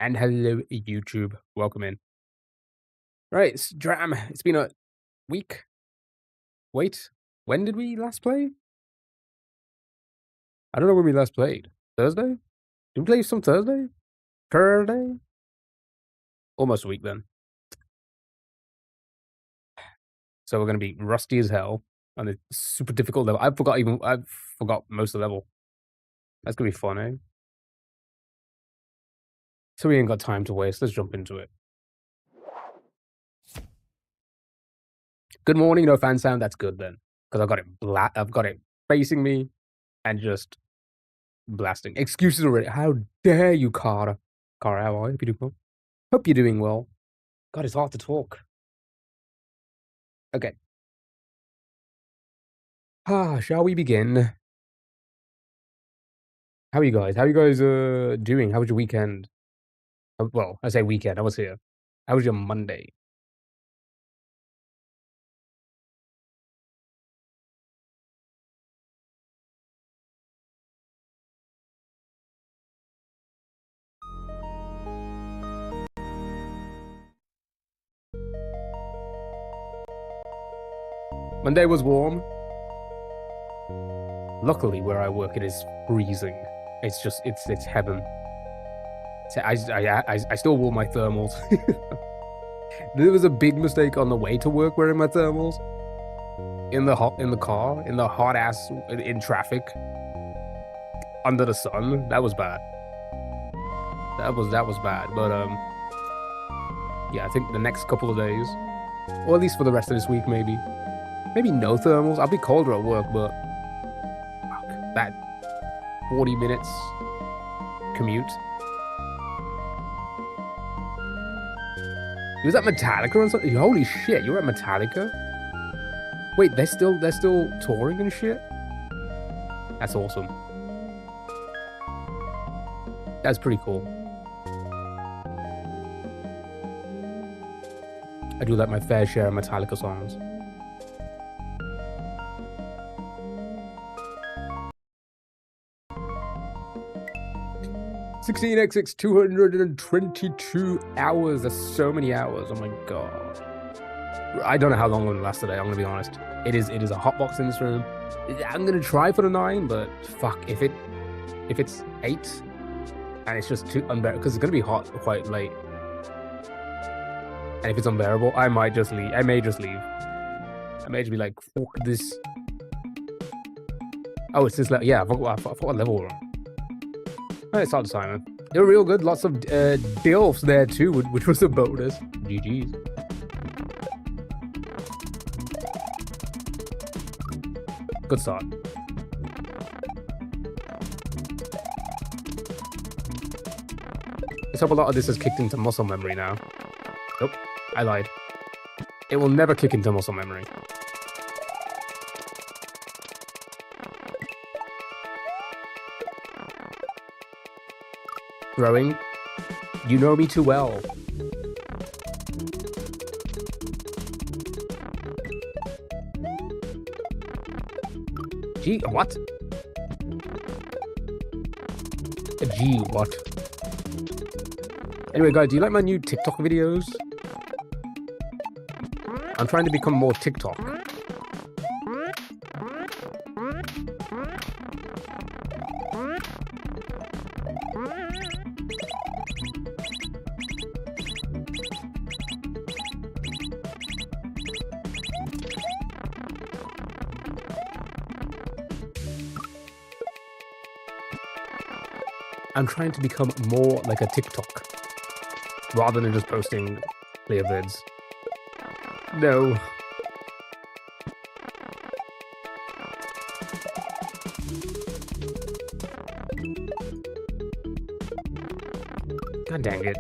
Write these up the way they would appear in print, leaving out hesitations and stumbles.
And hello, YouTube. Welcome in. Right, it's Dram. It's been a week. Wait, when did we last play? I don't know when we last played. Thursday? Did we play some Thursday? Thursday? Almost a week then. So we're gonna be rusty as hell on a super difficult level. I forgot most of the level. That's gonna be fun, eh? So we ain't got time to waste. Let's jump into it. Good morning, no fan sound. That's good then, because I've got it facing me and just blasting. Excuses already. How dare you, Cara? Cara, how are you? Hope you're doing well. God, it's hard to talk. Okay. Shall we begin? How are you guys? How are you guys doing? How was your weekend? Well, I say weekend. I was here. How was your Monday? Monday was warm. Luckily, where I work, it is freezing. It's just it's heaven. I still wore my thermals. There was a big mistake on the way to work wearing my thermals. In the car, in the hot ass in traffic, under the sun. That was bad. That was bad. But yeah, I think the next couple of days, or at least for the rest of this week, maybe no thermals. I'll be colder at work, but fuck, that 40 minutes commute. You was at Metallica or something? Holy shit, you were at Metallica? Wait, they're still touring and shit? That's awesome. That's pretty cool. I do like my fair share of Metallica songs. $16xx 222 hours. That's so many hours. Oh my god. I don't know how long I'm gonna last today, I'm gonna be honest. It is a hotbox in this room. I'm gonna try for the 9, but fuck, if it's 8 and it's just too unbearable, because it's gonna be hot quite late. And if it's unbearable, I might just leave. I may just leave. I may just be like, fuck this. Oh, it's this level. Yeah, I forgot what level we're on. Alright, start the timer. They were real good. Lots of DILFs there too, which was a bonus. GG's. Good start. Let's hope a lot of this has kicked into muscle memory now. Nope, I lied. It will never kick into muscle memory. Throwing. You know me too well. Gee, what? Gee, what? Anyway, guys, do you like my new TikTok videos? I'm trying to become more TikTok. I'm trying to become more like a TikTok, rather than just posting clear vids. No. God dang it.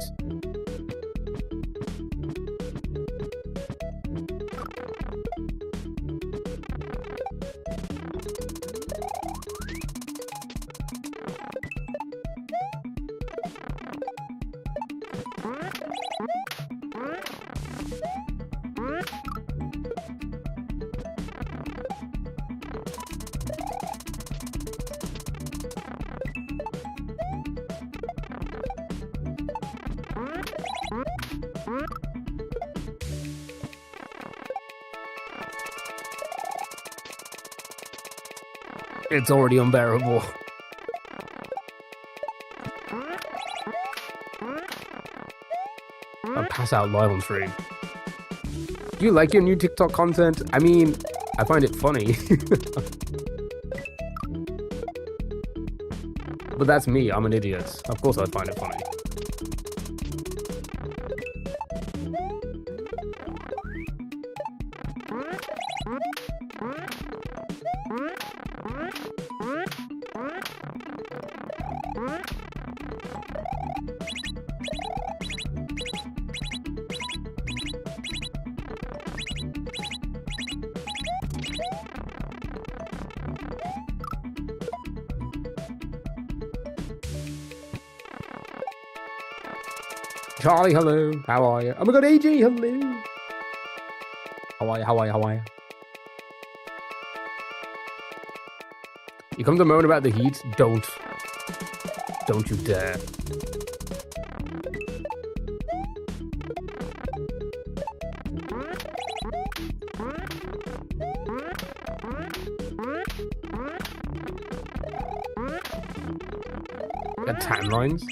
It's already unbearable. I'll pass out live on stream. Do you like your new TikTok content? I mean, I find it funny. But that's me, I'm an idiot. Of course I find it funny. Charlie, hello. How are you? Oh my god, AJ, hello. How are you? How are you? How are you? You come to moan about the heat? Don't. Don't you dare. Got timelines?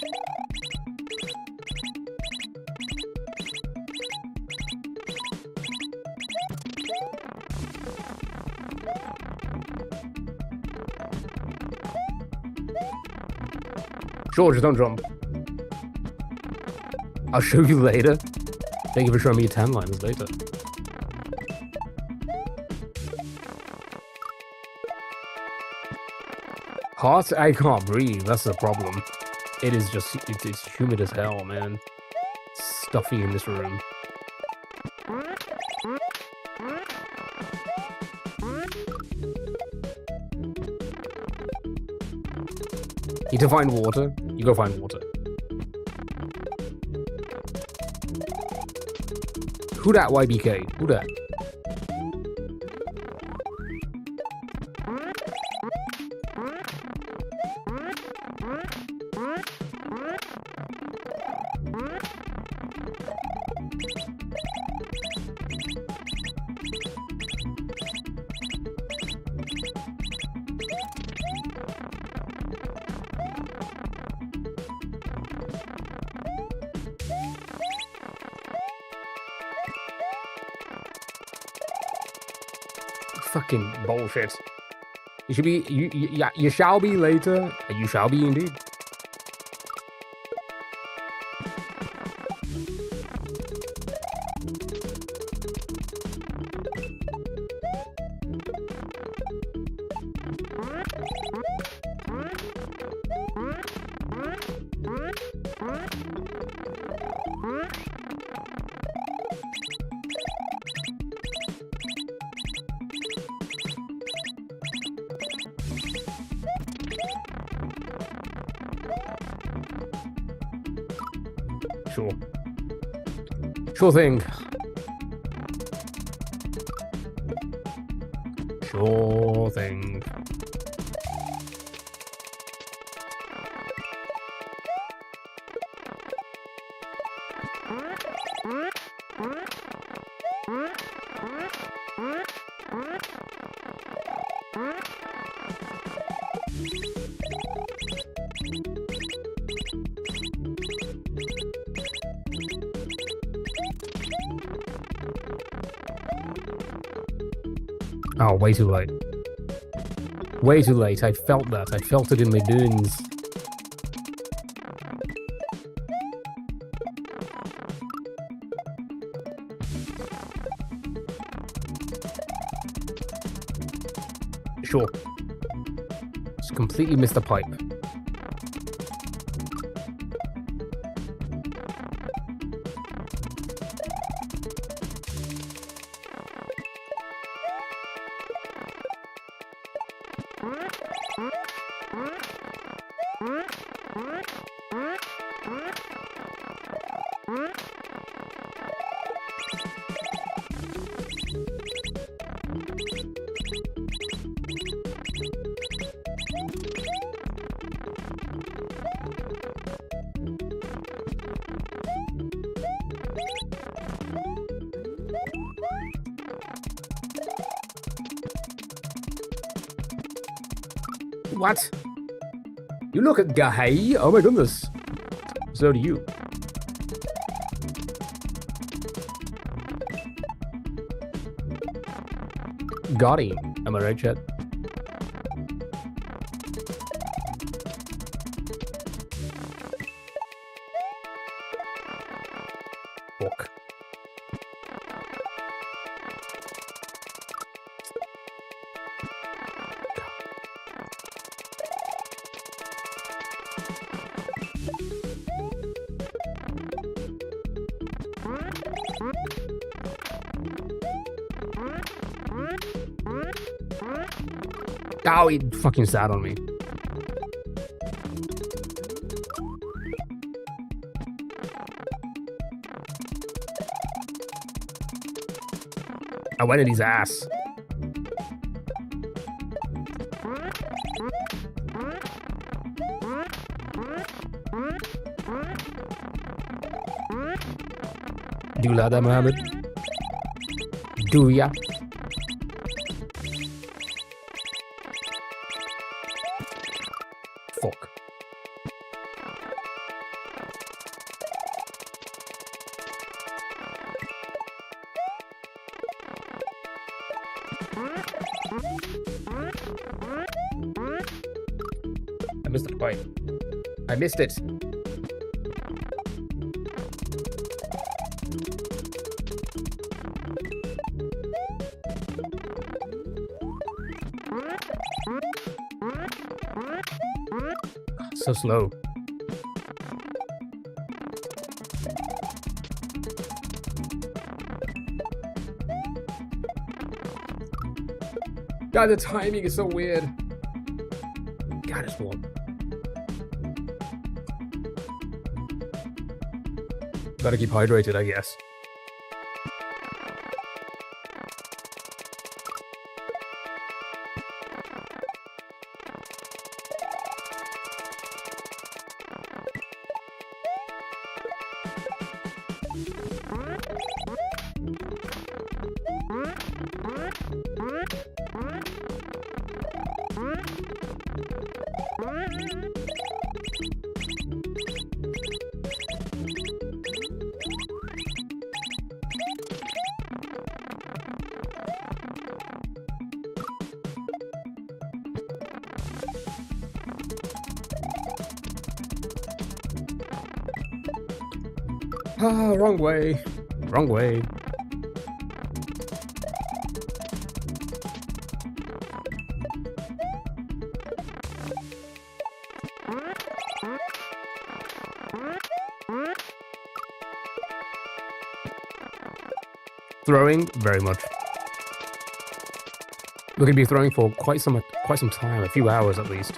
Sure, just don't jump. I'll show you later. Thank you for showing me your timelines later. Hot? I can't breathe. That's the problem. It is just, it's humid as hell, man. Stuffy in this room. Need to find water? You go find water. Who dat, YBK? Who dat? Fucking bullshit. You should be, you shall be later. You shall be indeed. Sure. Sure thing. Sure thing. Oh, way too late. Way too late. I felt that. I felt it in my bones. Sure. Just completely missed the pipe. What? You look at gay. Oh my goodness. So do you. Got him. Am I right, chat? Fuck. Oh, he fucking sat on me. I went in his ass. Do you like that, Mohammed? Do ya? Fuck. I missed the fight. I missed it. So slow. God, the timing is so weird. God, it's warm. Gotta keep hydrated, I guess. Ah, wrong way. Wrong way. Throwing, very much. We're gonna be throwing for quite some time, a few hours at least.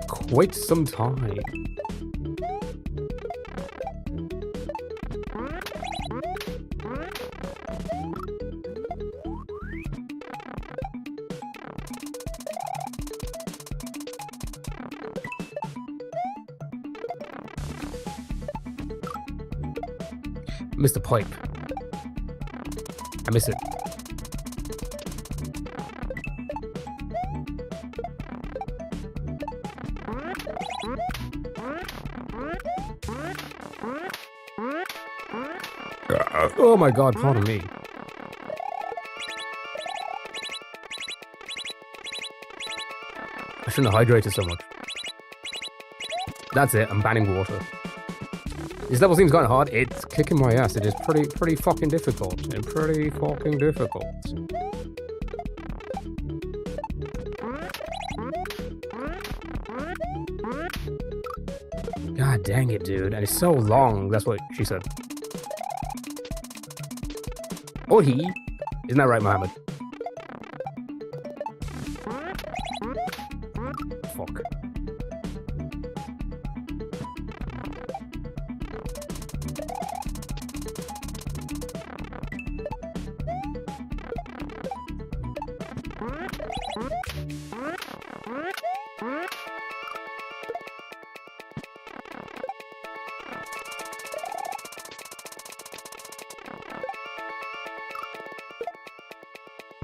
Quite some time. Missed the pipe. I miss it. Oh my god, pardon me. I shouldn't have hydrated so much. That's it, I'm banning water. This level seems kind of hard. It's kicking my ass. It is pretty fucking difficult. And pretty fucking difficult. God dang it, dude. And it's so long. That's what she said. Or he. Isn't that right, Mohammed? Fuck.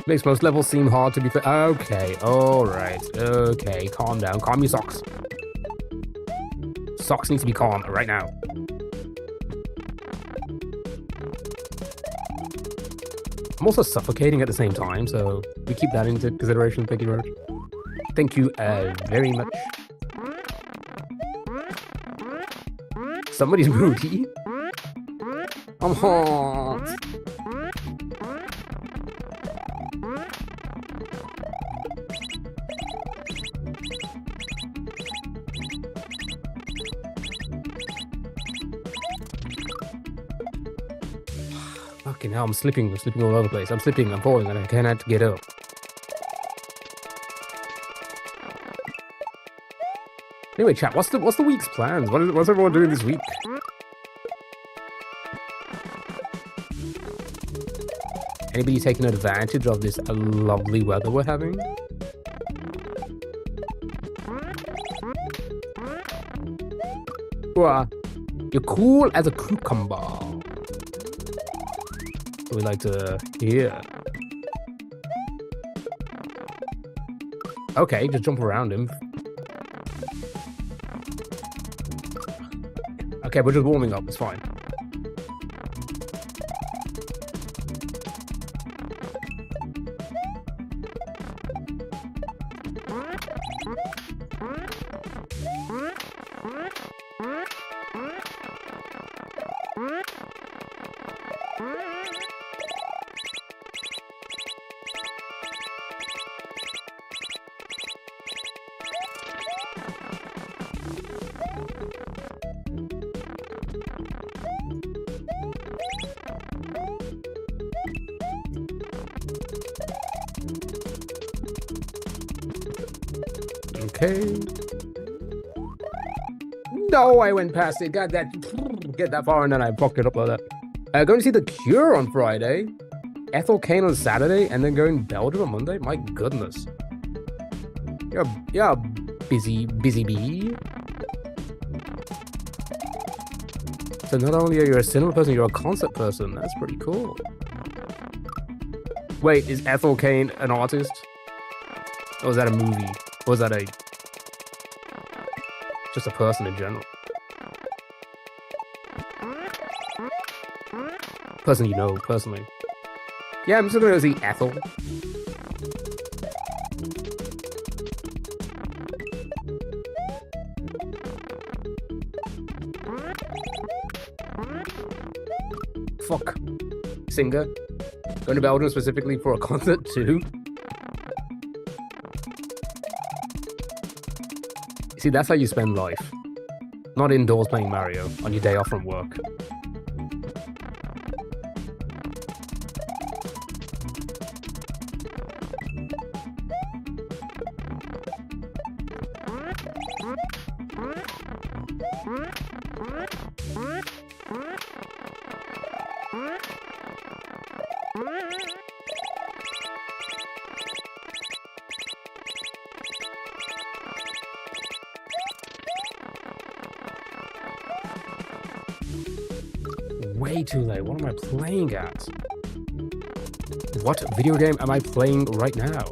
Makes most levels seem hard to be fair. Okay, alright. Okay, calm down. Calm your socks. Socks need to be calm right now. I'm also suffocating at the same time, so we keep that into consideration. Thank you very much. Thank you very much. Somebody's moody. I'm hot. Fucking hell, I'm slipping all over the place. I'm slipping, I'm falling, and I cannot get up. Anyway, chat, what's the week's plans? What's everyone doing this week? Anybody taking advantage of this lovely weather we're having? You're cool as a cucumber. We like to hear. Okay, just jump around him. Okay, we're just warming up, it's fine. Okay. No, I went past it. Got that. Get that far and then I fucked it up like that. Going to see The Cure on Friday. Ethel Kane on Saturday, and then going to Belgium on Monday. My goodness. You're a busy bee. So not only are you a cinema person, you're a concert person. That's pretty cool. Wait, is Ethel Kane an artist? Or is that a movie? Or is that just a person in general? Person you know, personally. Yeah, I'm just gonna go see Ethel. Fuck. Singer. Going to Belgium specifically for a concert too. See, that's how you spend life. Not indoors playing Mario on your day off from work. Way too late. What am I playing at? What video game am I playing right now?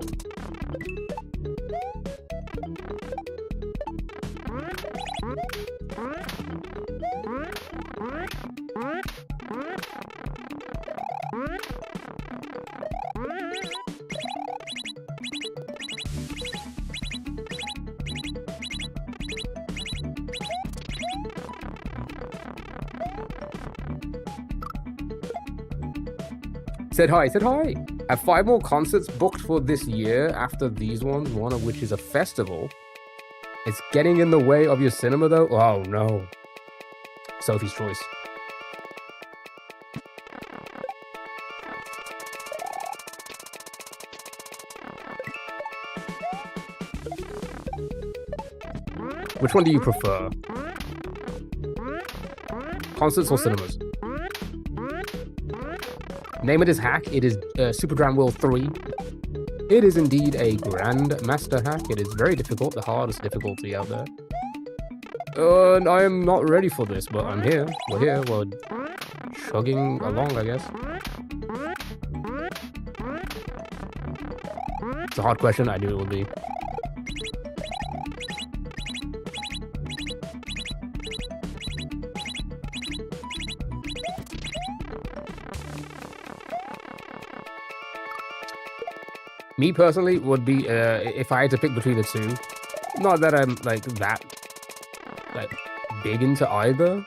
Said hi. I have 5 more concerts booked for this year after these ones, one of which is a festival. It's getting in the way of your cinema though? Oh no. Sophie's choice. Which one do you prefer? Concerts or cinemas? Name it is hack. It is Super Dram World 3. It is indeed a Grandmaster hack. It is very difficult, the hardest difficulty out there. And I am not ready for this, but I'm here. We're here. We're chugging along, I guess. It's a hard question. I knew it would be. Me personally would be if I had to pick between the two. Not that I'm like that big into either.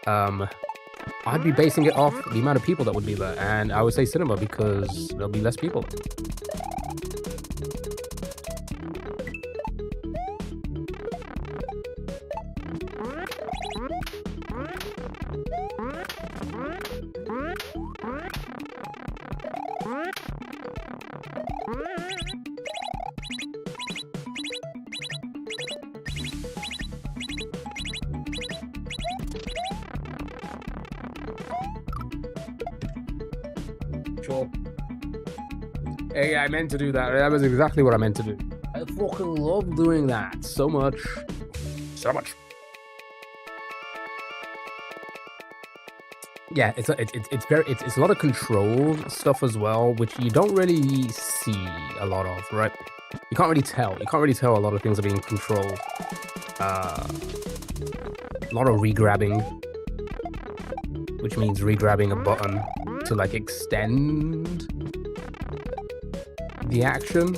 I'd be basing it off the amount of people that would be there, and I would say cinema because there'll be less people. Sure. Hey, I meant to do that. That was exactly what I meant to do. I fucking love doing that so much. So much. Yeah, it's a lot of controlled stuff as well, which you don't really see a lot of, right? You can't really tell. You can't really tell a lot of things are being controlled. A lot of re-grabbing, which means re-grabbing a button to like extend the action.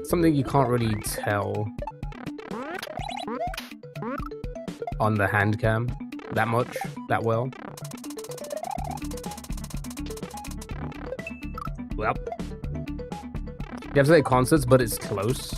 Something you can't really tell on the hand cam that well. Well, you have to say concerts, but it's close.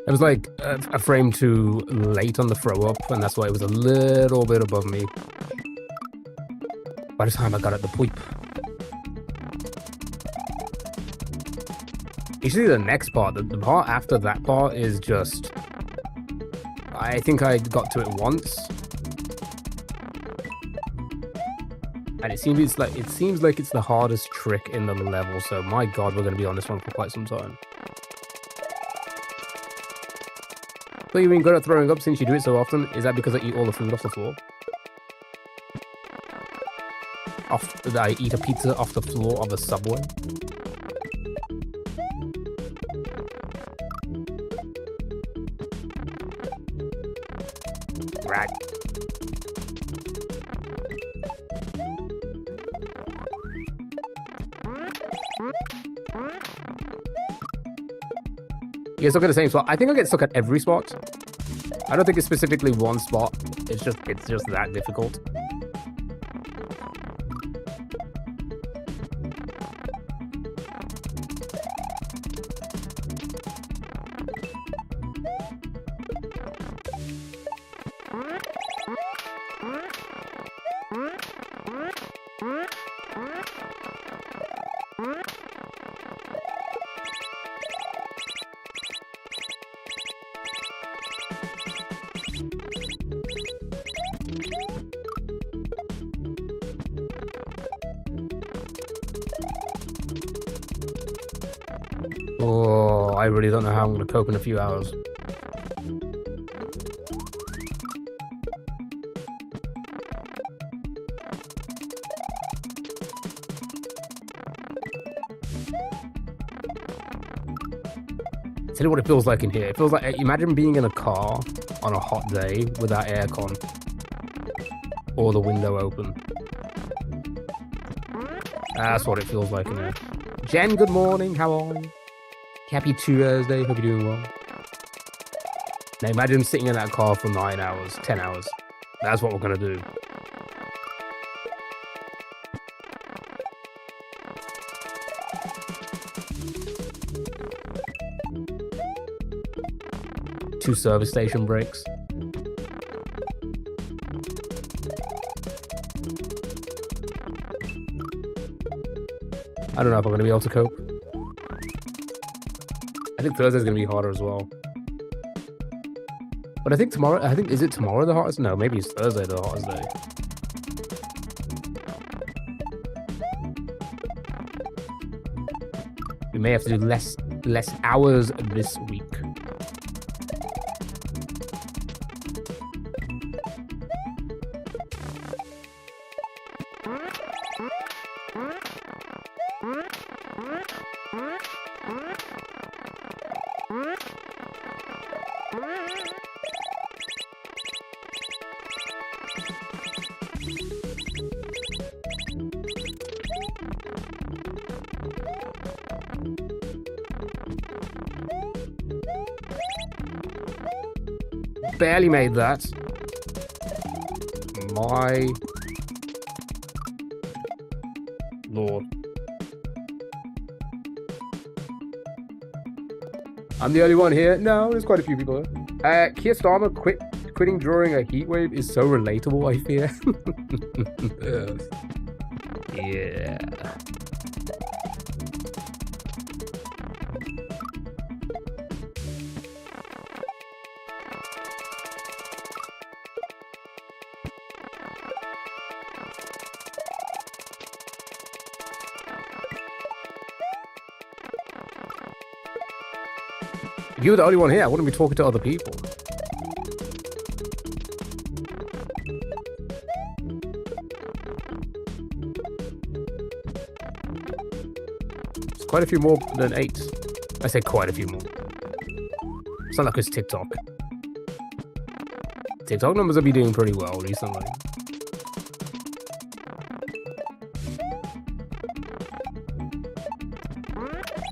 It was like a frame too late on the throw up, and that's why it was a little bit above me. By the time I got at the poop. Usually the next part, the part after that part is just... I think I got to it once. And it seems like it's the hardest trick in the level, so my god, we're going to be on this one for quite some time. So you've been good at throwing up since you do it so often? Is that because I eat all the food off the floor? I eat a pizza off the floor of a Subway? Right. You get stuck at the same spot. I think I get stuck at every spot. I don't think it's specifically one spot. It's just that difficult. Oh, I really don't know how I'm going to cope in a few hours. Tell you what it feels like in here. It feels like, imagine being in a car on a hot day without aircon or the window open. That's what it feels like in here. Jen, good morning. How are you? Happy Tuesday. Hope you're doing well. Now imagine sitting in that car for 9 hours, 10 hours. That's what we're going to do. 2 service station breaks. I don't know if I'm going to be able to cope. I think Thursday's going to be harder as well. But I think tomorrow, is it tomorrow the hottest? No, maybe it's Thursday the hottest day. We may have to do less hours this week. Barely made that. My lord. I'm the only one here. No, there's quite a few people here. Keir Starmer quitting during a heat wave is so relatable, I fear. Yeah. If you were the only one here, I wouldn't be talking to other people. It's quite a few more than 8. I say quite a few more. It's not like it's TikTok. TikTok numbers have been doing pretty well recently.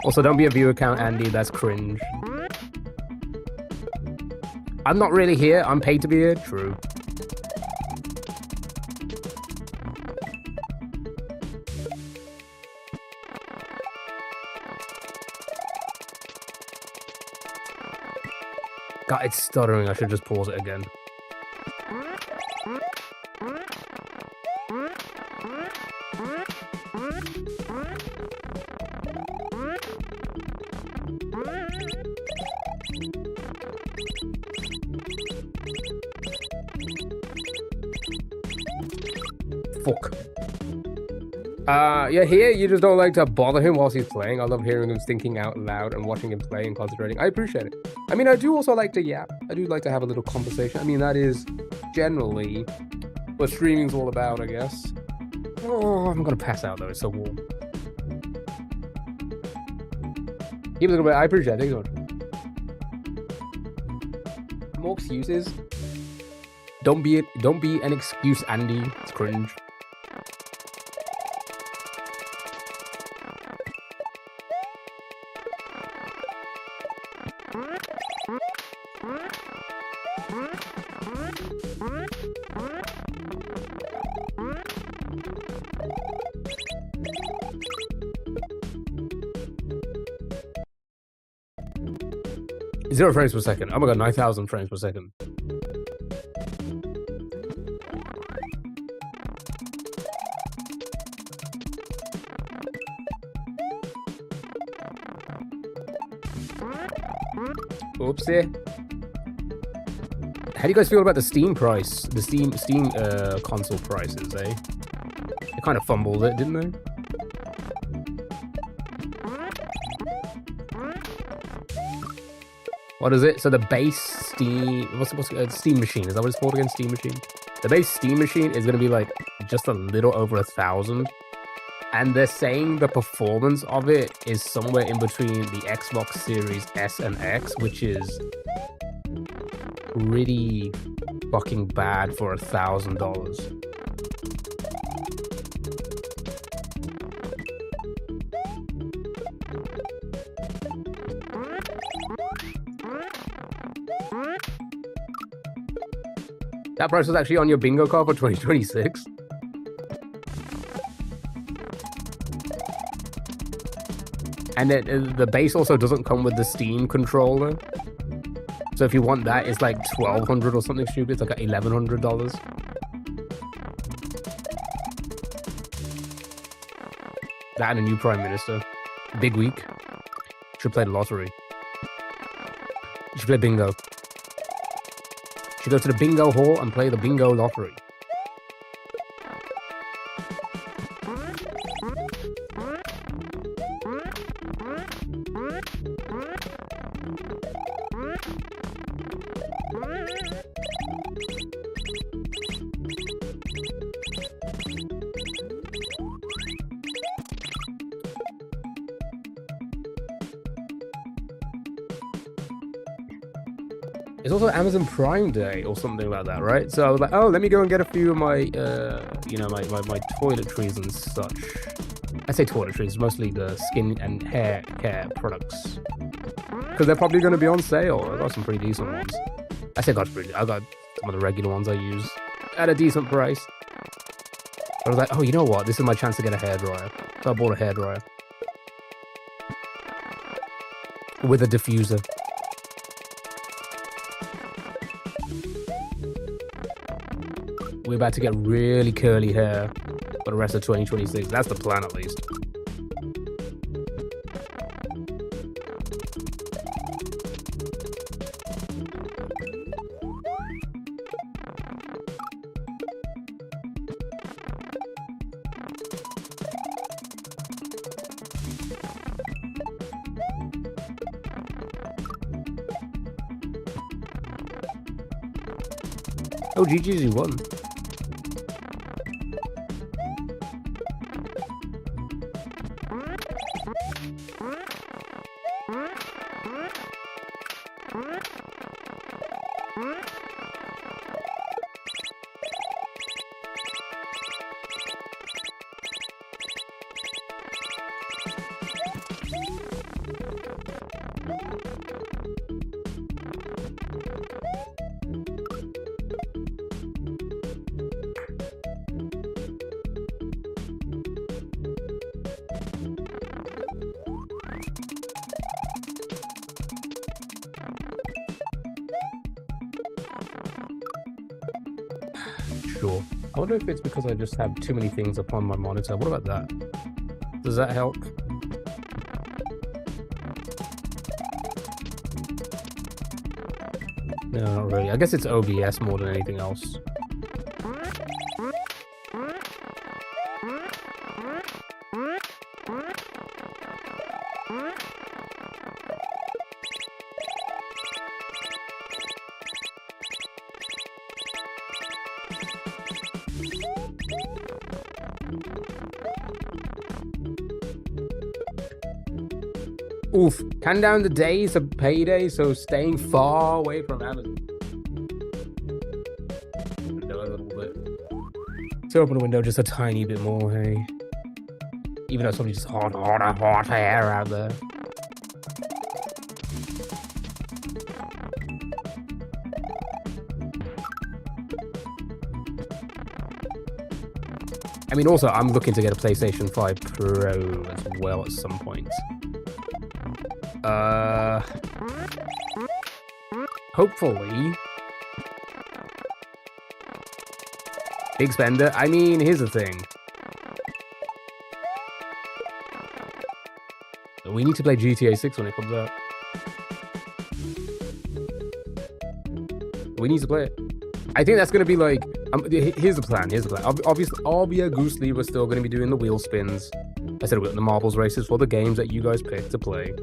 Also, don't be a viewer count, Andy. That's cringe. I'm not really here. I'm paid to be here. True. God, it's stuttering. I should just pause it again. Fuck. Yeah, here you just don't like to bother him whilst he's playing. I love hearing him thinking out loud and watching him play and concentrating. I appreciate it. I mean, I do also like to yap. I do like to have a little conversation. I mean, that is generally what streaming's all about, I guess. Oh, I'm gonna pass out though. It's so warm. Keep a little bit. I appreciate it. More excuses. Don't be an excuse, Andy. It's cringe. Zero frames per second. Oh my god, 9,000 frames per second. Oopsie. How do you guys feel about the Steam price? The Steam console prices, eh? They kind of fumbled it, didn't they? What is it? So the base Steam... What's Steam Machine? Is that what it's called again? Steam Machine? The base Steam Machine is going to be like just a little over 1,000. And they're saying the performance of it is somewhere in between the Xbox Series S and X, which is pretty fucking bad for $1,000. That price was actually on your bingo card for 2026. And the base also doesn't come with the Steam controller. So if you want that, it's like $1,200 or something stupid. It's like $1,100. That and a new prime minister. Big week. Should play the lottery. You should play bingo. You should go to the bingo hall and play the bingo lottery. It's also Amazon Prime Day or something like that, right? So I was like, oh, let me go and get a few of my, my toiletries and such. I say toiletries, mostly the skin and hair care products. Because they're probably going to be on sale. I got some pretty decent ones. I say I got some of the regular ones I use at a decent price. I was like, oh, you know what? This is my chance to get a hairdryer. So I bought a hairdryer. With a diffuser. We're about to get really curly hair for the rest of 2026. That's the plan, at least. Oh, GG's, you won. Sure. I wonder if it's because I just have too many things upon my monitor. What about that? Does that help? No, not really. I guess it's OBS more than anything else. Oof, count down the days of payday, so staying far away from Amazon. Window a little bit. So open the window just a tiny bit more, hey. Even though somebody's just hot air out there. I mean, also, I'm looking to get a PlayStation 5 Pro as well at some point. Hopefully. Big spender. I mean, here's the thing. We need to play GTA 6 when it comes out. We need to play it. I think that's going to be like... here's the plan. Obviously, obviously, we're still going to be doing the wheel spins. I said the marbles races for the games that you guys pick to play.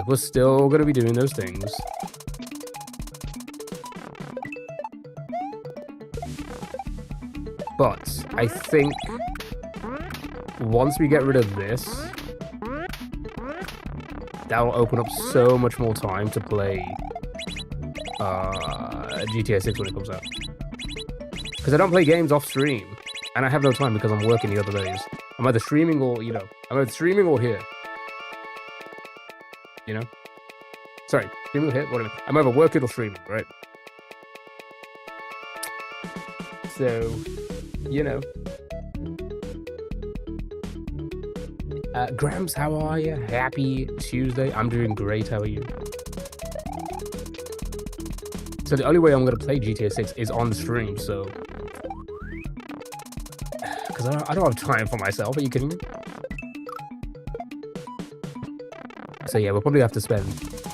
We're still going to be doing those things. But I think once we get rid of this, that will open up so much more time to play GTA 6 when it comes out. Because I don't play games off stream, and I have no time because I'm working the other days. I'm either streaming or, I'm either streaming or here. Sorry, streaming or here? What do I mean? I'm either working or streaming, right? So, Grams, how are you? Happy Tuesday. I'm doing great. How are you? So the only way I'm going to play GTA 6 is on stream, so... Because I don't have time for myself. Are you kidding me? So yeah, we'll probably have to spend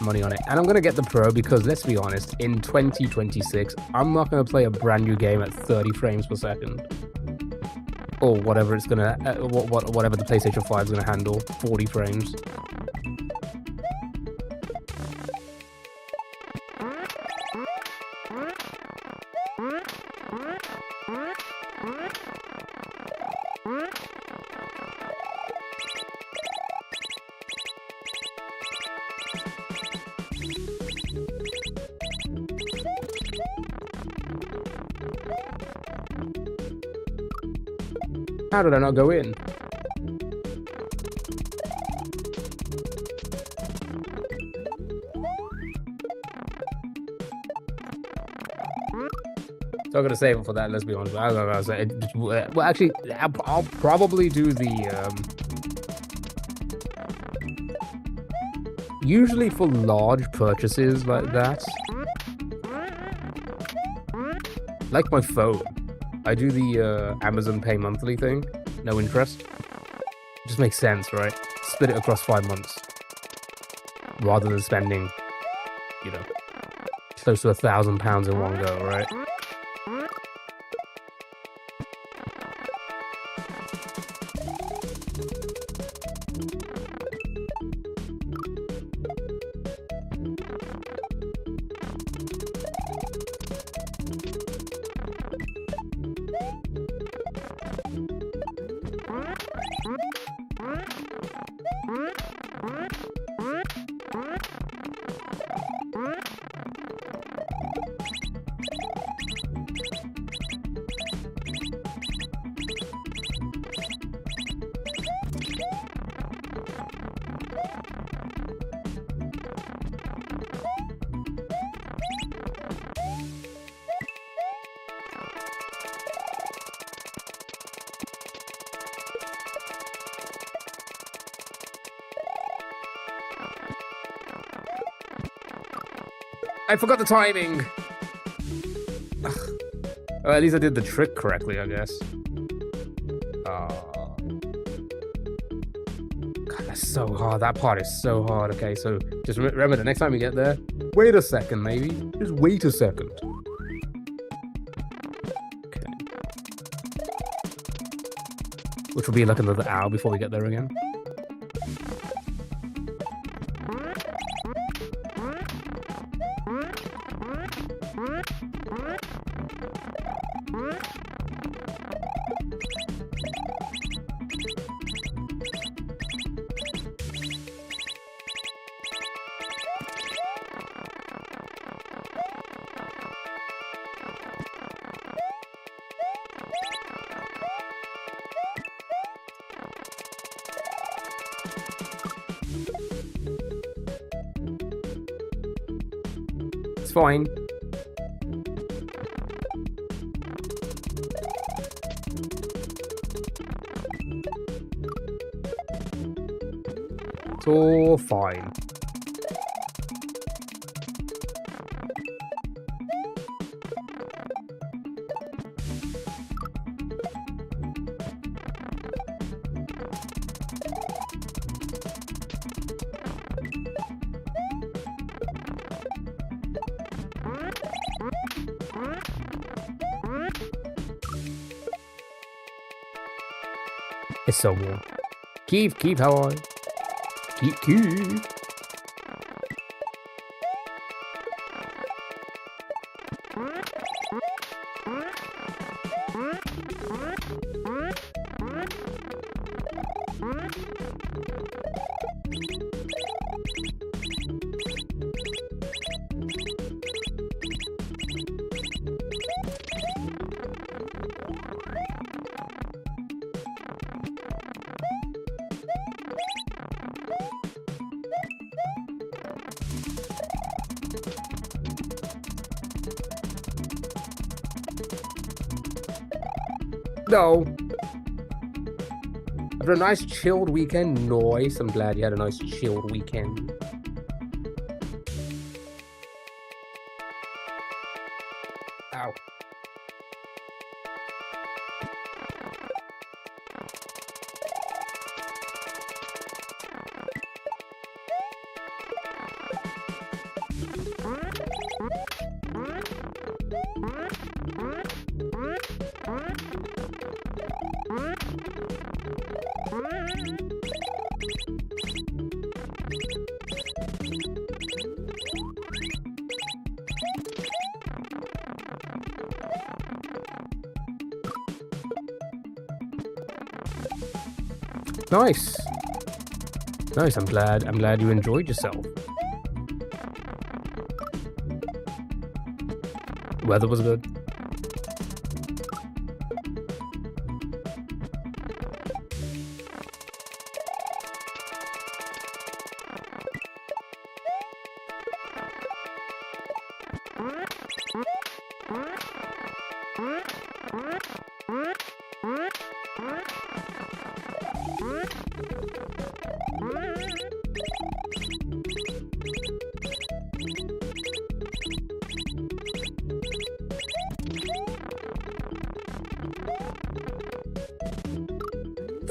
money on it. And I'm going to get the Pro because, let's be honest, in 2026, I'm not going to play a brand new game at 30 frames per second. Or whatever it's going to... whatever the PlayStation 5 is going to handle. 40 frames. How did I not go in? So I'm gonna save it for that. Let's be honest. I don't know. Well, actually, I'll probably do the. Usually for large purchases like that, like my phone, I do the Amazon Pay monthly thing, no interest. It just makes sense, right? Split it across 5 months, rather than spending, you know, close to £1,000 in one go, right? I forgot the timing! Well, at least I did the trick correctly, I guess. God, that's so hard. That part is so hard. Okay, so just remember the next time you get there, wait a second, maybe. Just wait a second. Okay. Which will be like another hour before we get there again. It's fine. It's all fine. It's so warm. Keep, how are you? Keep. No. After a nice chilled weekend, nice. I'm glad you had a nice chilled weekend. Ow. Nice. Nice, I'm glad you enjoyed yourself. Weather was good.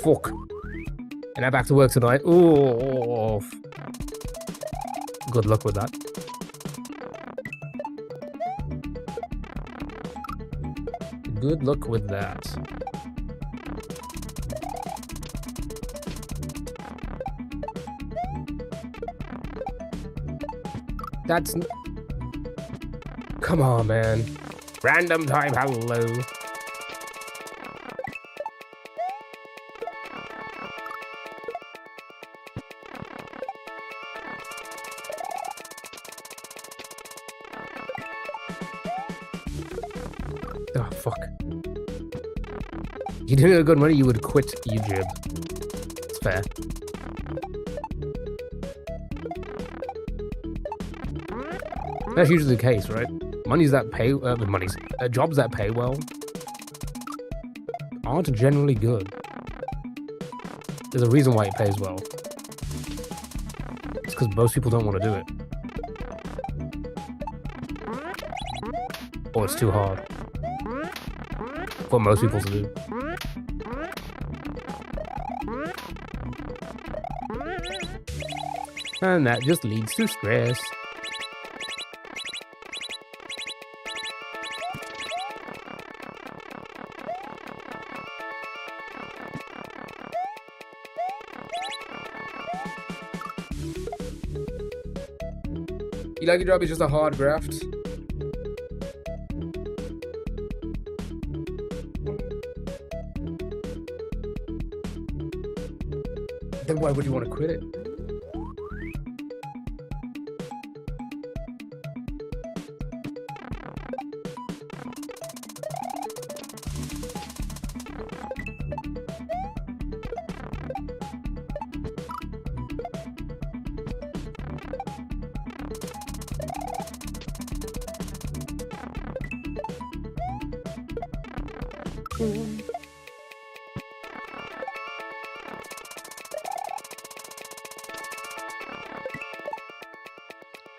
Fuck. And I'm back to work tonight. Oh. Good luck with that. Good luck with that. That's... Come on, man. Random time, hello. Oh, fuck. You didn't have good money, you would quit YouTube. It's fair. That's usually the case, right? Jobs that pay well aren't generally good. There's a reason why it pays well. It's because most people don't want to do it. Or it's too hard for most people to do. And that just leads to stress. You like your job is just a hard graft? Then why would you want to quit it?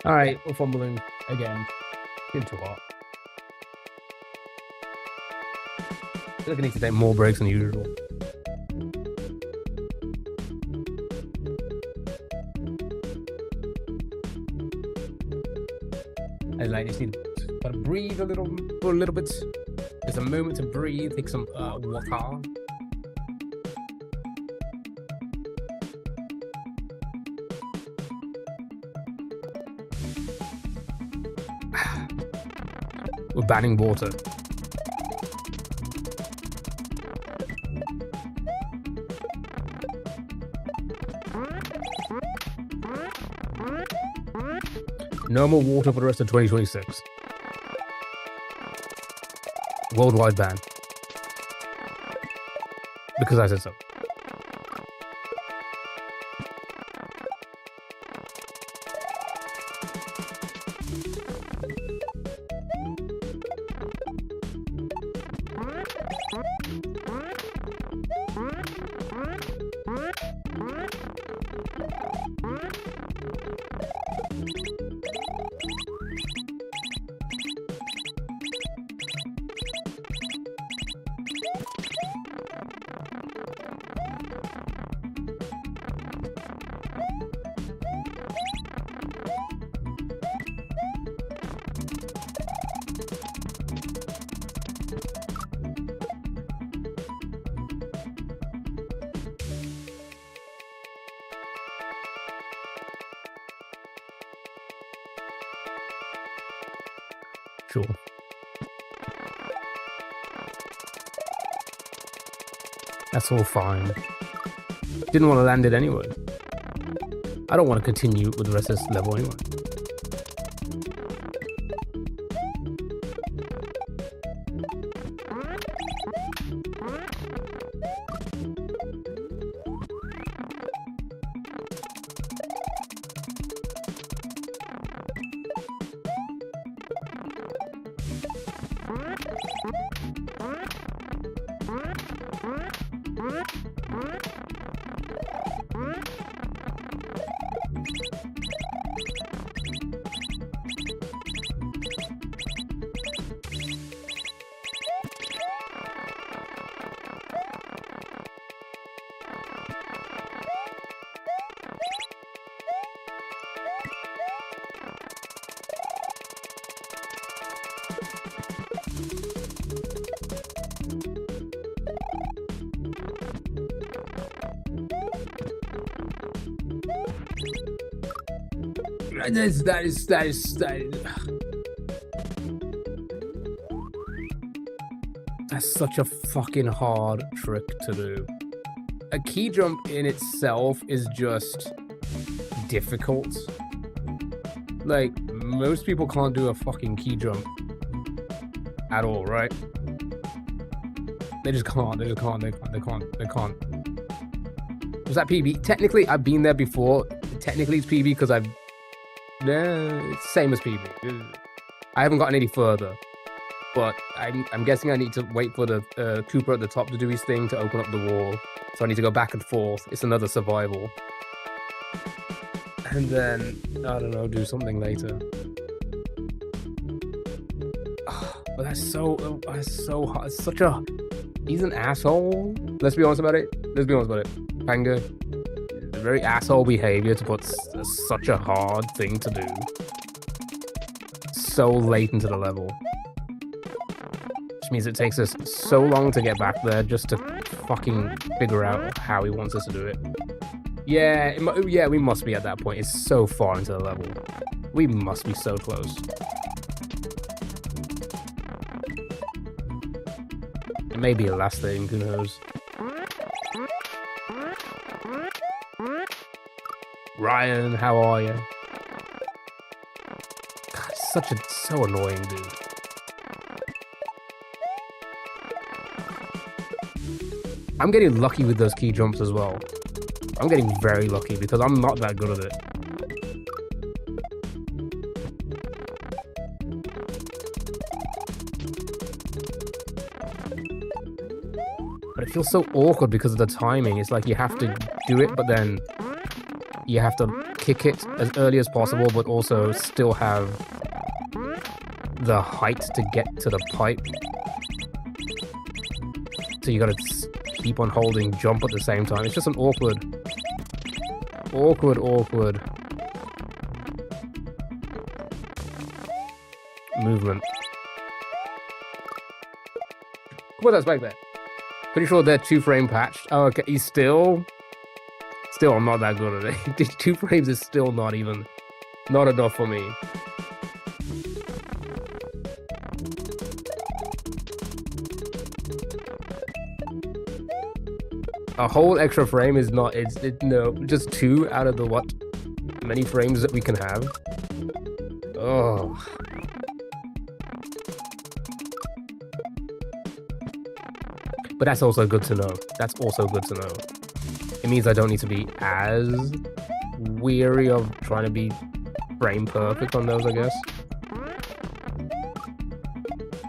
Alright, we're fumbling again. Getting too hot. I feel like I need to take more breaks than usual. I just need to breathe a little bit. There's a moment to breathe, take some water. We're banning water. No more water for the rest of 2026. Worldwide ban. Because I said so. Sure. That's all fine. Didn't want to land it anyway. I don't want to continue with the rest of this level anyway. That is. That's such a fucking hard trick to do. A key jump in itself is just difficult. Like, most people can't do a fucking key jump at all, right? They just can't. They can't. Was that PB? Technically, I've been there before. Technically, it's PB because I've... Yeah, it's the same as PB. I haven't gotten any further. But I'm guessing I need to wait for the Cooper at the top to do his thing to open up the wall. So I need to go back and forth. It's another survival. And then, I don't know, do something later. But that's so hard. It's such a... He's an asshole. Let's be honest about it. Panga. Very asshole behavior to put such a hard thing to do so late into the level. Which means it takes us so long to get back there just to fucking figure out how he wants us to do it. Yeah, we must be at that point. It's so far into the level. We must be so close. It may be the last thing, who knows? Ryan, how are you? God, it's so annoying, dude. I'm getting lucky with those key jumps as well. I'm getting very lucky because I'm not that good at it. But it feels so awkward because of the timing. It's like you have to do it, but then you have to kick it as early as possible, but also still have the height to get to the pipe. So you gotta keep on holding jump at the same time. It's just an awkward movement. What else back there? Pretty sure they're 2-frame patched. Oh, okay. He's still, I'm not that good at it. 2 frames is still not enough for me. A whole extra frame is not, no, just 2 out of the many frames that we can have. Oh. But that's also good to know. It means I don't need to be as weary of trying to be frame perfect on those, I guess.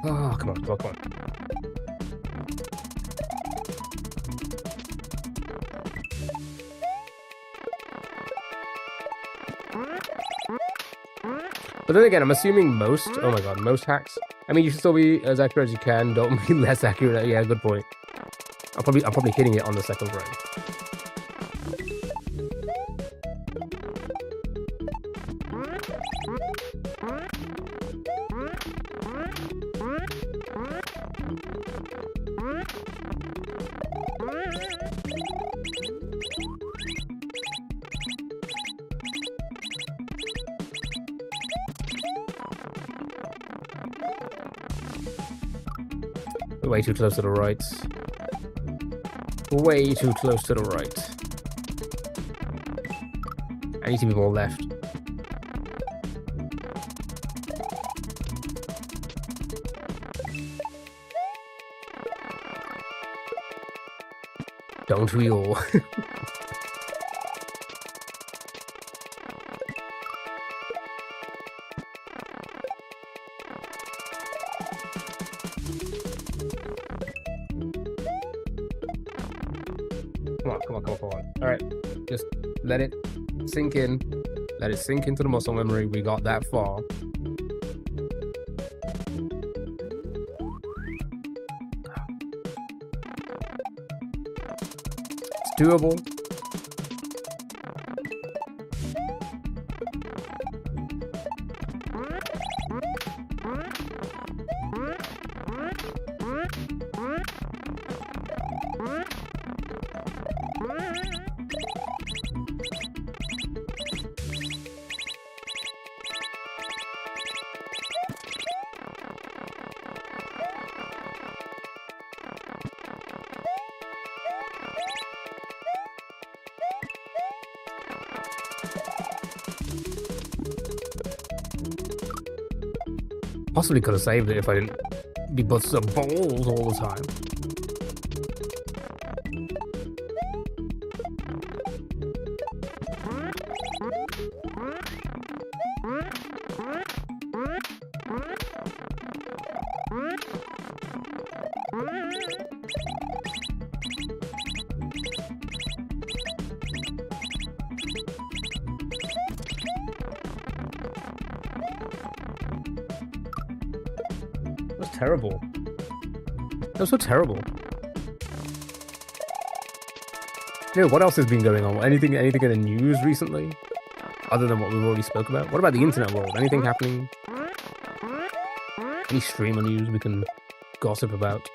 Oh, come on. But then again, I'm assuming most hacks. I mean, you should still be as accurate as you can. Don't be less accurate. Yeah, good point. I'm probably hitting it on the second frame. Way too close to the right. Way too close to the right. I need to be more left. Don't we all? Come on. All right, just let it sink in. Let it sink into the muscle memory. We got that far. It's doable. Possibly could have saved it if I didn't be busting balls all the time. Terrible. That was so terrible. Yeah, what else has been going on? Anything in the news recently? Other than what we've already spoke about? What about the internet world? Anything happening? Any streamer news we can gossip about?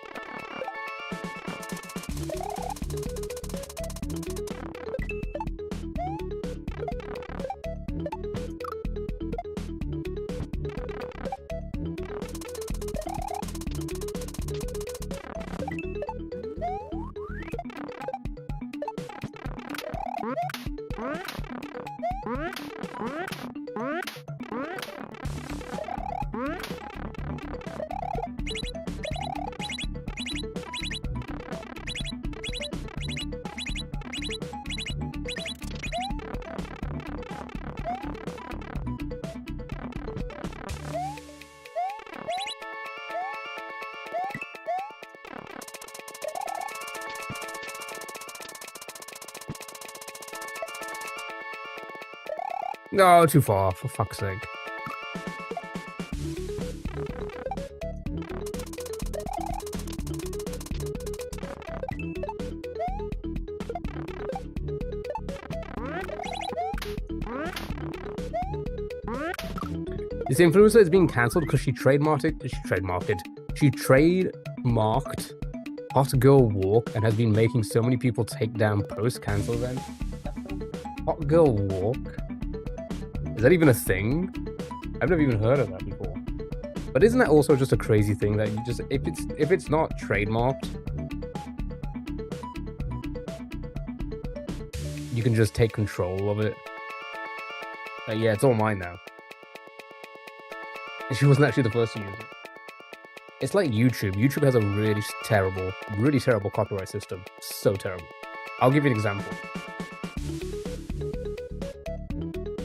No, too far, for fuck's sake. This influencer is being cancelled because she trademarked Hot Girl Walk and has been making so many people take down post-cancel them. Hot Girl Walk? Is that even a thing? I've never even heard of that before. But isn't that also just a crazy thing that you just, if it's not trademarked, you can just take control of it? Yeah, it's all mine now. And she wasn't actually the first to use it. It's like YouTube. YouTube has a really terrible copyright system. So terrible. I'll give you an example.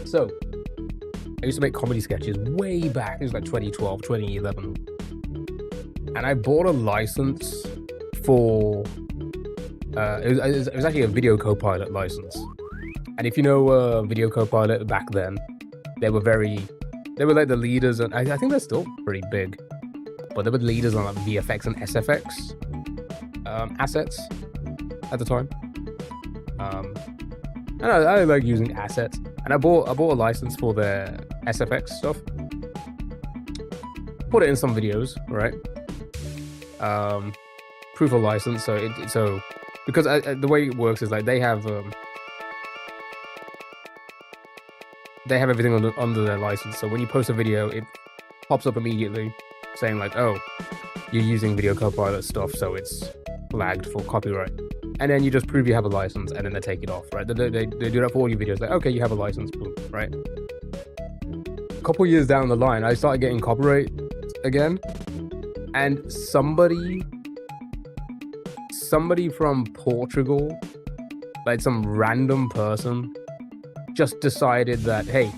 So, I used to make comedy sketches way back. It was like 2012, 2011. And I bought a license for... it was actually a Video Copilot license. And if you know Video Copilot back then, they were like the leaders, and I think they're still pretty big. But they were leaders on like VFX and SFX assets at the time. And I like using assets. And I bought a license for their SFX stuff. Put it in some videos, right? Proof of license. So because the way it works is like they have everything under their license. So when you post a video, it pops up immediately. saying like, oh, you're using Video Copilot stuff, so it's flagged for copyright. And then you just prove you have a license, and then they take it off, right? They do that for all your videos. Like, okay, you have a license, boom, right? A couple years down the line, I started getting copyright again, and somebody from Portugal, like some random person, just decided that, hey,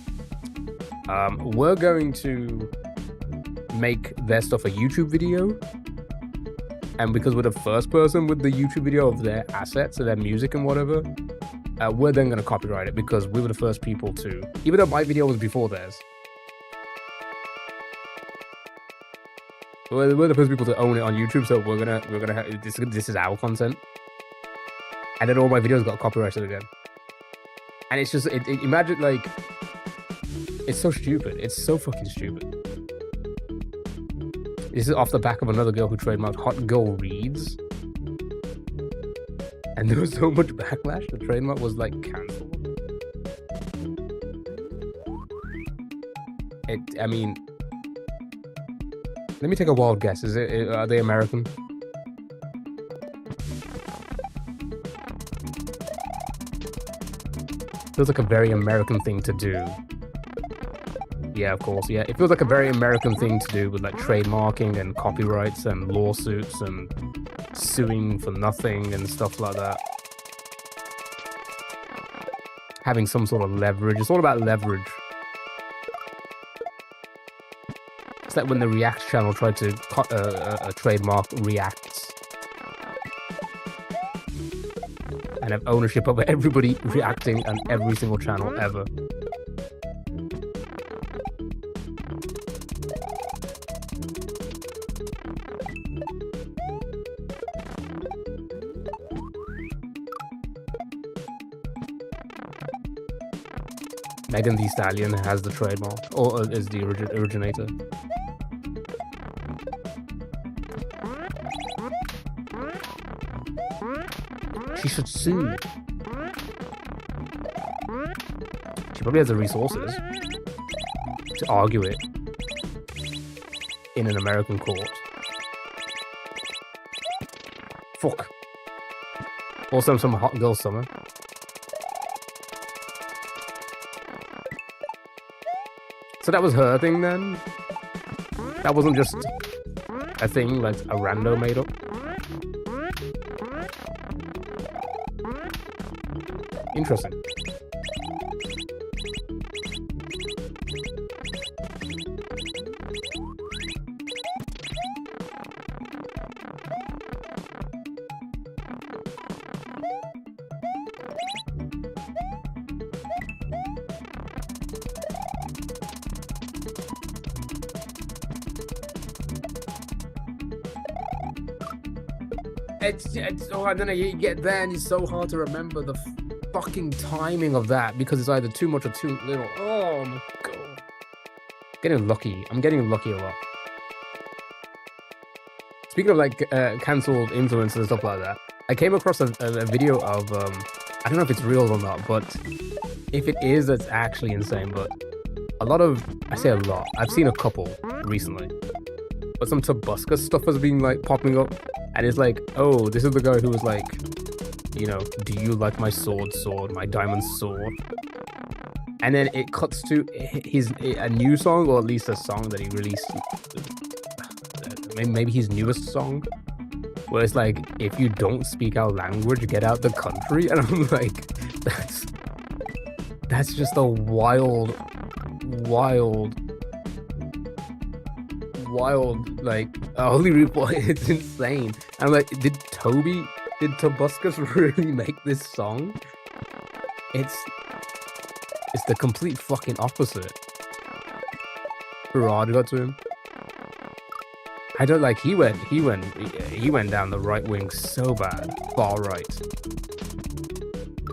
we're going to make their stuff a YouTube video. And because we're the first person with the YouTube video of their assets, so their music and whatever, we're then going to copyright it because we were the first people to, even though my video was before theirs. We're the first people to own it on YouTube, so we're gonna have this is our content. And then all my videos got copyrighted again. And it's just imagine, like, it's so stupid. It's so fucking stupid. This is off the back of another girl who trademarked Hot Girl Reads. And there was so much backlash, the trademark was like cancelled. I mean, let me take a wild guess. Are they American? Feels like a very American thing to do. Yeah, of course, yeah. It feels like a very American thing to do with like trademarking and copyrights and lawsuits and suing for nothing and stuff like that. Having some sort of leverage. It's all about leverage. It's like when the React channel tried to trademark Reacts and have ownership over everybody reacting on every single channel ever. Megan Thee Stallion has the trademark, or is the originator. She should sue. She probably has the resources to argue it in an American court. Fuck. Also some Hot Girl Summer. So that was her thing then? That wasn't just a thing like a rando made up? Interesting. I don't know, you get there and it's so hard to remember the fucking timing of that because it's either too much or too little. Oh my god. Getting lucky. I'm getting lucky a lot. Speaking of like cancelled influencers and stuff like that, I came across a video of, I don't know if it's real or not, but if it is, that's actually insane. But a lot of, I say a lot, I've seen a couple recently, but some Tabuscus stuff has been like popping up. And it's like, oh, this is the guy who was like, you know, do you like my sword, my diamond sword? And then it cuts to a new song, or at least a song that he released, maybe his newest song, where it's like, if you don't speak our language, get out the country. And I'm like, that's just a wild, like, holy report. It's insane. And I'm like, did Tabuscus really make this song? It's the complete fucking opposite. Rod got to him. I don't like, he went down the right wing so bad, far right.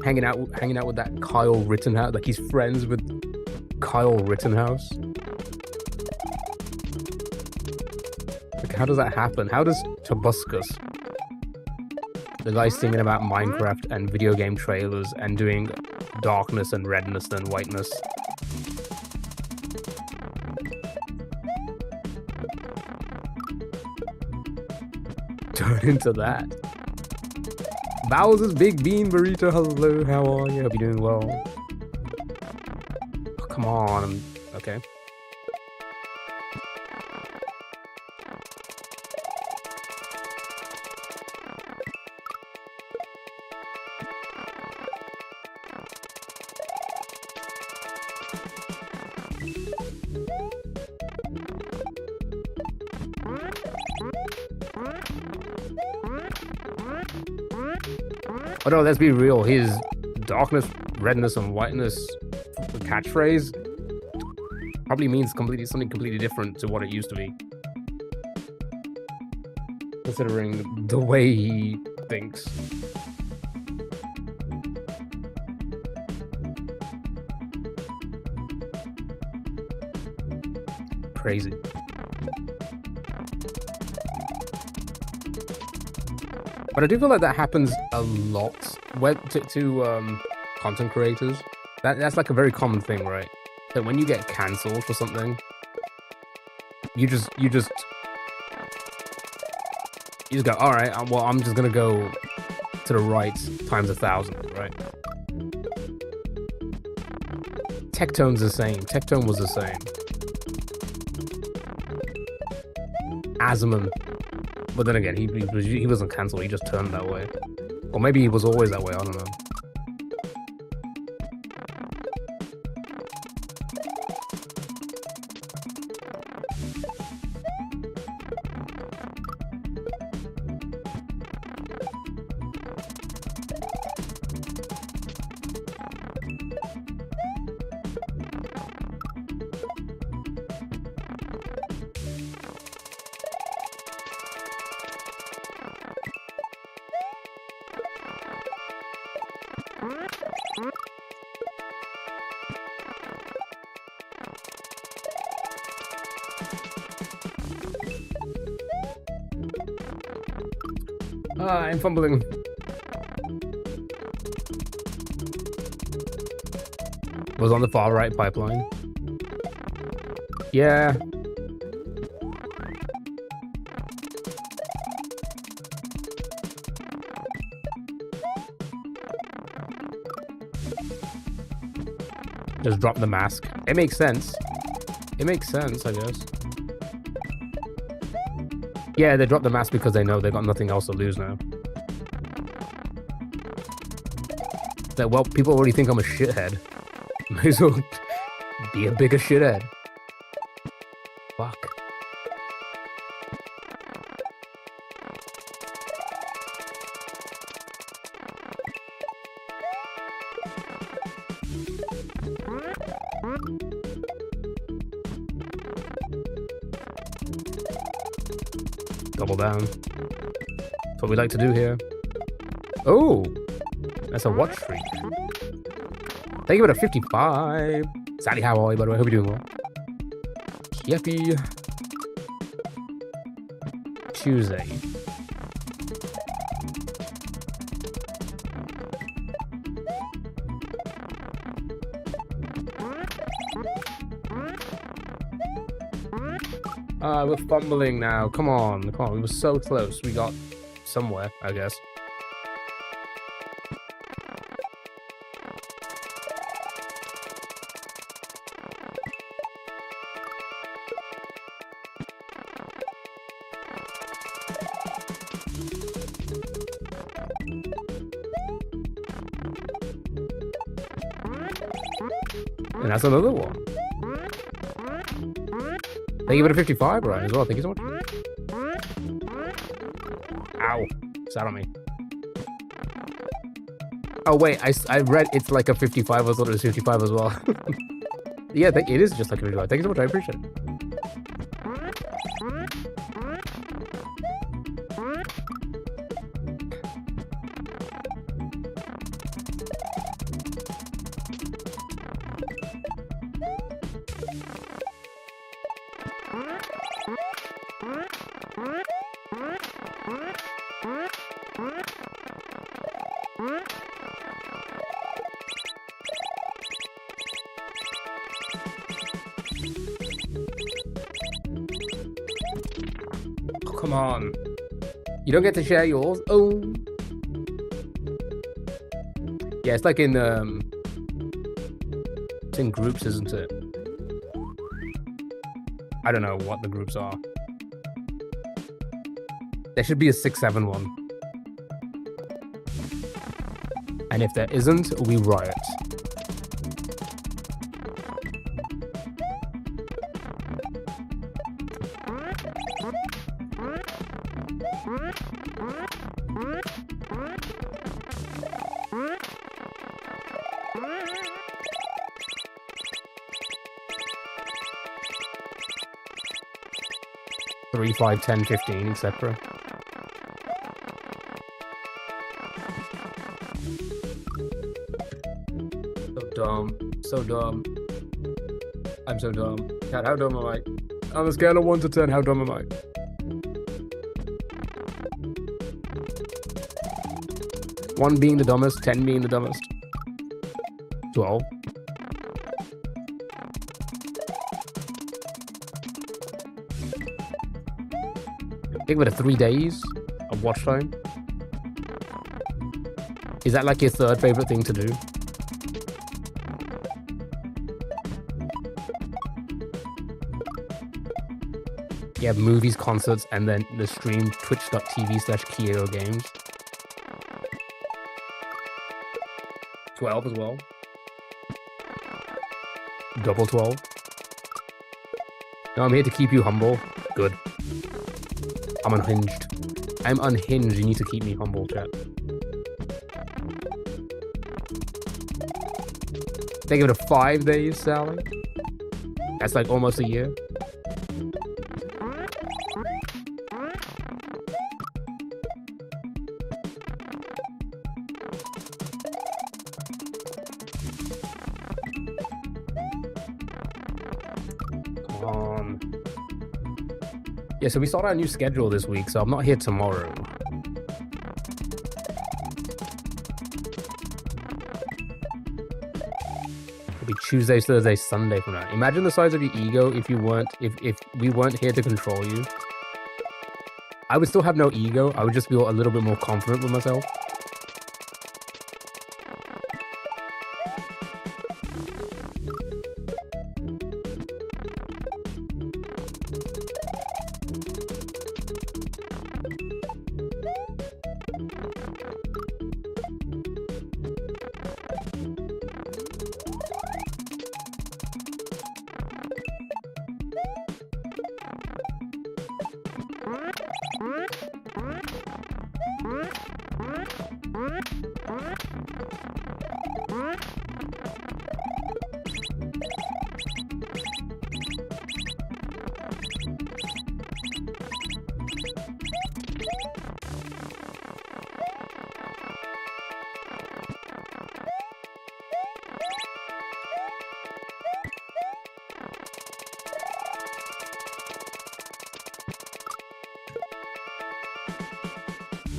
Hanging out with that Kyle Rittenhouse, like he's friends with Kyle Rittenhouse. Like, how does that happen? How does Tabuscus, the guy singing about Minecraft and video game trailers and doing darkness and redness and whiteness, turn into that. Bowser's Big Bean Burrito, hello, how are you? Hope you're doing well. Oh, come on, okay. Oh no, let's be real. His darkness, redness, and whiteness catchphrase probably means something completely different to what it used to be. Considering the way he thinks. Crazy. But I do feel like that happens a lot to content creators. That's like a very common thing, right? That when you get cancelled for something, you just go, all right, well, I'm just gonna go to the right times 1,000, right? Tectone's the same. Tectone was the same. Azaman. But then again, he wasn't cancelled, he just turned that way. Or maybe he was always that way, I don't know. I'm fumbling. Was on the far right pipeline. Yeah. Just drop the mask. It makes sense. It makes sense, I guess. Yeah, they drop the mask because they know they got nothing else to lose now. That, well, people already think I'm a shithead. Might as well be a bigger shithead. Fuck. Double down. That's what we like to do here. Oh! That's a watch streak. Thank you for the 55. Sally, how are you, by the way? Hope you're doing well. Yippee. Tuesday. We're fumbling now. Come on, come on. We were so close. We got somewhere, I guess. And that's another one. Thank you for the 55, Ryan, as well. Thank you so much. Ow. Sat on me. Oh, wait. I read it's like a 55. I thought it was 55 as well. Yeah, it is just like a 55. Thank you so much. I appreciate it. Come on. You don't get to share yours? Oh. Yeah, it's like in groups, isn't it? I don't know what the groups are. There should be a 6-7 one. And if there isn't, we riot. Three, 5, 10, 15, etc. So dumb. I'm so dumb. Cat, how dumb am I? On a scale of 1 to 10, how dumb am I? One being the dumbest, 10 being the dumbest. 12. Give it a 3 days of watch time. Is that like your third favorite thing to do? Yeah, movies, concerts, and then the stream twitch.tv/Kyo Games. 12 as well. Double 12. No, I'm here to keep you humble. Good. I'm unhinged. I'm unhinged. You need to keep me humble, chat. They give it a 5 days, Sally. That's like almost a year. Yeah, so we started our new schedule this week, so I'm not here tomorrow. It'll be Tuesday, Thursday, Sunday from now. Imagine the size of your ego if we weren't here to control you. I would still have no ego. I would just feel a little bit more confident with myself.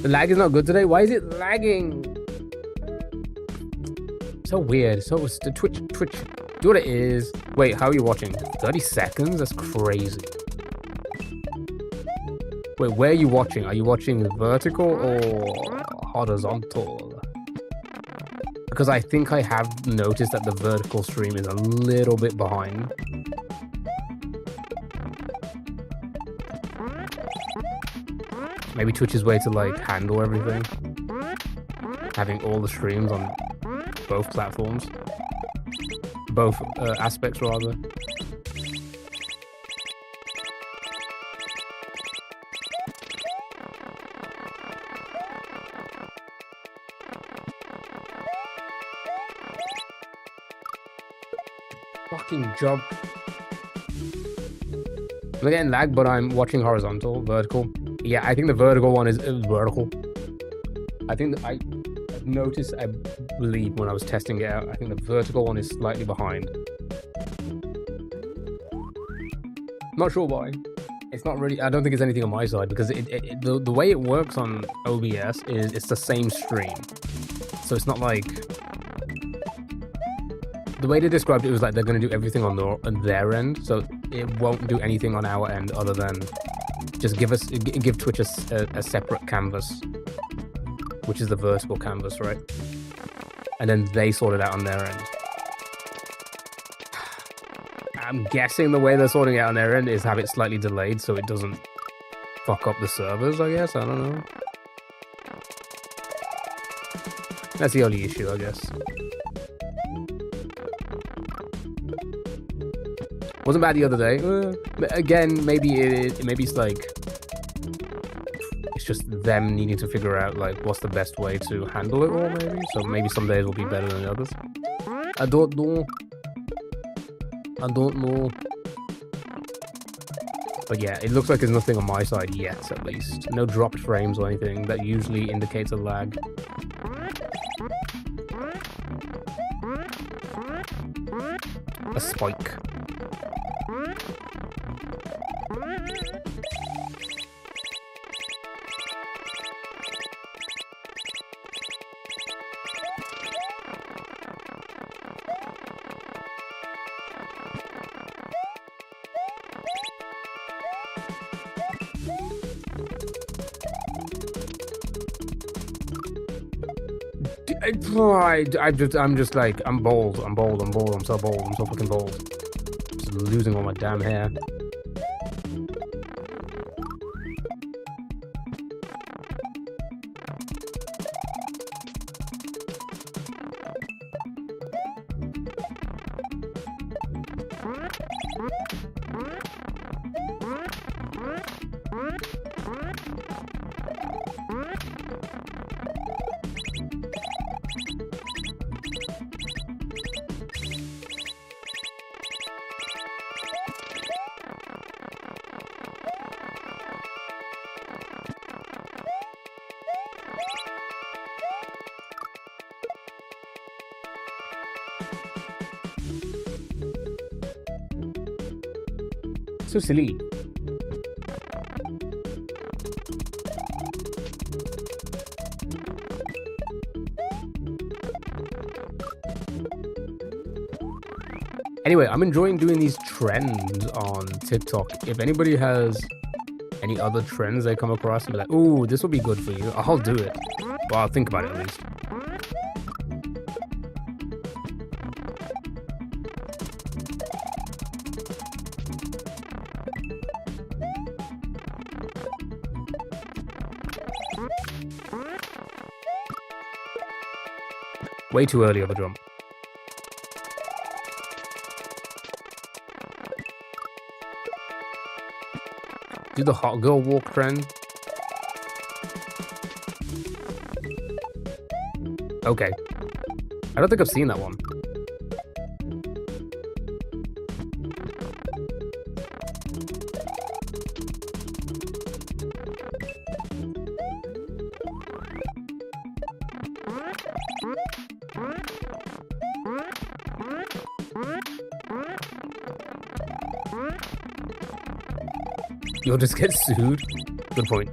The lag is not good today. Why is it lagging? So weird. So it's the Twitch. Do what it is. Wait, how are you watching? 30 seconds? That's crazy. Wait, where are you watching? Are you watching vertical or horizontal? Because I think I have noticed that the vertical stream is a little bit behind. Maybe Twitch's way to like handle everything. Having all the streams on both platforms. Both aspects rather. Fucking job. I'm getting lag, but I'm watching horizontal, vertical. Yeah, I think the vertical one is vertical. I think that I noticed, I believe, when I was testing it out, I think the vertical one is slightly behind. Not sure why. It's not really, I don't think it's anything on my side because the way it works on OBS is it's the same stream. So it's not like, the way they described it was like they're going to do everything on their end. So it won't do anything on our end other than Just give Twitch a separate canvas, which is the vertical canvas, right? And then they sort it out on their end. I'm guessing the way they're sorting it out on their end is have it slightly delayed so it doesn't fuck up the servers, I guess. I don't know. That's the only issue, I guess. Wasn't bad the other day. Again, maybe it's like it's just them needing to figure out like what's the best way to handle it all. Maybe so. Maybe some days will be better than others. I don't know. But yeah, it looks like there's nothing on my side yet, at least. No dropped frames or anything. That usually indicates a lag. A spike. I'm just like, I'm bold, I'm so fucking bold. Just losing all my damn hair. So silly. Anyway, I'm enjoying doing these trends on TikTok. If anybody has any other trends they come across and be like, ooh, this will be good for you, I'll do it. Well, I'll think about it at least. Way too early of a jump. Do the hot girl walk trend. Okay. I don't think I've seen that one. You'll just get sued. Good point.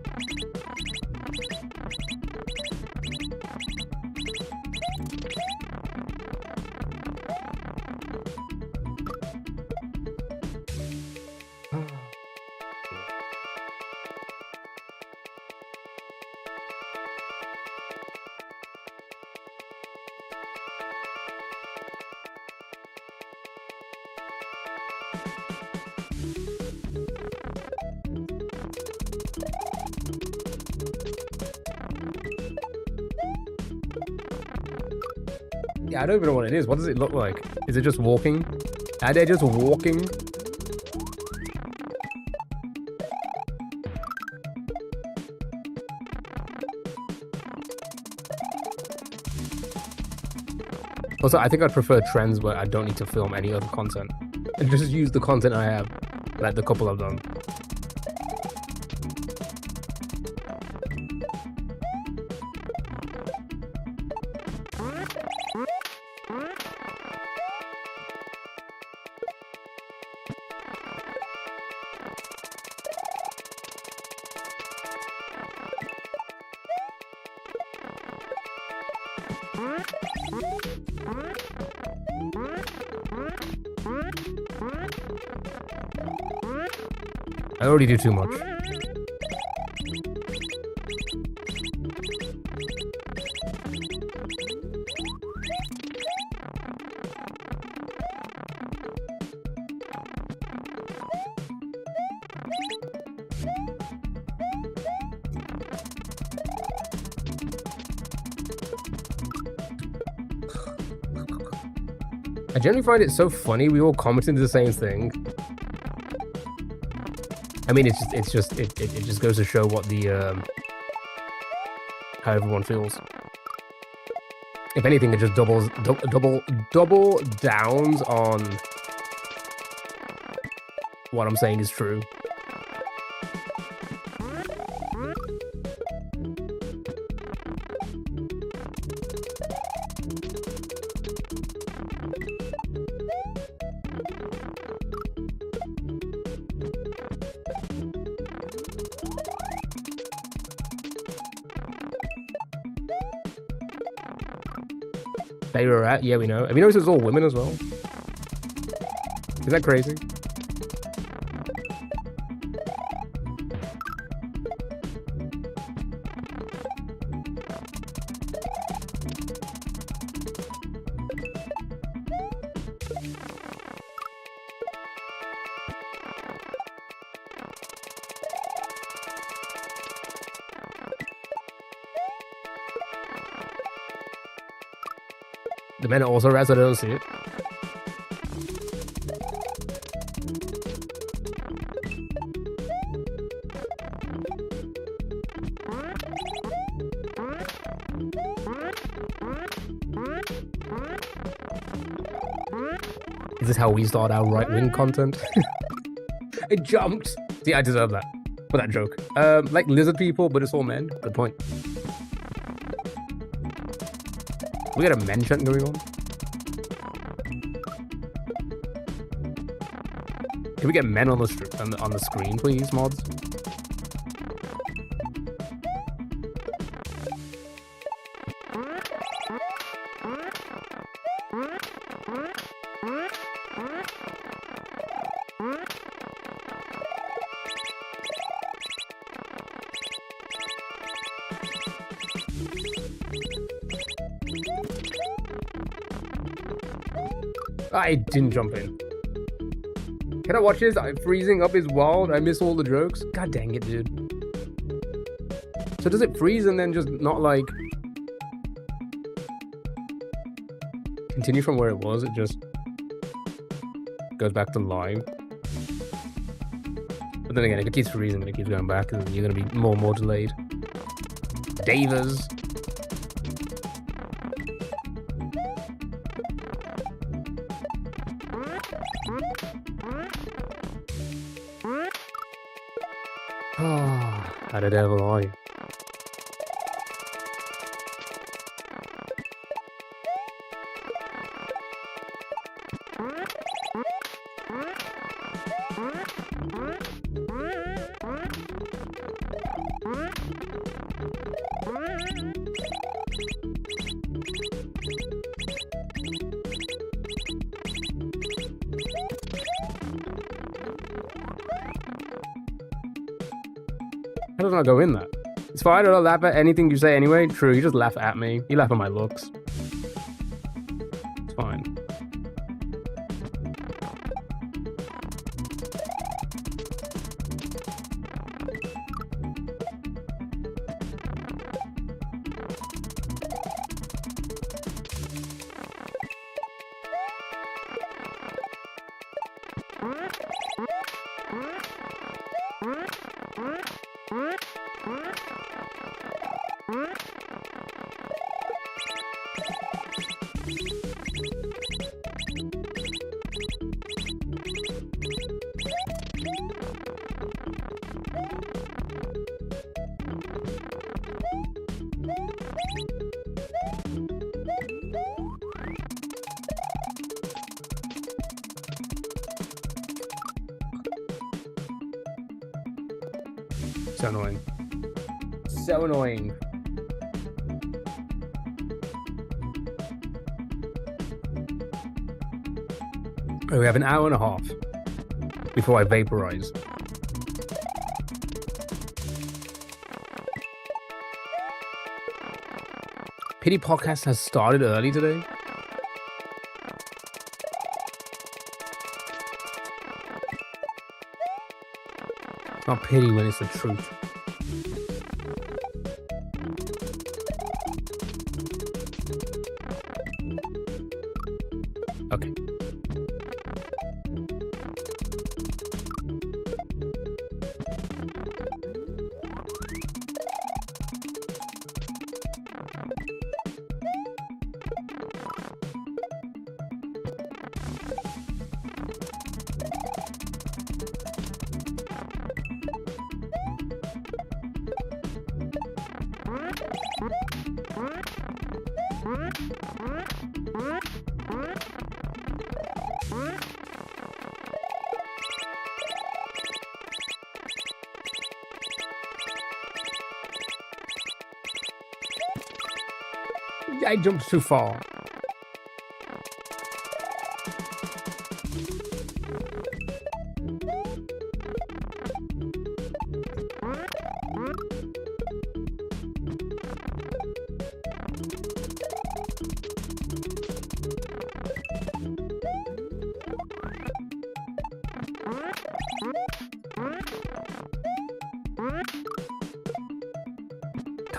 Yeah, I don't even know what it is. What does it look like? Is it just walking? Are they just walking? Also, I think I'd prefer trends where I don't need to film any other content and just use the content I have, like the couple I've done. I already do too much. I generally find it so funny we all commented the same thing. I mean, it just goes to show what the how everyone feels. If anything, it just double downs on what I'm saying is true. They were at, yeah, we know. Have you noticed it's all women as well? Is that crazy? The men are also rats, I don't see it. Is this how we start our right-wing content? It jumped! See, I deserve that. For that joke. Like lizard people, but it's all men. Good point. We got a men chat going on. Can we get men on the screen, please, mods? I didn't jump in. Can I watch this? Freezing up is wild. I miss all the jokes. God dang it, dude. So does it freeze and then just not like continue from where it was? It just goes back to live. But then again, if it keeps freezing and it keeps going back, then you're gonna be more and more delayed. Davers. How the devil are you? How does not go in that? It's fine, I don't laugh at anything you say anyway. True, you just laugh at me. You laugh at my looks. It's fine. So annoying. So annoying. Oh, we have an hour and a half before I vaporize. Pity Podcast has started early today. It's not pity when it's the truth. Okay. I jumped too far.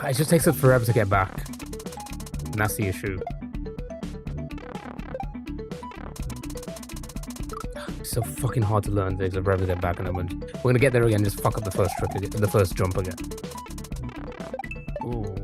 It just takes it forever to get back. And that's the issue. It's so fucking hard to learn. Takes forever to get back, and then we're gonna get there again. Just fuck up the first trick again, the first jump again. Ooh.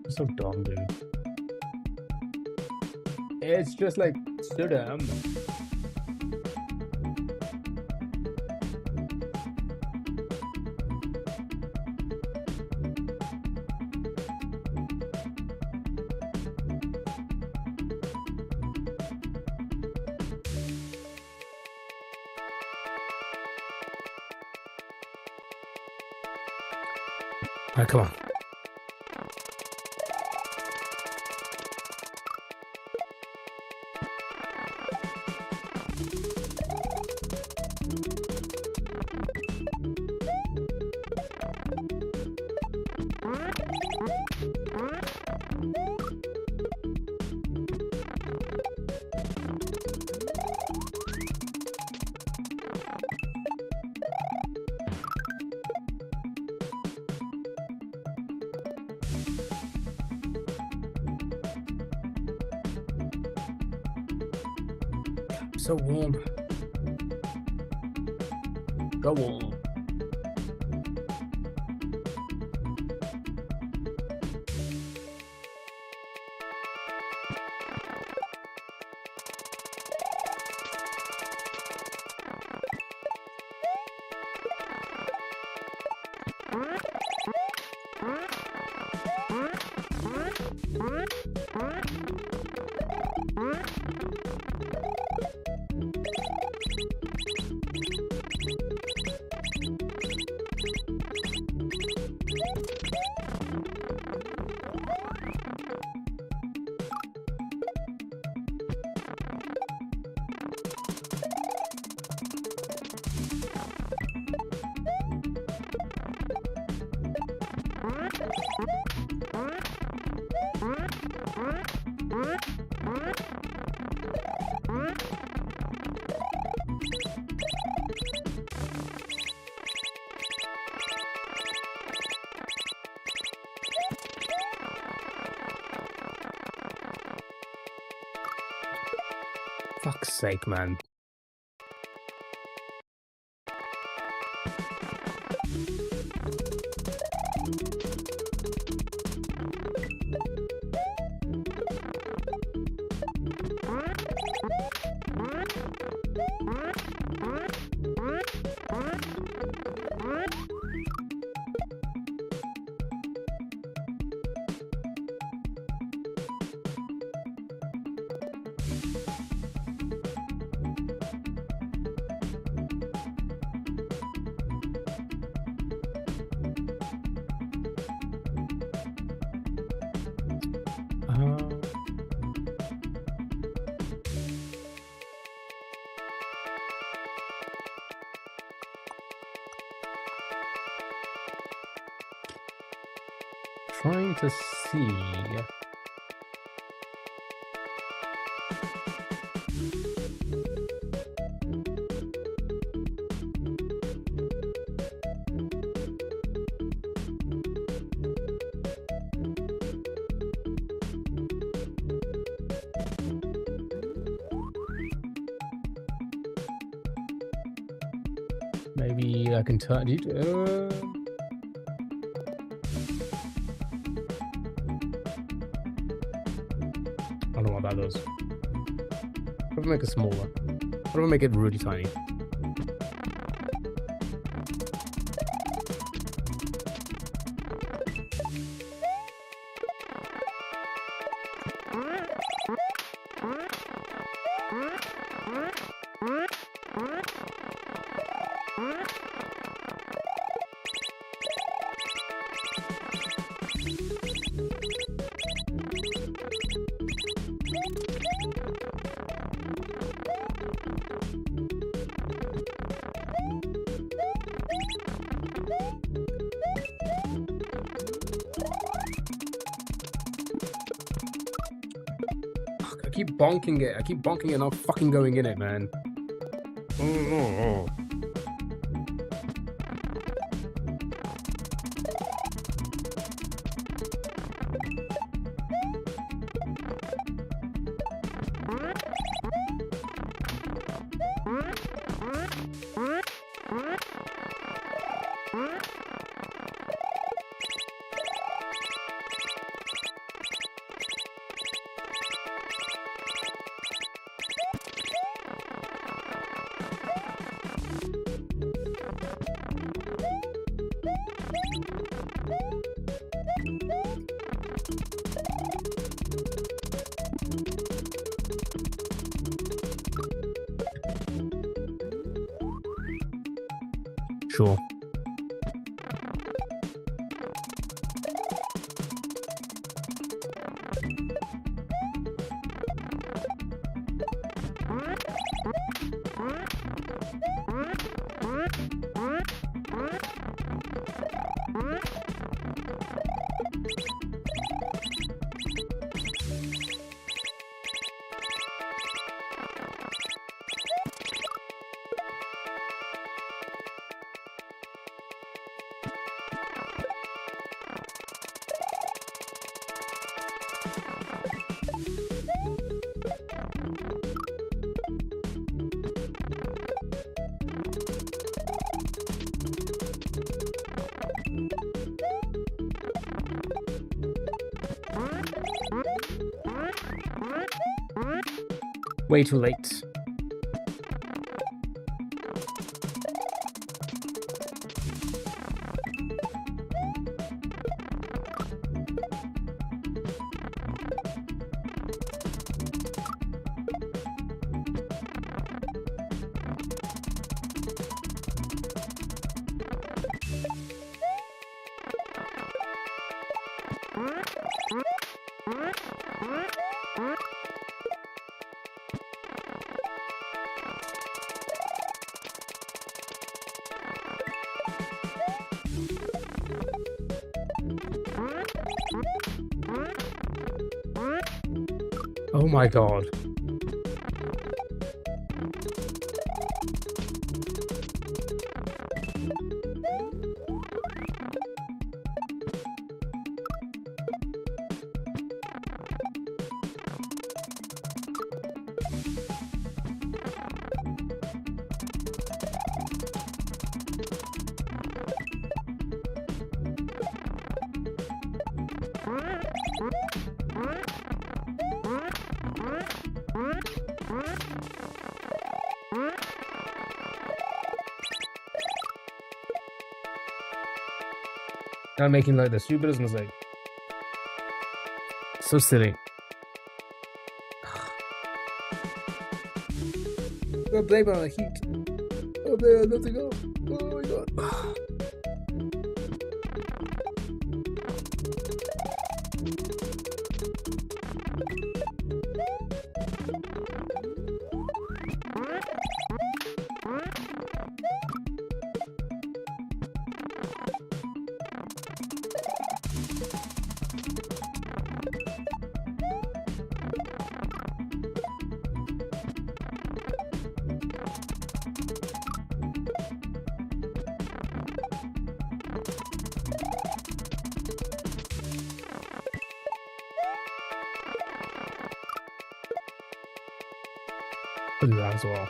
So dumb, dude. It's just like so dumb. All right, come on. So warm. So warm. Fuck's sake, man. trying to see. Maybe I can turn it. I don't know what that does. What if I make it smaller? What if I make it really tiny? I keep bonking it. I keep bonking it, not fucking going in it, man. Sure. Way too late. Oh my god. I'm making like the stupidest mistake. So silly. I blame it on the heat. Oh man, nothing else. Oh my god. to do that as well.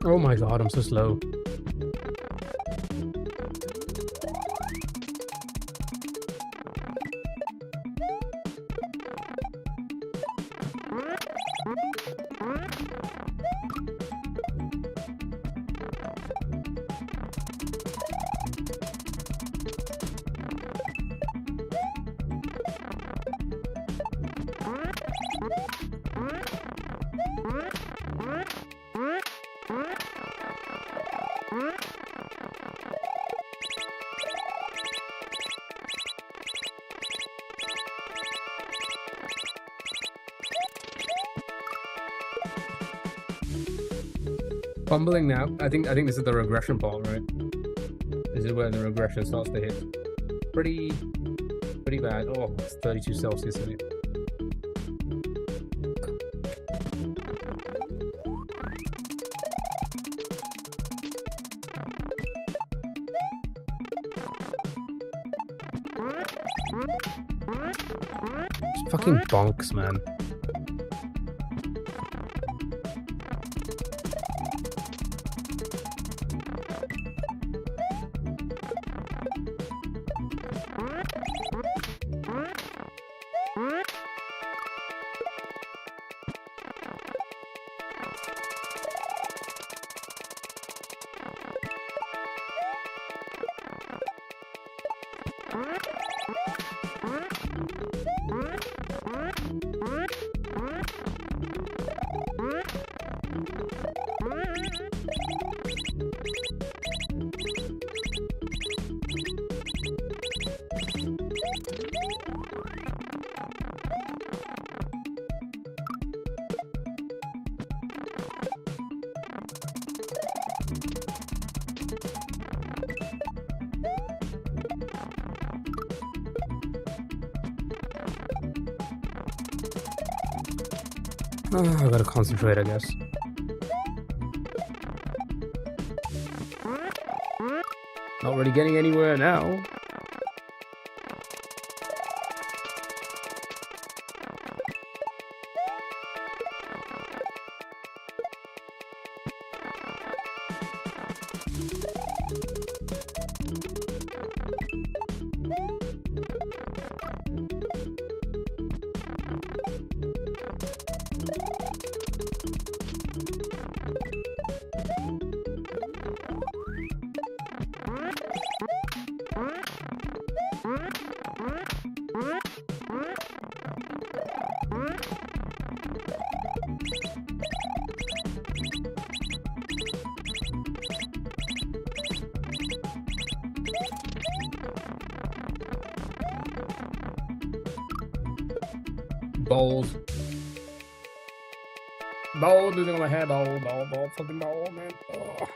Oh my god, I'm so slow. Fumbling now. I think this is the regression part, right? This is where the regression starts to hit. Pretty bad. Oh, it's 32 Celsius in it. It's fucking bonks, man. Oh, I gotta concentrate, I guess. Not really getting anywhere now. Balls. Ball losing on my head. Ball, fucking ball, man. Oh.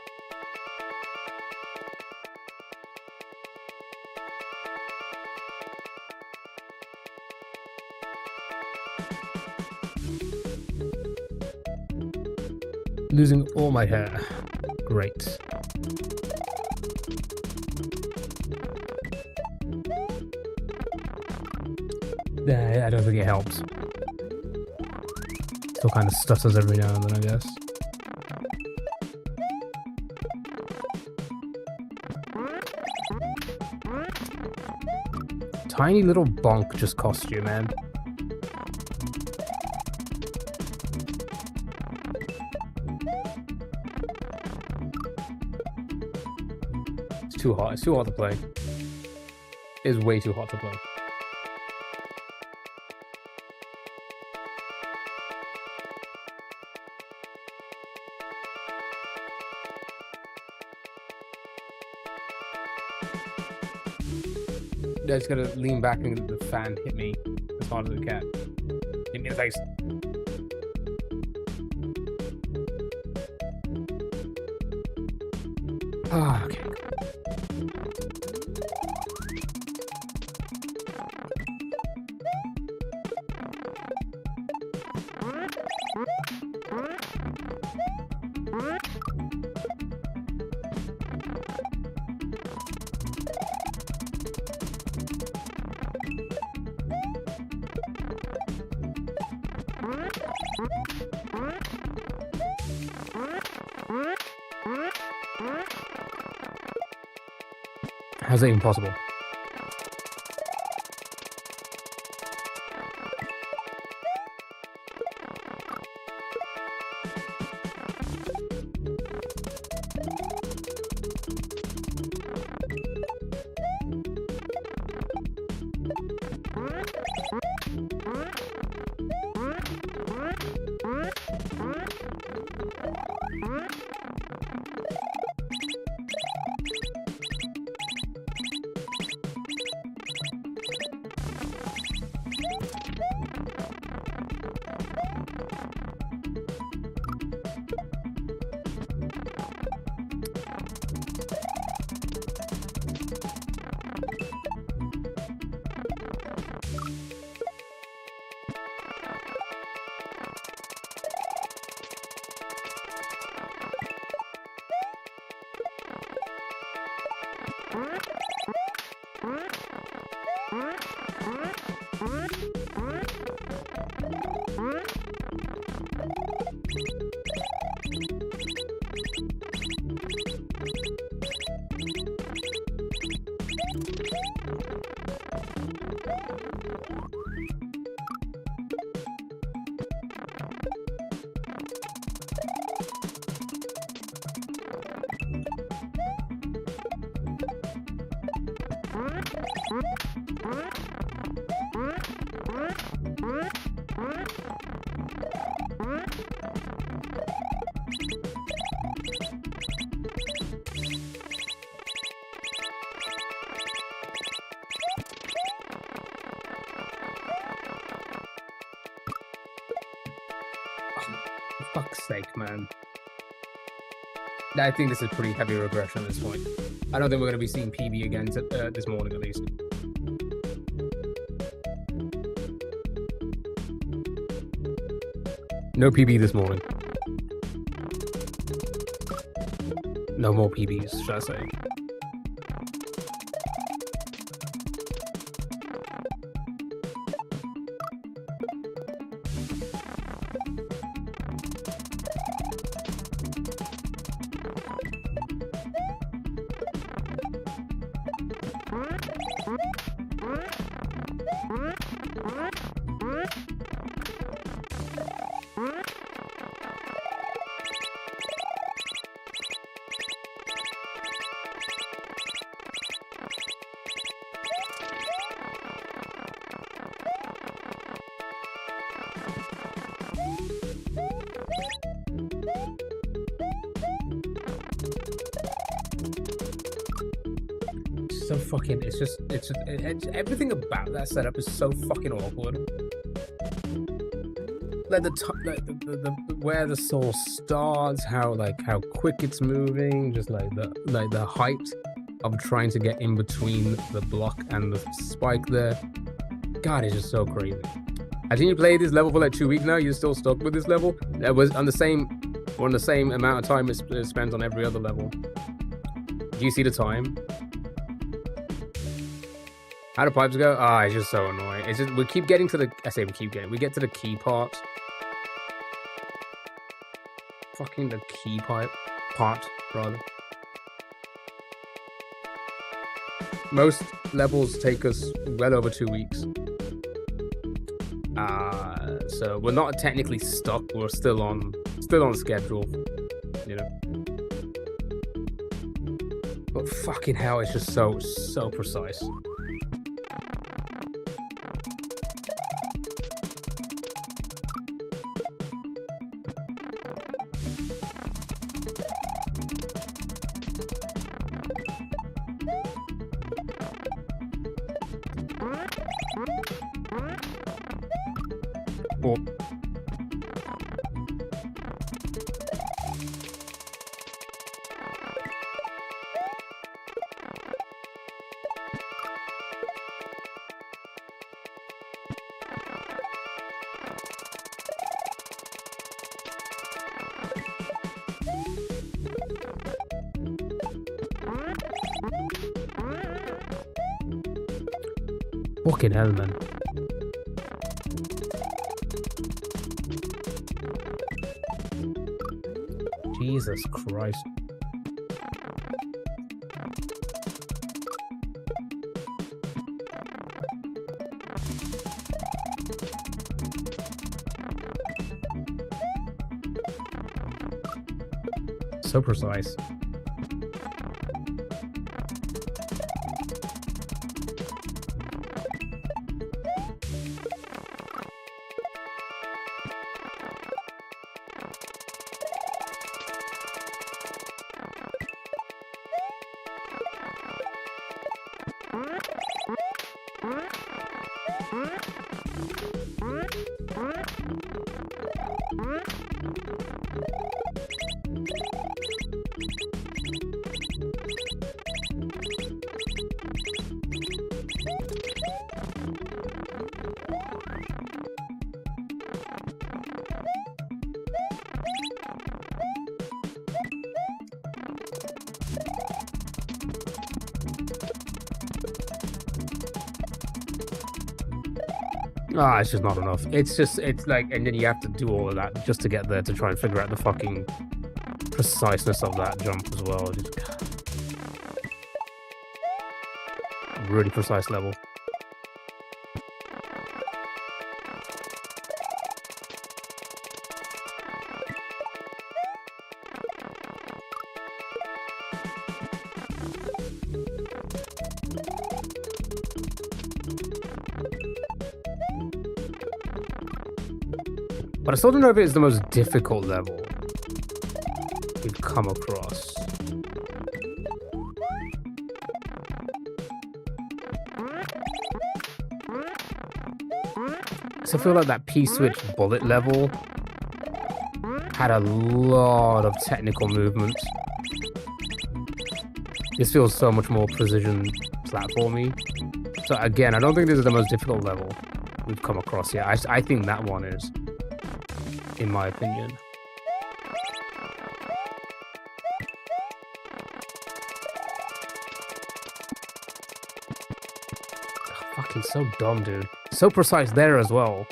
Losing all my hair. Great. Yeah, I don't think it helps. Still kind of stutters every now and then, I guess. Tiny little bonk just cost you, man. It's too hot. It's too hot to play. It's way too hot to play. I just gotta lean back and the fan hit me as hard as it can. Hit me in the face. Ah, okay. How's that even possible? For fuck's sake, man. I think this is pretty heavy regression at this point. I don't think we're going to be seeing PB again this morning, at least. No PB this morning. No more PBs, should I say. So fucking, it's everything about that setup is so fucking awkward. Like the where the source starts, how quick it's moving, just like the height of trying to get in between the block and the spike there. God, it's just so crazy. I think you played this level for like 2 weeks now. You're still stuck with this level. That was on the same amount of time it spends on every other level. Do you see the time? How do pipes go? Ah, it's just so annoying. It's just we keep getting to the. I say we keep getting. We get to the key part. Fucking the key part, rather. Most levels take us well over 2 weeks. So we're not technically stuck. We're still on schedule, you know. But fucking hell, it's just so precise. Oh. Fucking hell, man. Jesus Christ. So precise. Ah, it's just not enough. It's like, and then you have to do all of that just to get there to try and figure out the fucking preciseness of that jump as well. Just really precise level. But I still don't know if it's the most difficult level we've come across. So I feel like that P-switch bullet level had a lot of technical movements. This feels so much more precision platformy. So again, I don't think this is the most difficult level we've come across yet. I think that one is, in my opinion. Oh, fucking so dumb, dude. So precise there as well.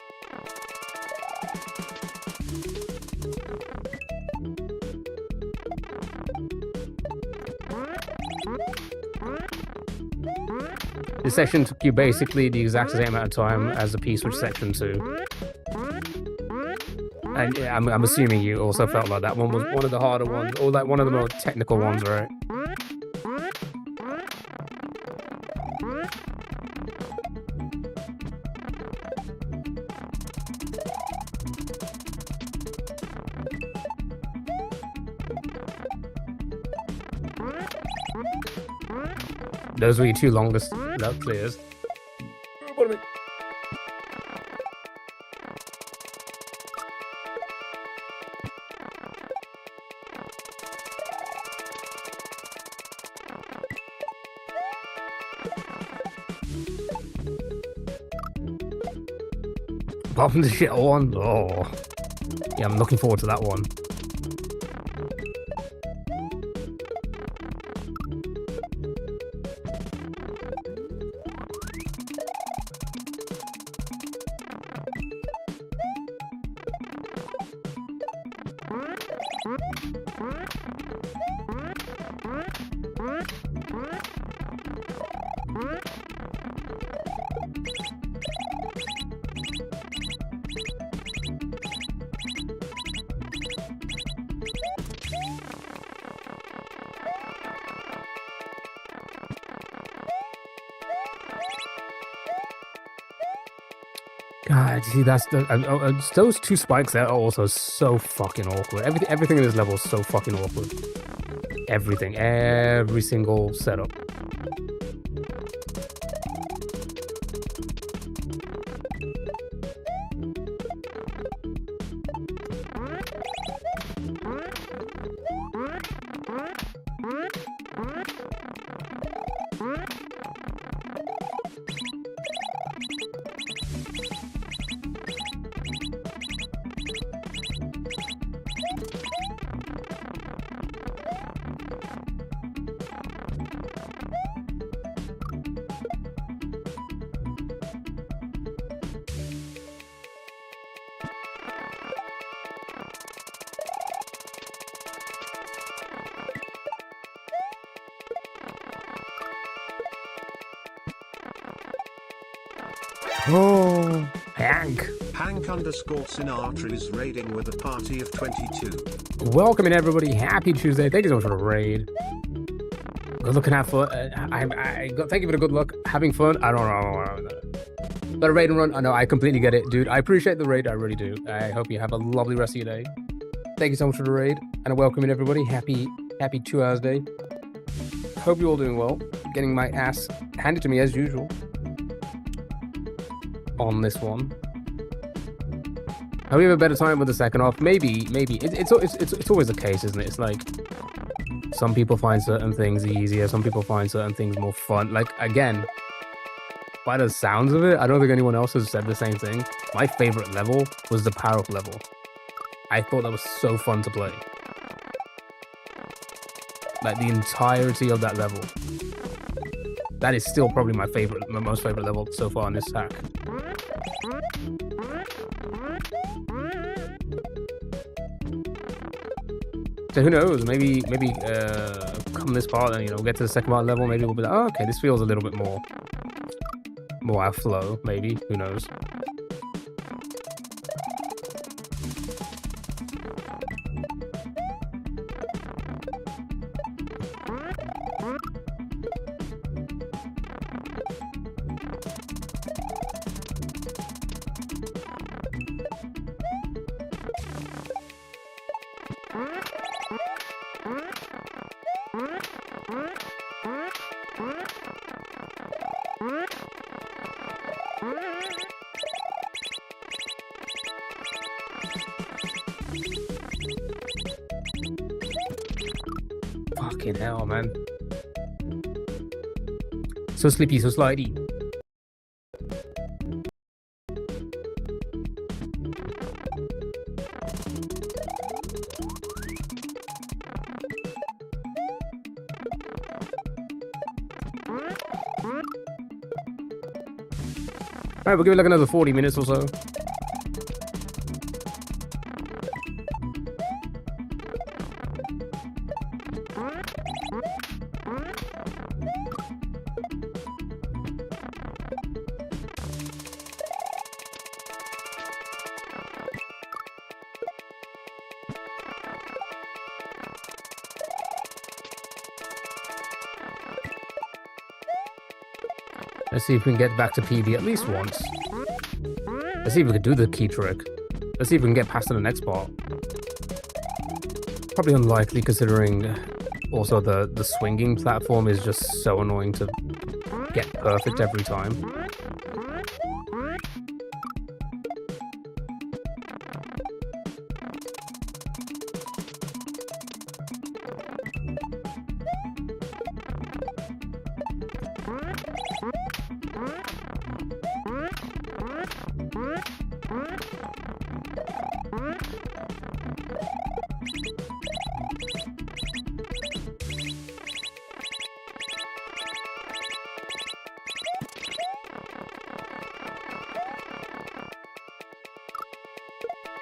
This section took you basically the exact same amount of time as the P-switch section too. And yeah, I'm assuming you also felt like that one was one of the harder ones, or like one of the more technical ones, right? Those were your two longest clears. Bomb the shit one. Oh, yeah, I'm looking forward to that one. God, see, that's the those two spikes there are also so fucking awkward. Everything in this level is so fucking awkward. Everything, every single setup. Oh, Hank. Hank_Sinatra is raiding with a party of 22. Welcome in, everybody. Happy Tuesday. Thank you so much for the raid. Good luck and have fun. Thank you for the good luck. Having fun. I don't know. But a raid and run. I know. I completely get it, dude. I appreciate the raid. I really do. I hope you have a lovely rest of your day. Thank you so much for the raid. And welcome in, everybody. Happy 2 hours day. Hope you're all doing well. Getting my ass handed to me as usual on this one. Hope we have a better time with the second half. Maybe. It's always the case, isn't it? It's like some people find certain things easier. Some people find certain things more fun. Like, again, by the sounds of it, I don't think anyone else has said the same thing. My favorite level was the power-up level. I thought that was so fun to play. Like, the entirety of that level. That is still probably my most favorite level so far in this hack. So who knows? Maybe come this part and get to the second part level. Maybe we'll be like, oh, okay, this feels a little bit more outflow. Maybe, who knows? Fucking hell, man. So sleepy, so slidey. Alright, we'll give it like another 40 minutes or so. Let's see if we can get back to PB at least once. Let's see if we can do the key trick. Let's see if we can get past to the next part. Probably unlikely considering also the swinging platform is just so annoying to get perfect every time.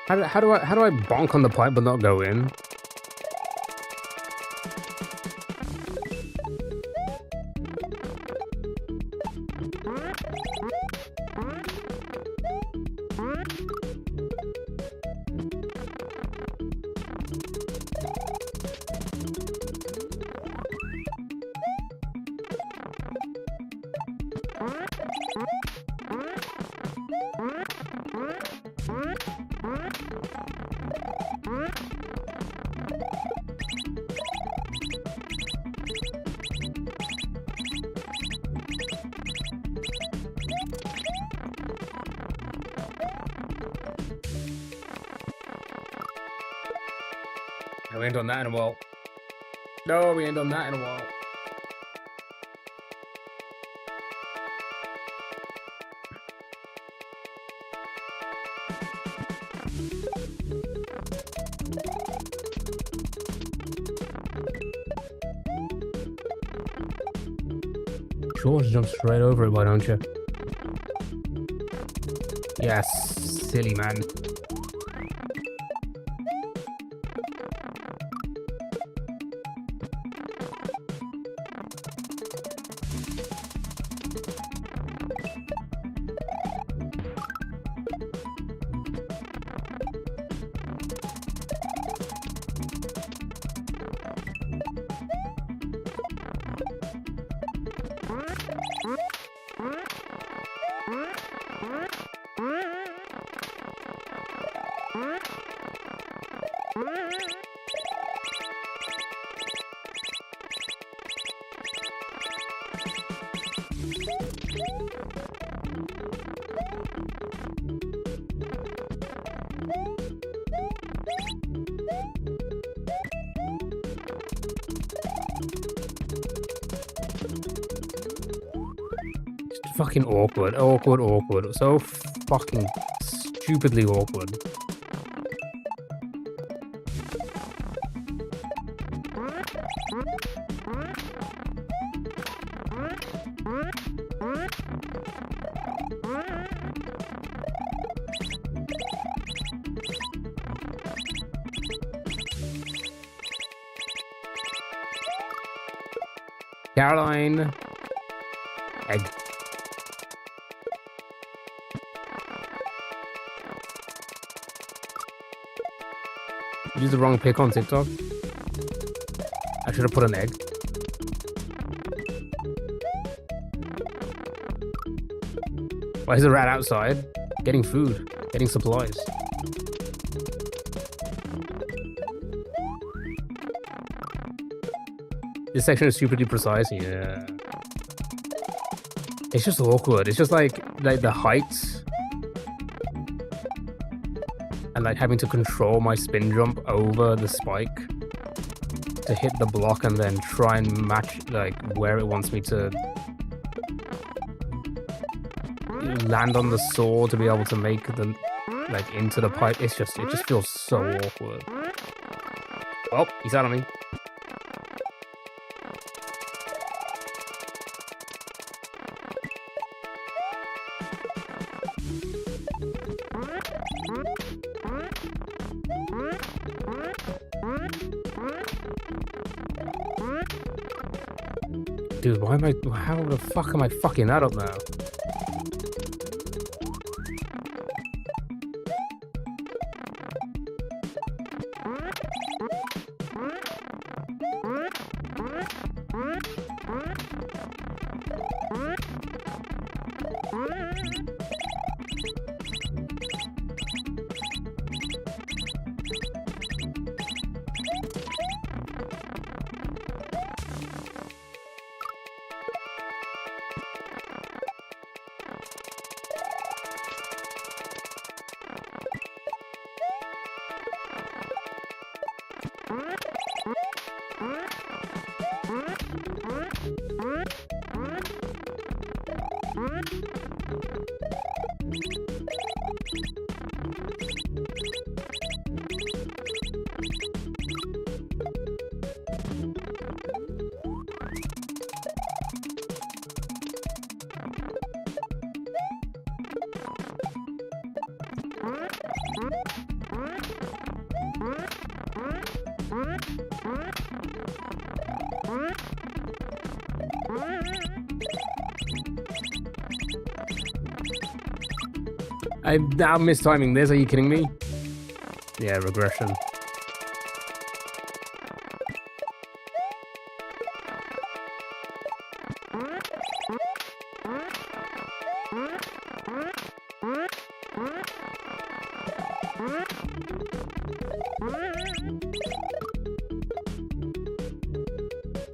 How do I bonk on the pipe but not go in? No, we ain't done that in a while. No, we ain't done that in a while. Sure, jump straight over it, why don't you? Yes, silly man. Fucking awkward, awkward. So fucking stupidly awkward. Caroline. Egg. Use the wrong pick on TikTok. I should have put an egg. Why is the rat outside? Getting food, getting supplies. This section is stupidly precise. Yeah. It's just awkward. It's just like the heights. And like having to control my spin jump over the spike to hit the block and then try and match like where it wants me to land on the saw to be able to make the like into the pipe. It just feels so awkward. Oh, he's out on me. Dude, how the fuck am I fucking that up now? I'm now mistiming this, are you kidding me? Yeah, regression.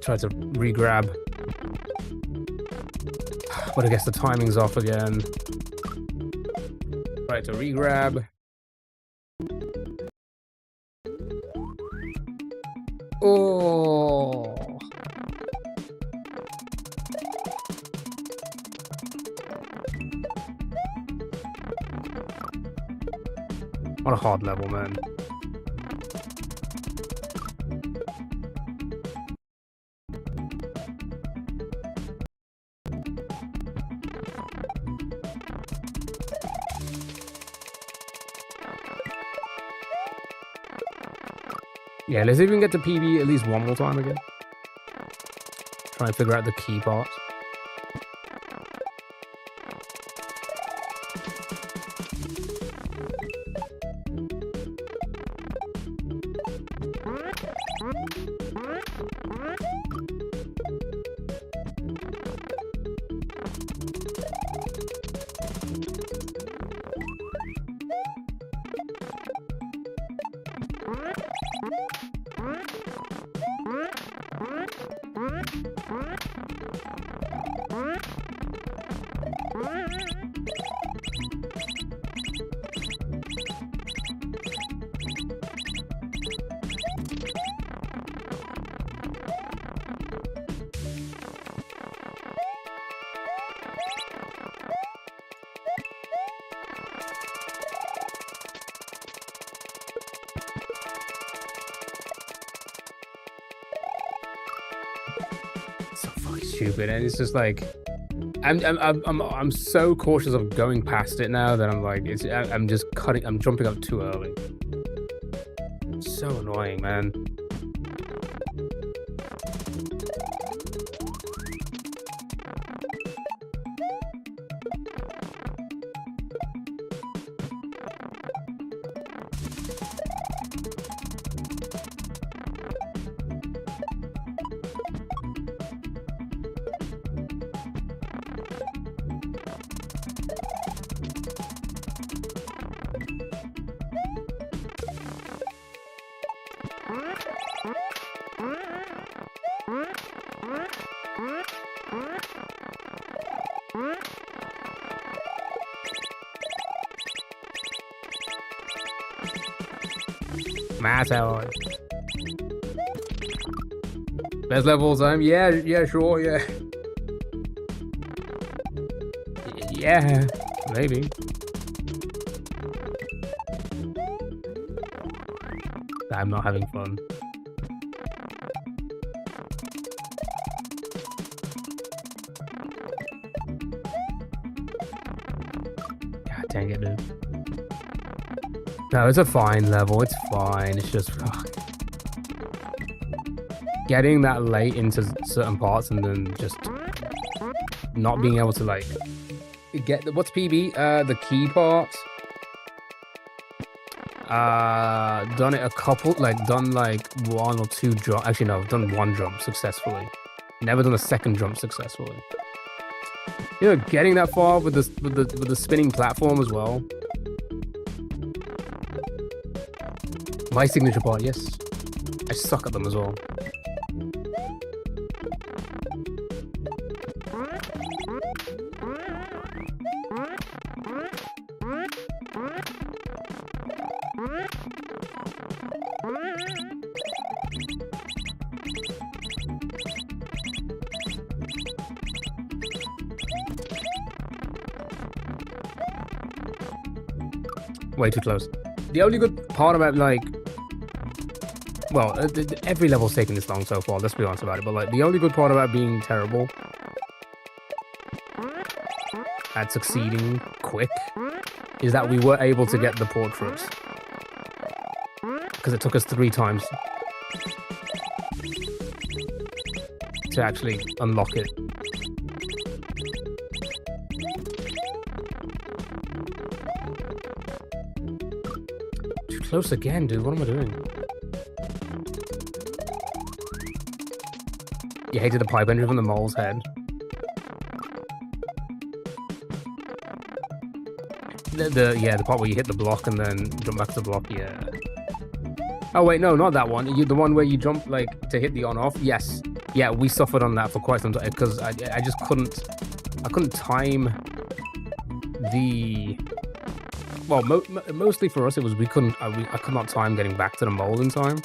Try to re-grab. But I guess the timing's off again. Try to re-grab. Oh. What a hard level, man. Yeah, let's see if we can get to PB at least one more time again. Try and figure out the key part. fucking stupid, and it's just like I'm so cautious of going past it now that I'm like I'm just I'm jumping up too early. It's so annoying, man. Mass out. Best levels, yeah, sure, yeah. Yeah, maybe. I'm not having fun. God dang it, dude. No, it's a fine level. It's fine. It's just getting that late into certain parts and then just not being able to like get what's PB? The key part. Done it a couple, done like 1 or 2 jump. Actually, no, I've done 1 jump successfully. Never done a 2nd jump successfully. You know, getting that far with the spinning platform as well. My signature part, yes. I suck at them as well. Way too close. The only good part about well, every level's taken this long so far, let's be honest about it, but like the only good part about being terrible at succeeding quick is that we were able to get the portraits. Because it took us 3 times to actually unlock it. Too close again, dude. What am I doing? You hated the pipe engine from the mole's head. The part where you hit the block and then jump back to the block, yeah. Oh wait, no, not that one. The one where you jump like to hit the on-off. Yes, yeah, we suffered on that for quite some time because I just couldn't time the. Well, mostly for us it was I could not time getting back to the mole in time.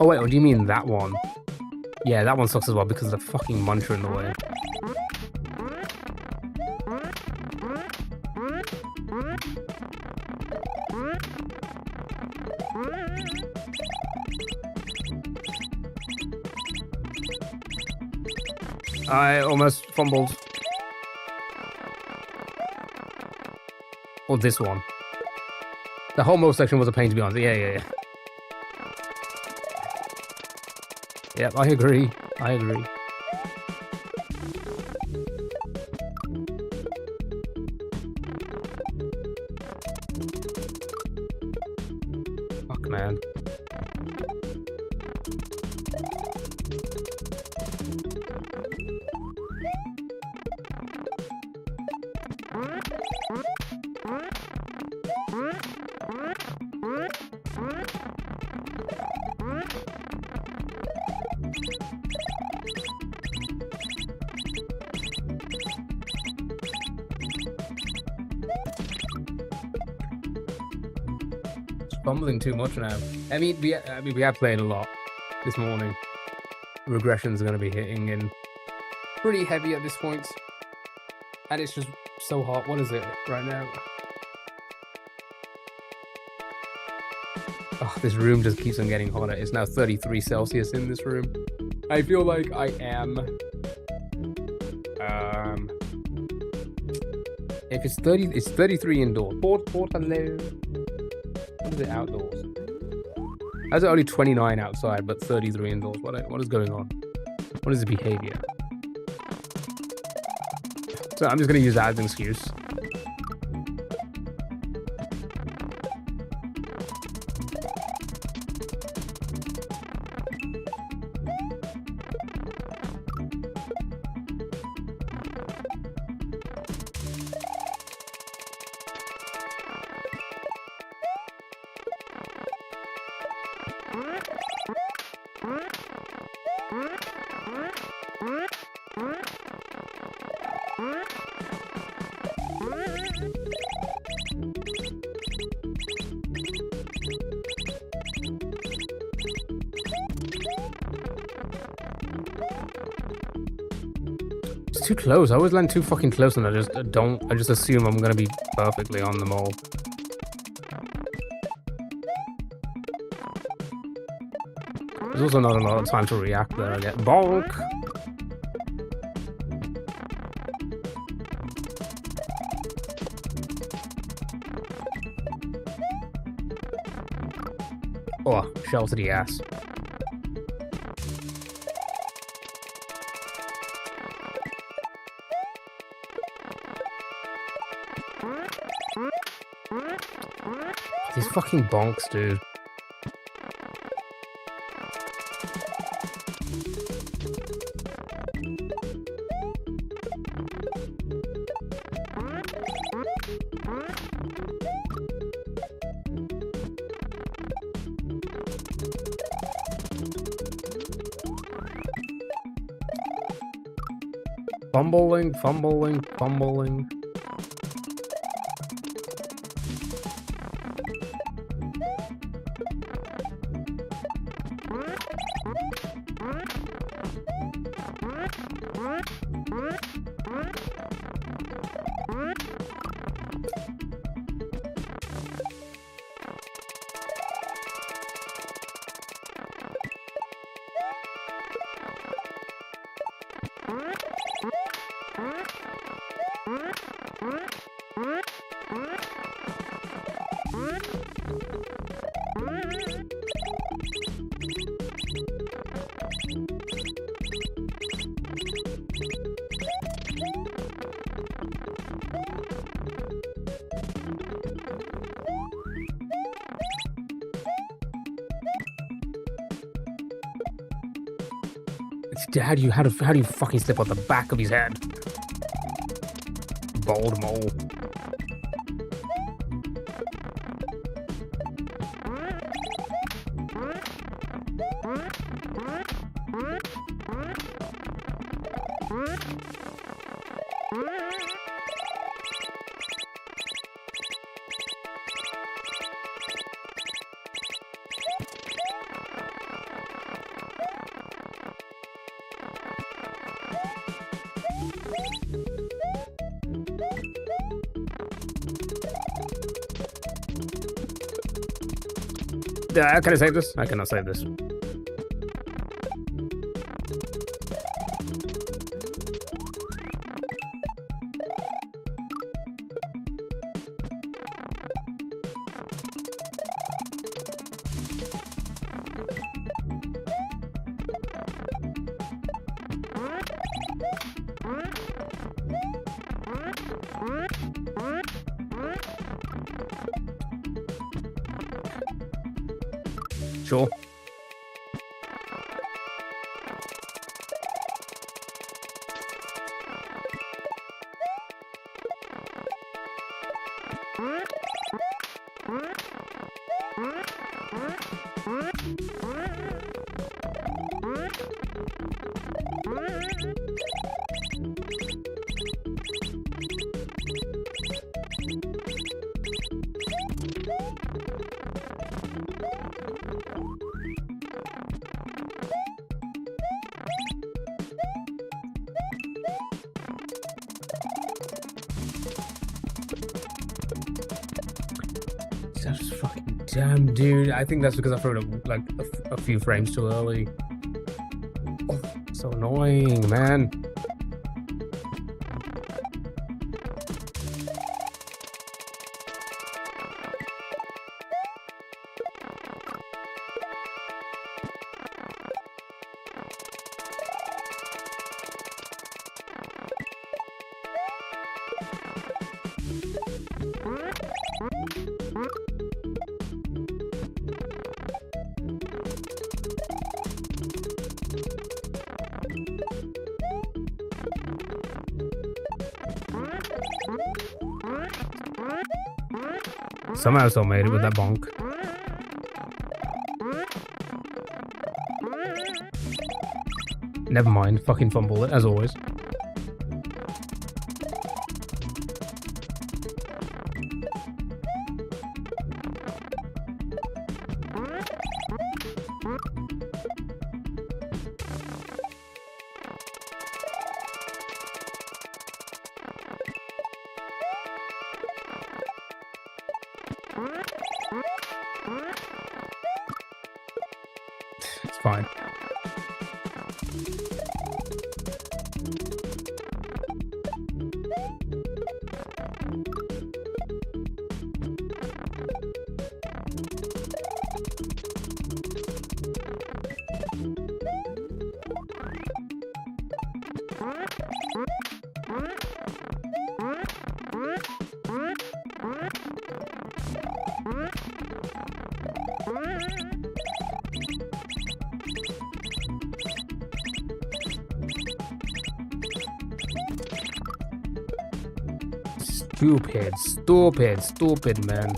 Oh wait, what do you mean that one? Yeah, that one sucks as well because of the fucking muncher in the way. I almost fumbled. Or this one. The whole most section was a pain, to be honest. Yeah. Yep, I agree. Fuck, man. fumbling too much now. I mean, we are playing a lot this morning. Regressions are going to be hitting in pretty heavy at this point. And it's just so hot. What is it right now? Oh, this room just keeps on getting hotter. It's now 33 Celsius in this room. I feel like I am... if it's 30, it's 33 indoors. Port hello. What is it outdoors? How's it only 29 outside, but 33 indoors? What is going on? What is the behavior? So I'm just going to use that as an excuse. It's too close. I always land too fucking close and I just assume I'm gonna be perfectly on them all. There's also not a lot of time to react there. I get bonk. Oh, shell to the ass. These fucking bonks, dude. Fumbling. How do you fucking slip on the back of his head? Bald mole. Can I save this? I cannot save this. Sure. That's fucking damn, dude. I think that's because I threw it like a few frames too early. Oh, so annoying, man. Somehow I still made it with that bonk. Never mind, fucking fumble it, as always. It's fine. Stupid, man.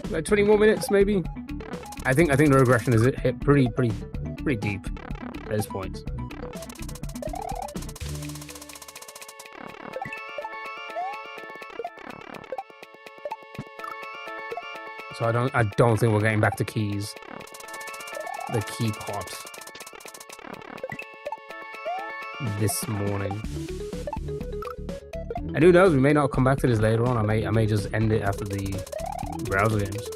Like 20 more minutes, maybe. I think the regression is hit pretty deep at this point. So I don't think we're getting back to keys. The key pot this morning. And who knows, we may not come back to this later on. I may just end it after the browser games.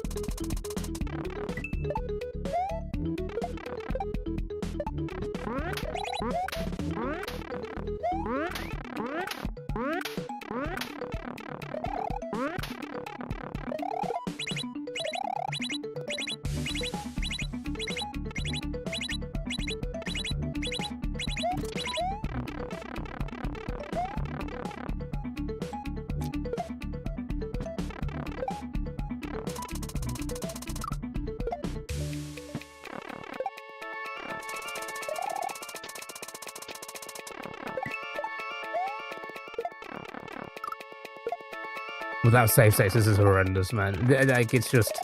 Without save states, this is horrendous, man. Like, it's just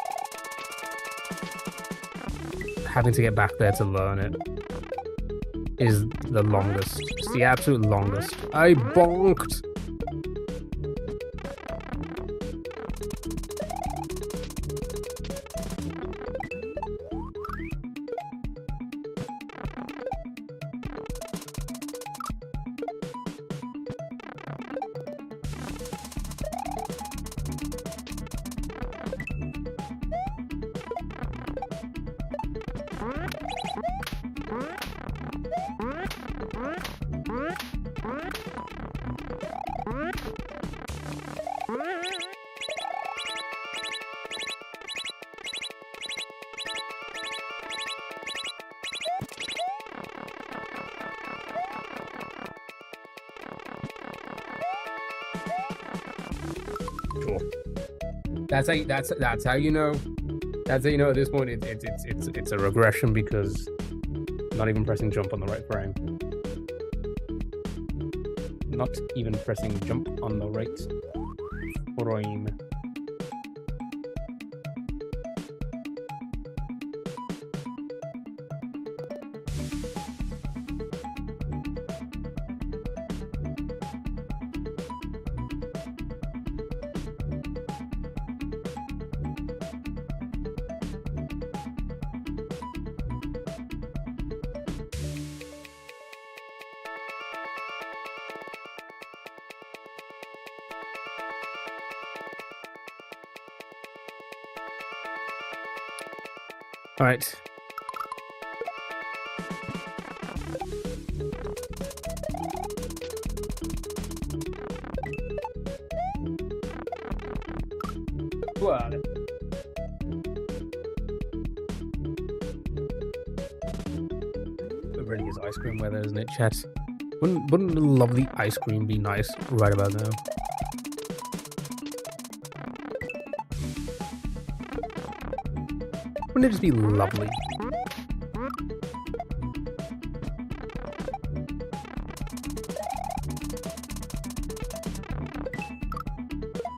having to get back there to learn it is the longest. It's the absolute longest. I bonked. That's how you know. That's how you know at this point it's a regression, because I'm not even pressing jump on the right frame. Not even pressing jump on the right frame. All right. What? It really is ice cream weather, isn't it, chat? Wouldn't a lovely ice cream be nice right about now? Wouldn't it just be lovely?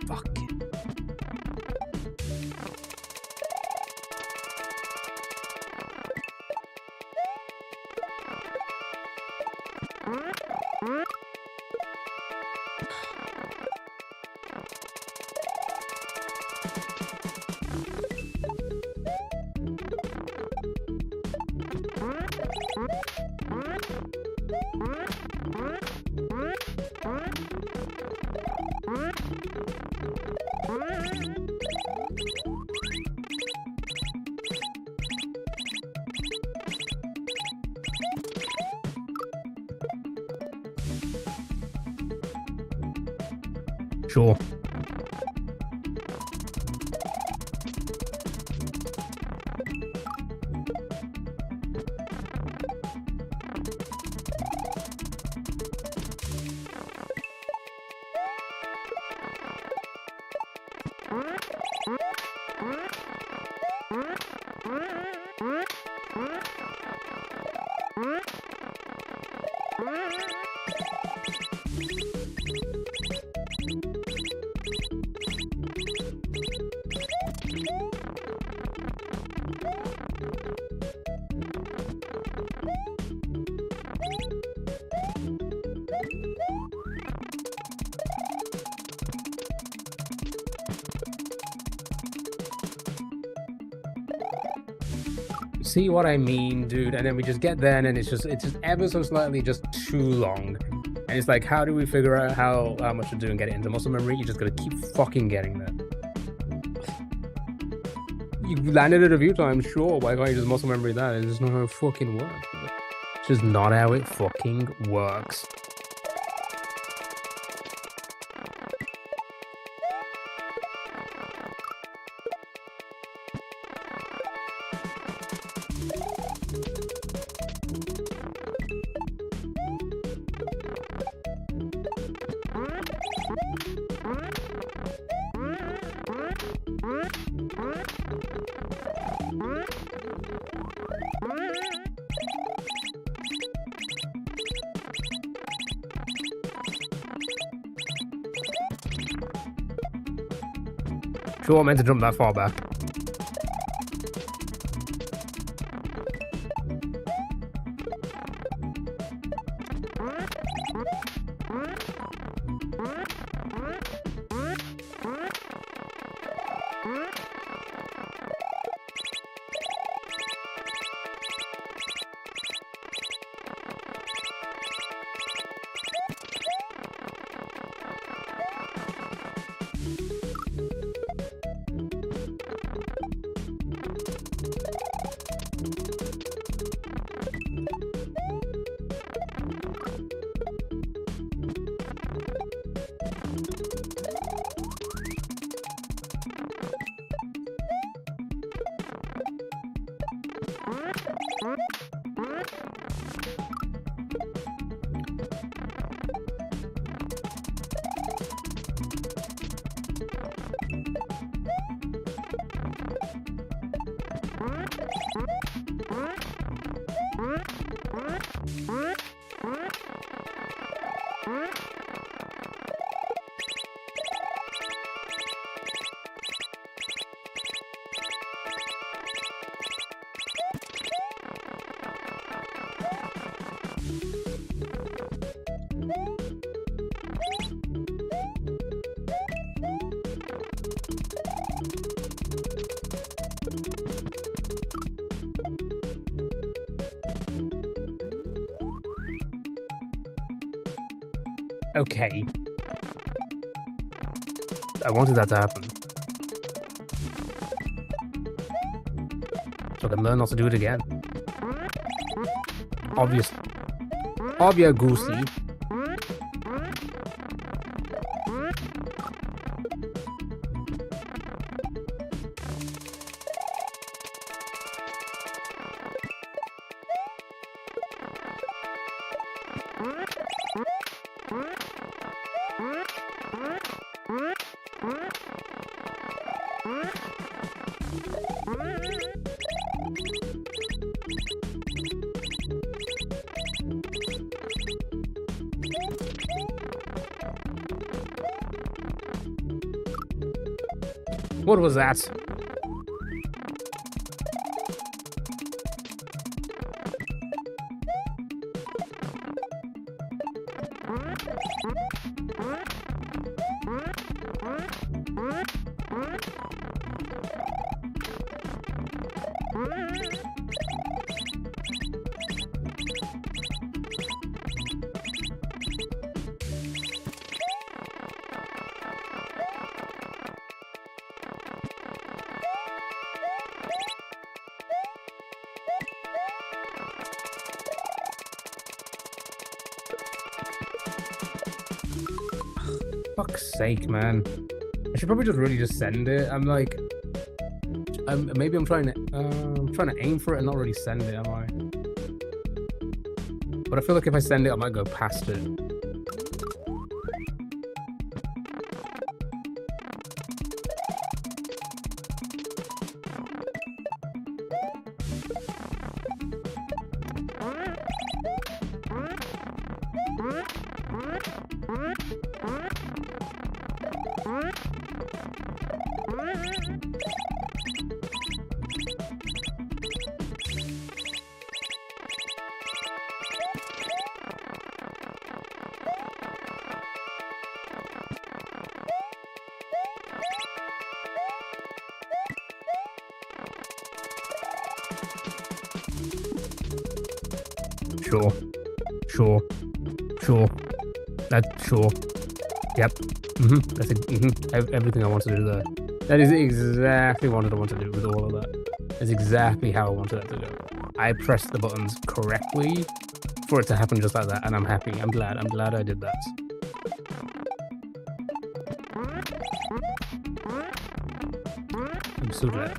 Fuck it. Sure. See what I mean, dude? And then we just get there, and then it's just ever so slightly just too long. And it's like, how do we figure out how much to do and get it into muscle memory? You just gotta keep fucking getting there. You landed it a few times, sure. Why can't you just muscle memory that? It's just not how it fucking works. It's just not how it fucking works. Sure, I meant to jump that far back. Okay. I wanted that to happen. So I can learn not to do it again. Obviously. Goosey. What was that? Fuck's sake, man. I should probably really just send it. I'm like, maybe I'm trying to aim for it and not really send it, am I? But I feel like if I send it, I might go past it. Sure. Sure. Sure. That's sure. Yep. That's everything I wanted to do there. That is exactly what I wanted to do with all of that. That's exactly how I wanted that to go. I pressed the buttons correctly for it to happen just like that, and I'm happy. I'm glad I did that. I'm so glad.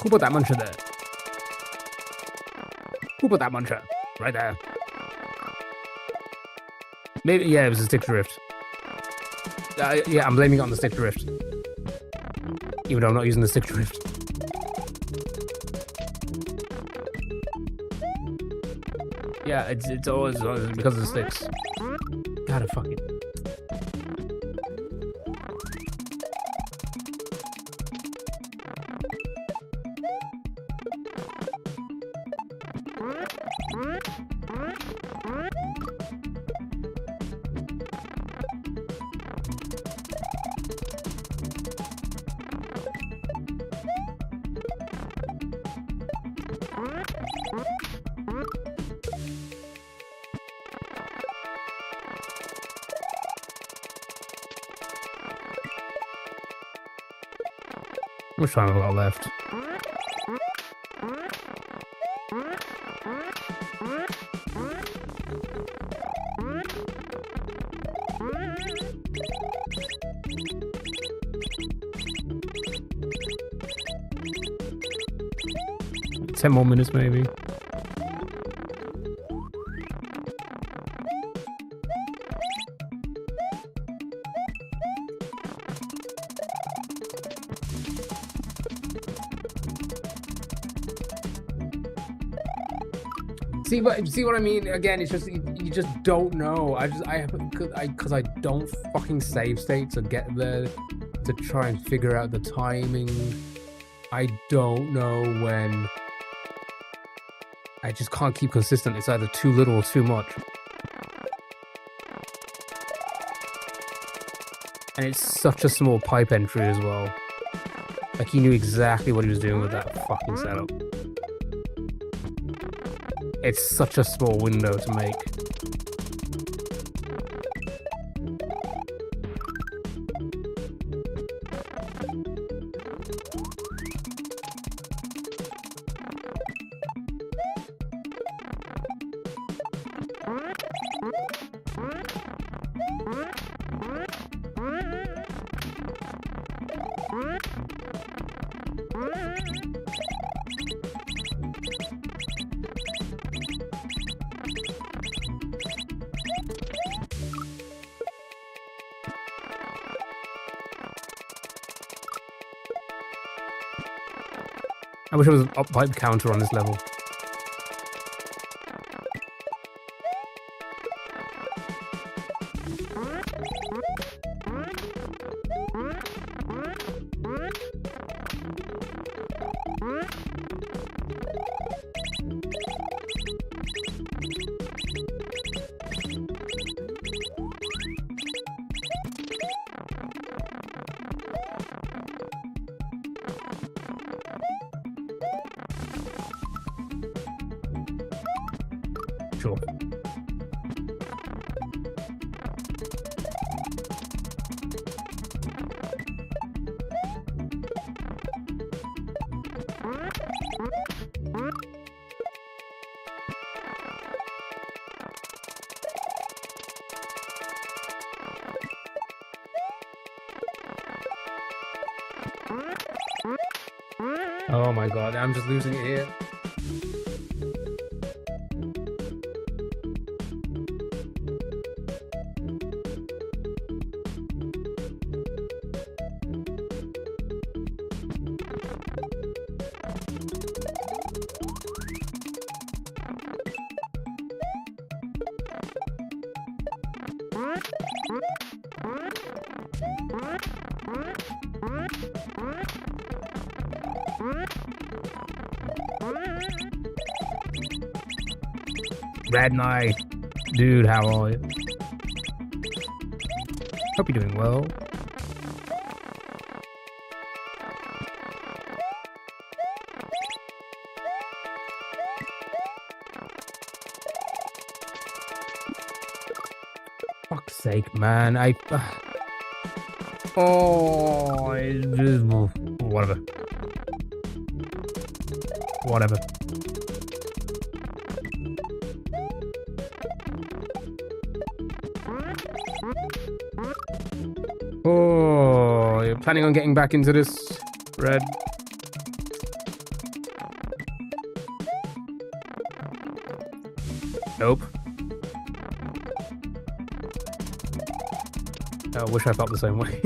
Who put that muncher there? Who put that muncher? Right there. Maybe, yeah, it was a stick drift. Yeah, I'm blaming it on the stick drift. Even though I'm not using the stick drift. Yeah, it's always because of the sticks. Gotta fucking... How much time have I got left? Ten more minutes, maybe. See what I mean? Again, it's just you just don't know. Because I don't fucking save state to get there to try and figure out the timing. I don't know when. I just can't keep consistent. It's either too little or too much. And it's such a small pipe entry as well. Like he knew exactly what he was doing with that fucking setup. It's such a small window to make. I wish there was an up pipe counter on this level. Sure. Oh my god, I'm just losing it here. Red Knight. Dude, how are you? Hope you're doing well. Fuck's sake, man. Oh, whatever. Whatever. Oh, you're planning on getting back into this, Red? Nope. I wish I felt the same way.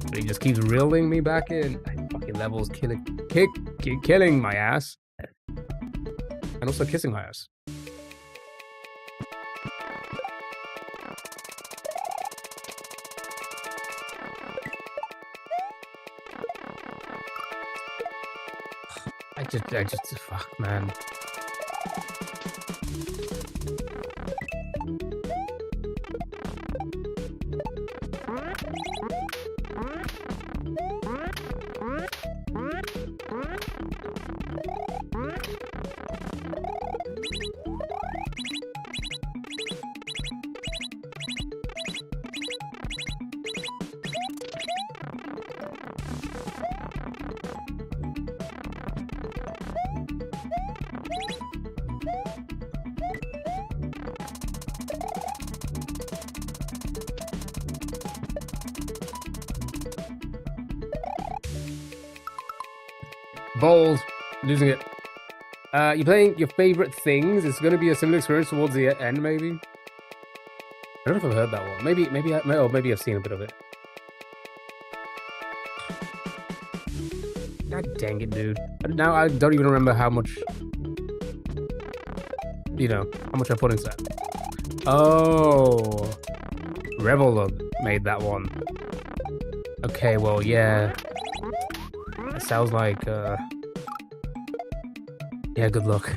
But he just keeps reeling me back in. Fucking levels killing my ass. And also kissing my ass. I just, fuck, man. Bold. Losing it. You're playing your favorite things. It's going to be a similar experience towards the end, maybe. I don't know if I've heard that one. Maybe I've seen a bit of it. God dang it, dude. Now I don't even remember how much, how much I put into that. Oh. Revelug made that one. Okay, well, yeah. That sounds like, yeah, good luck.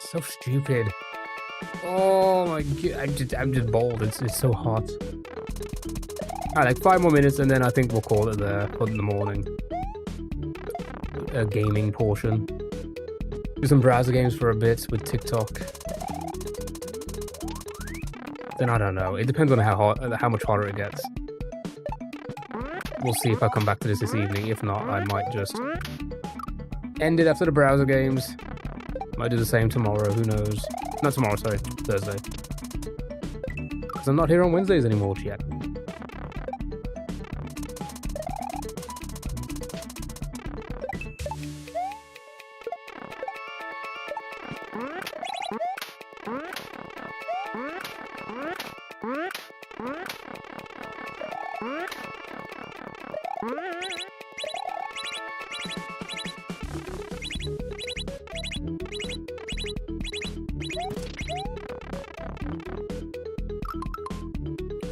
So stupid. Oh my god, I'm just bold. It's so hot. Alright, like 5 more minutes and then I think we'll call it there for the morning. A gaming portion. Do some browser games for a bit with TikTok. Then I don't know. It depends on how much hotter it gets. We'll see if I come back to this evening. If not, I might just end it after the browser games. Might do the same tomorrow, who knows. Not tomorrow, sorry, Thursday. Because I'm not here on Wednesdays anymore yet.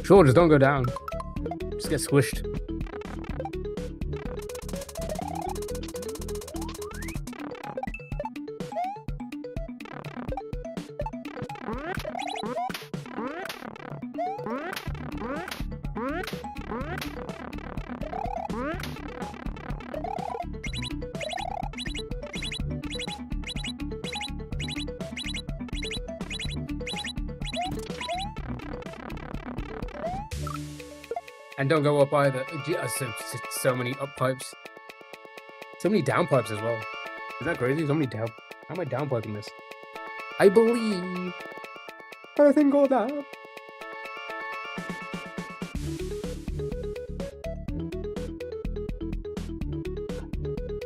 Sure, just don't go down. Just get squished. And don't go up either. So many up pipes. So many down pipes as well. Is that crazy? So many down. How am I down piping this? I believe everything go down.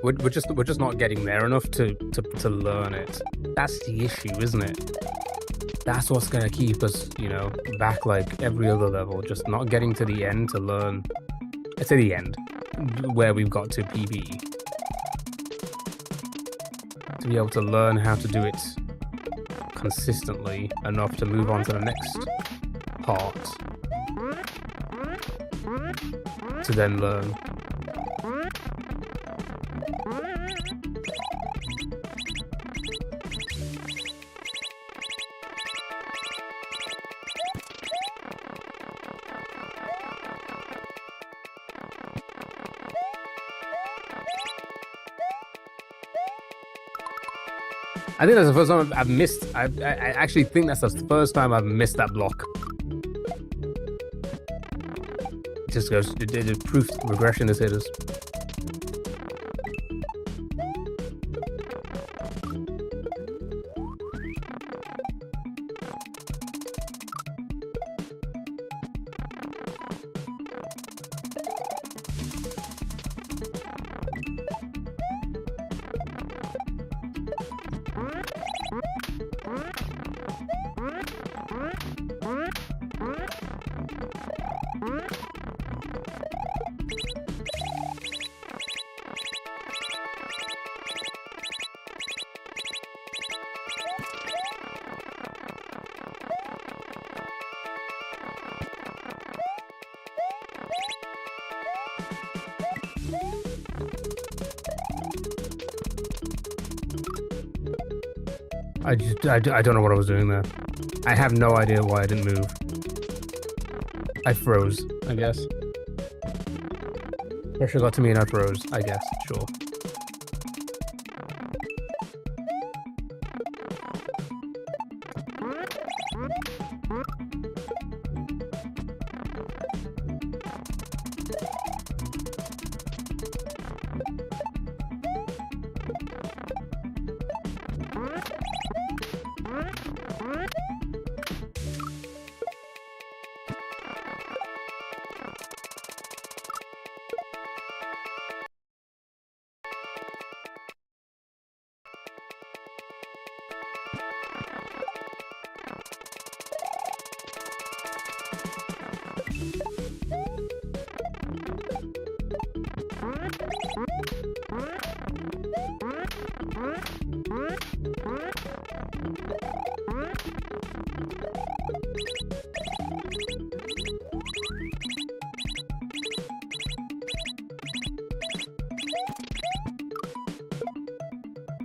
We're just not getting there enough to learn it. That's the issue, isn't it? That's what's gonna keep us, you know, back like every other level. Just not getting to the end to learn. To the end, where we've got to PB. To be able to learn how to do it consistently enough to move on to the next part. To then learn. I think that's the first time I've missed. I actually think that's the first time I've missed that block. It just goes. It proof regression is hitters. I don't know what I was doing there. I have no idea why I didn't move. I froze, I guess. Pressure got to me and I froze, I guess, sure.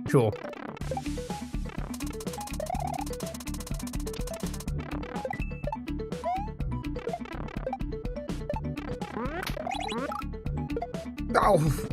Sure. Oh.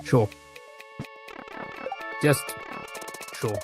Sure. Just sure.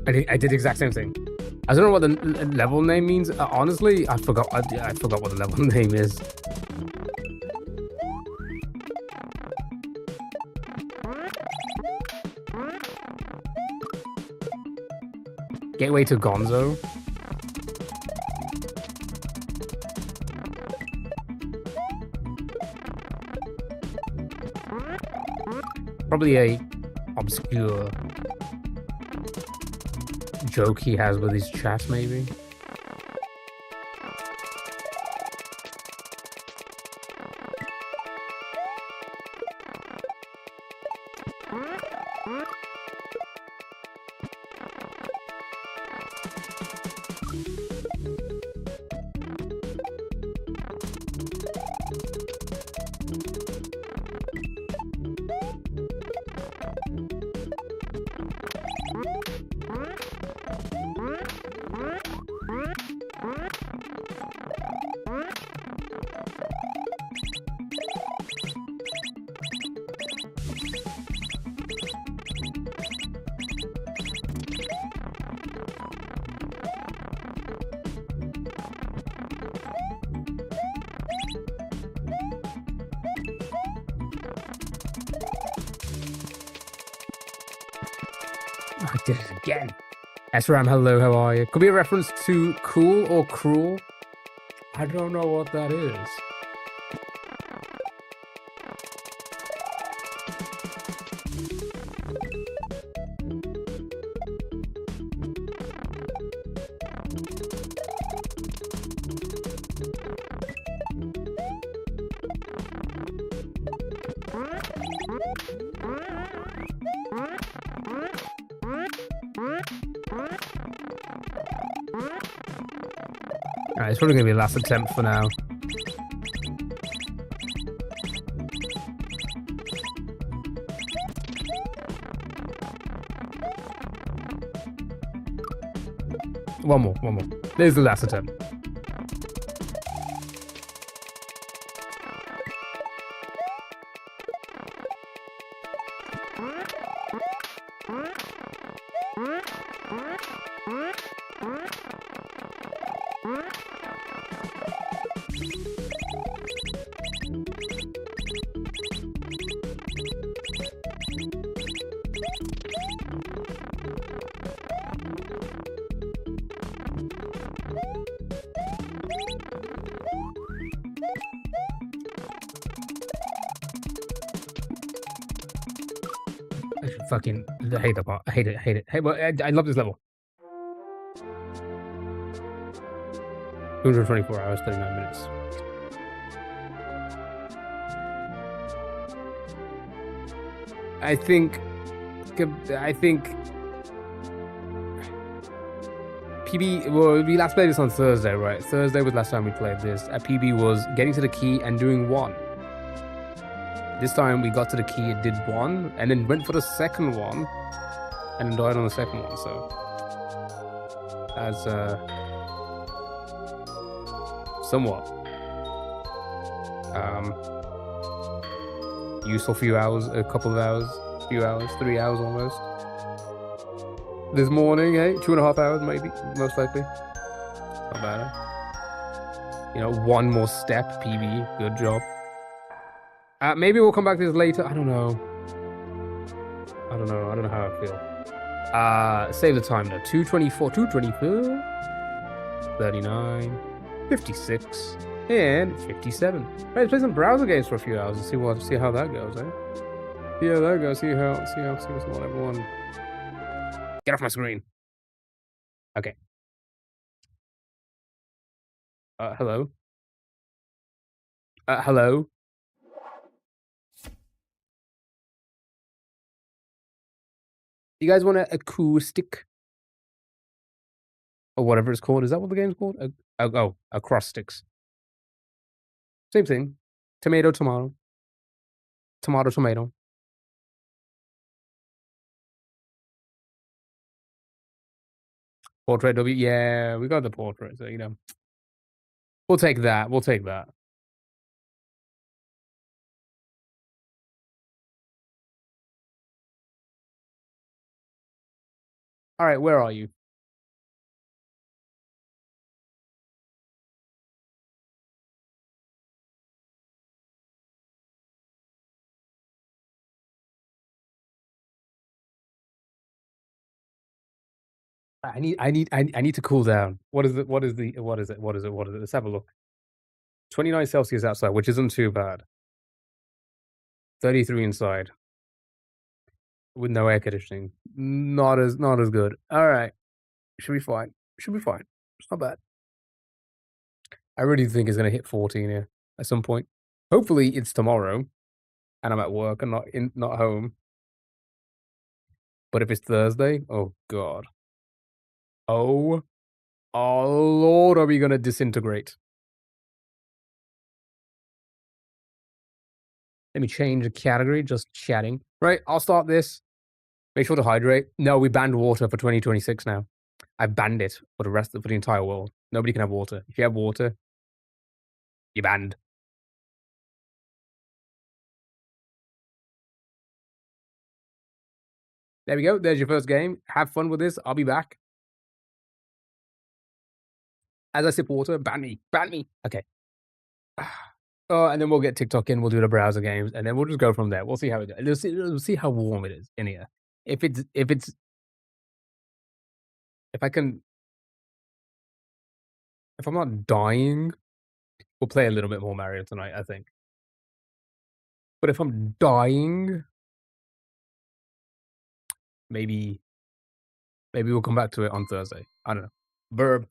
I did the exact same thing. I don't know what the level name means. Honestly, I forgot. I forgot what the level name is. Gateway to Gonzo. Probably a obscure joke he has with his chat, maybe. I did it again. SRAM, hello, how are you? Could be a reference to cool or cruel. I don't know what that is. Alright, it's probably gonna be the last attempt for now. One more. There's the last attempt. Fucking hate that part. I hate it. Hey, but I love this level. 224 hours, 39 minutes. I think PB, well, we last played this on Thursday, right? Thursday was last time we played this. PB was getting to the key and doing one. This time we got to the key, it did one, and then went for the second one, and then died on the second one, so... As, somewhat... useful few hours, a couple of hours, 3 hours almost. This morning, hey, 2.5 hours maybe, most likely. Not bad, huh? You know, one more step, PB, good job. Maybe we'll come back to this later. I don't know how I feel. Save the time though. 224, 39, 56, and 57. Right, let's play some browser games for a few hours and see how that goes, eh? See how that goes. See what everyone. Get off my screen. Okay. Hello. Hello. You guys want an acoustic? Or whatever it's called. Is that what the game's called? Acrostics. Same thing. Tomato, tomato. Tomato, tomato. Portrait W. Yeah, we got the portrait, so you know. We'll take that. All right, where are you? I need to cool down. What is it? What is the? What is it? What is it? What is it? Let's have a look. 29 Celsius outside, which isn't too bad. 33 inside with no air conditioning. Not as good. All right, should be fine. Should be fine. It's not bad. I really think it's gonna hit 14 here at some point. Hopefully, it's tomorrow, and I'm at work and not home. But if it's Thursday, oh god, oh lord, are we gonna disintegrate? Let me change the category. Just chatting. Right, I'll start this. Make sure to hydrate. No, we banned water for 2026 now. I banned it for the entire world. Nobody can have water. If you have water, you're banned. There we go. There's your first game. Have fun with this. I'll be back. As I sip water, ban me. Ban me. Okay. Oh, and then we'll get TikTok in. We'll do the browser games, and then we'll just go from there. We'll see how it goes. We'll see how warm it is in here. If I can, if I'm not dying, we'll play a little bit more Mario tonight, I think. But if I'm dying, maybe we'll come back to it on Thursday. I don't know. Verb.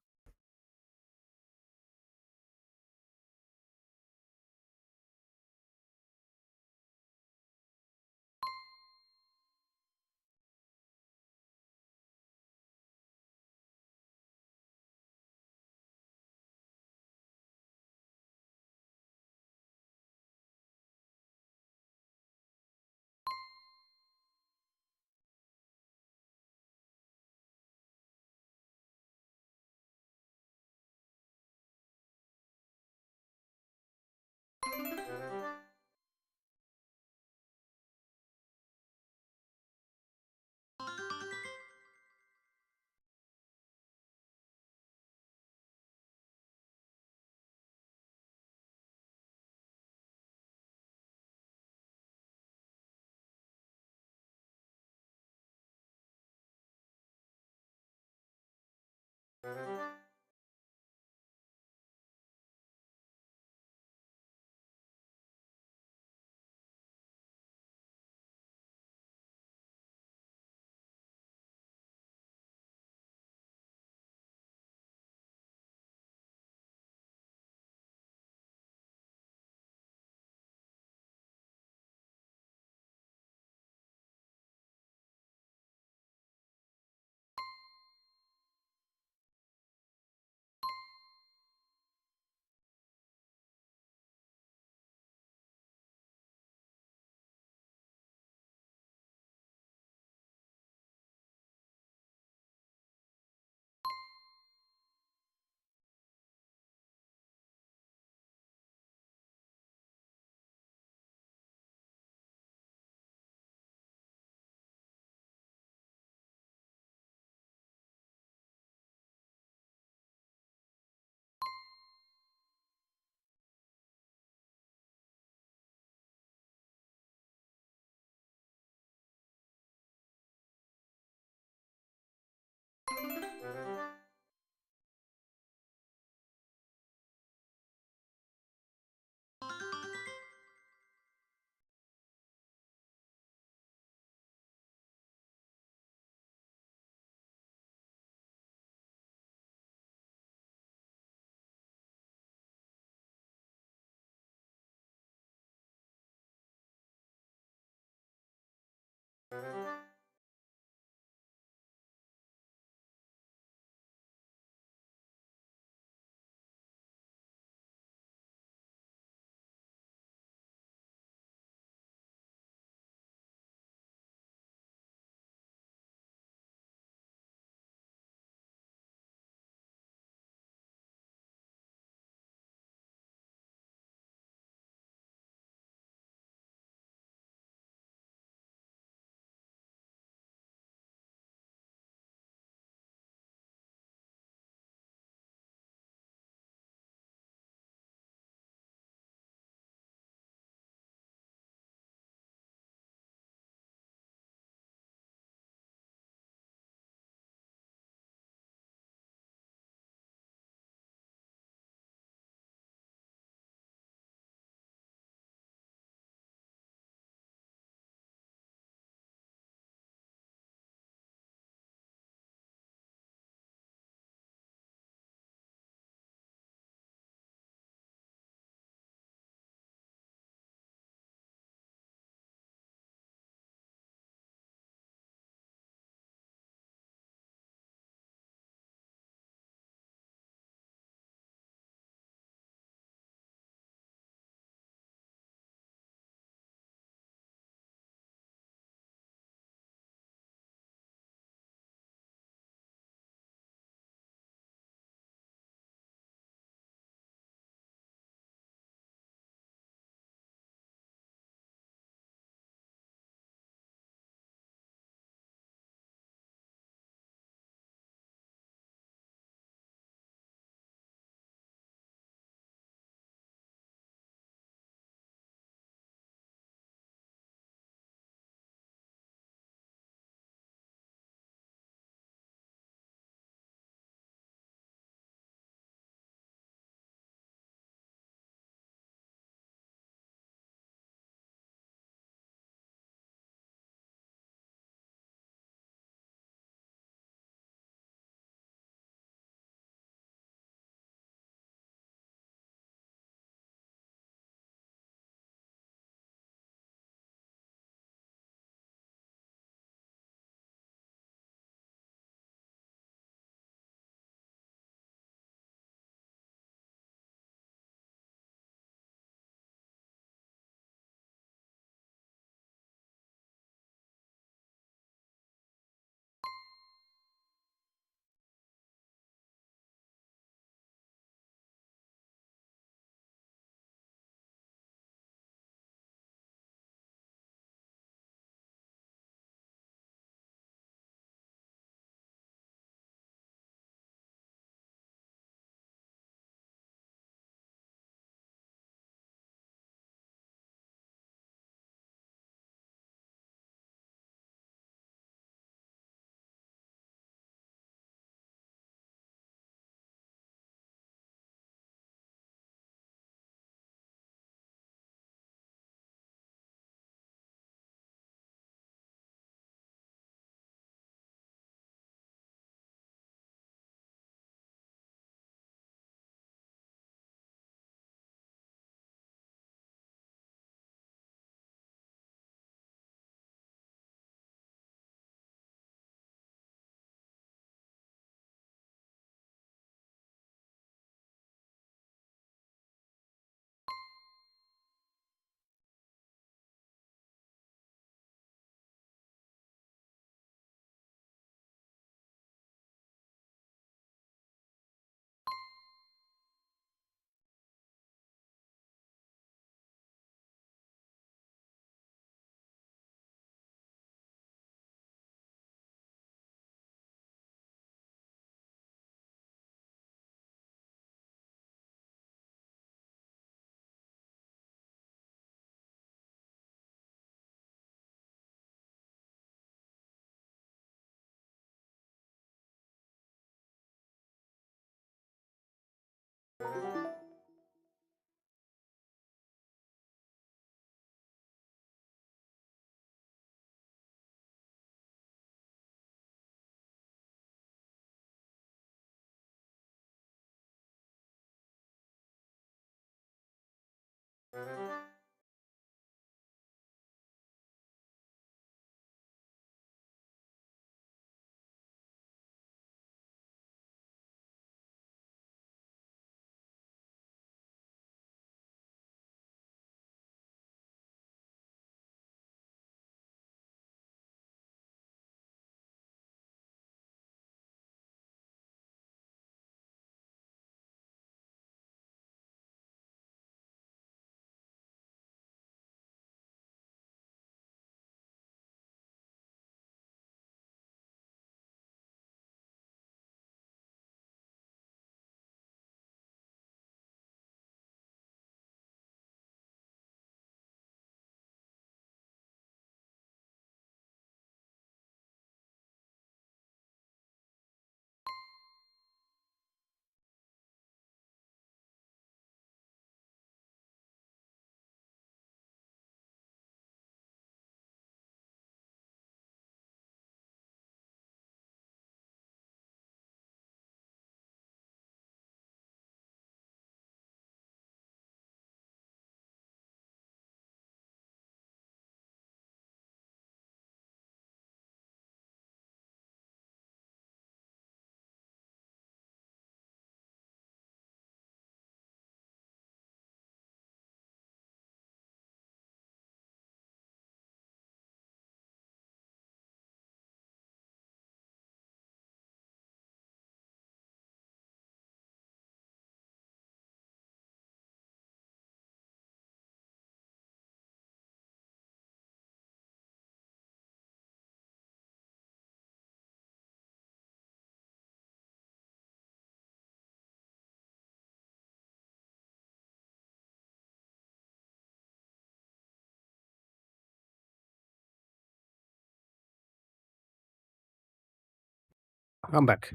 I'm back.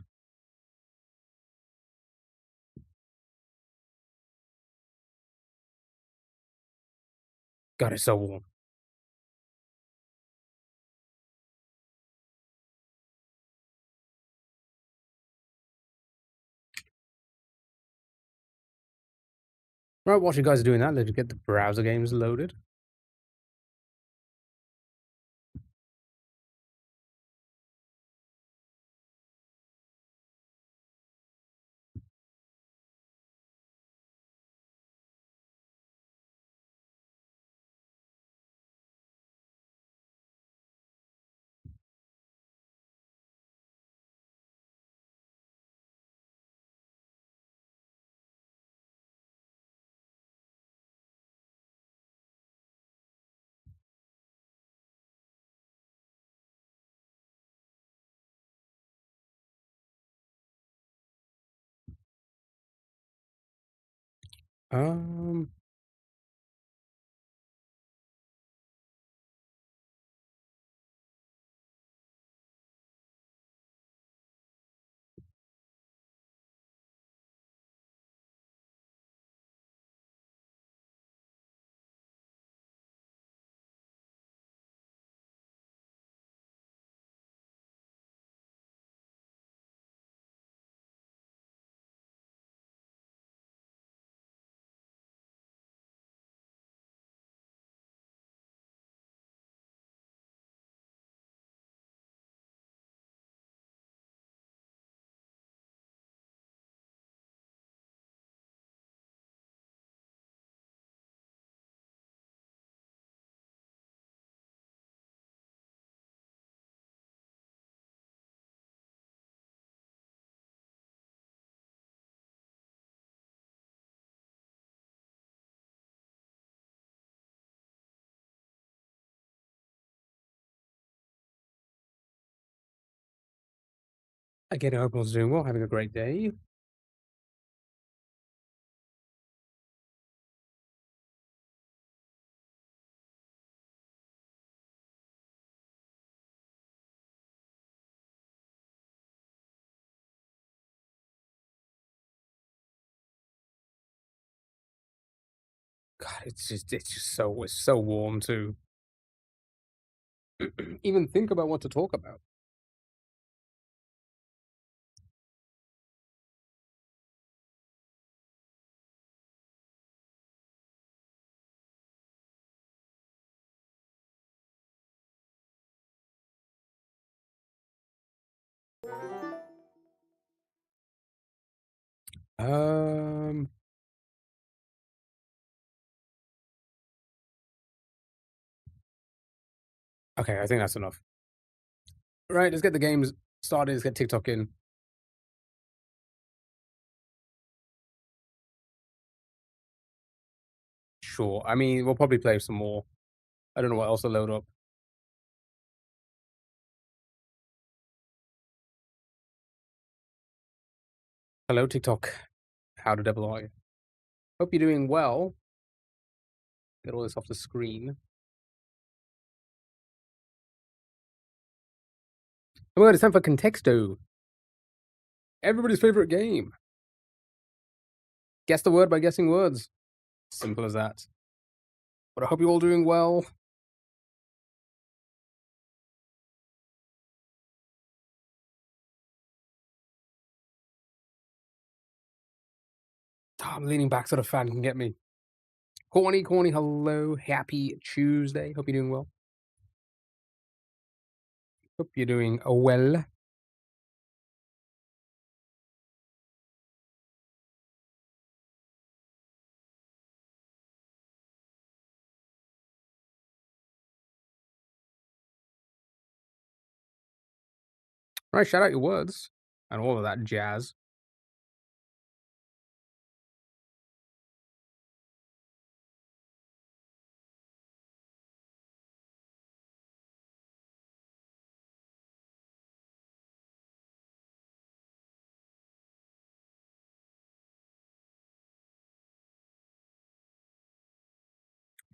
God, it's so warm. Right, while you guys are doing that, let's get the browser games loaded. Um, again, I hope everyone's doing well, having a great day. God, it's so warm too. Even think about what to talk about. Um, okay, I think that's enough. Right, let's get the games started. Let's get TikTok in. Sure. I mean, we'll probably play some more. I don't know what else to load up. Hello, TikTok. How the devil are you? Hope you're doing well. Get all this off the screen. Oh my god, it's time for Contexto. Everybody's favorite game. Guess the word by guessing words. Simple as that. But I hope you're all doing well. Oh, I'm leaning back so the fan can get me. Corny, corny, hello. Happy Tuesday. Hope you're doing well. Hope you're doing well. All right, shout out your words and all of that jazz.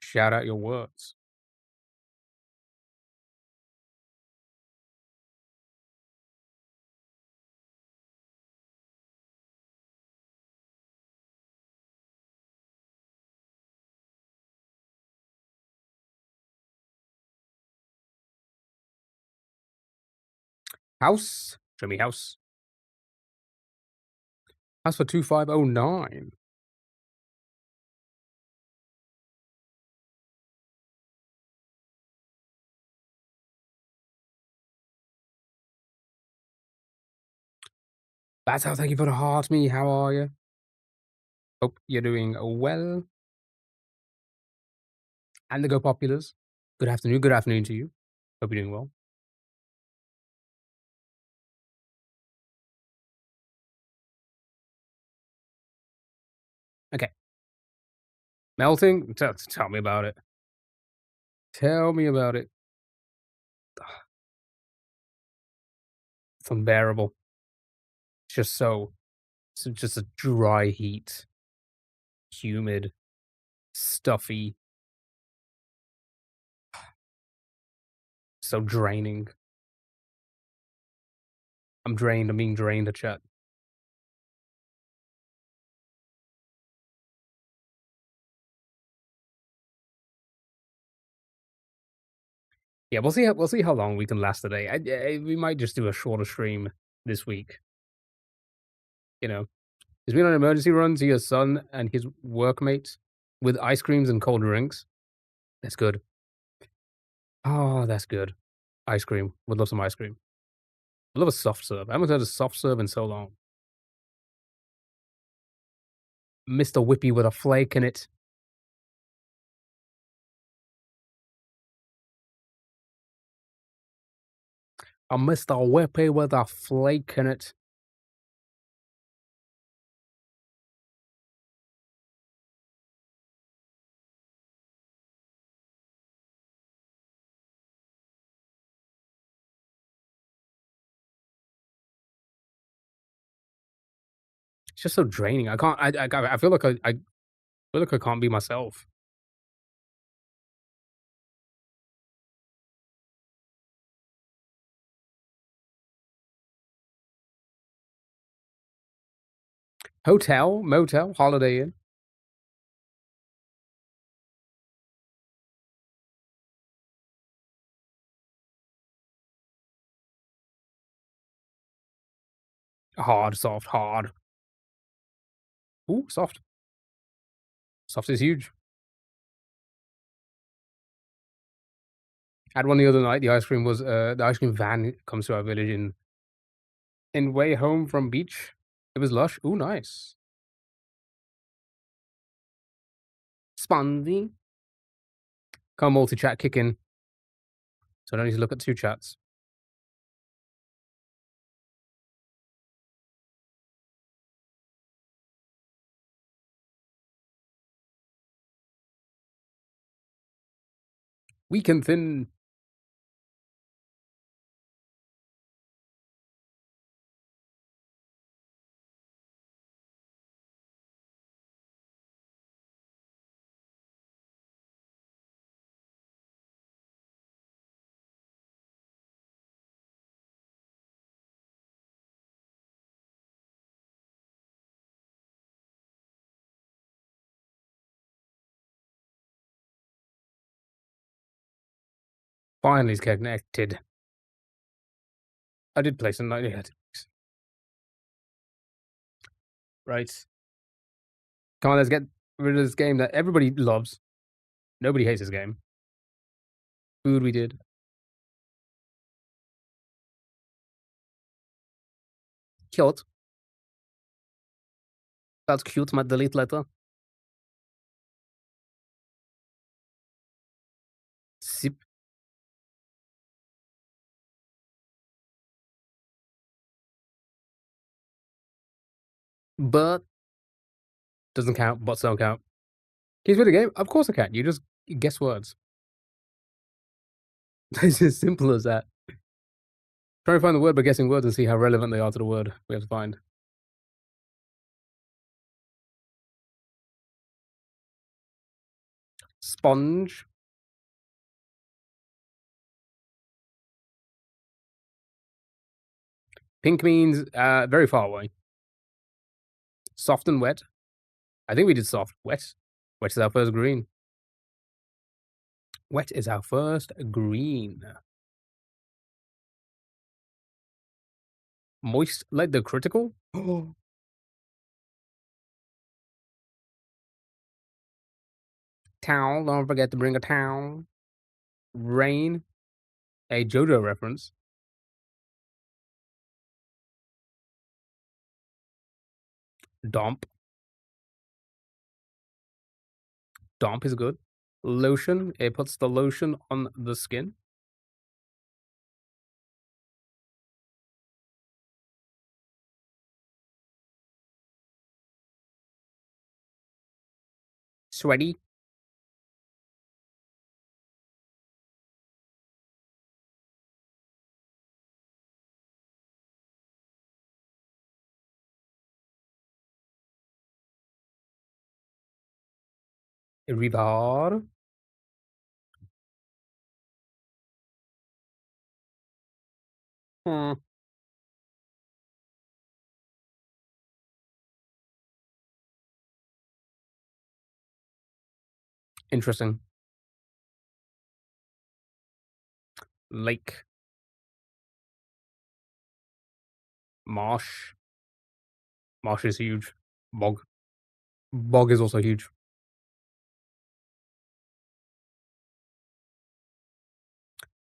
Shout out your words. House. Show me house. House for 2509. That's how. Thank you for the heart, me. How are you? Hope you're doing well. And the Go Populars. Good afternoon. Good afternoon to you. Hope you're doing well. Okay. Melting? Tell me about it. Tell me about it. It's unbearable. It's just it's just a dry heat, humid, stuffy, so draining. I'm drained. I'm being drained at chat. Yeah, we'll see how long we can last today. We might just do a shorter stream this week. You know, he's been on an emergency run to your son and his workmates with ice creams and cold drinks. That's good. Oh, that's good. Ice cream. Would love some ice cream. I love a soft serve. I haven't had a soft serve in so long. Mr. Whippy with a flake in it. A Mr. Whippy with a flake in it. It's just so draining. I can't. I feel like I feel like I can't be myself. Hotel, motel, Holiday Inn. Hard, soft, hard. Ooh, soft. Soft is huge. Had one the other night. The ice cream was the ice cream van comes to our village in way home from beach. It was lush. Ooh, nice. Spondy. Come multi chat kick in. So I don't need to look at two chats. Weak and thin. Finally connected. I did play some night. Yeah, right. Come on, let's get rid of this game that everybody loves. Nobody hates this game. Food we did. Cute. That's cute, my delete letter. Sip. But doesn't count. Bots don't count. Can you play the game? Of course I can. You just guess words. It's as simple as that. Try and find the word by guessing words and see how relevant they are to the word we have to find. Sponge. Pink means very far away. Soft and wet. I think we did soft. Wet. Wet is our first green. Wet is our first green. Moist, like the critical. Towel, don't forget to bring a towel. Rain, a JoJo reference. Domp. Domp is good. Lotion, it puts the lotion on the skin. Sweaty. Rivar. Hmm. Interesting. Lake. Marsh. Marsh is huge. Bog. Bog is also huge.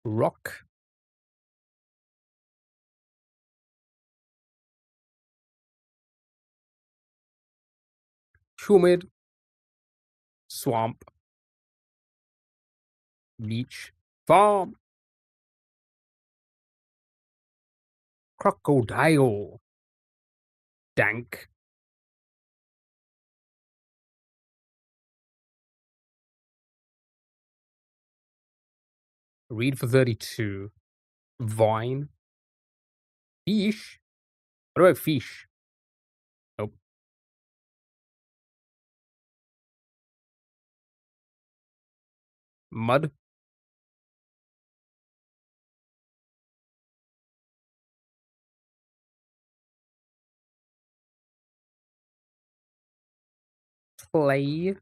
Rock. Humid. Swamp. Beach. Farm. Crocodile. Dank. Read for 32. Vine. Fish. What about fish? Nope. Mud. Play.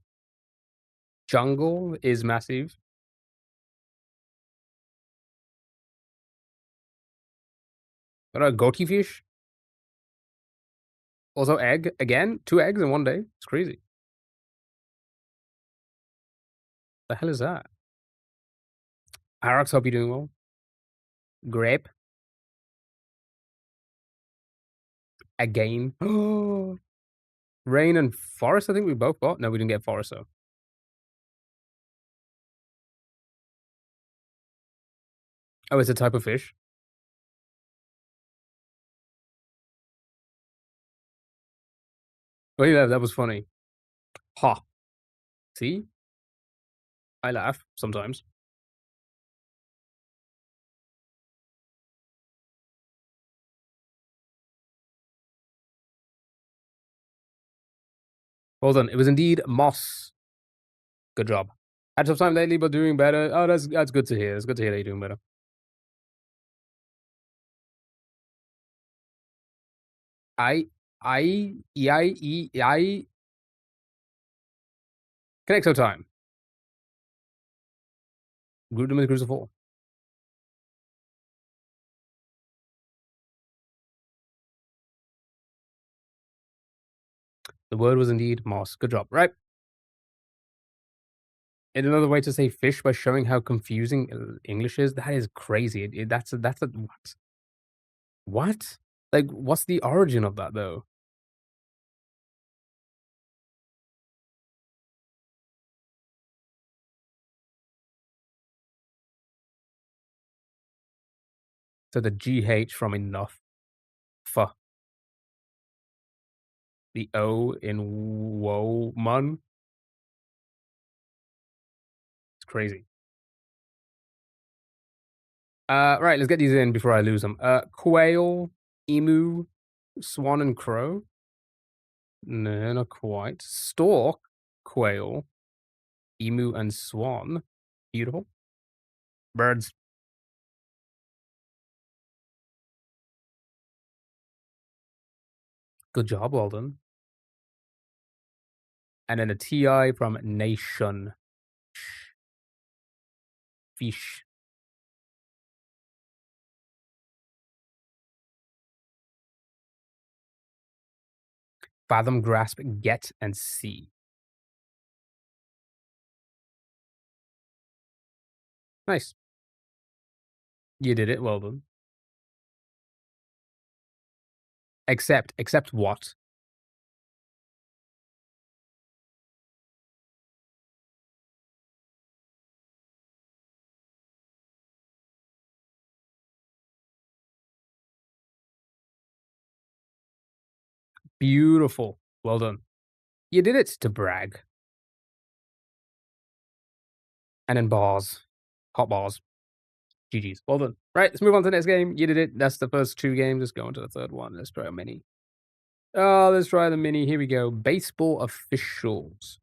Jungle is massive. What about goatee fish? Also egg. Again, 2 eggs in one day. It's crazy. The hell is that? Arax, hope you're doing well. Grape. Again. Rain and forest, I think we both got. No, we didn't get forest, though. Oh, it's a type of fish. Oh, yeah, that was funny. Ha. See? I laugh sometimes. Well done. It was indeed moss. Good job. Had some time lately, but doing better. Oh, that's good to hear. It's good to hear that you're doing better. I Connexo time. Group them in the Cruiser 4. The word was indeed moss. Good job. Right. And another way to say fish by showing how confusing English is. That is crazy. That's a what? What? Like, what's the origin of that though? So the GH from enough. F. The O in woman. It's crazy. Right, let's get these in before I lose them. Quail, emu, swan, and crow. No, not quite. Stork, quail, emu, and swan. Beautiful. Birds. Good job, well done. And then a TI from Nation. Fish. Fathom, grasp, get, and see. Nice. You did it. Well done. Accept what? Beautiful. Well done. You did it to brag. And then bars. Hot bars. GG's. Well done. Right, let's move on to the next game. You did it. That's the first two games. Let's go on to the third one. Let's try a mini. Oh, let's try the mini. Here we go. Baseball officials.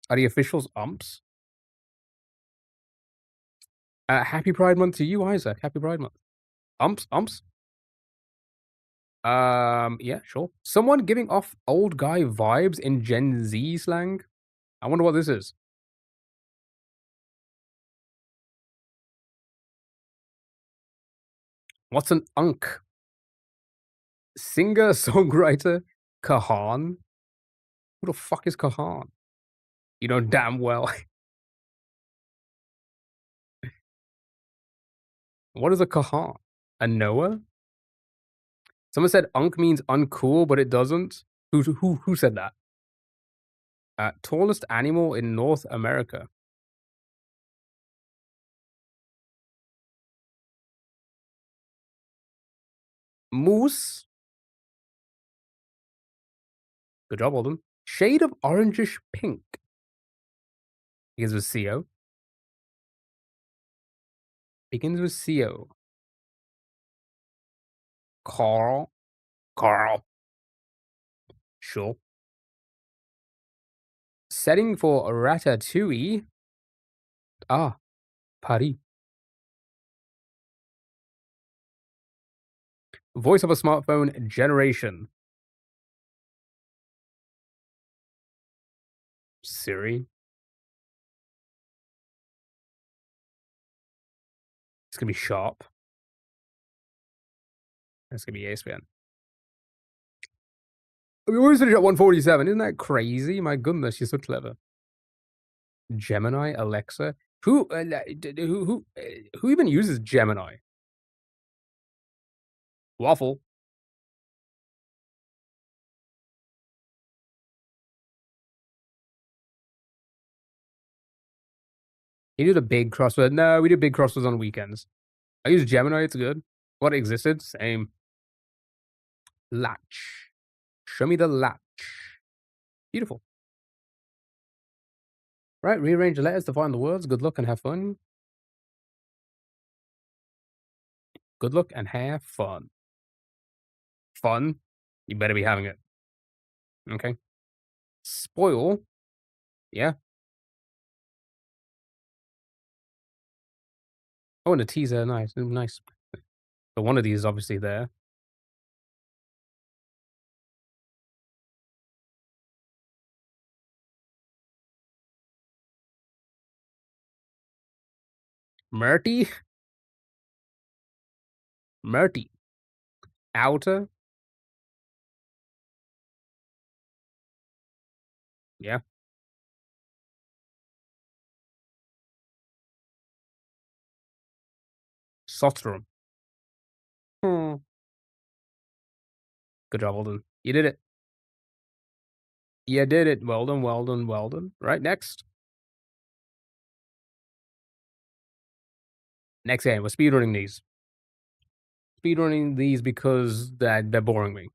Are the officials umps? Happy Pride Month to you, Isaac. Happy Pride Month. Umps? Yeah, sure. Someone giving off old guy vibes in Gen Z slang? I wonder what this is. What's an unk? Singer, songwriter, Kahan? Who the fuck is Kahan? You know damn well. What is a Kahan? A Noah? Someone said unk means uncool, but it doesn't. Who said that? Tallest animal in North America. Moose. Good job, Alden. Shade of orangish pink. Begins with CO. Begins with CO. Carl. Carl. Sure. Setting for Ratatouille. Ah, Paris. Voice of a smartphone generation. Siri. It's gonna be sharp. It's gonna be ESPN. We always finish at 147. Isn't that crazy? My goodness, she's so clever. Gemini, Alexa. Who even uses Gemini? Waffle. You do the big crossword. No, we do big crosswords on weekends. I use Gemini. It's good. What existed? Same. Latch. Show me the latch. Beautiful. Right, rearrange the letters to find the words. Good luck and have fun. Good luck and have fun. Fun? You better be having it. Okay. Spoil. Yeah. Oh, and the teaser. Nice. Nice. So one of these is obviously there. Murty. Murty. Outer. Yeah. Sotrum. Hmm. Good job, Alden. You did it. You did it. Well done, well done, well done. Right, next. Next game. We're speedrunning these. Speedrunning these because they're boring me.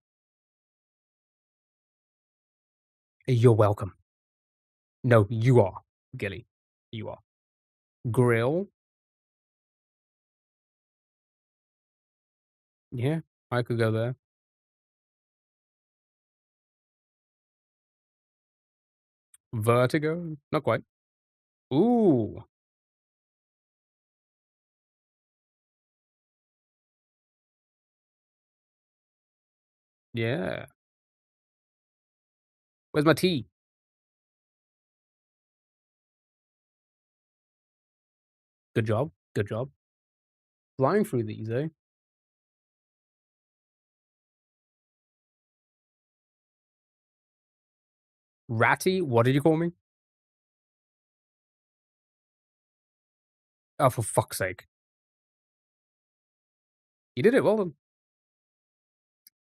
You're welcome. No, you are, Gilly. You are. Grill. Yeah, I could go there. Vertigo. Not quite. Ooh. Yeah. Where's my tea? Good job. Good job. Flying through these, eh? Ratty? What did you call me? Oh, for fuck's sake. You did it, well done.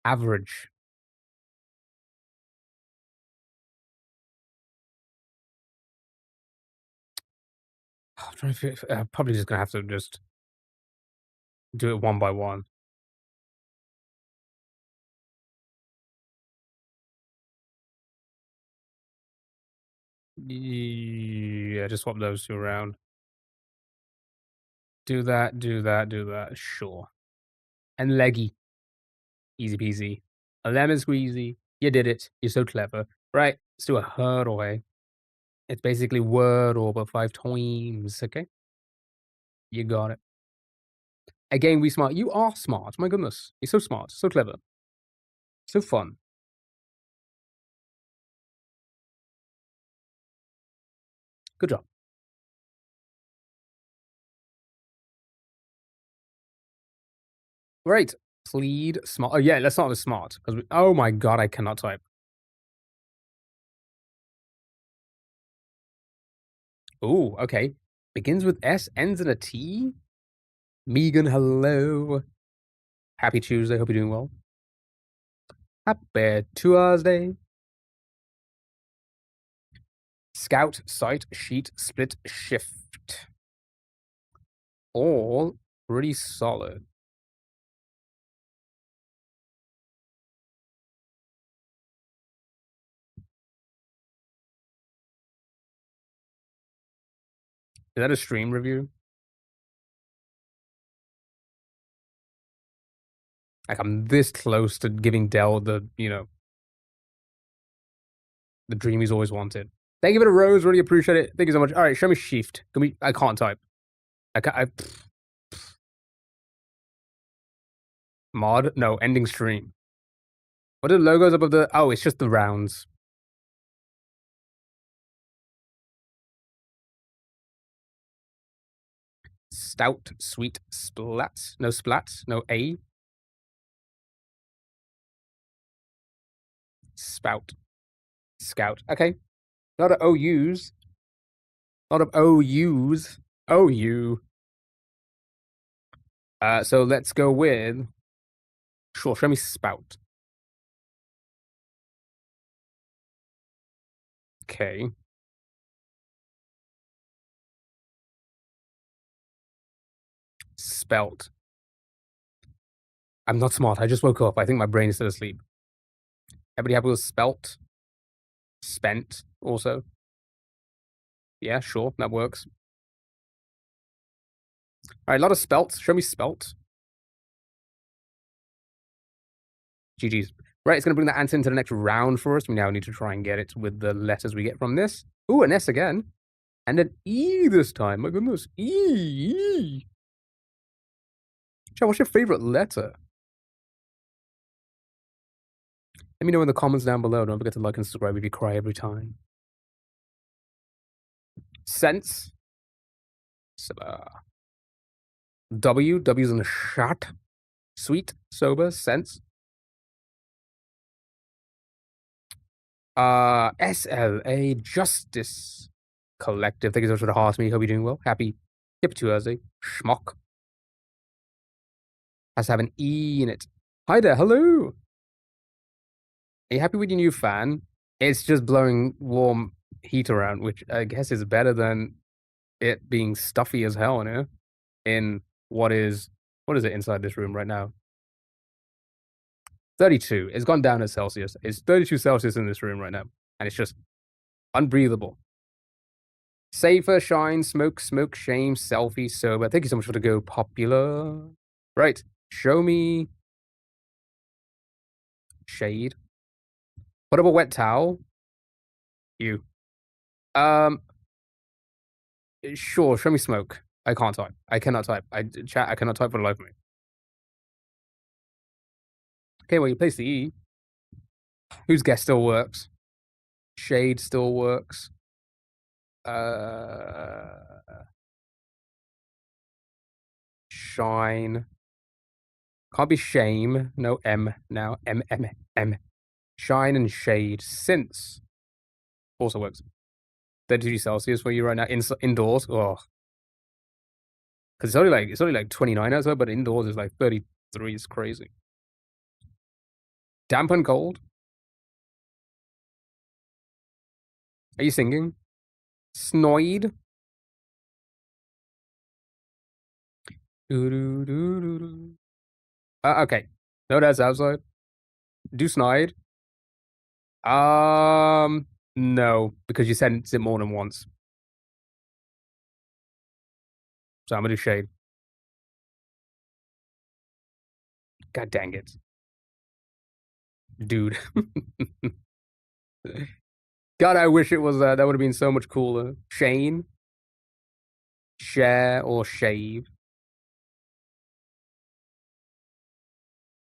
Average. I'm trying to probably just gonna have to just do it one by one. Yeah, just swap those two around. Do that, do that, do that. Sure. And leggy. Easy peasy. A lemon squeezy. You did it. You're so clever. Right, let's do a herd away. It's basically word over 5 times, okay? You got it. Again, we smart. You are smart. My goodness. You're so smart. So clever. So fun. Good job. Right. Plead smart. Oh, yeah, let's start with smart. Because oh my god, I cannot type. Ooh, okay. Begins with S, ends in a T. Megan, hello. Happy Tuesday. Hope you're doing well. Happy Tuesday. Scout, sight, sheet, split, shift. All pretty solid. Is that a stream review? Like, I'm this close to giving Dell the, the dream he's always wanted. Thank you for the rose. Really appreciate it. Thank you so much. All right, show me shift. Can we? I can't type. Mod? No, ending stream. What are the logos above the? Oh, it's just the rounds. Stout, sweet, splat. No splat. No A. Spout. Scout. Okay. A lot of OUs. A lot of OUs. OU. So let's go with. Sure, show me spout. Okay. Spelt. I'm not smart. I just woke up. I think my brain is still asleep. Everybody happy with spelt? Spent, also. Yeah, sure. That works. All right, a lot of spelt. Show me spelt. GG's. Right, it's going to bring the answer into the next round for us. We now need to try and get it with the letters we get from this. Ooh, an S again. And an E this time. My goodness. E. Chat, what's your favorite letter? Let me know in the comments down below. Don't forget to like and subscribe if you cry every time. Sense. W's in the shot. Sweet, sober, sense. SLA, Justice Collective. Thank you so much for the heart me. Hope you're doing well. Happy Hip Tuesday. Schmock. Has to have an E in it. Hi there, hello. Are you happy with your new fan? It's just blowing warm heat around, which I guess is better than it being stuffy as hell in here. In what is it inside this room right now? 32. It's gone down at Celsius. It's 32 Celsius in this room right now. And it's just unbreathable. Safer, shine, smoke, shame, selfie, sober. Thank you so much for the go popular. Right. Show me shade. Put up a wet towel. You. Sure, show me smoke. I can't type. I cannot type. I cannot type for the life of me. Okay, well, you place the E. Whose guess still works? Shade still works. Shine. Can't be shame. No M now. M. Shine and shade. Since. Also works. 32 Celsius for you right now. Indoors. Oh. Because it's only like 29 outside, but indoors is like 33. It's crazy. Damp and cold. Are you singing? Snoid. Okay. No, that's outside. Do snide. No, because you said it more than once. So I'm gonna do shade. God dang it. Dude. God, I wish it was that would have been so much cooler. Shane. Share or shave.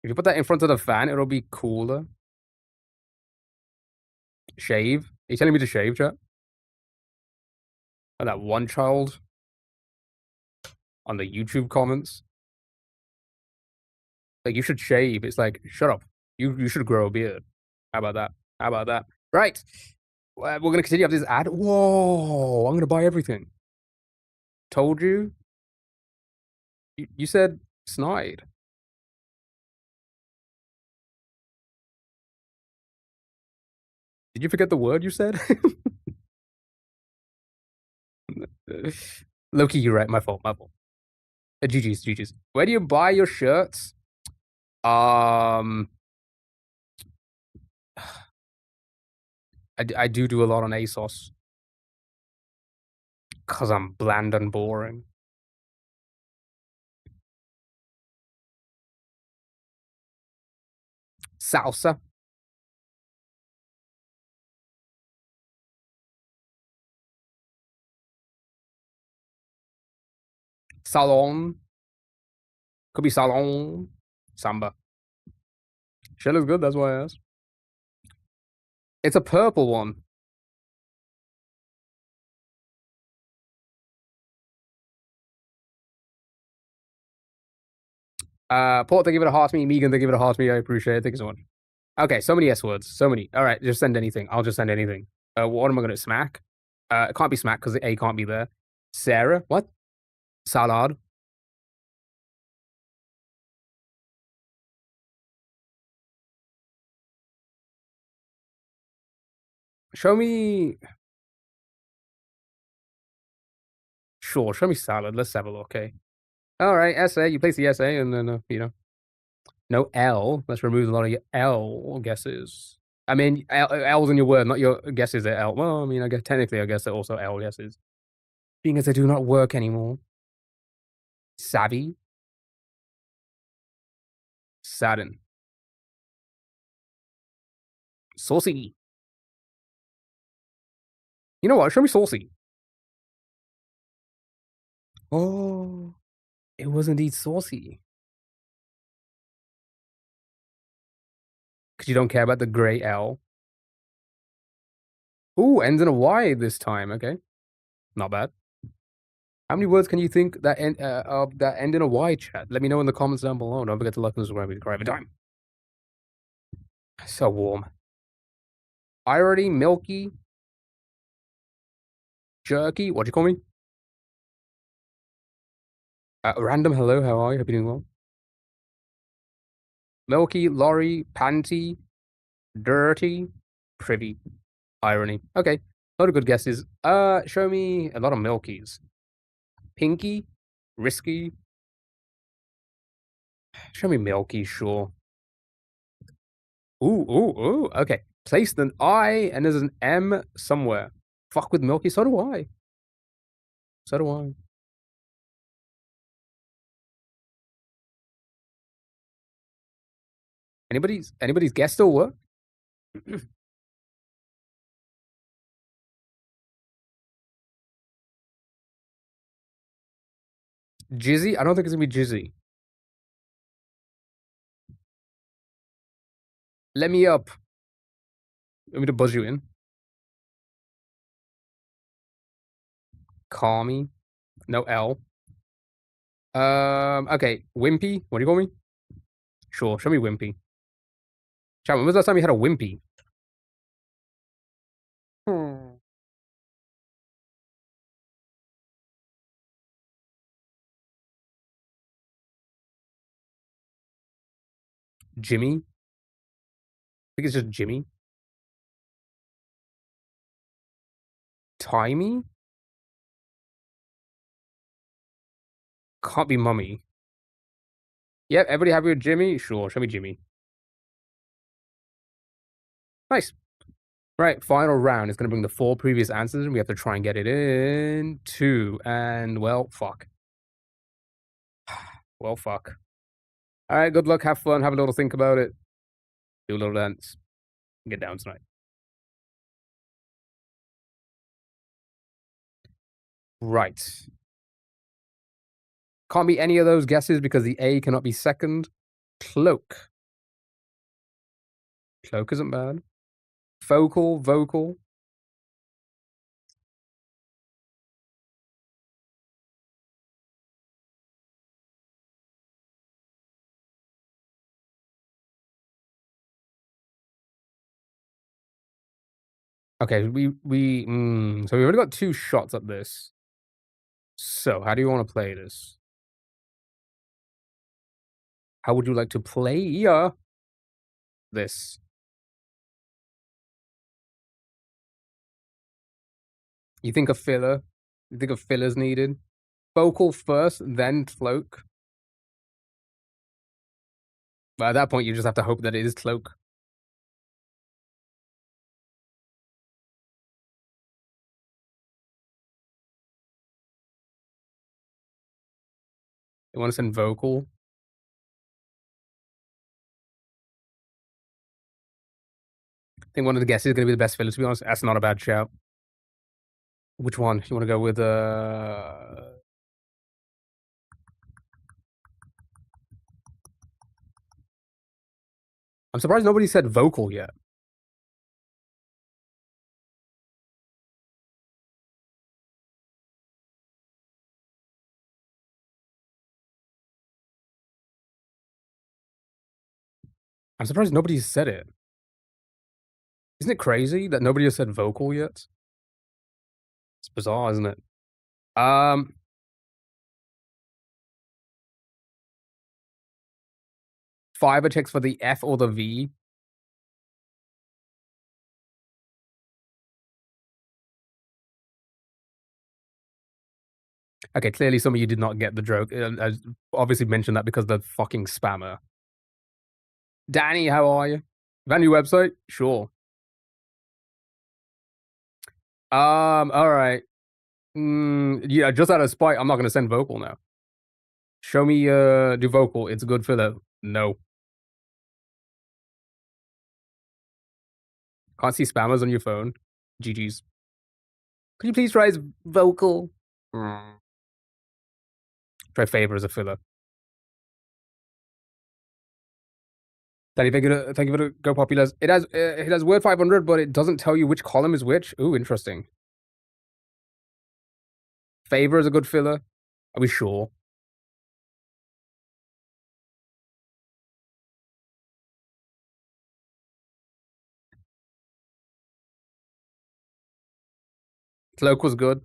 If you put that in front of the fan, it'll be cooler. Shave. Are you telling me to shave, chat? And that one child on the YouTube comments. Like, you should shave. It's like, shut up. You should grow a beard. How about that? How about that? Right. We're going to continue after this ad. Whoa. I'm going to buy everything. Told you? You said snide. Did you forget the word you said? Loki, you're right. My fault. My fault. GG's. Where do you buy your shirts? I do a lot on ASOS. Because I'm bland and boring. Salsa. Salon. Could be salon. Samba. Shell is good, that's why I asked. It's a purple one. Port, they give it a heart me. Megan, they give it a heart me. I appreciate it. Thank you so much. Okay, so many S words. So many. All right, just send anything. I'll just send anything. What am I going to smack? It can't be smack because the A can't be there. Sarah? What? Salad. Show me. Sure, show me salad. Let's have a look, okay? All right, SA. You place the SA and then, no L. Let's remove a lot of your L guesses. I mean, L's in your word, not your guesses are L. Well, I mean, I guess technically, I guess they're also L guesses. Being as they do not work anymore. Savvy. Sadden. Saucy. You know what? Show me saucy. Oh, it was indeed saucy. Because you don't care about the gray L. Ooh, ends in a Y this time. Okay. Not bad. How many words can you think that end in a Y, chat? Let me know in the comments down below. Don't forget to like and subscribe. We cry every time. So warm. Irony, milky, jerky. What'd you call me? Random hello, how are you? Hope you're doing well. Milky, lorry, panty, dirty, privy, irony. Okay, a lot of good guesses. Show me a lot of milkies. Pinky, risky. Show me milky, sure. Ooh. Okay, place an I and there's an M somewhere. Fuck with milky, so do I. So do I. Anybody's guess still work? Jizzy? I don't think it's gonna be Jizzy. Let me up. Let me to buzz you in. Call me. No L. Okay. Wimpy. What do you call me? Sure. Show me Wimpy. Chat, when was the last time you had a Wimpy? Jimmy? I think it's just Jimmy. Timey? Can't be Mummy. Yep, everybody happy with Jimmy? Sure, show me Jimmy. Nice. Right, final round is going to bring the 4 previous answers, and we have to try and get it in 2. And, well, fuck. Well, fuck. Alright, good luck, have fun, have a little think about it. Do a little dance. Get down tonight. Right. Can't be any of those guesses because the A cannot be second. Cloak. Cloak isn't bad. Vocal, vocal. Okay, so we've already got 2 shots at this. So, how do you want to play this? How would you like to play this? You think a filler? You think a filler's needed? Vocal first, then cloak? But at that point, you just have to hope that it is cloak. You want to send vocal? I think one of the guesses is going to be the best filler, to be honest. That's not a bad shout. Which one? You want to go with, I'm surprised nobody said vocal yet. I'm surprised nobody's said it. Isn't it crazy that nobody has said vocal yet? It's bizarre, isn't it? Fiber checks for the F or the V. Okay, clearly some of you did not get the joke. I obviously mentioned that because the fucking spammer. Danny, how are you? That new website? Sure. Alright. Yeah, just out of spite, I'm not gonna send vocal now. Show me, do vocal. It's good for the... No. Can't see spammers on your phone. GG's. Could you please try his vocal? Try favor as a filler. Danny, thank you for the go populars. It has word 500, but it doesn't tell you which column is which. Ooh, interesting. Favor is a good filler. Are we sure? Cloak was good.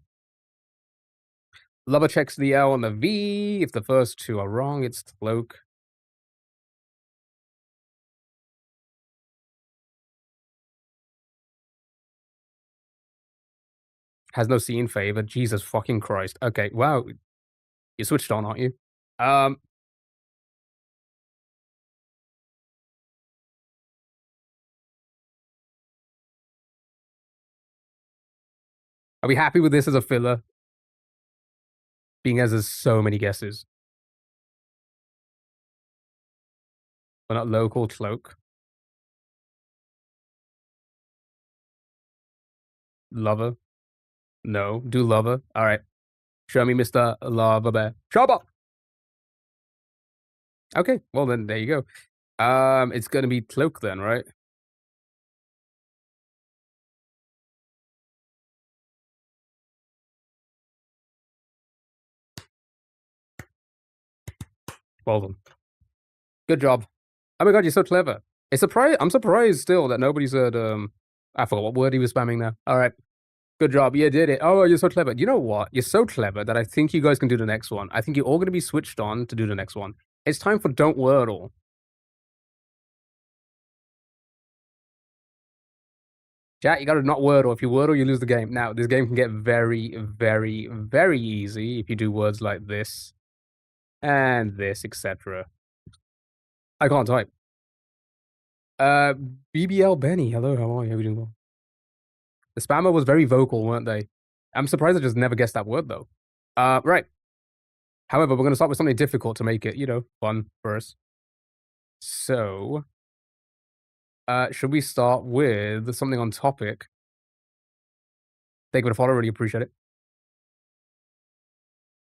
Lover checks the L and the V. If the first 2 are wrong, it's cloak. Has no C in favor. Jesus fucking Christ. Okay, wow. You switched on, aren't you? Are we happy with this as a filler? Being as there's so many guesses. But not local cloak. Lover. No. Do lover. Alright. Show me Mr. Lover Bear. Shabba! Okay, well then there you go. It's gonna be cloak then, right? Well done. Good job. Oh my god, you're so clever. I'm surprised still that nobody said, I forgot what word he was spamming now. Alright. Good job. You did it. Oh, you're so clever. You know what? You're so clever that I think you guys can do the next one. I think you're all going to be switched on to do the next one. It's time for Don't Wordle. Chat, you gotta not wordle. If you wordle, you lose the game. Now, this game can get very, very, very easy if you do words like this and this, etc. I can't type. BBL Benny, hello, how are you? How are you doing well? The spammer was very vocal, weren't they? I'm surprised I just never guessed that word though. Right. However, we're gonna start with something difficult to make it, fun for us. So, should we start with something on topic? Thank you for the follow, really appreciate it.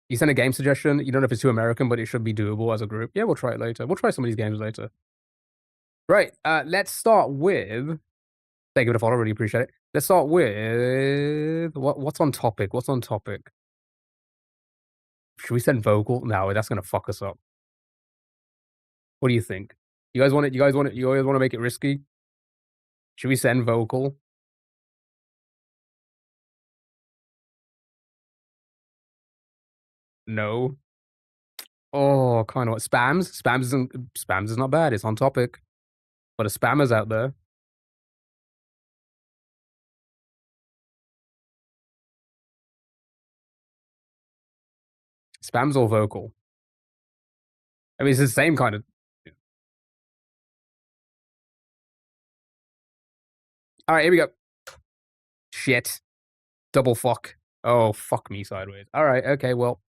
You sent a game suggestion. You don't know if it's too American, but it should be doable as a group. Yeah, we'll try it later. We'll try some of these games later. Right. Let's start with. Thank you for the follow. Really appreciate it. Let's start with what's on topic. What's on topic? Should we send vocal? No, that's gonna fuck us up. What do you think? You guys want it? You guys want it? You always want to make it risky? Should we send vocal? No. Oh, kind of. Spams. Spams is not bad. It's on topic. But a spammers out there. Spams or vocal? I mean, it's the same kind of. All right, here we go. Shit. Double fuck. Oh, fuck me sideways. All right, okay, well,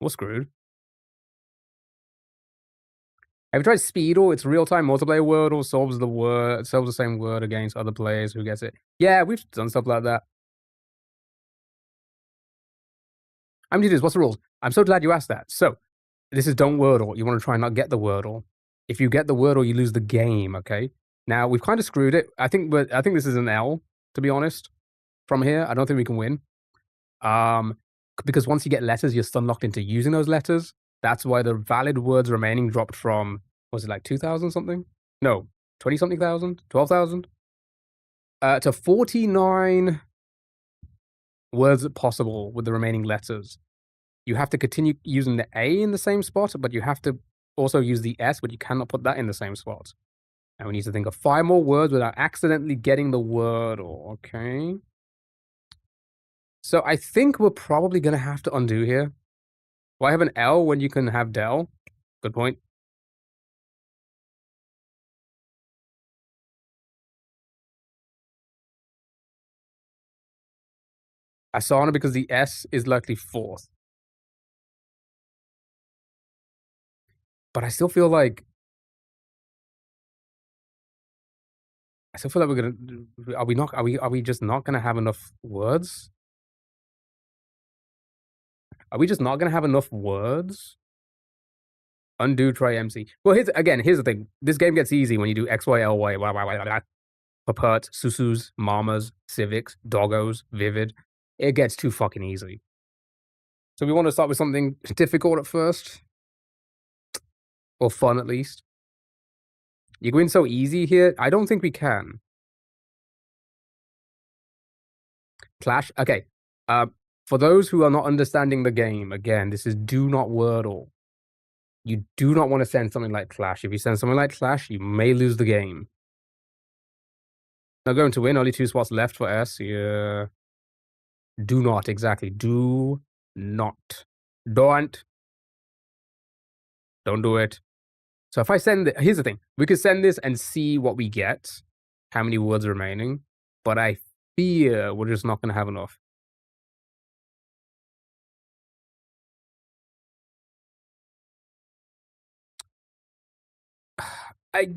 we're screwed. Have you tried Speedle? It's real-time multiplayer Wordle, solves the same word against other players. Who gets it? Yeah, we've done stuff like that. I'm gonna do this. What's the rules? I'm so glad you asked that. So, this is don't Wordle. You want to try and not get the Wordle. If you get the Wordle, you lose the game. Okay. Now we've kind of screwed it. I think this is an L. To be honest, from here, I don't think we can win. Because once you get letters, you're stun locked into using those letters. That's why the valid words remaining dropped from, was it like 2,000 something? No, 20 something thousand, 12,000? To 49 words possible with the remaining letters. You have to continue using the A in the same spot, but you have to also use the S, but you cannot put that in the same spot. And we need to think of 5 more words without accidentally getting the word, okay? So I think we're probably going to have to undo here. Why have an L when you can have del? Good point. Asana because the S is likely 4th. But I still feel like we're gonna. Are we just not gonna have enough words? Are we just not gonna have enough words? Undo, try MC. Well, here's the thing. This game gets easy when you do X, Y, L, Y, blah, blah, blah, blah. Papert, susus, mamas, civics, doggos, vivid. It gets too fucking easy. So we want to start with something difficult at first. Or fun at least. You're going so easy here. I don't think we can. Clash. Okay. For those who are not understanding the game, again, this is do not Wordle. You do not want to send something like Clash. If you send something like Clash, you may lose the game. Not going to win. Only 2 spots left for S. Yeah. Do not, exactly. Do not. Don't do it. So if I send it, here's the thing. We could send this and see what we get. How many words remaining. But I fear we're just not going to have enough.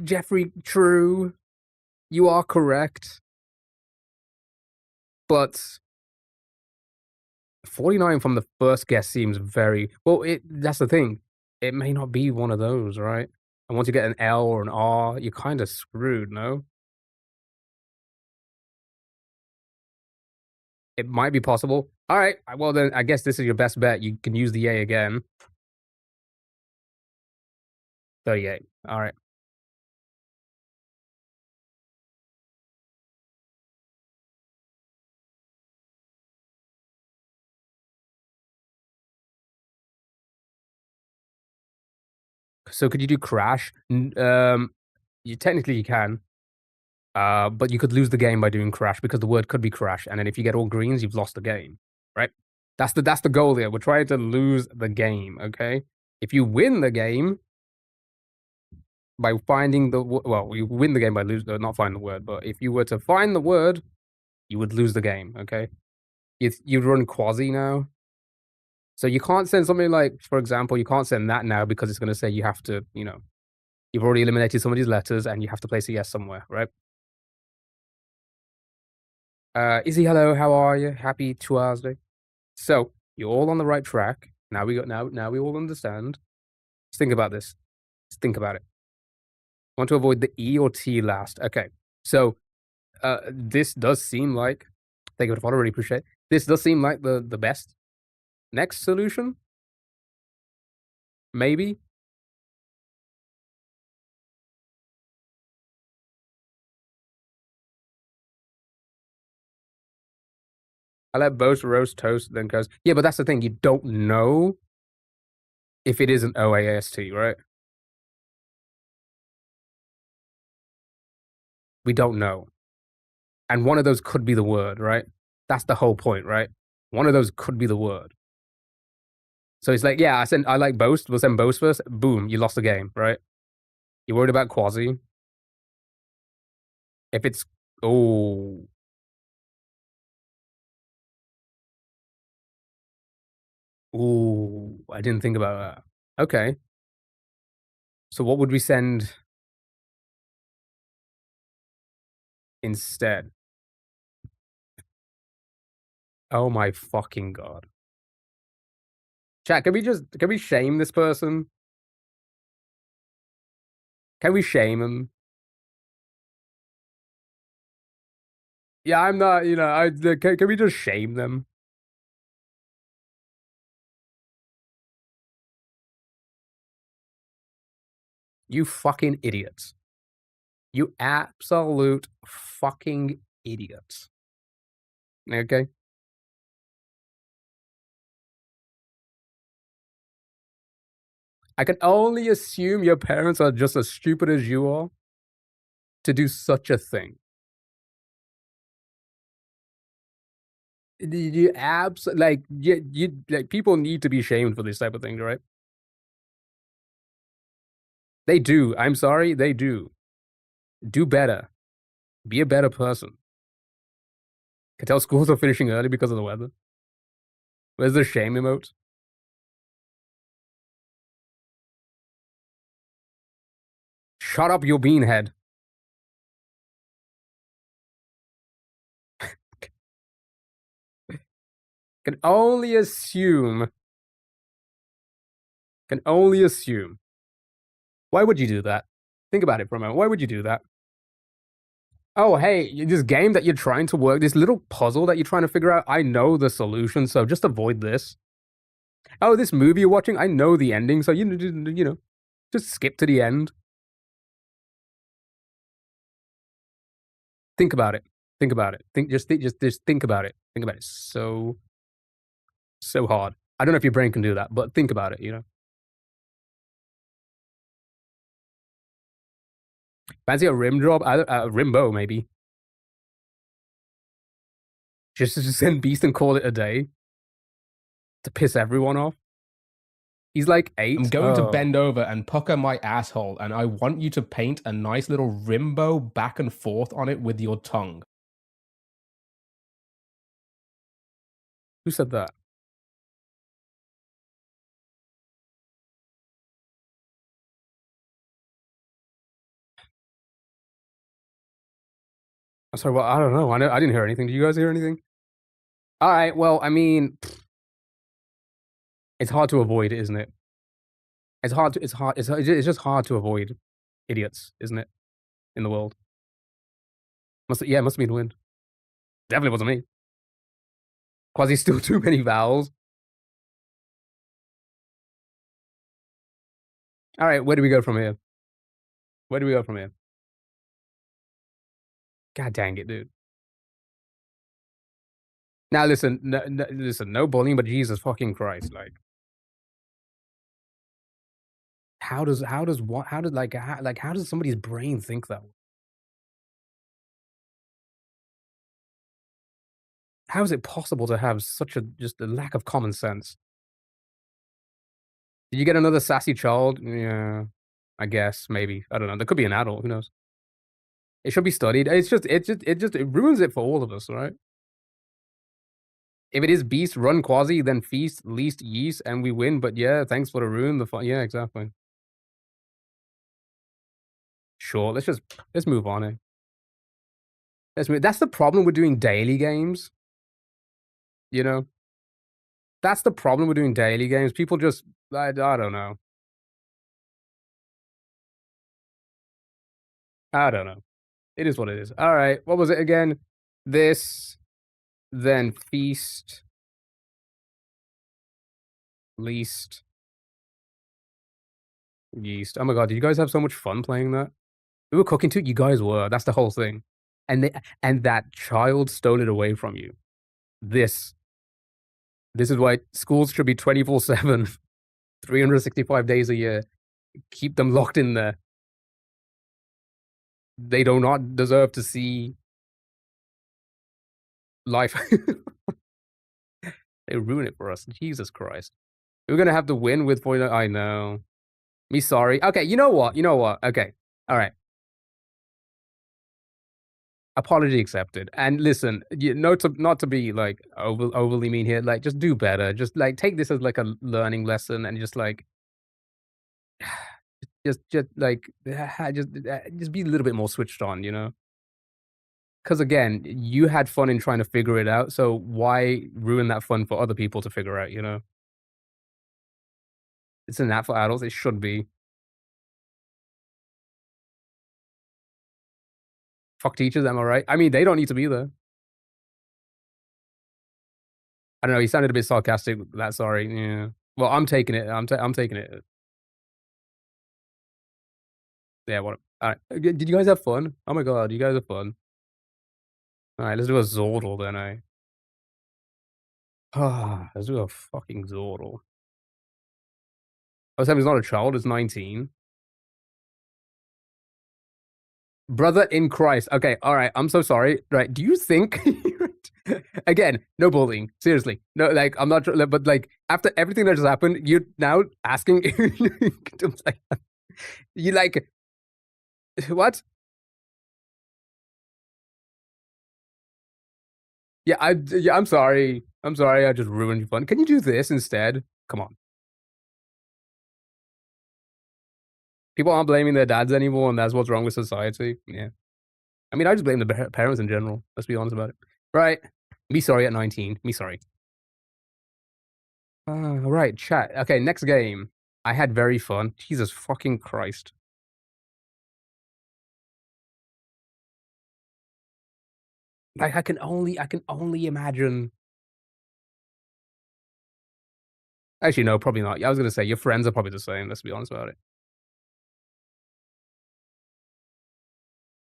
Jeffrey, true. You are correct. But 49 from the first guess seems very... Well, that's the thing. It may not be one of those, right? And once you get an L or an R, you're kind of screwed, no? It might be possible. All right. Well, then I guess this is your best bet. You can use the A again. 38. All right. So could you do crash? You technically you can. But you could lose the game by doing crash because the word could be crash, and then if you get all greens, you've lost the game, right? That's the goal here. We're trying to lose the game, okay? If you win the game by finding the well, you win the game by not finding the word, but if you were to find the word, you would lose the game, okay? You'd run quasi now. So you can't send something like, for example, you can't send that now because it's gonna say you have to, you've already eliminated some of these letters and you have to place a yes somewhere, right? Izzy, hello, how are you? Happy Tuesday. So you're all on the right track. Now we all understand. Just think about this. Just think about it. Want to avoid the E or T last. Okay. So this does seem like, thank you for the follow, really appreciate it. This does seem like the best. Next solution? Maybe? I let both roast toast, then goes. Yeah, but that's the thing. You don't know if it is an OAST, right? We don't know. And one of those could be the word, right? That's the whole point, right? One of those could be the word. So it's like, yeah, I like boast. We'll send boast first. Boom, you lost the game, right? You're worried about quasi. If it's oh, ooh, I didn't think about that. Okay. So what would we send instead? Oh my fucking god. Chat, can we shame this person? Can we shame him? Yeah, I'm not, can we just shame them? You fucking idiots. You absolute fucking idiots. Okay? I can only assume your parents are just as stupid as you are to do such a thing. You like people need to be shamed for this type of thing, right? They do. I'm sorry, they do. Do better. Be a better person. Can tell schools are finishing early because of the weather. Where's the shame emote? Shut up, you beanhead. Can only assume. Can only assume. Why would you do that? Think about it for a moment. Why would you do that? Oh, hey, this game that you're trying to work, this little puzzle that you're trying to figure out, I know the solution, so just avoid this. Oh, this movie you're watching, I know the ending, so just skip to the end. Think about it. Think about it. Just think about it. Think about it. So hard. I don't know if your brain can do that, but think about it. Fancy a rim drop? Rimbo maybe. Just send Beast and call it a day to piss everyone off. He's like 8. I'm going to bend over and pucker my asshole, and I want you to paint a nice little rimbo back and forth on it with your tongue. Who said that? I'm sorry. Well, I don't know. I didn't hear anything. Did you guys hear anything? All right. Well, I mean, it's hard to avoid, isn't it? It's just hard to avoid idiots, isn't it? In the world. Must have been the wind. Definitely wasn't me. Quasi still too many vowels. All right, where do we go from here? Where do we go from here? God dang it, dude. Now listen, no bullying, but Jesus fucking Christ, like, how does somebody's brain think that? How is it possible to have such a just a lack of common sense? Did you get another sassy child? Yeah, I guess maybe. I don't know. There could be an adult. Who knows? It should be studied. It ruins it for all of us, right? If it is beast, run quasi, then feast, least yeast, and we win. But yeah, thanks for the ruin. The fun. Yeah, exactly. Sure. Let's move on. Let's move. That's the problem with doing daily games. You know, that's the problem with doing daily games. People just I don't know. I don't know. It is what it is. All right. What was it again? This, then feast, least, yeast. Oh my god, did you guys have so much fun playing that? We were cooking too. You guys were. That's the whole thing. And that child stole it away from you. This this is why schools should be 24/7, 365 days a year. Keep them locked in there. They do not deserve to see life. They ruin it for us. Jesus Christ. We're gonna have to win with 49. I know. Me sorry. Okay, you know what? You know what? Okay. All right. Apology accepted. And listen, you know, not to be like overly mean here. Like, just do better. Just like take this as like a learning lesson, and just like, just like, just be a little bit more switched on. You know, because again, you had fun in trying to figure it out. So why ruin that fun for other people to figure out? You know, it's an app for adults. It should be. Fuck teachers. Am I right? I mean, they don't need to be there. I don't know. He sounded a bit sarcastic. That sorry. Yeah. Well, I'm taking it. I'm taking it. Yeah. What? All right. Did you guys have fun? Oh my god, you guys have fun. All right. Let's do a Zordle then. Let's do a fucking Zordle. Oh, Sam is not a child. It's 19. Brother in Christ. Okay. All right. I'm so sorry. Right. Do you think? Again, no bullying. Seriously. No, like, I'm not, but like, after everything that just happened, you're now asking, you like, what? Yeah, I'm sorry. I'm sorry. I just ruined your fun. Can you do this instead? Come on. People aren't blaming their dads anymore, and that's what's wrong with society. Yeah. I mean, I just blame the parents in general. Let's be honest about it. Right. Me sorry at 19. Me sorry. All right, chat. Okay, next game. I had very fun. Jesus fucking Christ. Like, I can only imagine. Actually, no, probably not. I was gonna say your friends are probably the same. Let's be honest about it.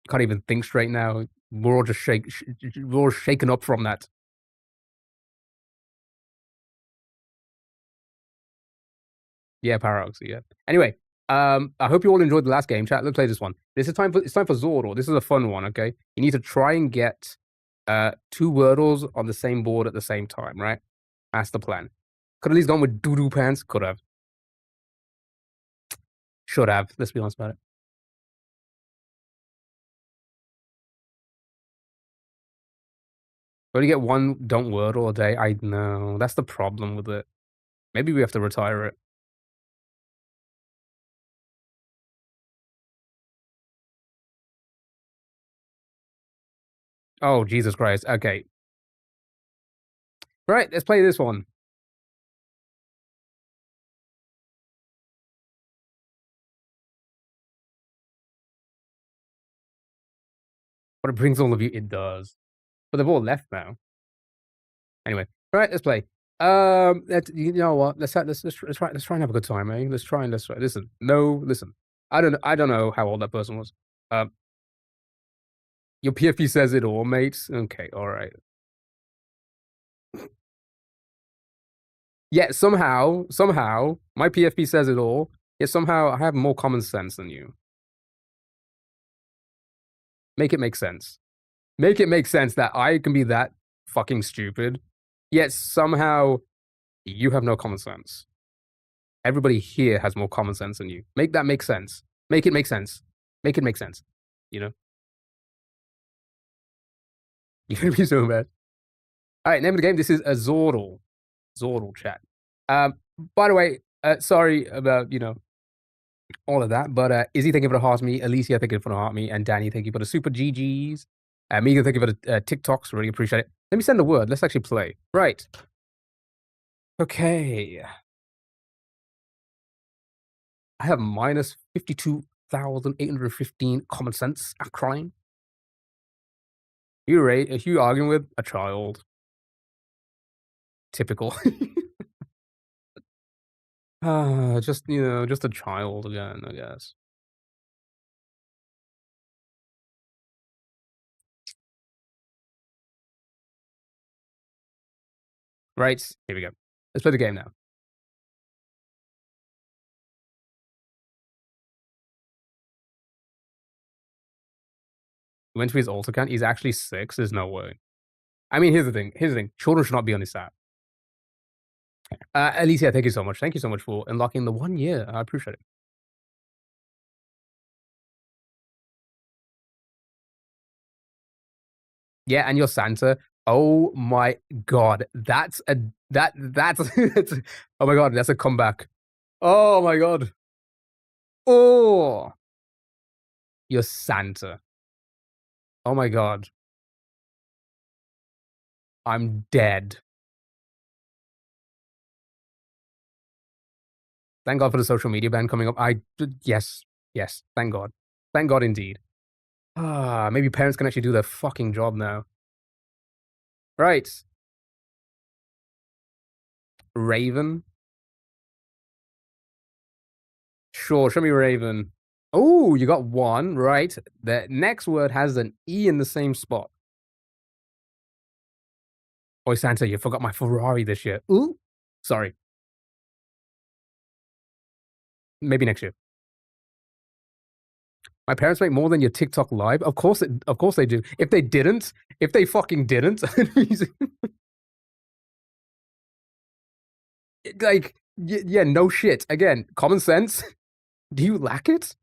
Can't even think straight now. We're all just we're all shaken up from that. Yeah, Paradox. Yeah. Anyway, I hope you all enjoyed the last game. Chat. Let's play this one. It's time for Zordle. This is a fun one. Okay, you need to try and get 2 Wordles on the same board at the same time. Right? That's the plan. Could at least gone with doo-doo pants. Could have. Should have. Let's be honest about it. But you get 1 don't Wordle a day. I know. That's the problem with it. Maybe we have to retire it. Oh, Jesus Christ. Okay. Right, let's play this one. But it brings all of you. It does. But they've all left now. Anyway, right, let's play. You know what? Let's try and have a good time, eh? Let's try. Listen, no, listen. I don't know how old that person was. Your PFP says it all, mates. Okay, all right. Yeah, somehow, my PFP says it all. Yet somehow I have more common sense than you. Make it make sense. Make it make sense that I can be that fucking stupid. Yet somehow you have no common sense. Everybody here has more common sense than you. Make that make sense. Make it make sense. Make it make sense. You know? You're gonna be so mad. Alright, name of the game. This is a Zordle. Zordle chat. By the way, sorry about, all of that, but Izzy, thank you for the heart me. Alicia, thank you for the heart me. And Danny, thank you for the super GGs. Megan, thank you for the TikToks. Really appreciate it. Let me send a word. Let's actually play. Right. Okay. I have minus 52,815 common sense. I'm crying. You right? If you arguing with a child. Typical. Just just a child again, I guess. Right, here we go. Let's play the game now. He went to his alt account. He's actually 6. There's no way. I mean, here's the thing. Children should not be on this app. Alicia, thank you so much. Thank you so much for unlocking the 1 year. I appreciate it. Yeah, and your Santa. Oh my god. That's oh my god, that's a comeback. Oh my god. Oh. Your Santa. Oh my god. I'm dead. Thank God for the social media ban coming up. Yes. Thank God. Thank God indeed. Maybe parents can actually do their fucking job now. Right. Raven. Sure, show me Raven. Oh, you got 1, right. The next word has an E in the same spot. Boy, Santa, you forgot my Ferrari this year. Ooh. Sorry. Maybe next year. My parents make more than your TikTok live. Of course they do. If they fucking didn't, like, yeah, no shit. Again, common sense. Do you lack it?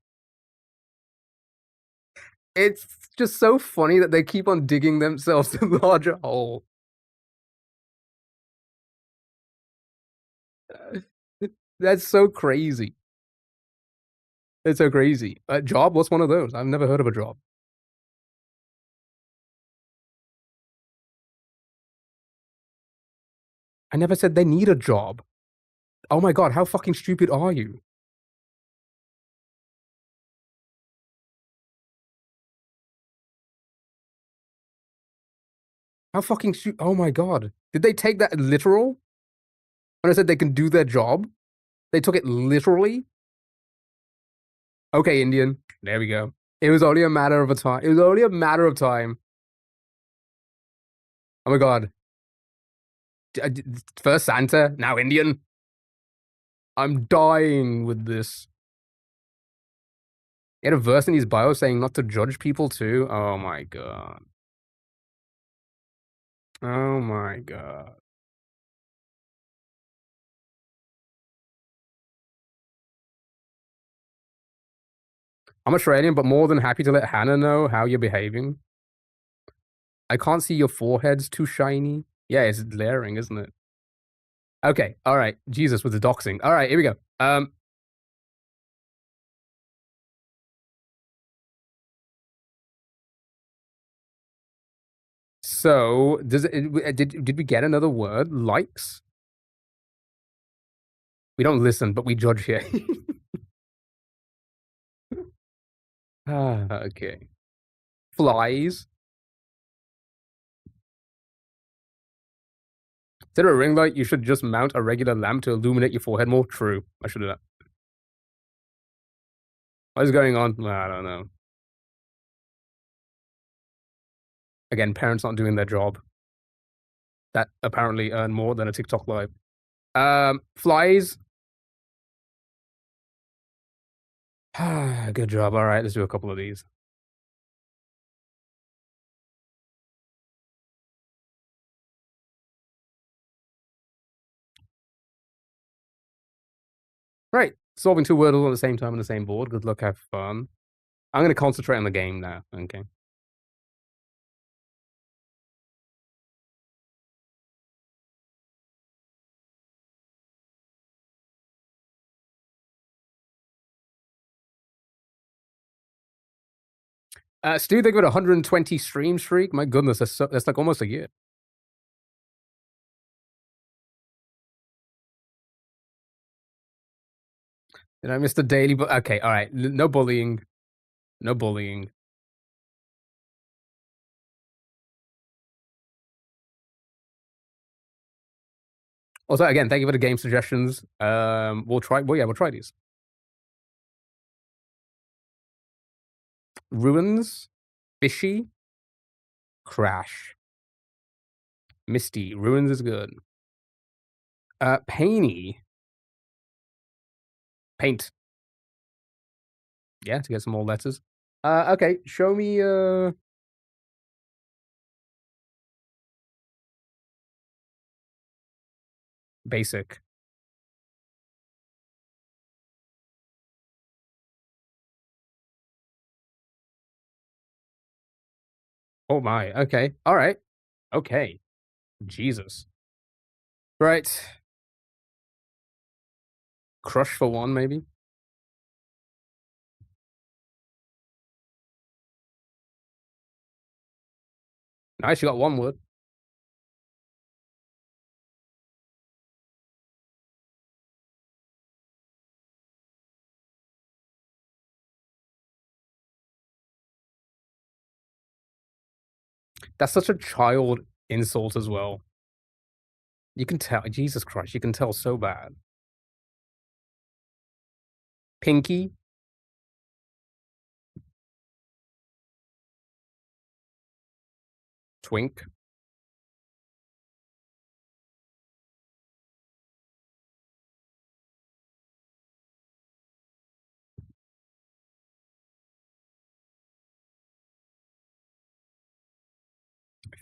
It's just so funny that they keep on digging themselves a larger hole. That's so crazy. It's so crazy. A job? What's one of those? I've never heard of a job. I never said they need a job. Oh my god, how fucking stupid are you? How fucking stupid? Oh my god. Did they take that literal? When I said they can do their job? They took it literally? Okay, Indian. There we go. It was only a matter of time. It was only a matter of time. Oh my god. First Santa, now Indian. I'm dying with this. He had a verse in his bio saying not to judge people too. Oh my god. Oh my god. I'm Australian, but more than happy to let Hannah know how you're behaving. I can't see your forehead's too shiny. Yeah, it's glaring, isn't it? Okay, all right. Jesus with the doxing. All right, here we go. So did we get another word? Likes? We don't listen, but we judge here. Okay. Flies. Instead of a ring light, you should just mount a regular lamp to illuminate your forehead more. True. I should do that. What is going on? I don't know. Again, parents not doing their job. That apparently earn more than a TikTok live. Flies. Good job. All right, let's do a couple of these. Right. Solving two wordles at the same time on the same board. Good luck, have fun. I'm going to concentrate on the game now. Okay. Stu, they got a 120 stream streak. My goodness, that's like almost a year. Did I miss the daily? But okay, all right. No bullying. No bullying. Also, again, thank you for the game suggestions. We'll try. Well, yeah, we'll try these. Ruins, Fishy, Crash, Misty. Ruins is good. Painy, Paint. Yeah, to get some more letters. Okay, show me. Basic. Oh my. Okay. All right. Okay. Jesus. Right. Crush for one, maybe. Nice. You got one word. That's such a child insult as well. You can tell. Jesus Christ. You can tell so bad. Pinky. Twink.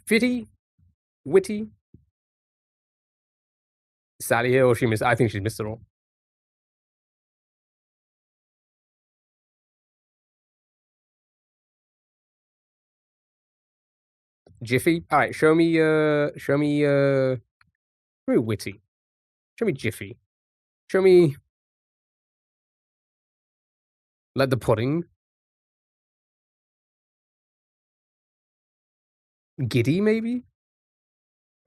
Fitty. Witty. Sally here, or she missed. I think she missed it all. Jiffy. All right, show me. Show me Witty. Show me Jiffy. Show me. Let the pudding. Giddy, maybe.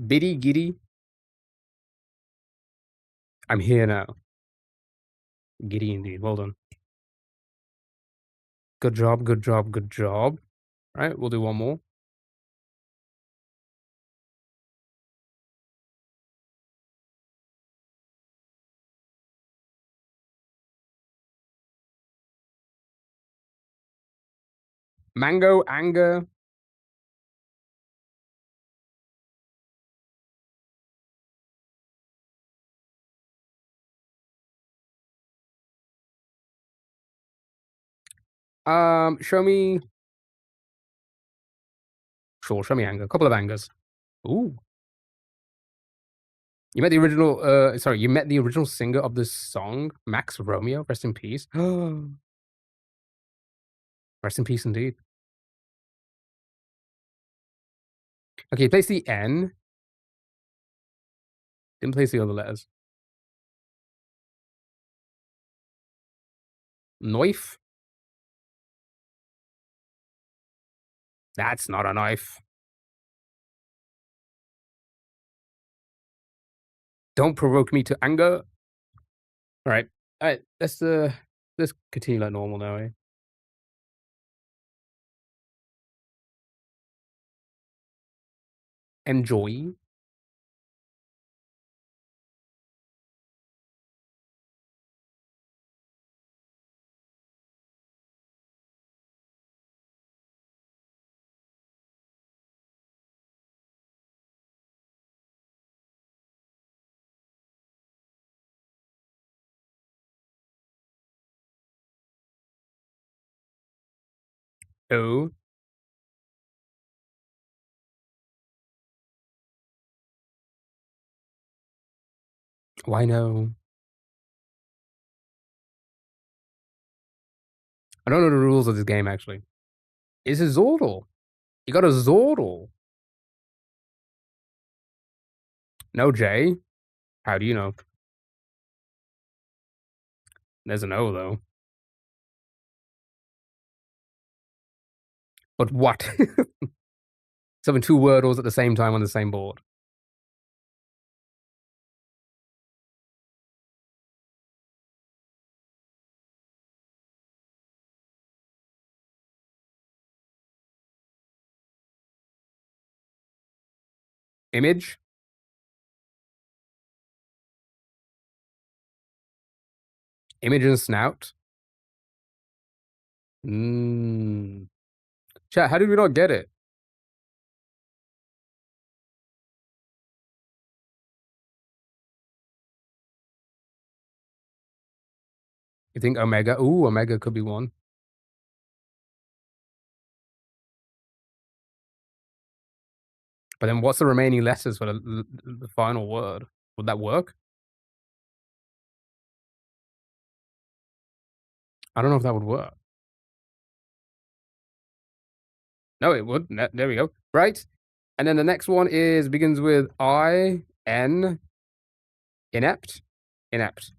Biddy, giddy. I'm here now. Giddy indeed. Well done. Good job. Good job. Good job. All right, we'll do one more. Mango, anger. Show me. Sure, show me anger. A couple of angers. Ooh. You met the original. Sorry, you met the original singer of this song, Max Romeo. Rest in peace. Rest in peace, indeed. Okay, place the N. Didn't place the other letters. Knife. That's not a knife. Don't provoke me to anger. All right. All right. Let's continue like normal now, eh? Enjoy. Oh. Why no? I don't know the rules of this game, actually. It's a Zordle. You got a Zordle. No J. How do you know? There's an O, though. But what? It's having two Wordles at the same time on the same board. Image. Image and snout. Chat, how did we not get it? You think Omega? Ooh, Omega could be one. But then what's the remaining letters for the final word? Would that work? I don't know if that would work. No, it would. There we go. Right. And then the next one begins with I, N, inept, inept.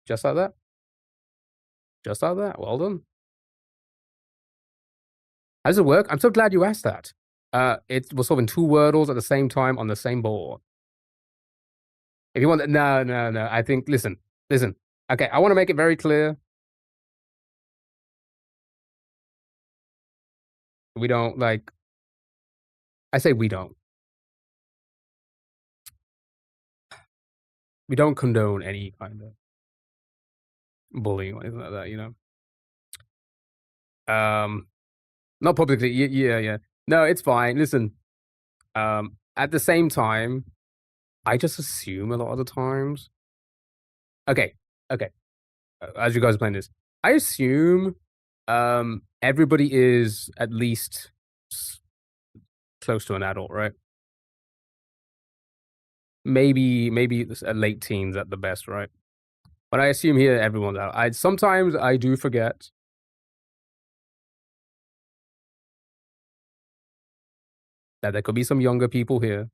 Just like that. Just like that. Well done. How does it work? I'm so glad you asked that. It was solving two Wordles at the same time on the same board. If you want, no. I think, listen. Okay, I want to make it very clear. We don't like. I say we don't. We don't condone any kind of bullying or anything like that, you know. Not publicly. Yeah. No, it's fine. Listen. At the same time, I just assume a lot of the times. Okay. As you guys are playing this, I assume everybody is at least close to an adult, right? Maybe late teens at the best, right? But I assume here everyone's out. Sometimes I do forget that there could be some younger people here.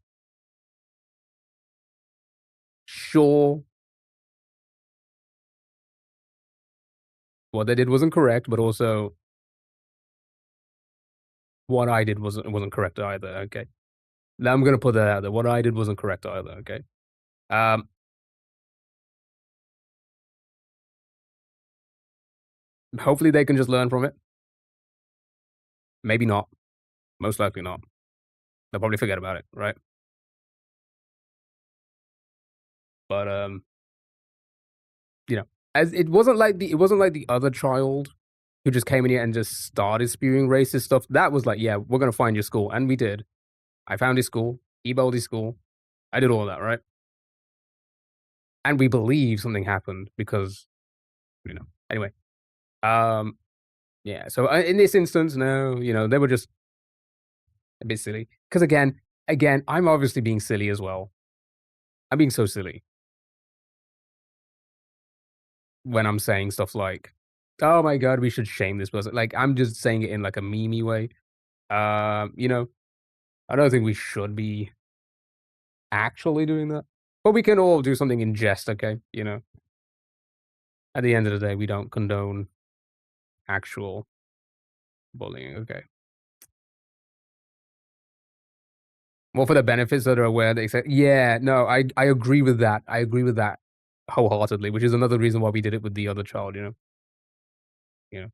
Sure, what they did wasn't correct, but also what I did wasn't correct either. Okay, now I'm gonna put that out there. What I did wasn't correct either. Okay. Hopefully they can just learn from it. Maybe not. Most likely not. They'll probably forget about it, right? But you know, as it wasn't like the other child who just came in here and just started spewing racist stuff. That was like, yeah, we're gonna find your school, and we did. I found his school, emailed his school. I did all that, right? And we believe something happened because, you know. Anyway, yeah. So in this instance, no, you know, they were just a bit silly. Because again, I'm obviously being silly as well. I'm being so silly when I'm saying stuff like, "Oh my god, we should shame this person." Like I'm just saying it in like a memey way. You know, I don't think we should be actually doing that, but we can all do something in jest. Okay, you know. At the end of the day, we don't condone actual bullying. Okay. Well, for the benefits that are aware, they say, yeah, no, I agree with that. I agree with that wholeheartedly, which is another reason why we did it with the other child, you know? You know,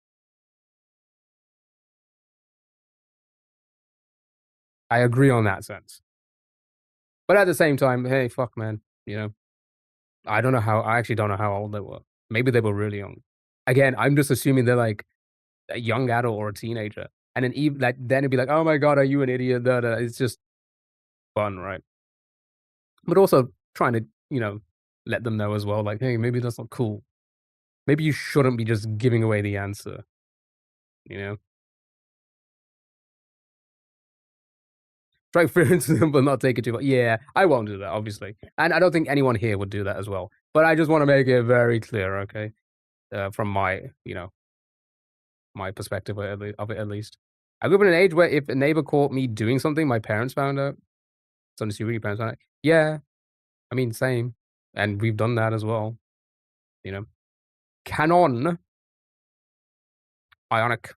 I agree on that sense. But at the same time, hey, fuck, man, you know, I actually don't know how old they were. Maybe they were really young. Again, I'm just assuming they're like a young adult or a teenager. And then even like, then it'd be like, oh my God, are you an idiot? Da, da. It's just fun, right? But also trying to, you know, let them know as well, like, hey, maybe that's not cool. Maybe you shouldn't be just giving away the answer, you know? Strike fear into them, but not take it too far. Yeah, I won't do that, obviously. And I don't think anyone here would do that as well. But I just want to make it very clear, okay? From my, my perspective of it at least. I grew up in an age where if a neighbor caught me doing something, my parents found out. So assuming your parents found out. Yeah, I mean, same. And we've done that as well. Canon. Ionic.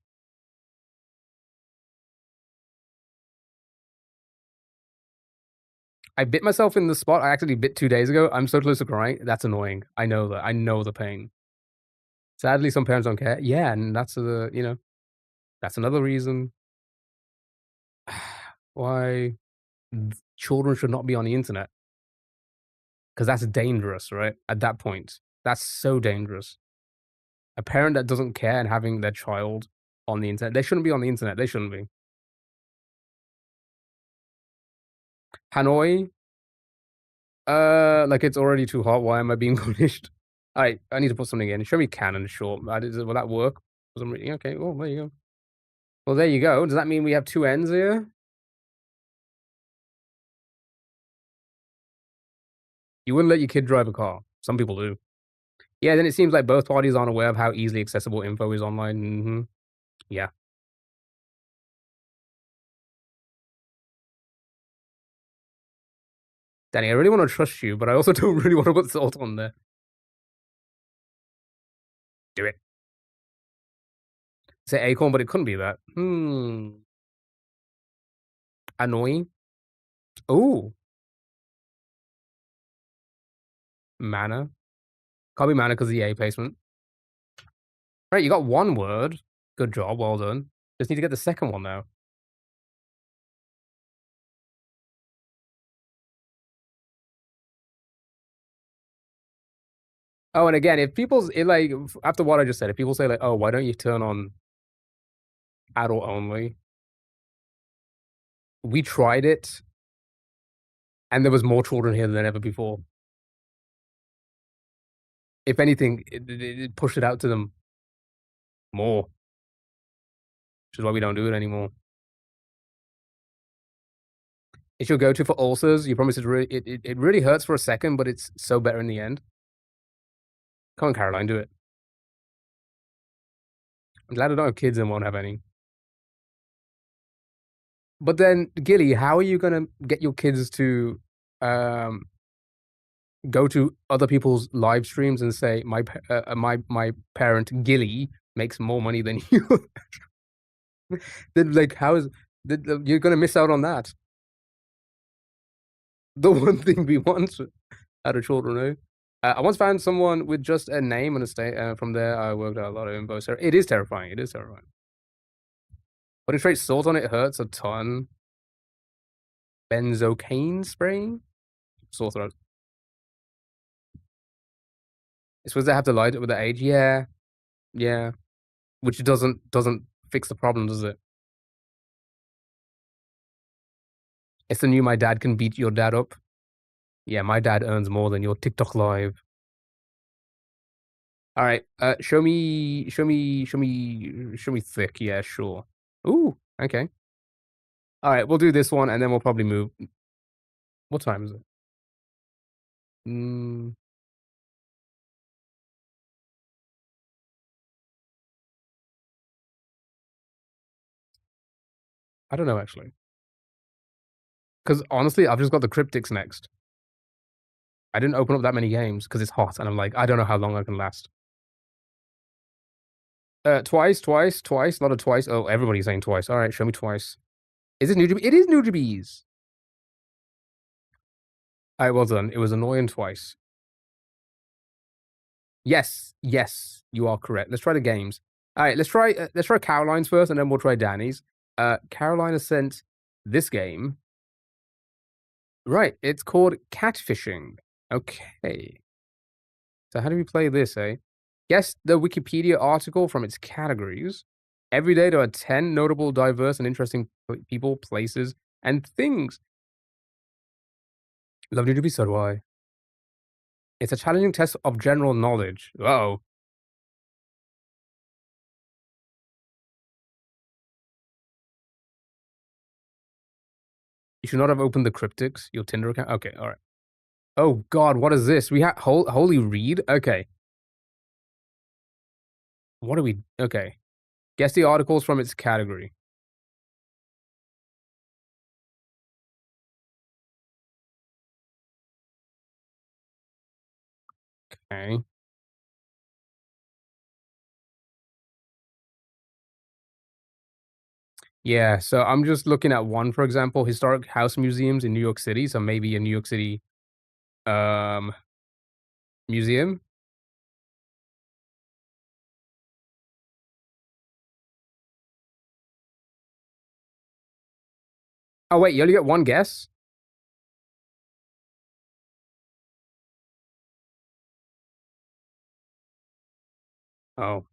I bit myself in the spot I actually bit 2 days ago. I'm so close to crying. That's annoying. I know that. I know the pain. Sadly, some parents don't care. Yeah, and that's that's another reason why children should not be on the internet. Because that's dangerous, right? At that point. That's so dangerous. A parent that doesn't care and having their child on the internet, they shouldn't be on the internet. They shouldn't be. Hanoi, like it's already too hot. Why am I being punished? Alright, I need to put something in. Show me canon short. Will that work? Okay, well, there you go. Well, there you go. Does that mean we have two ends here? You wouldn't let your kid drive a car. Some people do. Yeah, then it seems like both parties aren't aware of how easily accessible info is online. Yeah. Danny, I really want to trust you, but I also don't really want to put salt on there. Do it. Say acorn, but it couldn't be that. Annoying. Ooh. Mana. Can't be mana because of the A placement. Right, you got one word. Good job, well done. Just need to get the second one now. Oh, and again, if after what I just said, if people say like, oh, why don't you turn on adult only? We tried it, and there was more children here than ever before. If anything, it pushed it out to them more, which is why we don't do it anymore. It's your go-to for ulcers. You promise it really hurts for a second, but it's so better in the end. Come on, Caroline, do it. I'm glad I don't have kids and won't have any. But then, Gilly, how are you gonna get your kids to go to other people's live streams and say my parent Gilly makes more money than you? Then you're gonna miss out on that? The one thing we want out of children, eh? I once found someone with just a name and a state. From there, I worked out a lot of info. So it is terrifying. It is terrifying. Putting straight salt on it hurts a ton. Benzocaine spraying? Sore throat. It's supposed to have to lie with the age. Yeah. Yeah. Which doesn't fix the problem, does it? It's the new my dad can beat your dad up. Yeah, my dad earns more than your TikTok live. All right. Show me thick. Yeah, sure. Ooh, okay. All right, we'll do this one and then we'll probably move. What time is it? I don't know actually. Because honestly, I've just got the cryptics next. I didn't open up that many games because it's hot, and I'm like, I don't know how long I can last. Twice. A lot of twice. Oh, everybody's saying twice. All right, show me twice. Is this Nujabes? It is Nujabes. All right, well done. It was annoying twice. Yes, you are correct. Let's try the games. All right, let's try Caroline's first, and then we'll try Danny's. Caroline has sent this game. Right, it's called Catfishing. Okay. So how do we play this, eh? Guess the Wikipedia article from its categories. Every day there are 10 notable, diverse, and interesting people, places, and things. Lovely to be so do I. It's a challenging test of general knowledge. Uh-oh. You should not have opened the cryptics, your Tinder account. Okay, all right. Oh God, what is this? We have Holy Read. Okay. What are we? Okay. Guess the articles from its category. Okay. Yeah, so I'm just looking at one, for example, historic house museums in New York City. So maybe a New York City um museum. Oh wait, you only get one guess? Oh.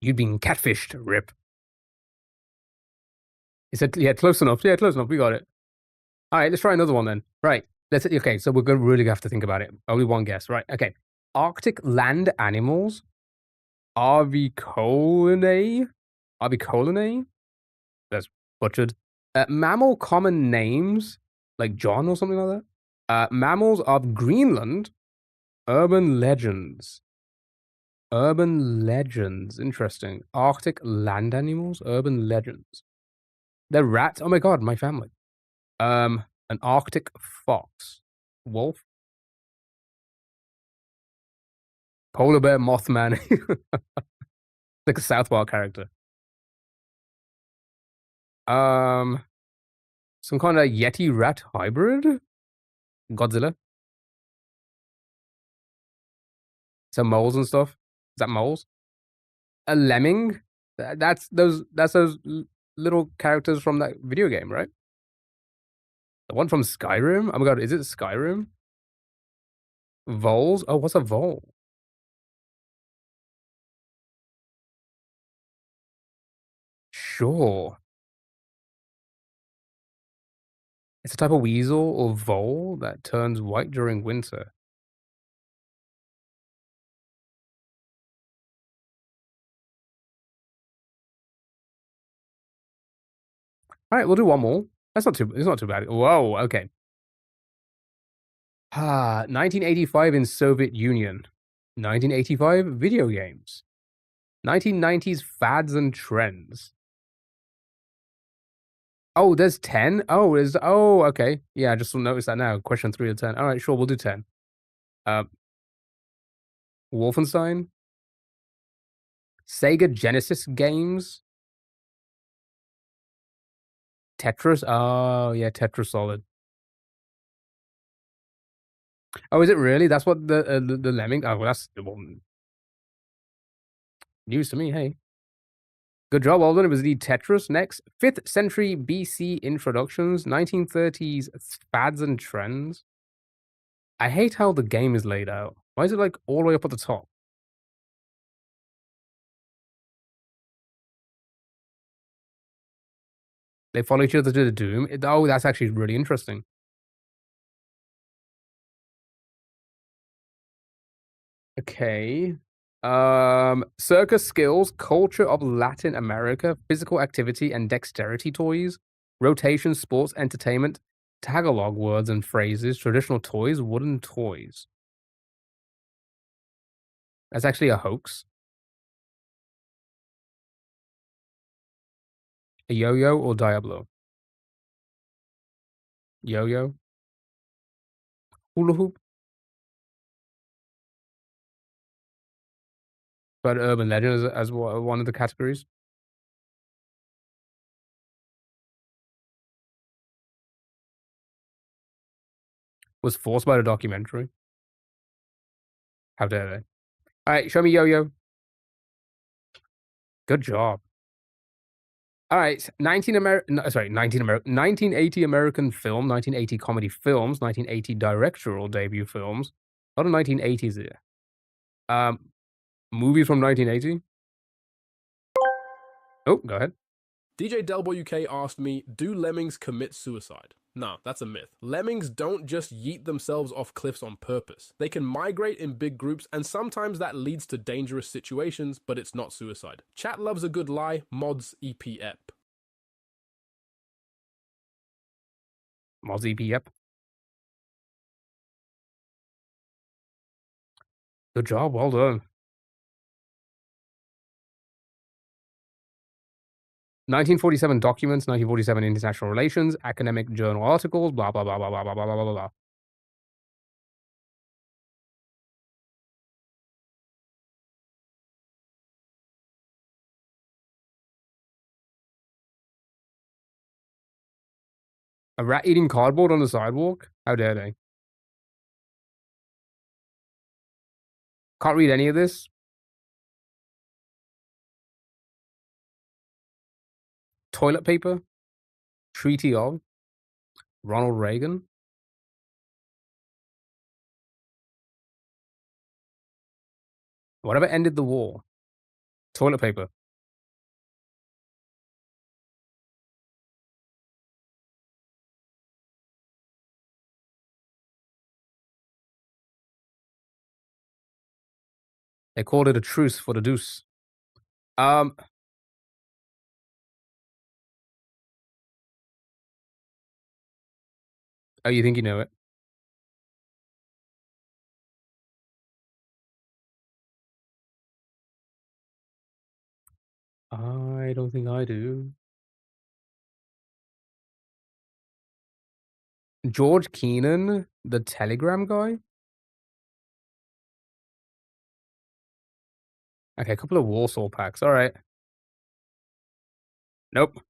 You'd been catfished, Rip. He said, yeah, close enough. Yeah, close enough. We got it. All right, let's try another one then. Right. That's it. Okay, so we're gonna really have to think about it. Only one guess, right? Okay. Arctic land animals. Arvicolinae? Arvicolinae? That's butchered. Mammal common names, like John or something like that. Mammals of Greenland. Urban legends. Urban legends. Interesting. Arctic land animals. Urban legends. They're rats. Oh my god, my family. An Arctic fox. Wolf. Polar bear Mothman. Like a South Park character. Um, some kind of Yeti rat hybrid? Godzilla? Some moles and stuff? Is that moles? A lemming? That's those little characters from that video game, right? The one from Skyrim? Oh my god, is it Skyrim? Voles? Oh, what's a vole? Sure. It's a type of weasel or vole that turns white during winter. All right, we'll do one more. It's not too bad. Whoa, okay. 1985 in Soviet Union. 1985 video games. 1990s fads and trends. Oh, there's 10? Oh, okay. Yeah, I just noticed that now. Question 3 of 10. All right, sure, we'll do 10. Uh, Wolfenstein. Sega Genesis games. Tetris. Oh, yeah, Tetris Solid. Oh, is it really? That's what the lemming. Oh, well, that's news to me. Hey, good job. Well done. It was the Tetris. Next, 5th century BC introductions, 1930s fads and trends. I hate how the game is laid out. Why is it like all the way up at the top? They follow each other to the doom. Oh, that's actually really interesting. Okay. Circus skills, culture of Latin America, physical activity and dexterity toys, rotation, sports, entertainment, Tagalog words and phrases, traditional toys, wooden toys. That's actually a hoax. A yo-yo or Diablo? Yo-yo? Hula hoop? But urban legend as one of the categories. Was forced by the documentary. How dare they? All right, show me yo-yo. Good job. All right, 1980 American film, 1980 comedy films, 1980 directorial debut films. A lot of 1980s here. Movies from 1980. Oh, go ahead. DJ Delbo UK asked me, do lemmings commit suicide? No, that's a myth. Lemmings don't just yeet themselves off cliffs on purpose. They can migrate in big groups, and sometimes that leads to dangerous situations, but it's not suicide. Chat loves a good lie. Mods EP ep. Mods EP, yep. Good job, well done. 1947 documents, 1947 international relations, academic journal articles, blah, blah, blah, blah, blah, blah, blah, blah, blah. A rat eating cardboard on the sidewalk? How dare they? Can't read any of this. Toilet paper? Treaty of? Ronald Reagan? Whatever ended the war? Toilet paper. They called it a truce for the deuce. Oh, you think you know it? I don't think I do. George Keenan, the Telegram guy? Okay, a couple of Warsaw packs. All right. Nope.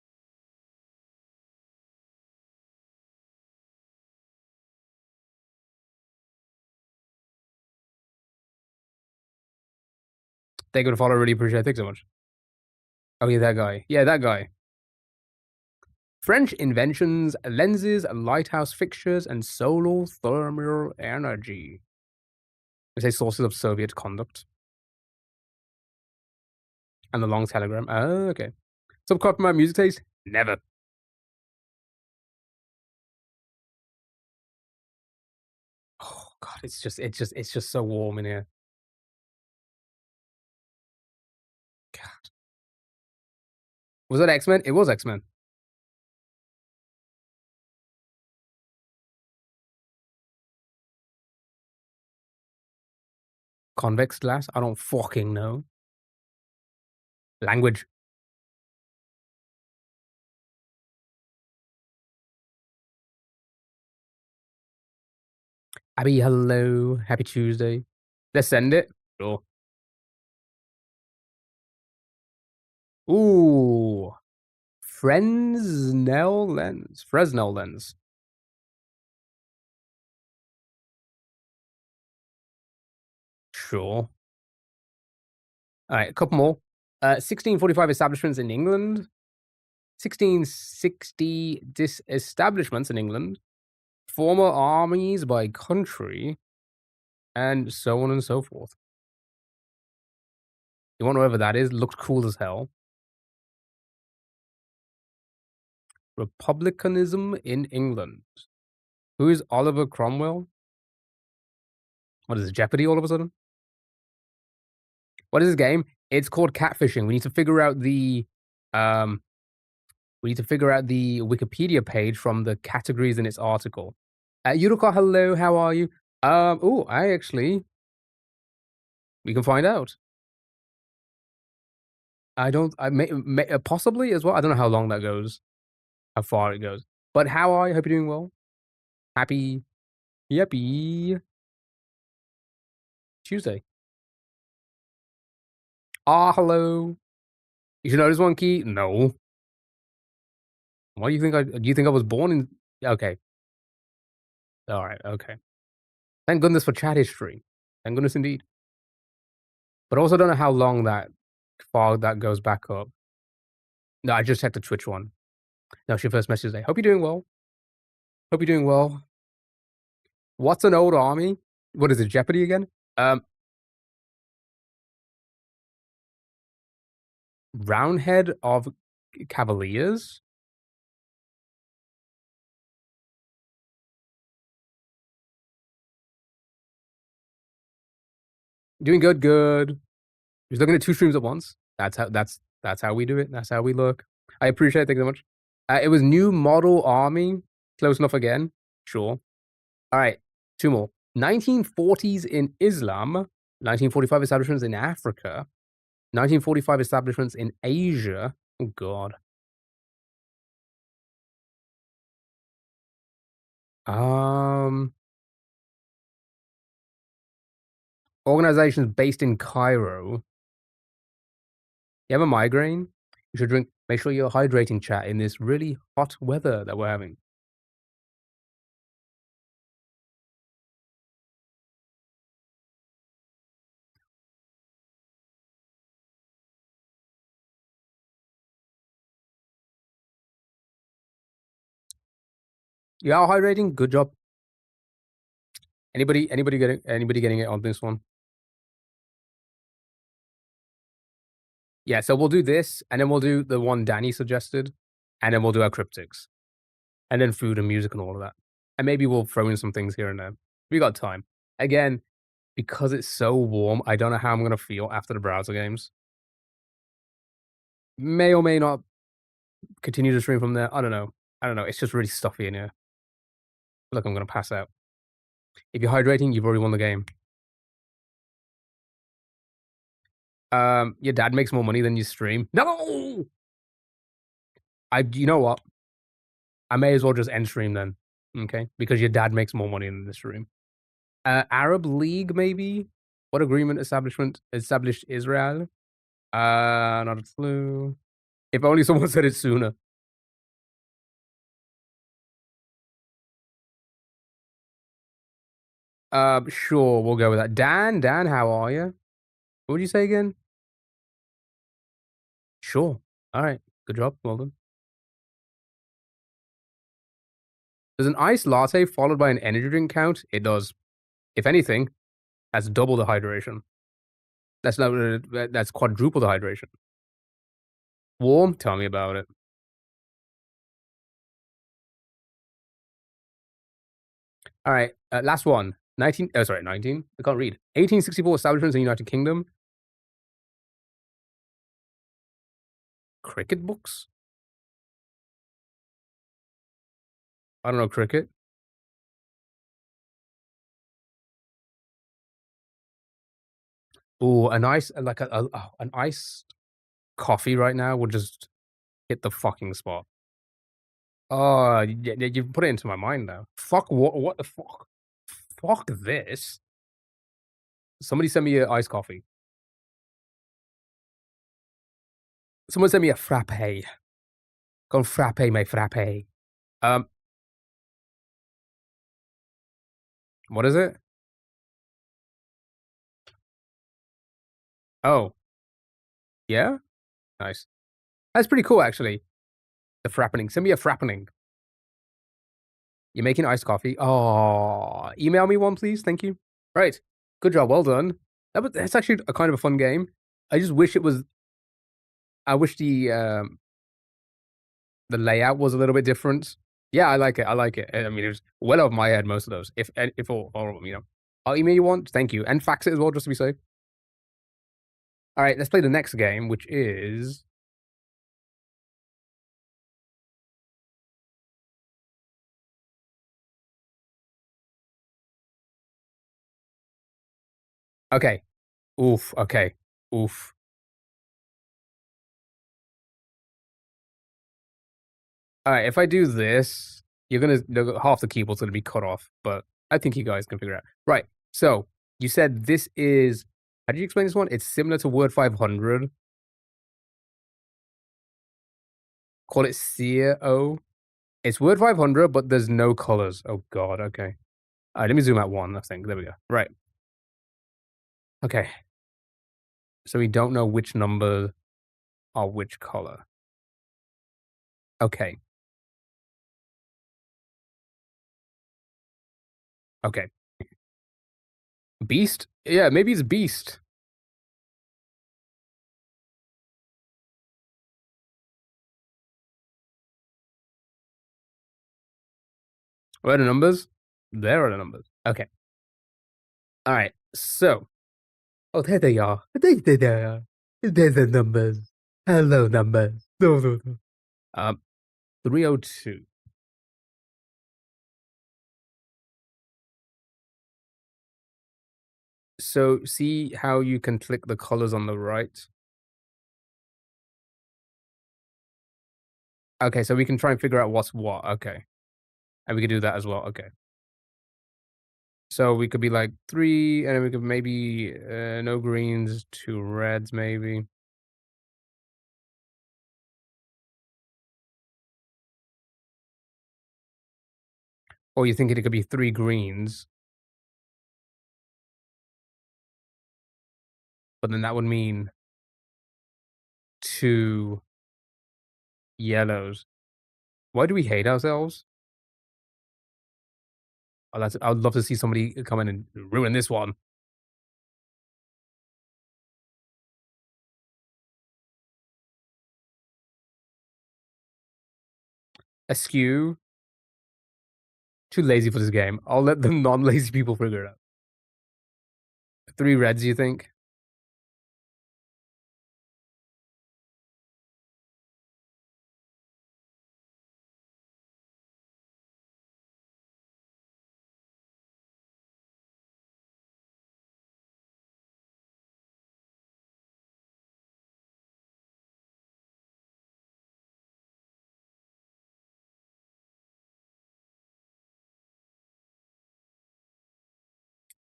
Thank you for the follow. Really appreciate it. Thanks so much. Oh, yeah, that guy. Yeah, that guy. French inventions, lenses, lighthouse fixtures, and solar thermal energy. They say sources of Soviet conduct. And the long telegram. Oh, okay. Subcut my music taste? Never. Oh god, it's just so warm in here. God. Was that X-Men? It was X-Men. Convex glass? I don't fucking know. Language. Abby, hello. Happy Tuesday. Let's send it. Sure. Ooh. Fresnel lens. Fresnel lens. Sure. All right, a couple more. 1645 establishments in England. 1660 disestablishments in England. Former armies by country. And so on and so forth. You want whatever that is? Looks cool as hell. Republicanism in England. Who is Oliver Cromwell? What is it, Jeopardy all of a sudden? What is this game? It's called catfishing. We need to figure out the Wikipedia page from the categories in its article. Yuriko, hello, how are you? Oh, we can find out. I may possibly as well. I don't know how long that goes, how far it goes. But how are you? Hope you're doing well. Happy Yippee Tuesday. Hello. You should know this one, Key? No. Why do you think I was born in okay. Alright, okay. Thank goodness for chat history. Thank goodness indeed. But I also don't know how long that far that goes back up. No, I just checked the Twitch one. No, she first message today. Hope you're doing well. Hope you're doing well. What's an old army? What is it, Jeopardy again? Roundhead of Cavaliers? Doing good, good. Just looking at two streams at once. That's how we do it. That's how we look. I appreciate it. Thank you so much. It was new model army. Close enough again. Sure. All right. Two more. 1940s in Islam. 1945 establishments in Africa. 1945 establishments in Asia. Oh God. Organizations based in Cairo. You have a migraine? You should drink. Make sure you're hydrating, chat, in this really hot weather that we're having. You are hydrating. Good job. Anybody getting it on this one? Yeah, so we'll do this, and then we'll do the one Danny suggested, and then we'll do our cryptics, and then food and music and all of that, and maybe we'll throw in some things here and there. We got time. Again, because it's so warm, I don't know how I'm gonna feel after the browser games. May or may not continue to stream from there. I don't know. It's just really stuffy in here. I feel like I'm gonna pass out. If you're hydrating, you've already won the game. Your dad makes more money than you stream. No! You know what? I may as well just end stream then. Okay? Because your dad makes more money than the stream. Arab League, maybe? What agreement established Israel? Not a clue. If only someone said it sooner. Sure, we'll go with that. Dan, how are you? What would you say again? Sure. All right. Good job. Well done. Does an iced latte followed by an energy drink count? It does. If anything, that's double the hydration. That's quadruple the hydration. Warm? Tell me about it. All right. Last one. 19. Oh, sorry, 19. I can't read. 1864 establishments in the United Kingdom. Cricket books? I don't know cricket. Oh, a nice like an iced coffee right now would just hit the fucking spot. Oh, you put it into my mind now. Fuck what the fuck? Fuck this. Somebody send me an iced coffee. Someone send me a frappe. Con frappe, my frappe. What is it? Oh, yeah, nice. That's pretty cool, actually. The frappening. Send me a frappening. You're making iced coffee. Oh, email me one, please. Thank you. Right. Good job. Well done. That's actually a kind of a fun game. I just wish it was. I wish the layout was a little bit different. Yeah, I like it. I mean, it was well over my head most of those. If all of them, you know. I'll email you one. Thank you, and fax it as well, just to be safe. All right, let's play the next game, which is. Okay. Oof. Okay. Oof. All right. If I do this, half the keyboard's gonna be cut off, but I think you guys can figure it out. Right. So you said this is. How did you explain this one? It's similar to Word 500. Call it CO. It's Word 500, but there's no colors. Oh God. Okay. All right. Let me zoom out one. I think. There we go. Right. Okay. So we don't know which number are which color. Okay. Okay. Beast? Yeah, maybe it's Beast. Where are the numbers? There are the numbers. Okay. All right. So Oh, there they are. There they are. There's the numbers. Hello, numbers. No, no, no. 302. So see how you can click the colors on the right? Okay, so we can try and figure out what's what. Okay. And we could do that as well. Okay. So we could be like 3, and then we could maybe no greens, 2 reds, maybe. Or you thinking it could be 3 greens, but then that would mean 2 yellows. Why do we hate ourselves? Oh, I would love to see somebody come in and ruin this one. Askew. Too lazy for this game. I'll let the non-lazy people figure it out. 3 reds, you think?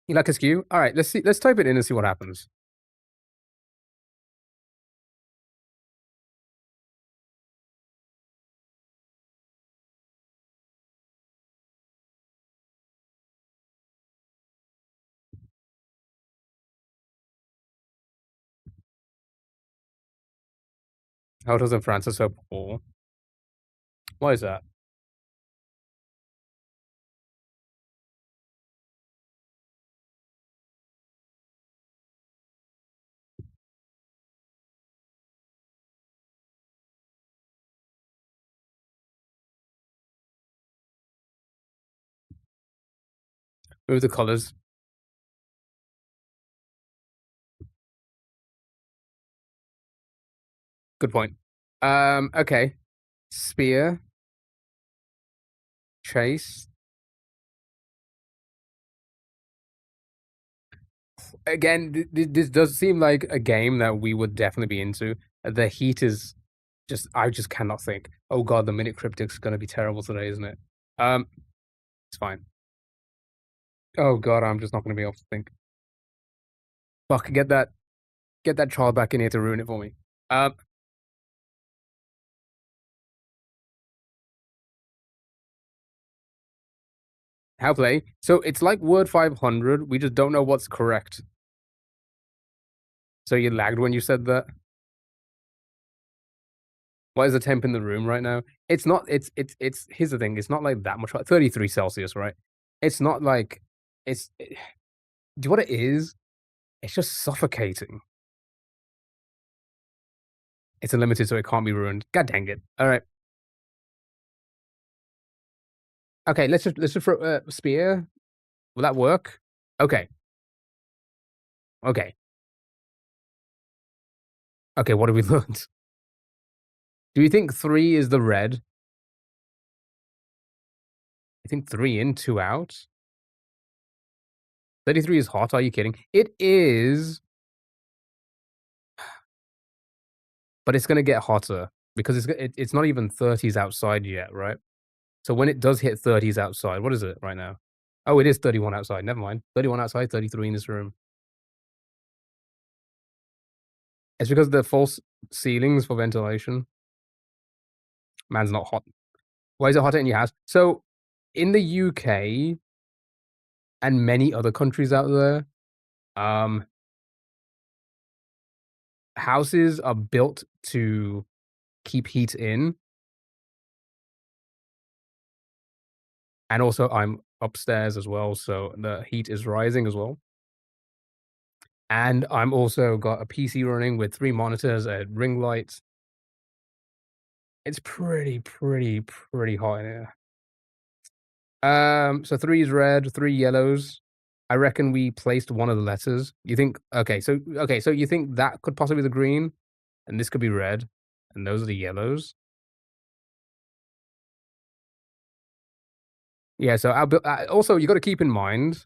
You like askew? All right, let's see. Let's type it in and see what happens. How doesn't Francis so poor? Why is that? Move the colors. Good point. Okay. Spear. Chase. Again, this does seem like a game that we would definitely be into. The heat is just, I just cannot think. Oh god, the minute cryptic's gonna be terrible today, isn't it? It's fine. Oh god, I'm just not gonna be able to think. Fuck, get that child back in here to ruin it for me. How play? So it's like word 500. We just don't know what's correct. So you lagged when you said that. What is the temp in the room right now? It's not. It's. Here's the thing. It's not like that much. 33 Celsius, right? It's not like. It's. Do you know what it is? It's just suffocating. It's unlimited, so it can't be ruined. God dang it! All right. Okay. Let's just throw spear. Will that work? Okay. Okay. Okay. What have we learned? Do you think 3 is the red? You think 3 in, 2 out? 33 is hot. Are you kidding? It is, but it's gonna get hotter because it's not even 30s outside yet, right? So when it does hit 30s outside, what is it right now? Oh, it is 31 outside. Never mind. 31 outside, 33 in this room. It's because the false ceilings for ventilation. Man's not hot. Why is it hotter in your house? So in the UK and many other countries out there, um, houses are built to keep heat in. And also I'm upstairs as well, so the heat is rising as well. And I'm also got a PC running with 3 monitors, a ring light. It's pretty hot in here. So 3 is red, 3 yellows. I reckon we placed one of the letters. You think okay, so you think that could possibly be the green, and this could be red, and those are the yellows? Yeah, so also, you gotta keep in mind,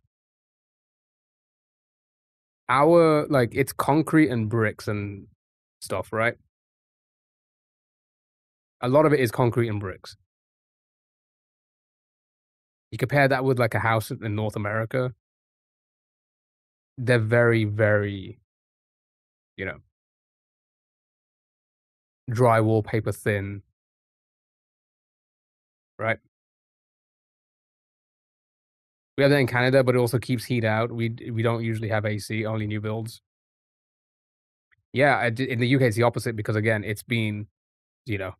our like, it's concrete and bricks and stuff, right? A lot of it is concrete and bricks. You compare that with, like, a house in North America, they're very, very, you know, drywall, paper thin, right? We have that in Canada, but it also keeps heat out. We don't usually have AC, only new builds. Yeah, in the UK, it's the opposite because, again, it's been, you know,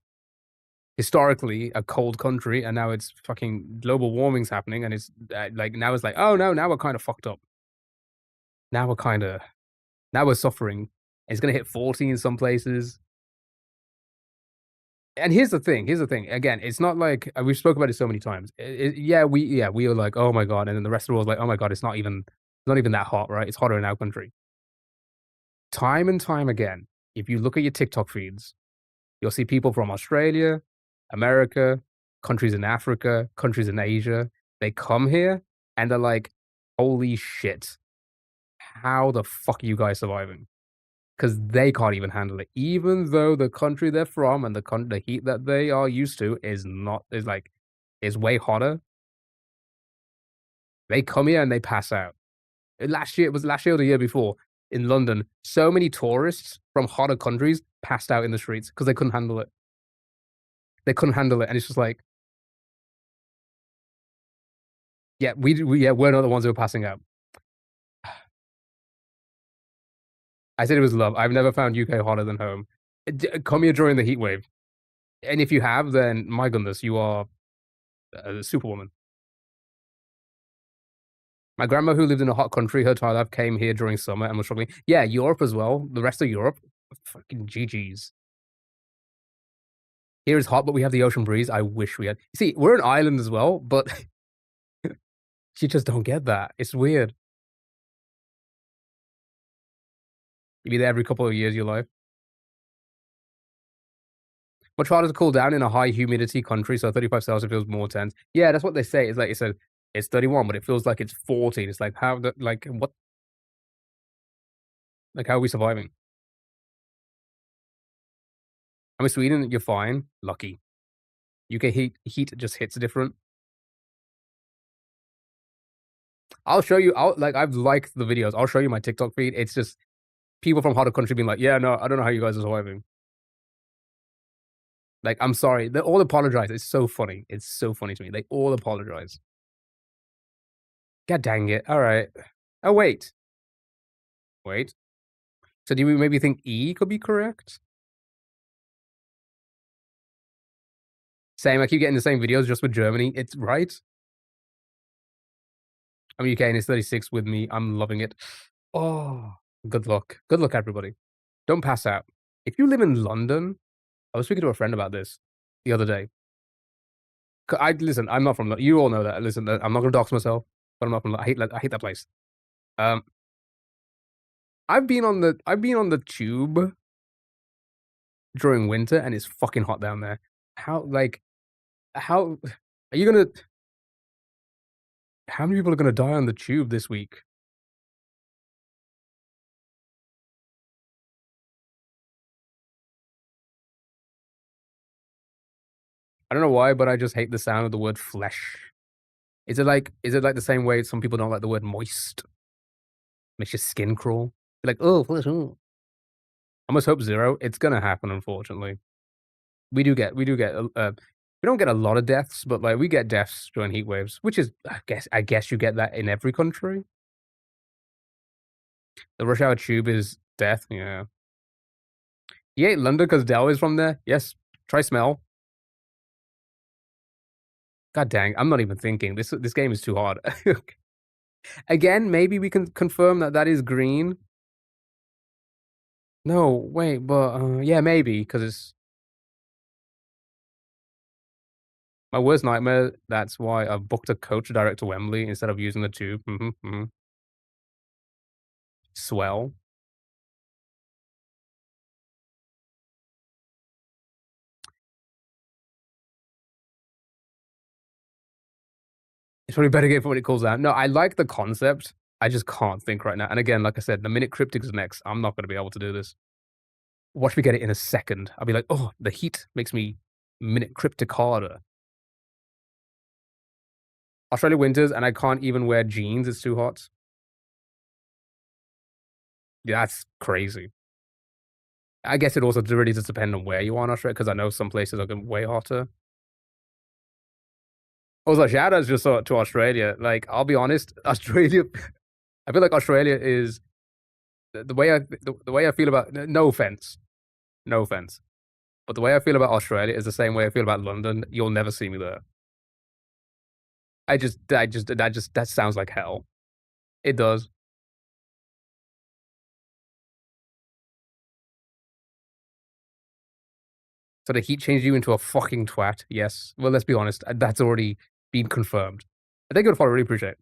historically a cold country, and now it's fucking global warming's happening, and it's, like, now it's like, "Oh, no, now we're kinda fucked up. Now we're kinda now we're suffering." It's gonna hit 40 in some places. And here's the thing, again, it's not like we've spoke about it so many times. Yeah, we were like, "Oh my god," and then the rest of the world's like, "Oh my god, it's not even that hot, right? It's hotter in our country." Time and time again, if you look at your TikTok feeds, you'll see people from Australia, America, countries in Africa, countries in Asia. They come here and they're like, "Holy shit, how the fuck are you guys surviving?" Because they can't even handle it. Even though the country they're from and the heat that they are used to is way hotter, they come here and they pass out. It was last year or the year before in London, so many tourists from hotter countries passed out in the streets because they couldn't handle it. They couldn't handle it, and it's just like, yeah, we're not the ones who are passing out. I said it was love. I've never found UK hotter than home. Come here during the heat wave, and if you have, then my goodness, you are a superwoman. My grandma who lived in a hot country, her entire life came here during summer and was struggling. Yeah, Europe as well. The rest of Europe, fucking GG's. Here is hot, but we have the ocean breeze. I wish we had. See, we're an island as well, but you just don't get that. It's weird. You be there every couple of years of your life. Much harder to cool down in a high humidity country, so 35 Celsius feels more tense. Yeah, that's what they say. It's like it said it's 31, but it feels like it's 14. It's like what, like, how are we surviving? I mean, Sweden, you're fine. Lucky. UK heat just hits different. I'll show you. I've liked the videos. I'll show you my TikTok feed. It's just people from hotter country being like, "Yeah, no, I don't know how you guys are surviving." Like, I'm sorry. They all apologize. It's so funny. It's so funny to me. They all apologize. God dang it. All right. Oh, wait. Wait. So do we maybe think E could be correct? Same. I keep getting the same videos just with Germany. It's right. I'm UK and it's 36 with me. I'm loving it. Oh, good luck. Good luck, everybody. Don't pass out. If you live in London, I was speaking to a friend about this the other day. Listen, I'm not from London. You all know that. Listen, I'm not gonna dox myself, but I'm not from I hate that place. Um, I've been on the tube during winter, and it's fucking hot down there. How are you gonna how many people are gonna die on the tube this week? I don't know why, but I just hate the sound of the word flesh. Is it like the same way some people don't like the word moist? Makes your skin crawl. You're like, "Oh, flesh, oh." I almost hope 0. It's gonna happen, unfortunately. We do get, we don't get a lot of deaths, but, like, we get deaths during heat waves, which is I guess you get that in every country. The rush hour tube is death, yeah. You hate London 'cause Dell is from there? Yes. Try smell. God dang, I'm not even thinking. This game is too hard. Again, maybe we can confirm that that is green. No, wait, but, yeah, maybe 'cause it's my worst nightmare. That's why I've booked a coach direct to Wembley instead of using the tube. Mhm, mhm. Swell. It's probably better get for when it cools down. No, I like the concept. I just can't think right now. And again, like I said, the minute Cryptic's next, I'm not going to be able to do this. Watch me get it in a second. I'll be like, oh, the heat makes me minute Cryptic harder. Australia winters, and I can't even wear jeans. It's too hot. Yeah, that's crazy. I guess it also really does depend on where you are in Australia, because I know some places are way hotter. Also, shout outs just to Australia. Like, I'll be honest, Australia. I feel like Australia is the way I feel about. No offense, no offense, but the way I feel about Australia is the same way I feel about London. You'll never see me there. That sounds like hell. It does. So the heat changed you into a fucking twat. Yes. Well, let's be honest. That's already been confirmed. Thank you for follow. Really appreciate it.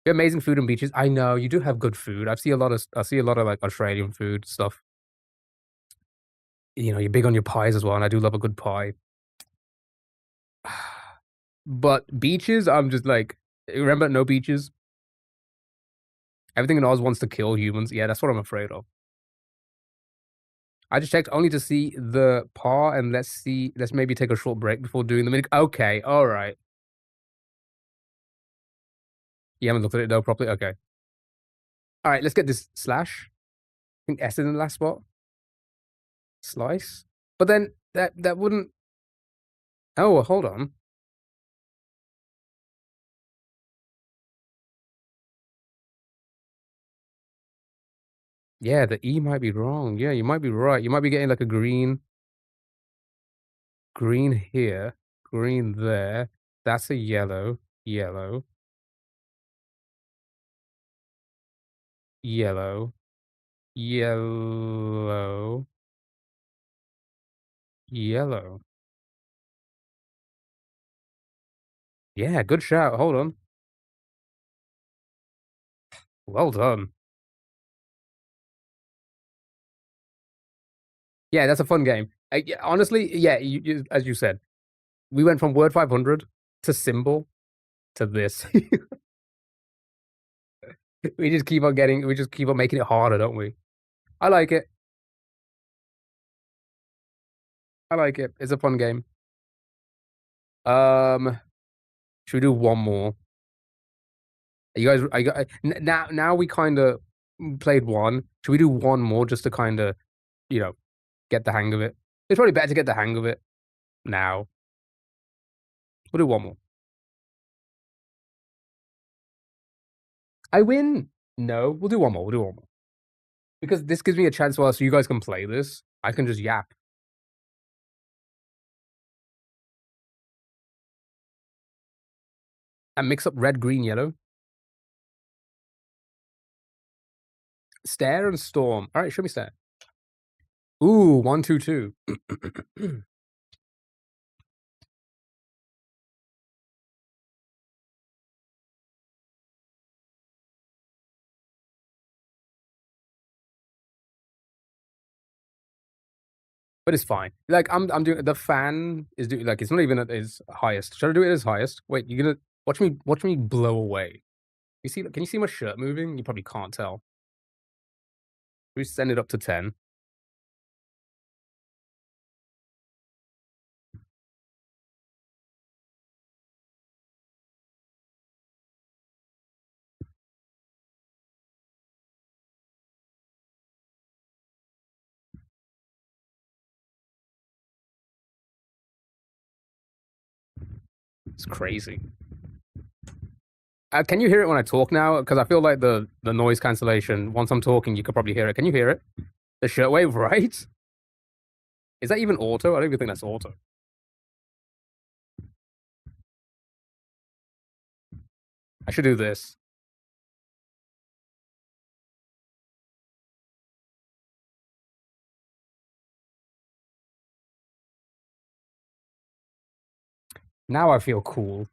You have amazing food and beaches. I know you do have good food. I see a lot of like Australian food stuff. You know, you're big on your pies as well, and I do love a good pie. But beaches, I'm just like, remember, no beaches. Everything in Oz wants to kill humans. Yeah, that's what I'm afraid of. I just checked only to see the paw, and let's see. Let's maybe take a short break before doing the mini. Okay, all right. You haven't looked at it though properly. Okay. All right, let's get this slash. I think S is in the last spot. Slice. But then that wouldn't. Oh, hold on. Yeah, the E might be wrong. Yeah, you might be right. You might be getting like a green here, green there. That's a yellow, yellow, yellow, yellow, yellow. Yeah, good shout. Hold on. Well done. Yeah, that's a fun game. Yeah, honestly, yeah, as you said, we went from word 500 to symbol to this. We just keep on making it harder, don't we? I like it. I like it. It's a fun game. Um, should we do one more? You guys, now we kind of played one. Should we do one more just to kind of, you know, get the hang of it? It's probably better to get the hang of it now. We'll do one more. I win. No, we'll do one more. We'll do one more because this gives me a chance while so you guys can play this. I can just yap. And mix up red, green, yellow. Stare and storm. All right, show me stare. Ooh, 1, 2, 2. But it's fine. Like I'm doing the fan is doing like it's not even at its highest. Should I do it at its highest? Wait, you're gonna watch me blow away. You see? Can you see my shirt moving? You probably can't tell. We send it up to 10. It's crazy. Can you hear it when I talk now? Because I feel like the noise cancellation. Once I'm talking, you could probably hear it. Can you hear it? The shirt wave, right? Is that even auto? I don't even think that's auto. I should do this. Now I feel cool.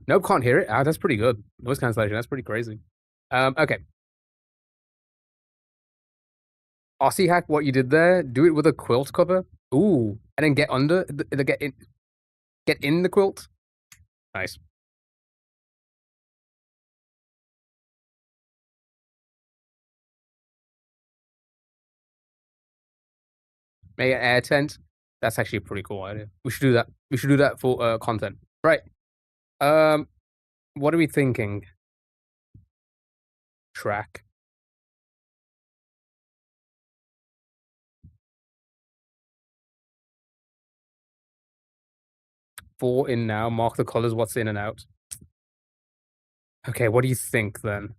Nope, can't hear it. Ah, that's pretty good. Noise cancellation. That's pretty crazy. Okay. Aussie hack, what you did there? Do it with a quilt cover. Ooh, and then get under. Get in the quilt. Nice. Make an air tent. That's actually a pretty cool idea. We should do that. We should do that for content. Right. What are we thinking? Track. Four in now. Mark the colors. What's in and out? Okay, what do you think then?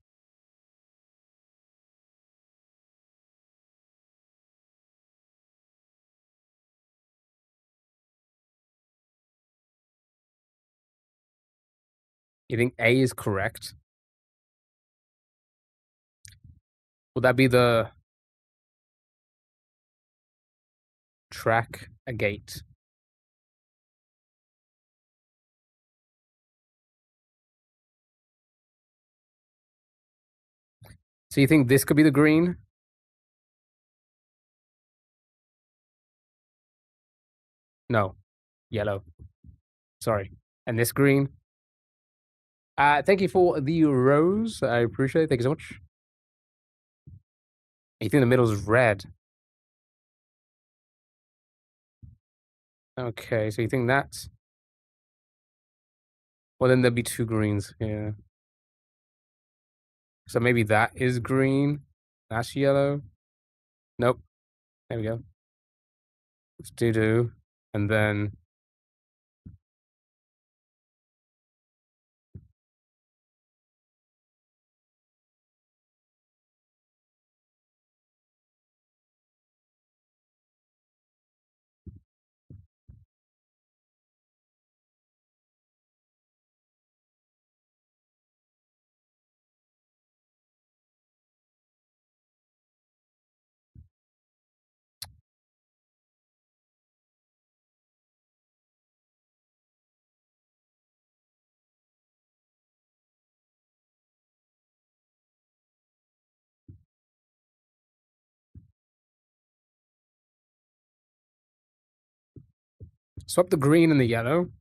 You think A is correct? Would that be the track a gate? So you think this could be the green? No, yellow. Sorry. And this green? Thank you for the rose. I appreciate it. Thank you so much. You think the middle is red? Okay, so you think that's... Well, then there'd be two greens here. So maybe that is green. That's yellow. Nope. There we go. It's doo-doo. And then... Swap the green and the yellow.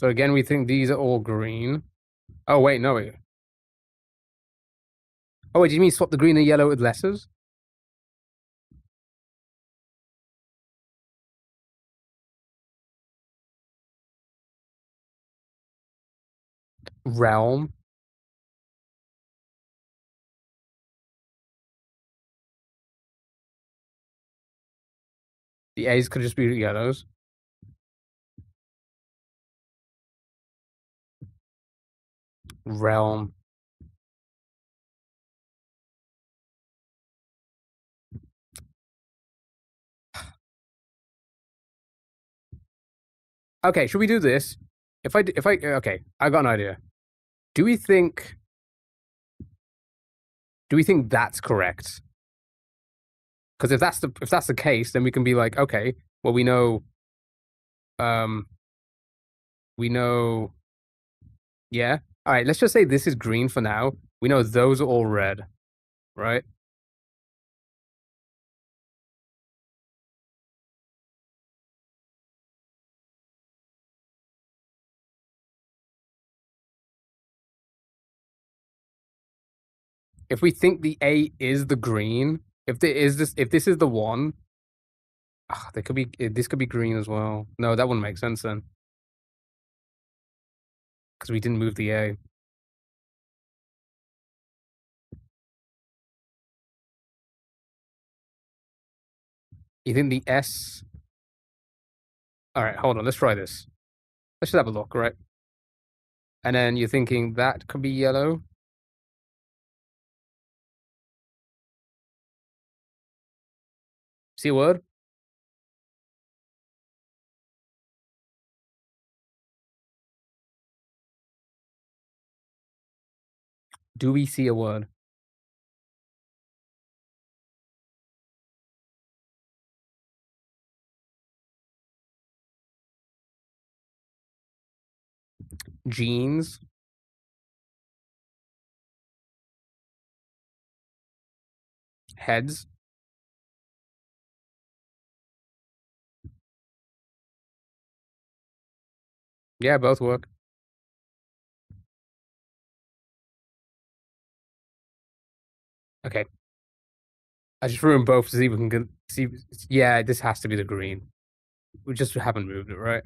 So again, we think these are all green. Oh, wait, no. Wait. Oh, wait, do you mean swap the green and yellow with letters? Realm. The A's could just be yellows. Realm. Okay, should we do this? Okay, I got an idea. Do we think that's correct? Because if that's the case, then we can be like, okay, well, we know, yeah. All right, let's just say this is green for now. We know those are all red, right? If we think the A is the green, if this is the one, there could be this could be green as well. No, that wouldn't make sense then, because we didn't move the A. You think the S? All right, hold on. Let's try this. Let's just have a look, right? And then you're thinking that could be yellow. See a word? Do we see a word? Jeans. Heads. Yeah, both work. Okay. I just threw them both to see if we can see. Yeah, this has to be the green. We just haven't moved it, right?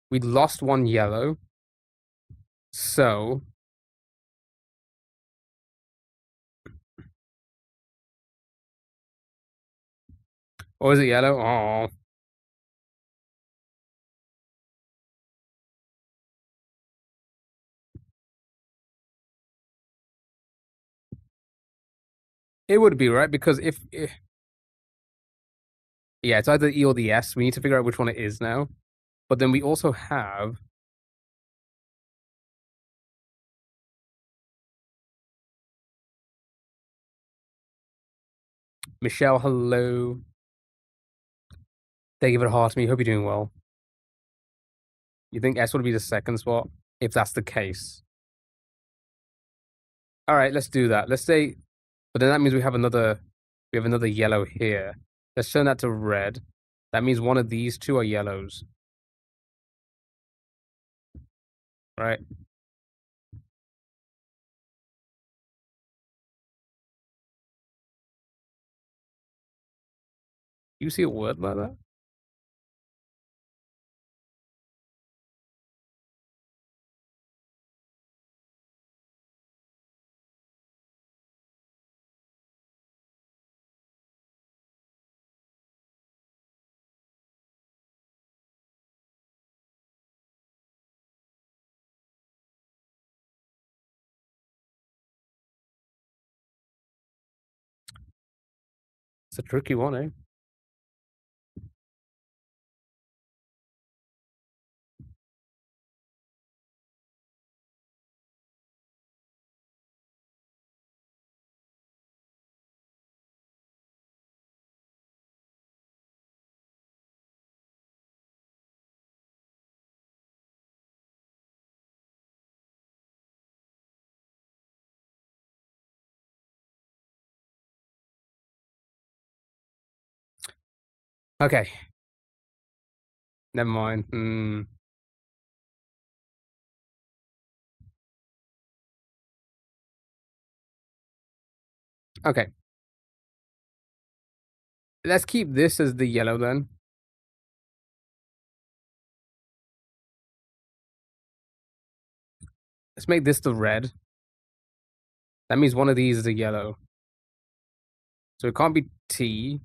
We lost one yellow. So. Or is it yellow? Oh. It would be, right? Because if yeah, it's either E or the S. We need to figure out which one it is now. But then we also have Michelle, hello. Thank you for the heart to me. Hope you're doing well. You think S would be the second spot? If that's the case. Alright, let's do that. Let's say but then that means we have another yellow here. Let's turn that to red. That means one of these two are yellows. Right? You see a word like that? It's a tricky one, eh? Okay. Never mind. Okay. Let's keep this as the yellow then. Let's make this the red. That means one of these is a yellow. So it can't be T.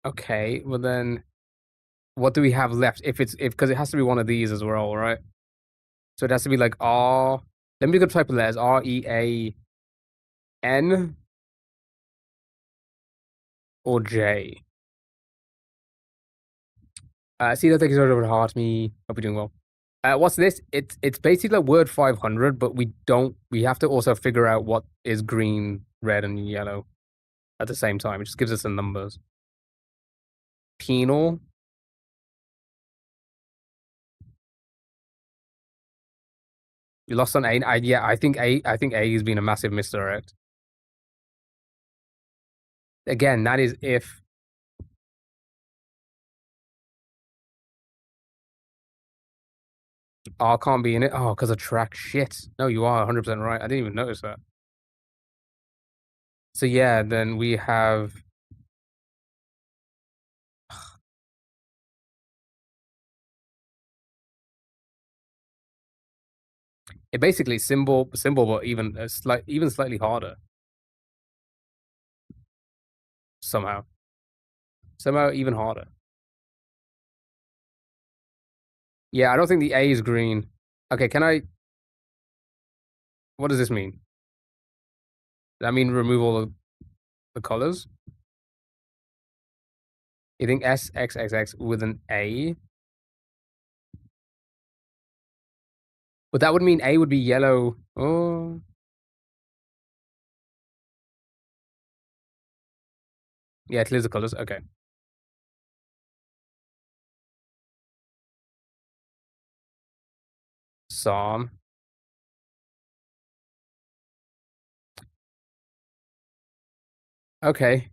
Okay, well then what do we have left? If because it has to be one of these as well, right? So it has to be like R. Let me go type of letters. REAN or J. See that thank you so much for heart me. Hope you're doing well. What's this? It's basically like word 500, but we have to also figure out what is green, red, and yellow at the same time. It just gives us the numbers. Penal. You lost on A. Yeah, I think A has been a massive misdirect. Again, that is if R can't be in it. Oh, because of track shit. No, you are 100% right. I didn't even notice that. So yeah, then we have it basically symbol, but even slightly harder. Somehow even harder. Yeah, I don't think the A is green. Okay, can I? What does this mean? Does that mean remove all the colors? You think S X X X with an A? But that would mean A would be yellow. Oh, Yeah, it clears the colors. Okay. Psalm. Okay.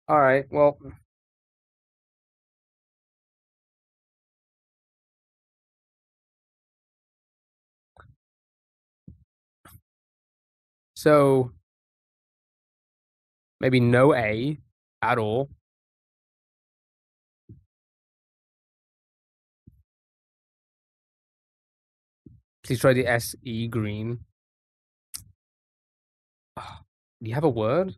All right. Well, so maybe no A at all. Please try the SE green. Do you have a word?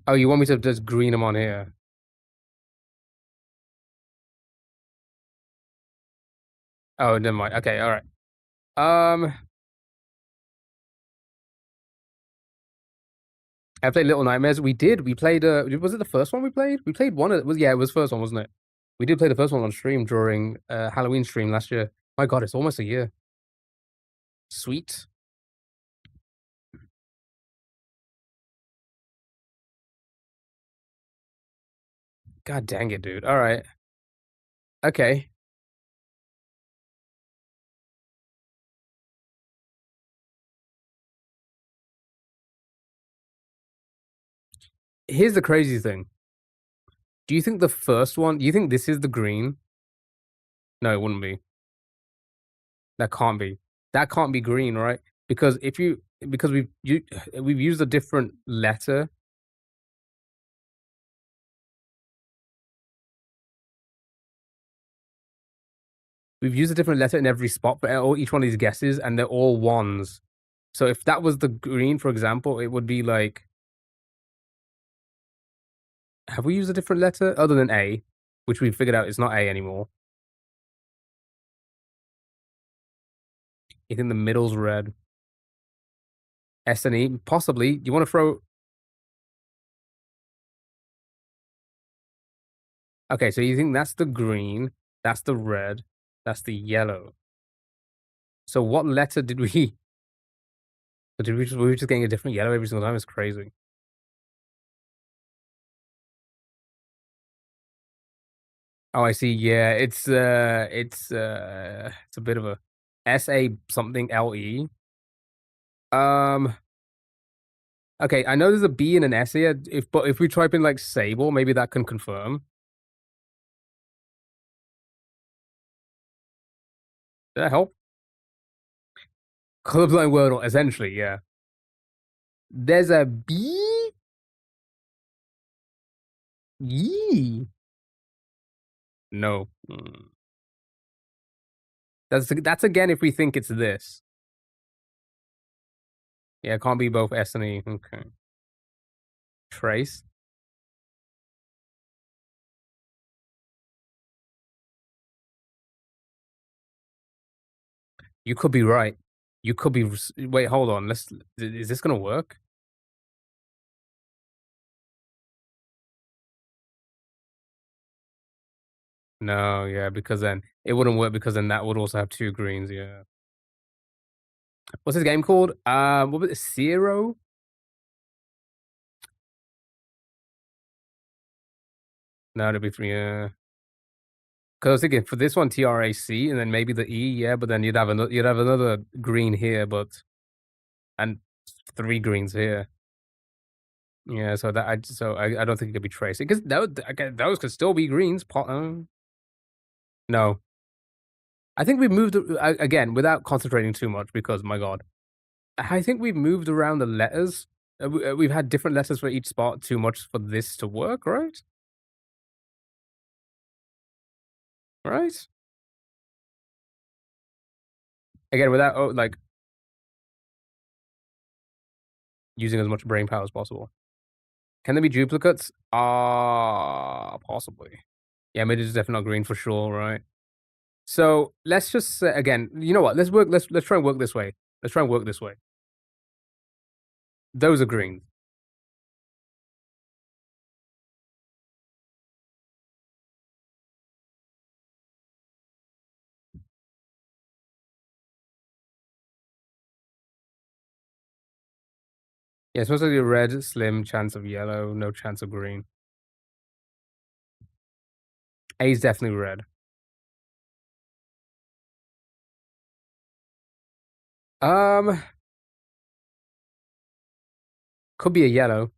Oh, you want me to just green them on here? Oh, never mind. Okay, all right. I played Little Nightmares. We did. We played. Was it the first one we played? We played one. It was yeah. It was the first one, wasn't it? We did play the first one on stream during Halloween stream last year. My God, it's almost a year. Sweet. God dang it, dude. All right. Okay. Here's the crazy thing. Do you think the first one? Do you think this is the green? No, it wouldn't be. That can't be. That can't be green, right? Because if you because we've used a different letter. We've used a different letter in every spot for each one of these guesses, and they're all ones. So if that was the green, for example, it would be like. Have we used a different letter other than A, which we figured out is not A anymore? You think the middle's red? S and E, possibly. You want to throw? Okay, so you think that's the green, that's the red, that's the yellow. So what letter did we? Did we just were we just getting a different yellow every single time? It's crazy. Oh, I see. Yeah, it's a bit of a SA something LE. Um. Okay, I know there's a B and an S here. But if we type in like Sable, maybe that can confirm. Did that help? Colorblind Wordle, essentially, yeah. There's a B. Yee. No. That's again if we think it's this. Yeah, it can't be both S and E. Okay. Trace. You could be right. You could be. Wait, hold on. Is this gonna work? No, yeah, because then it wouldn't work because then that would also have two greens. Yeah. What's this game called? What was it? Zero? No, it'd be three. Yeah. Because I was thinking for this one, TRAC, and then maybe the E. Yeah, but then you'd have another green here, but and three greens here. Yeah, so I don't think it could be traced because those could still be greens. No, I think we moved again without concentrating too much because my God, I think we've moved around the letters. We've had different letters for each spot too much for this to work, right? Right? Again, without like using as much brain power as possible. Can there be duplicates? Possibly. Yeah, mid is definitely not green for sure, right? So let's just say, again, you know what? Let's try and work this way. Let's try and work this way. Those are greens. Yeah, it's supposed to be red, slim chance of yellow, no chance of green. A is definitely red. Could be a yellow.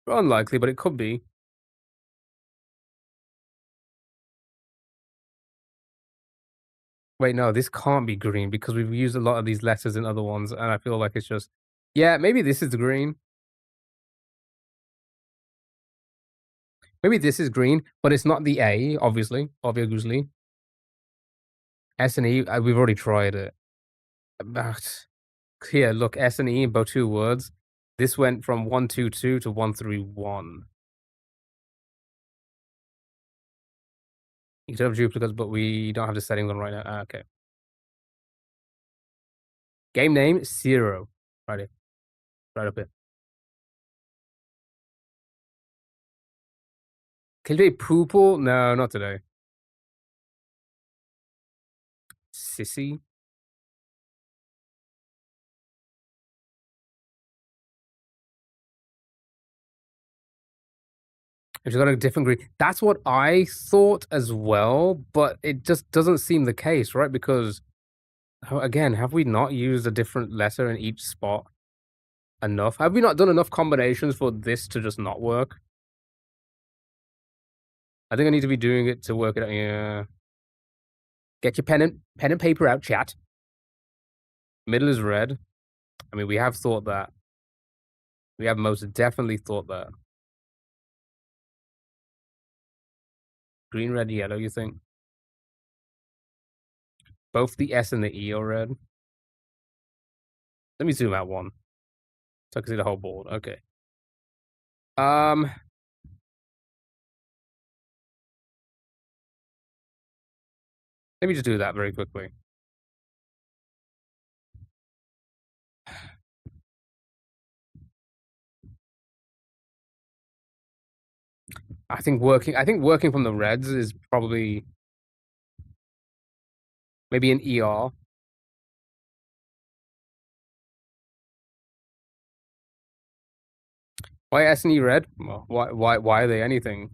Unlikely, but it could be. Wait, no, this can't be green because we've used a lot of these letters in other ones, and I feel like it's just... Yeah, maybe this is the green. Maybe this is green, but it's not the A, obviously. Obviously. S and E, we've already tried it. But here, look, S and E in both 2 words. This went from 122 to 131. You can have duplicates, but we don't have the settings on right now. Okay. Game name, Zero. Right here. Right up here. Can you do Poople? No, not today. Sissy? If she's got a different green. That's what I thought as well, but it just doesn't seem the case, right? Because, again, have we not used a different letter in each spot enough? Have we not done enough combinations for this to just not work? I think I need to be doing it to work it out. Yeah. Get your pen and paper out, chat. Middle is red. I mean, we have thought that. We have most definitely thought that. Green, red, yellow, you think? Both the S and the E are red. Let me zoom out one. So I can see the whole board. Okay. Let me just do that very quickly. I think working from the reds is probably maybe an ER. Why S and E red? Well, why are they anything?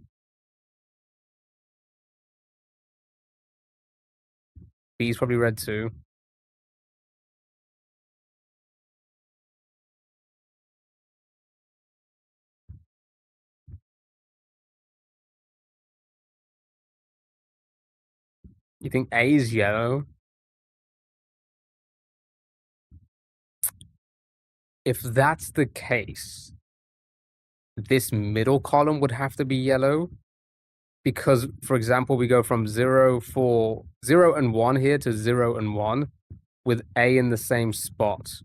B is probably red too. You think A is yellow? If that's the case, this middle column would have to be yellow. Because, for example, we go from 0 and 1 here to 0 and 1 with A in the same spot.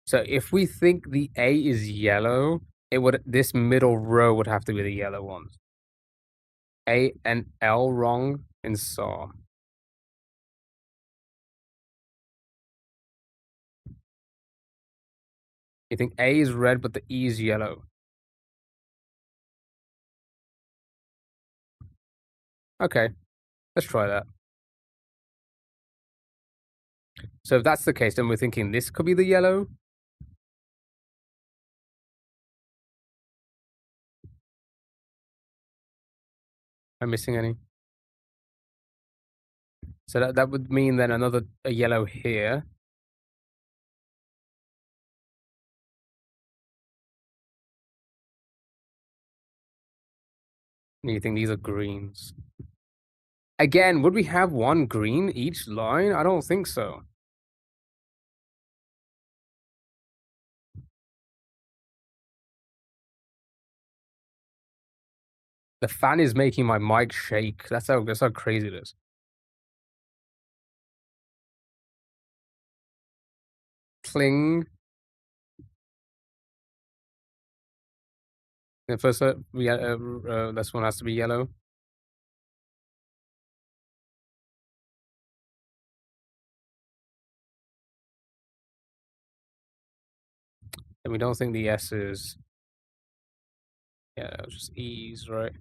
So if we think the A is yellow, this middle row would have to be the yellow ones. A and L wrong in SAW. You think A is red, but the E is yellow. Okay, let's try that. So if that's the case, then we're thinking this could be the yellow. Am I missing any? So that would mean then a yellow here. And you think these are greens. Again, would we have one green each line? I don't think so. The fan is making my mic shake. That's how crazy it is. Cling. The first, this one has to be yellow. And we don't think the S is... Yeah, just E's, right?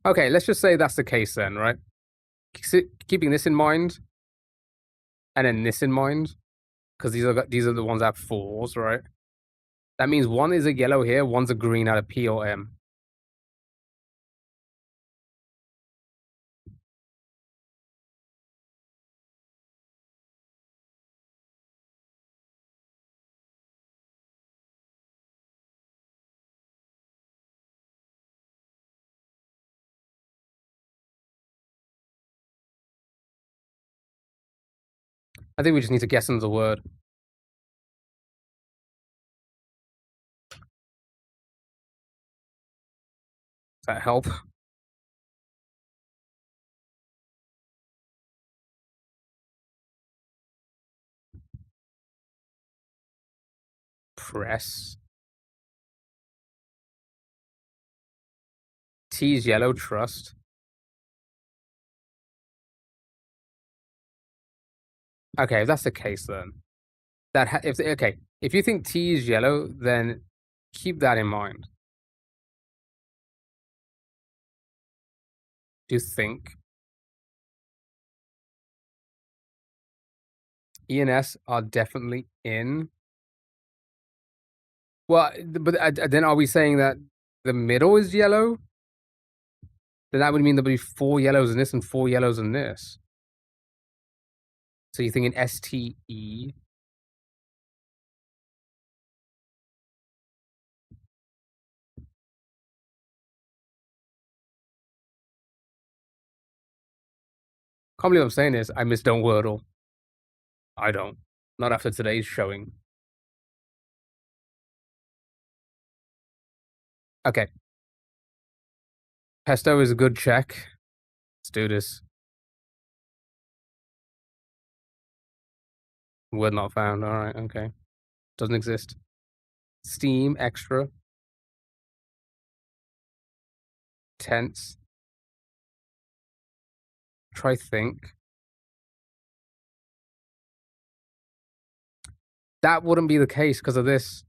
Okay, let's just say that's the case then, right? Keeping this in mind, and then this in mind, because these are the ones that have 4s, right? That means one is a yellow here, one's a green out of P or M. I think we just need to guess another word. Does that help? Press. T is yellow, trust. Okay, if that's the case, then if you think T is yellow, then keep that in mind. Do you think E and S are definitely in? Well, but then are we saying that the middle is yellow? Then that would mean there'll be 4 yellows in this and 4 yellows in this. So you're thinking STE. Can't believe I'm saying this. I miss Don't Wordle. I don't. Not after today's showing. Okay. Pesto is a good check. Let's do this. Word not found. All right. Okay. Doesn't exist. Steam, extra. Tense. Try think. That wouldn't be the case because of this.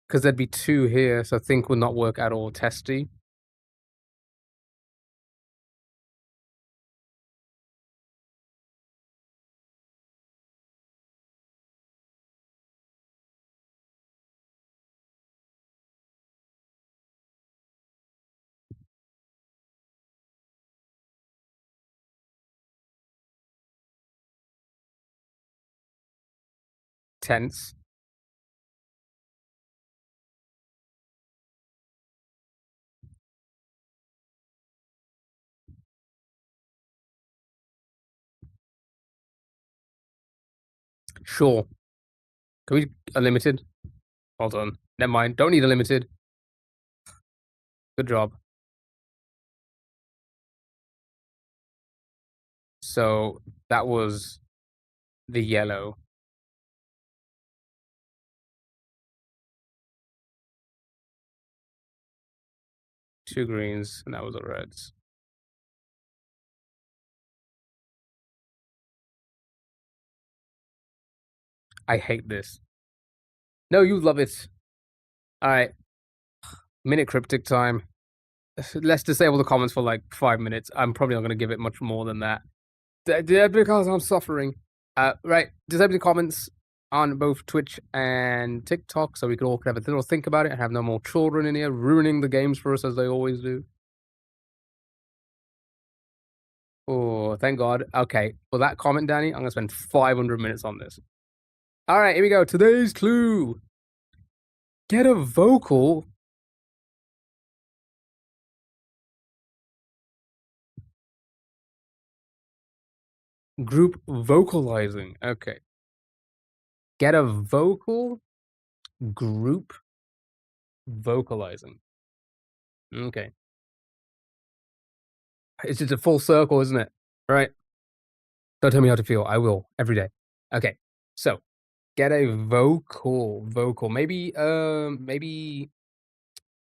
Because there'd be 2 here, so think would not work at all. Testy. Tense. Sure. Can we unlimited? Hold on. Never mind. Don't need a limited. Good job. So that was the yellow. Two greens, and that was the reds. I hate this. No, you love it. All right. Minute cryptic time. Let's disable the comments for like 5 minutes. I'm probably not going to give it much more than that. Because I'm suffering. Right. Disable the comments on both Twitch and TikTok so we can all have a little think about it and have no more children in here ruining the games for us as they always do. Oh, thank God. Okay. For that comment, Danny, I'm going to spend 500 minutes on this. All right, here we go. Today's clue. Get a vocal. Group vocalizing. Okay. Get a vocal group vocalizing. Okay. It's just a full circle, isn't it? Right. Don't tell me how to feel. I will every day. Okay. So get a vocal. Maybe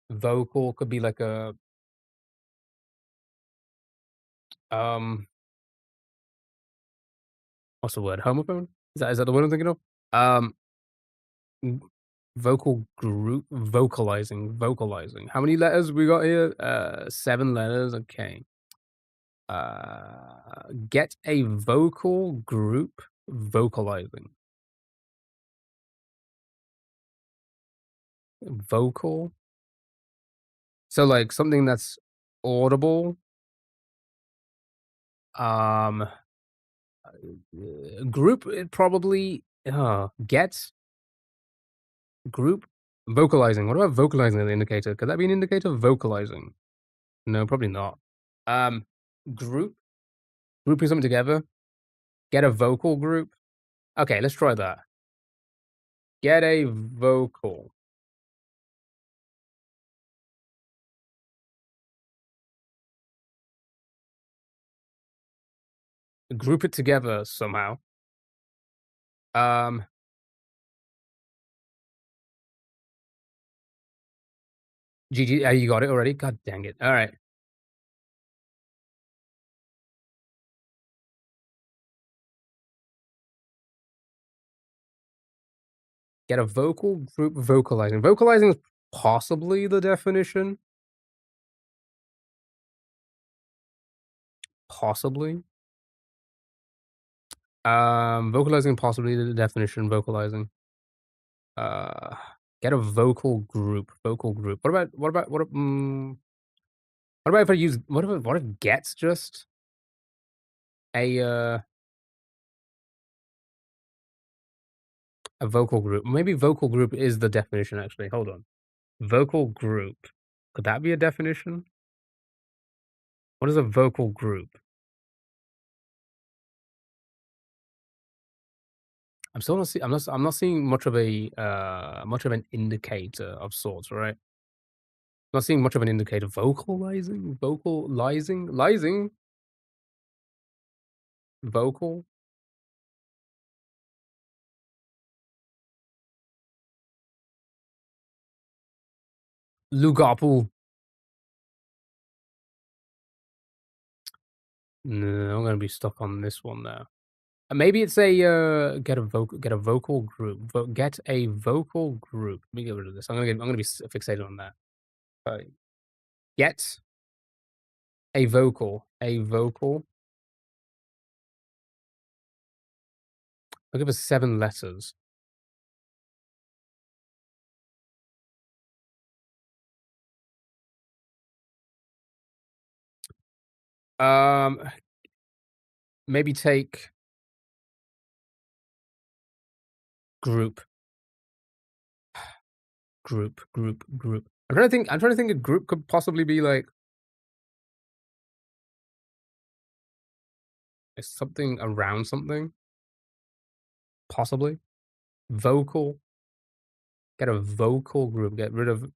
vocal could be like a what's the word? Homophone? Is that the word I'm thinking of? Vocal group, vocalizing. How many letters we got here? 7 letters. Okay. Get a vocal group vocalizing. Vocal. So like something that's audible. Group probably get group vocalizing. What about vocalizing as an indicator? Could that be an indicator of vocalizing? No, probably not. Group grouping something together. Get a vocal group. Okay, let's try that. Get a vocal. Group it together somehow. GG. You got it already. God dang it. All right. Get a vocal group vocalizing. Vocalizing is possibly the definition. Possibly. Vocalizing possibly the definition. Vocalizing. Get a vocal group. Vocal group. What if I use what if get's just a vocal group? Maybe vocal group is the definition actually. Hold on. Vocal group. Could that be a definition? What is a vocal group? I'm still not see I'm not seeing much of an indicator of sorts, right? Not seeing much of an indicator. Vocalizing? Vocal? Lugapu. No, I'm gonna be stuck on this one now. Maybe it's a get a vocal group. Get a vocal group. Let me get rid of this. I'm gonna be fixated on that. Get a vocal. A vocal. I'll give us 7 letters. Maybe take group. Group. I'm trying to think a group could possibly be like something around something. Possibly. Vocal. Get a vocal group. Get rid of.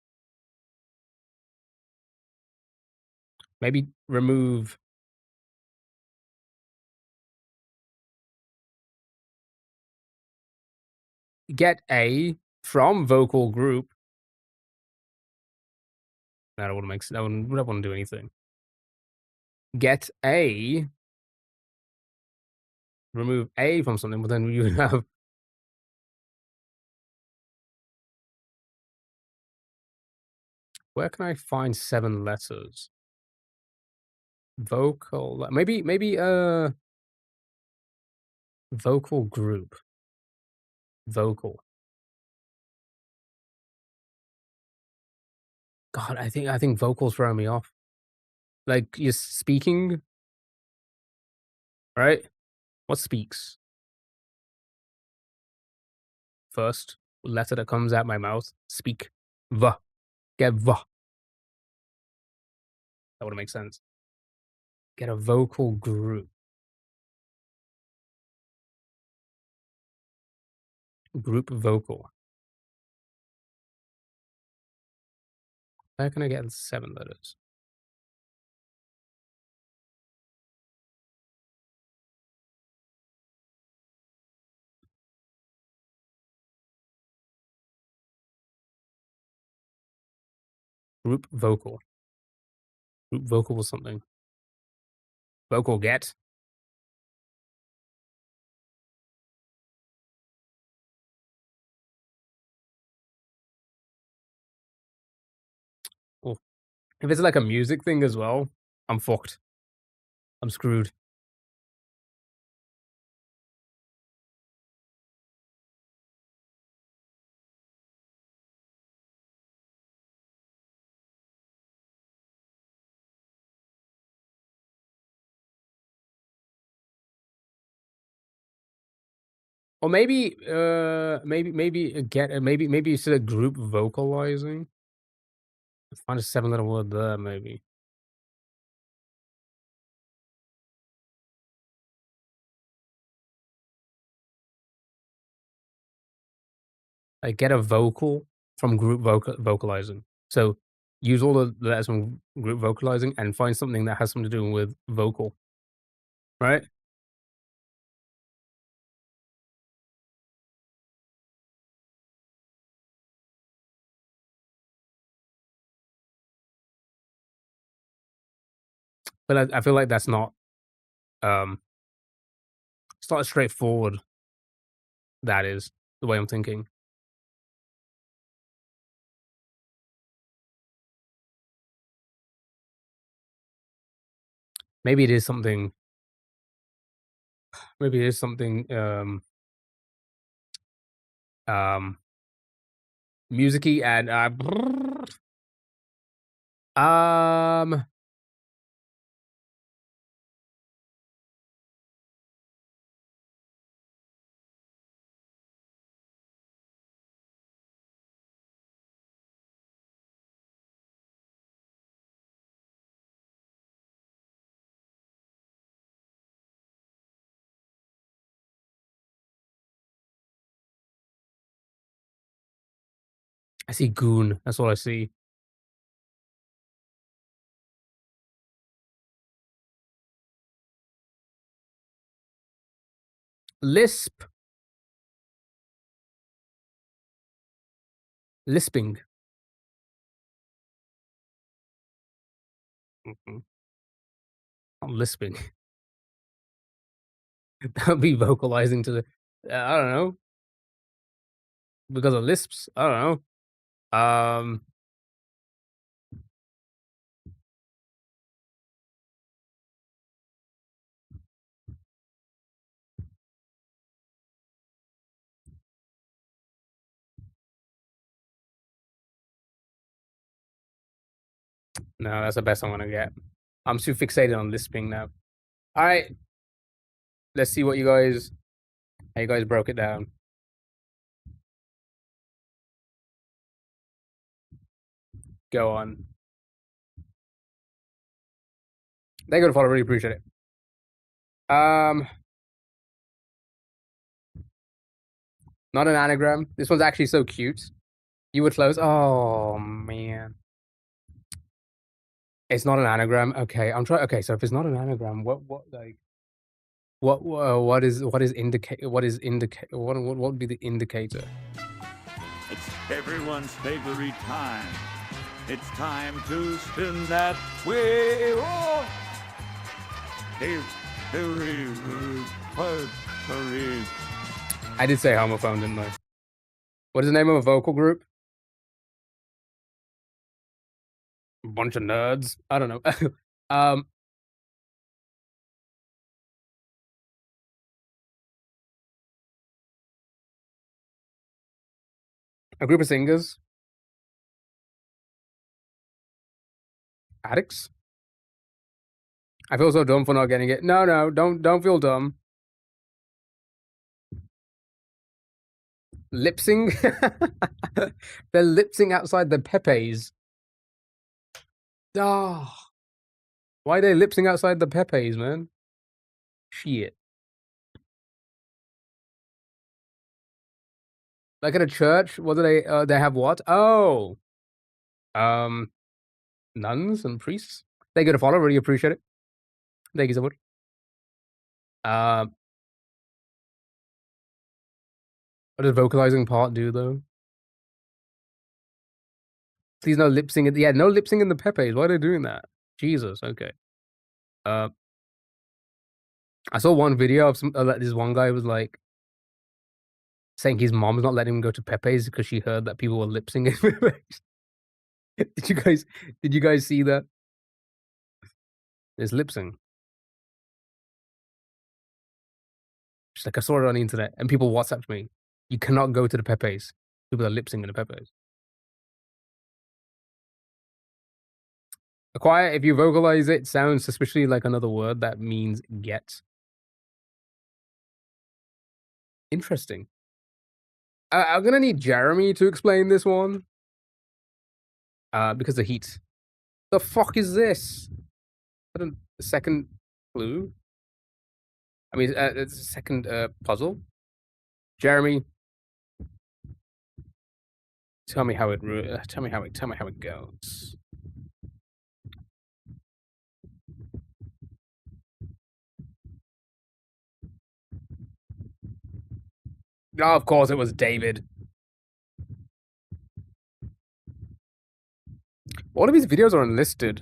Maybe remove. Get a from vocal group. That wouldn't make sense. That wouldn't do anything. Get a. Remove a from something, but then you would have. Where can I find 7 letters? Vocal. Maybe vocal group. Vocal. God, I think vocals throw me off. Like you're speaking, right? What speaks? First letter that comes out my mouth. Speak. V. Get v. That would make sense. Get a vocal group. Group vocal. How can I get 7 letters? Group vocal. Group vocal was something. Vocal get. If it's like a music thing as well, I'm fucked. I'm screwed. Or maybe instead of group vocalizing, find a 7-letter word there, maybe. Like, get a vocal from group vocalizing. So, use all the letters from group vocalizing and find something that has something to do with vocal, right? But I feel like that's not, um it's not as straightforward, that is, the way I'm thinking. Maybe it is something maybe it is something, musicy and, um I see goon, that's all I see. Lisp. Lisping. Mhm. Not lisping. That would be vocalizing to the I don't know, because of lisps, I don't know. No, that's the best I'm gonna get. I'm too fixated on lisping now. Alright, let's see what how you guys broke it down. Go on. Thank you for the follow, really appreciate it. Not an anagram. This one's actually so cute. You were close. Oh man. It's not an anagram. Okay, I'm trying. Okay, so if it's not an anagram, what would be the indicator? It's everyone's favorite time. It's time to spin that wheel. I did say homophone, didn't I? What is the name of a vocal group? A bunch of nerds. I don't know. A group of singers. Addicts. I feel so dumb for not getting it. No, don't feel dumb. Lip sync. They're lip sync outside the Pepe's. Oh, why are they lip sync outside the Pepe's, man? Shit. Like at a church, what do they have what? Oh. Nuns and priests. They get a follow, really appreciate it. Thank you so much. What does vocalizing part do though? Please no lip sync. Yeah, no lip sync in the Pepe's. Why are they doing that? Jesus. Okay. I saw one video of this one guy was like saying his mom's not letting him go to Pepe's because she heard that people were lip syncing. Did you guys see that? There's lip sync. Just like I saw it on the internet, and people WhatsApped me. You cannot go to the Pepe's. People are lip syncing the Pepe's. Acquire, if you vocalize it, sounds suspiciously like another word that means get. Interesting. I'm gonna need Jeremy to explain this one. Because of heat. The fuck is this? The second clue? I mean, it's a second puzzle. Jeremy, tell me how it goes. Oh, of course, it was David. All of these videos are unlisted.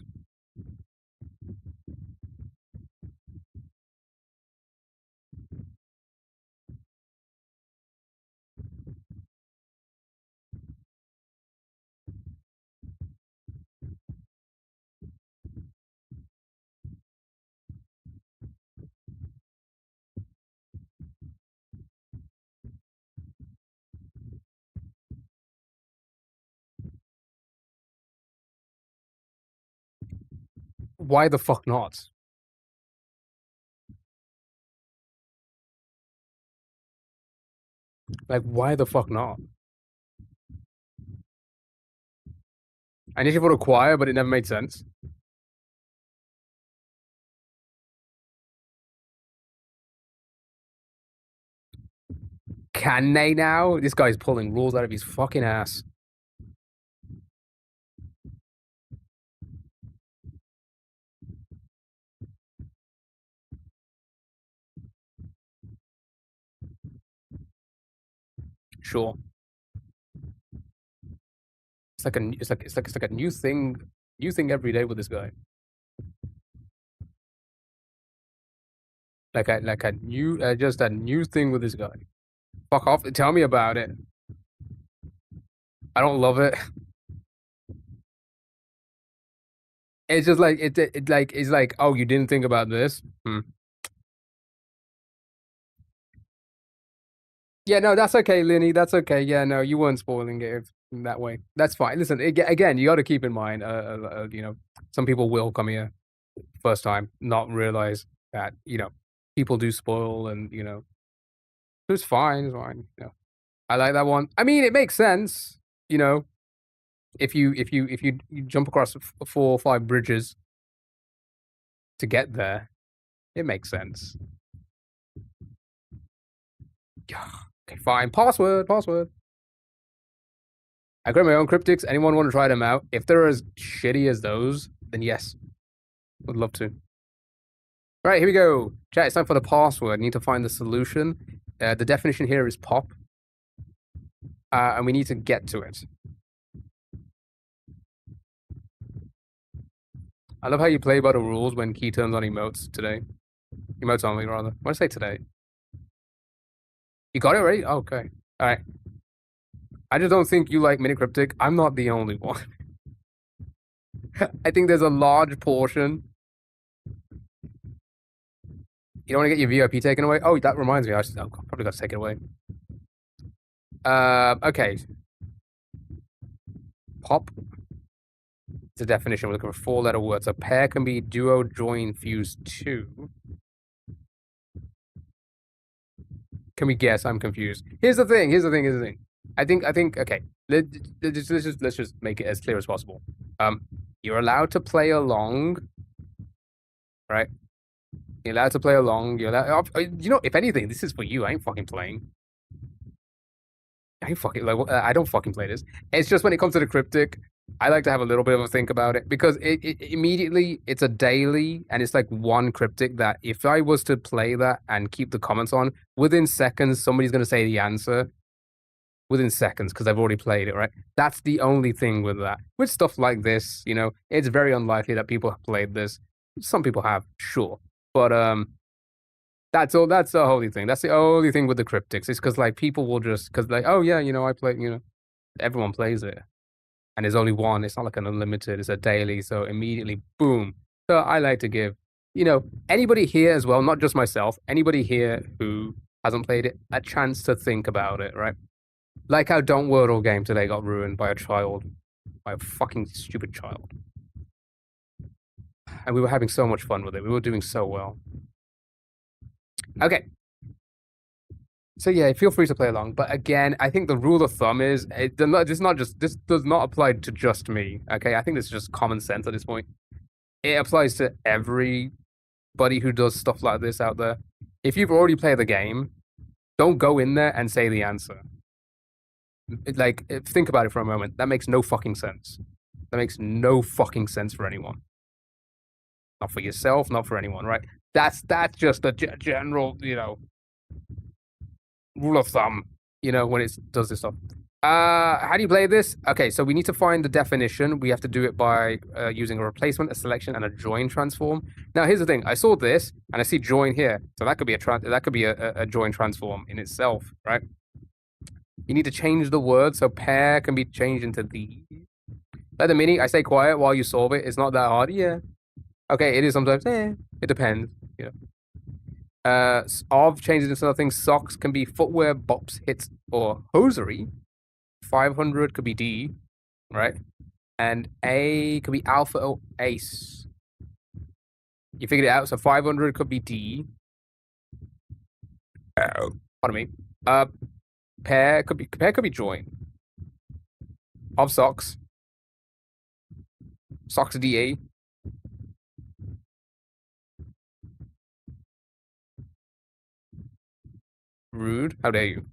Why the fuck not? Like, why the fuck not? I initially thought acquire, but it never made sense. Can they now? This guy's pulling rules out of his fucking ass. Sure. It's like a new thing every day with this guy. Like a new just a new thing with this guy. Fuck off! Tell me about it. I don't love it. It's just like it's like, oh, you didn't think about this. Yeah, no, that's okay, Linny. That's okay. Yeah, no, you weren't spoiling it in that way. That's fine. Listen, again, you got to keep in mind, you know, some people will come here first time, not realize that, you know, people do spoil, and you know, it's fine. It's fine. You know, I like that one. I mean, it makes sense. You know, if you jump across 4 or 5 bridges to get there, it makes sense. Okay, fine. Password. I got my own cryptics. Anyone want to try them out? If they're as shitty as those, then yes. Would love to. All right, here we go. Chat, it's time for the password. I need to find the solution. The definition here is pop. And we need to get to it. I love how you play by the rules when key turns on emotes today. Emotes only, rather. Why did I say today? You got it right? Oh, okay. All right. I just don't think you like mini cryptic. I'm not the only one. I think there's a large portion. You don't want to get your VIP taken away? Oh, that reminds me. I've probably got to take it away. Okay. Pop. It's a definition. We're looking for 4-letter words. A pair can be duo, join, fuse, 2. Can we guess? I'm confused. Here's the thing. I think. Okay. Let's just make it as clear as possible. You're allowed to play along, right? You're allowed to play along. You're allowed. You know, if anything, this is for you. I ain't fucking playing. I don't fucking play this. It's just when it comes to the cryptic, I like to have a little bit of a think about it, because it immediately, it's a daily, and it's like one cryptic that if I was to play that and keep the comments on, within seconds somebody's going to say the answer. Within seconds, because I've already played it, right? That's the only thing with that. With stuff like this, you know, it's very unlikely that people have played this. Some people have, sure, but that's all. That's the only thing. That's the only thing with the cryptics. It's because like people will just, because like, oh yeah, you know, I play, you know, everyone plays it. and there's only one. It's not like an unlimited. It's a daily. So immediately, boom. So I like to give, anybody here as well, not just myself, anybody here who hasn't played it, a chance to think about it, right? Like how Don't Wordle game today got ruined by a child, by a fucking stupid child. And we were having so much fun with it. We were doing so well. Okay. So yeah, feel free to play along. But again, I think the rule of thumb is this does not apply to just me. Okay, I think this is just common sense at this point. It applies to everybody who does stuff like this out there. If you've already played the game, don't go in there and say the answer. Like, think about it for a moment. That makes no fucking sense. That makes no fucking sense for anyone. Not for yourself, not for anyone, right? That's just a general, rule of thumb, when it does this stuff. How do you play this? Okay, so we need to find the definition. We have to do it by using a replacement, a selection, and a join transform. Now, here's the thing. I saw this, and I see join here. So that could be a join transform in itself, right? You need to change the word, so pair can be changed into the. Let the mini, I stay quiet while you solve it. It's not that hard. Yeah. Okay, it is sometimes. It depends. Of changes into other things. Socks can be footwear, bops, hits, or hosiery. 500 could be D, right? And A could be alpha or ace. You figured it out. So 500 could be D. Pardon me. Pair could be join. Of socks. Socks DA. Rude. How dare you?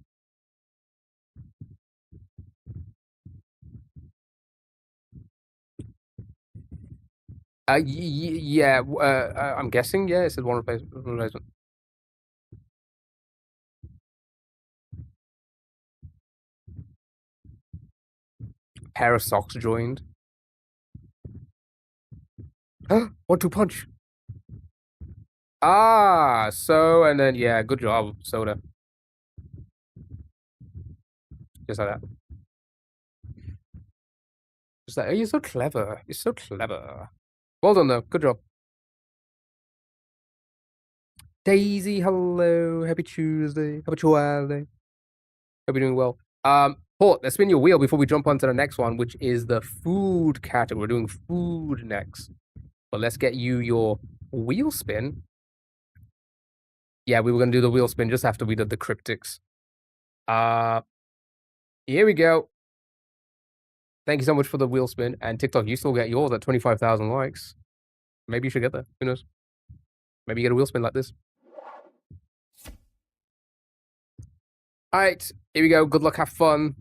Yeah. I'm guessing. Yeah, it said one replacement. Pair of socks joined. 1-2 punch. And then yeah, good job, soda. Just like that. Just like, oh, you're so clever. You're so clever. Well done though. Good job. Daisy, hello. Happy Tuesday. Happy Tuesday. Hope you're doing well. Paul, let's spin your wheel before we jump on to the next one, which is the food category. We're doing food next. But let's get you your wheel spin. Yeah, we were going to do the wheel spin just after we did the cryptics. Here we go. Thank you so much for the wheel spin. And TikTok, you still get yours at 25,000 likes. Maybe you should get there. Who knows? Maybe you get a wheel spin like this. All right, here we go. Good luck. Have fun.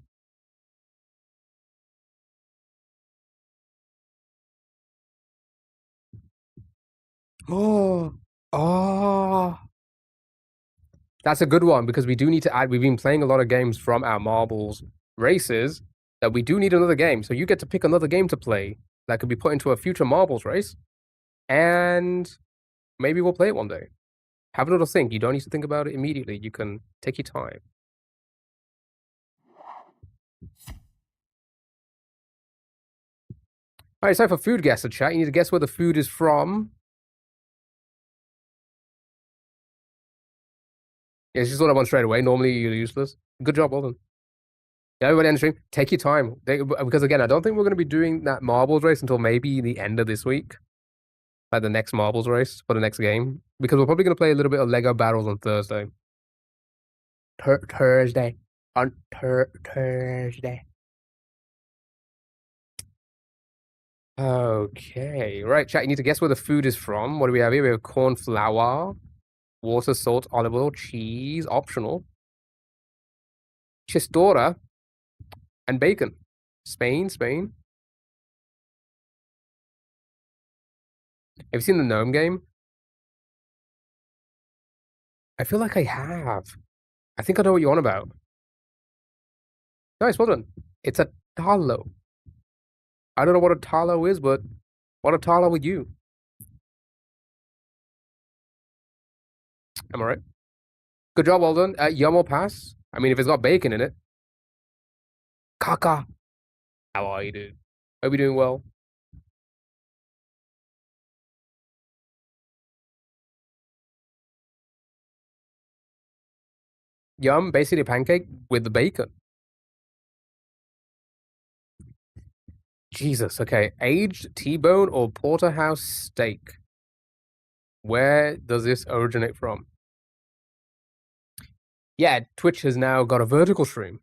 Oh. That's a good one because we do need to add. We've been playing a lot of games from our marbles races that we do need another game. So you get to pick another game to play that could be put into a future marbles race. And maybe we'll play it one day. Have a little think. You don't need to think about it immediately. You can take your time. All right, so for food guesser chat, you need to guess where the food is from. Yeah, she saw that one straight away. Normally, you're useless. Good job, well done. Yeah, everybody on the stream, take your time. Because again, I don't think we're going to be doing that marbles race until maybe the end of this week. Like the next marbles race for the next game. Because we're probably going to play a little bit of Lego battles on Thursday. Thursday. On Thursday. Okay. Right, chat, you need to guess where the food is from. What do we have here? We have corn flour, water, salt, olive oil, cheese, optional, chistora, and bacon. Spain. Have you seen the gnome game? I feel like I have. I think I know what you're on about. Nice, well done. It's a talo. I don't know what a talo is, but what a talo with you. Am I right? Good job, well done. Yum or pass? I mean, if it's got bacon in it. Kaka. How are you, dude? Hope you're doing well. Yum, basically a pancake with the bacon. Jesus, okay. Aged T-bone or porterhouse steak? Where does this originate from? Yeah, Twitch has now got a vertical stream.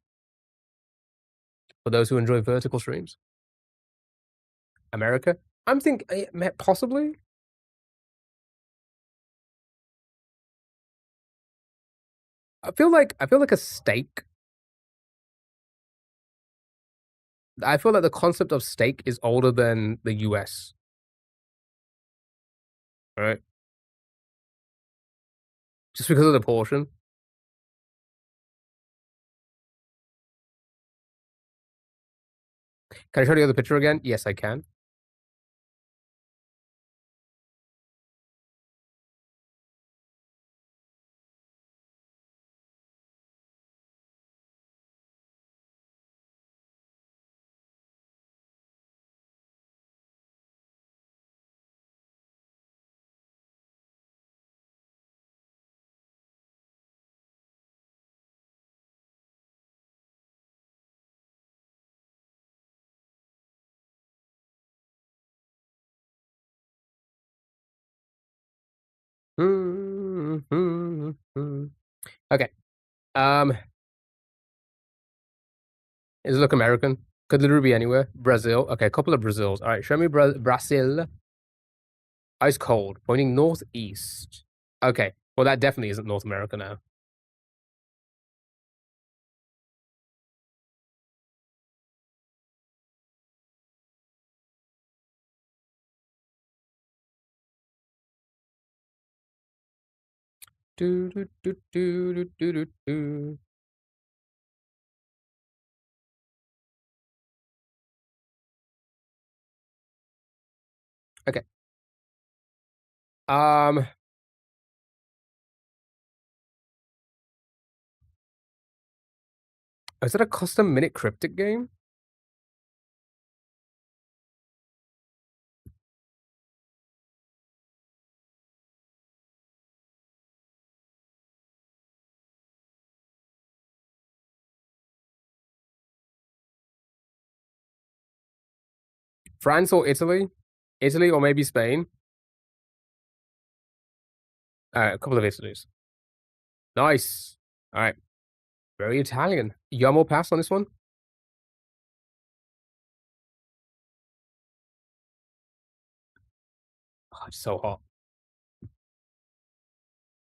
For those who enjoy vertical streams. America? I'm thinking, possibly? I feel like a steak. I feel like the concept of steak is older than the US. Right? Just because of the portion. Can I show you the picture again? Yes, I can. Okay. Does it look American? Could literally be anywhere. Brazil. Okay, a couple of Brazils. All right, show me Brazil. Ice cold, pointing northeast. Okay, well that definitely isn't North America now. Do do do do do do do do. Okay. Is it a custom minute cryptic game? France or Italy? Italy or maybe Spain? A couple of Italies. Nice. All right. Very Italian. Yum or pass on this one? Oh, it's so hot.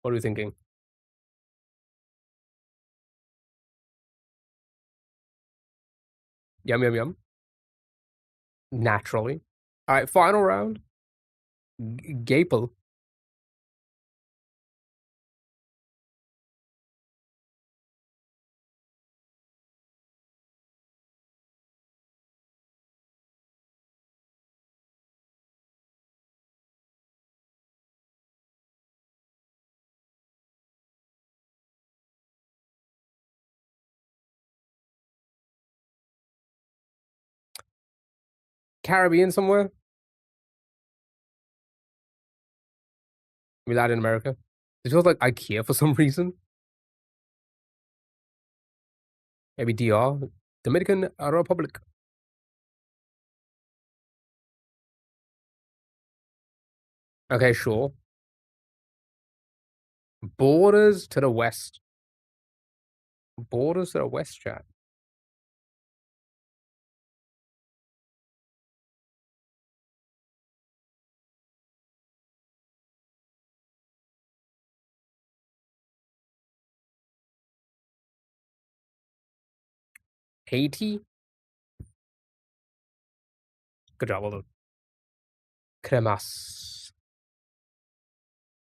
What are you thinking? Yum, yum, yum. Naturally. All right, final round. Gapel. Caribbean somewhere? Maybe Latin America. It feels like IKEA for some reason. Maybe DR. Dominican Republic. Okay, sure. Borders to the west. Borders to the west, chat. Haiti? Good job, well done. Cremas.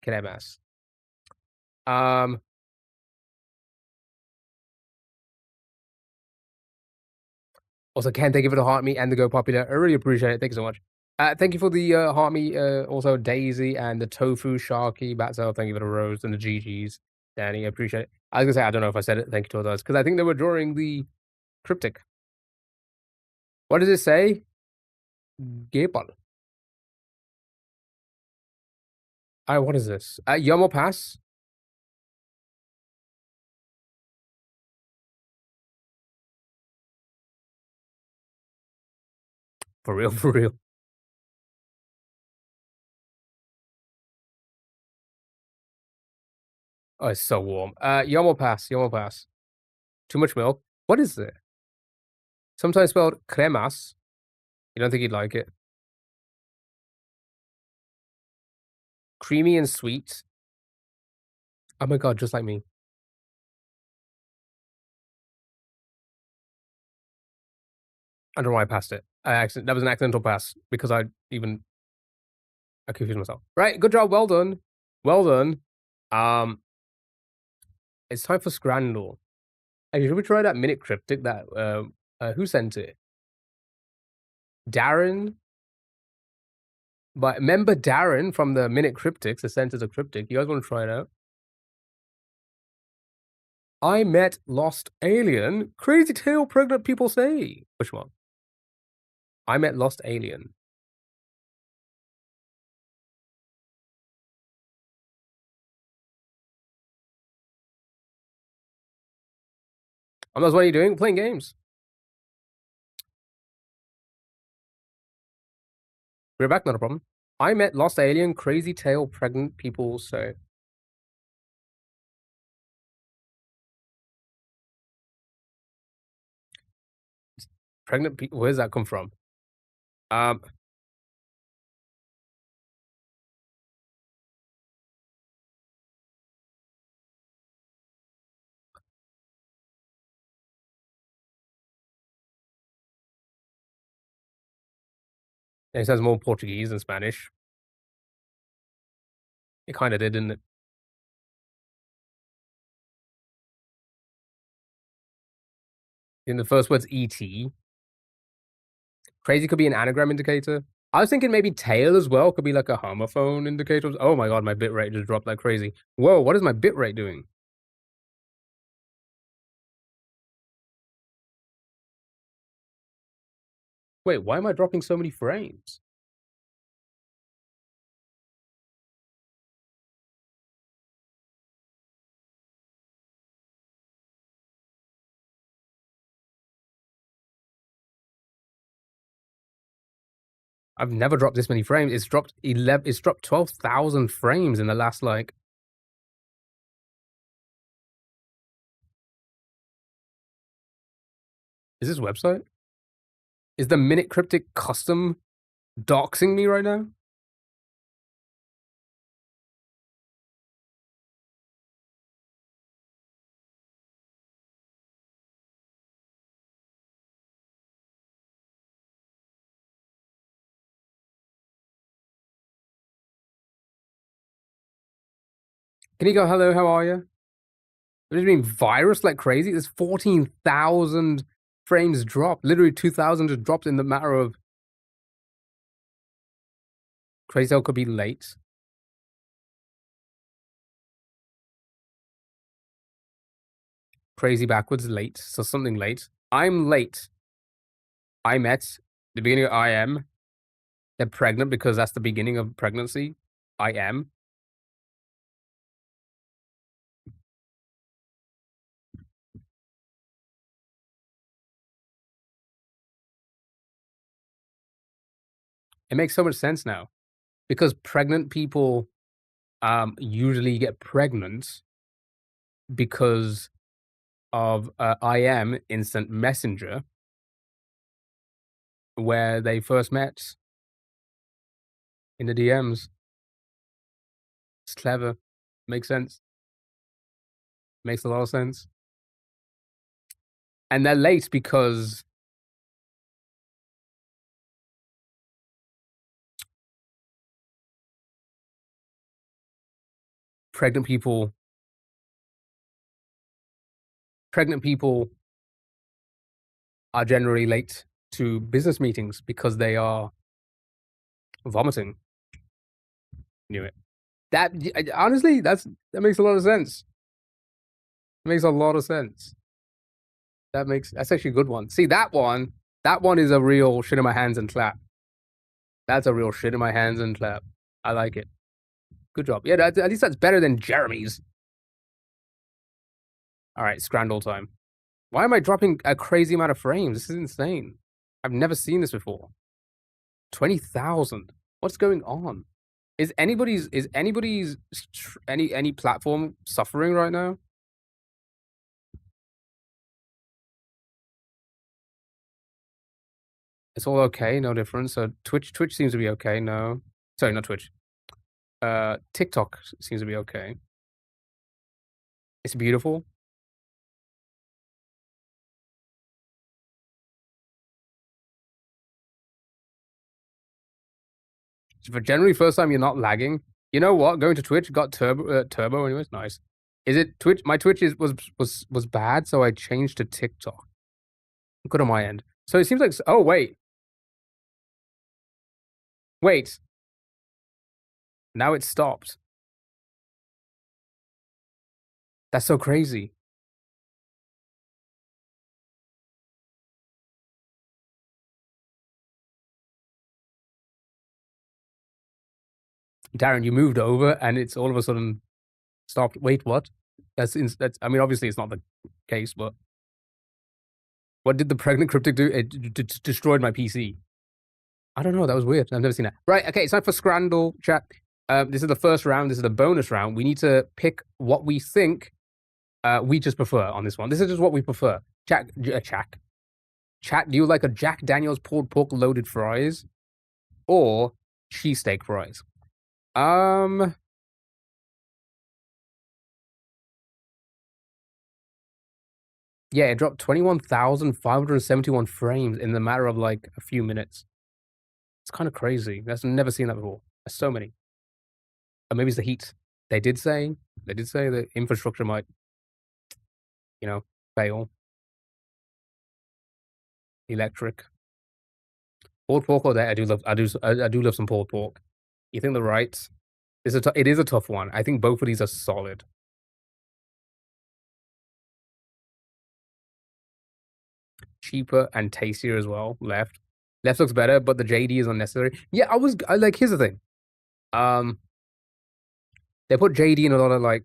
Cremas. Also, Ken, thank you for the heart me and the Go Popular. I really appreciate it. Thank you so much. Thank you for the heart me, also Daisy and the Tofu Sharky. Batzel, thank you for the rose and the GGs. Danny, I appreciate it. I was gonna say, I don't know if I said it. Thank you to all those. Because I think they were drawing the cryptic. What does it say? Gable. Alright, what is this? Yomo Pass. For real, for real. Oh, it's so warm. Yomo Pass, Yomo Pass. Too much milk. What is it? Sometimes spelled cremas. You don't think you'd like it? Creamy and sweet. Oh my god, just like me. I don't know why I passed it. That was an accidental pass because I confused myself. Right, good job, well done. Well done. It's time for Scrandal. Hey, should we try that minute cryptic that who sent it? Darren? But remember Darren from the Minute Cryptics, the sent us a cryptic. You guys want to try it out? I met lost alien. Crazy tale pregnant people say. Which one? I met lost alien. What are you doing? Playing games. We're back, not a problem. I met lost alien. Crazy tale pregnant people say. Pregnant people. Where does that come from? It says more Portuguese than Spanish. It kind of did, didn't it? In the first word's ET. Crazy could be an anagram indicator. I was thinking maybe tail as well could be like a homophone indicator. Oh my god, my bitrate just dropped like crazy. Whoa, what is my bitrate doing? Wait, why am I dropping so many frames? I've never dropped this many frames. It's dropped 12,000 frames in the last like. Is this website? Is the Minute Cryptic custom doxing me right now? Can you go, hello, how are you? It's been virus like crazy. There's 14,000 frames dropped. Literally 2,000 just dropped in the matter of. Crazy Tail could be late. Crazy backwards late. So something late. I'm late. I met the beginning of I am. They're pregnant because that's the beginning of pregnancy. I am. It makes so much sense now. Because pregnant people usually get pregnant because of I am instant messenger where they first met in the DMs. It's clever. Makes sense. Makes a lot of sense. And they're late because pregnant people are generally late to business meetings because they are vomiting. Knew it. That honestly, that makes a lot of sense. It makes a lot of sense. That's actually a good one. See, that one is a real shit in my hands and clap. That's a real shit in my hands and clap. I like it. Good job. Yeah, at least that's better than Jeremy's. All right, Scrandle time. Why am I dropping a crazy amount of frames? This is insane. I've never seen this before. 20,000. What's going on? Is anybody's any platform suffering right now? It's all okay, no difference. So Twitch seems to be okay. No, sorry, not Twitch. TikTok seems to be okay. It's beautiful. For generally first time you're not lagging. You know what? Going to Twitch got turbo anyways. Nice. Is it Twitch? My Twitch was bad, so I changed to TikTok. Good on my end. So it seems like oh wait. Now it stopped. That's so crazy. Darren, you moved over and it's all of a sudden stopped. Wait, what? That's I mean, obviously it's not the case, but what did the pregnant cryptic do? It destroyed my PC. I don't know. That was weird. I've never seen that. Right. Okay. It's time for Scrandle chat. This is the first round. This is the bonus round. We need to pick what we think we just prefer on this one. This is just what we prefer. Chat. Do you like a Jack Daniel's pulled pork loaded fries or cheesesteak fries? Yeah, it dropped 21,571 frames in the matter of like a few minutes. It's kind of crazy. I've never seen that before. There's so many. Or maybe it's the heat. They did say the infrastructure might, fail. Electric. Pulled pork or that? I do love some pulled pork. You think the right? It is a tough one. I think both of these are solid. Cheaper and tastier as well. Left looks better, but the JD is unnecessary. Yeah, I like. Here's the thing. They put JD in a lot of like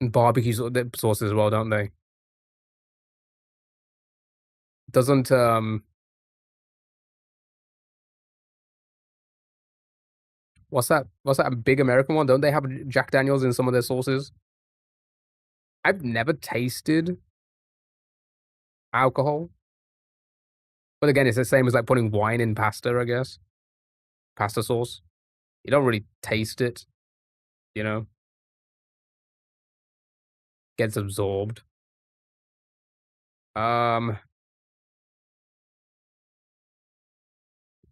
barbecue sauces as well, don't they? Doesn't what's that big American one? Don't they have Jack Daniels in some of their sauces? I've never tasted alcohol. But again, it's the same as like putting wine in pasta, I guess. Pasta sauce. You don't really taste it, Gets absorbed. So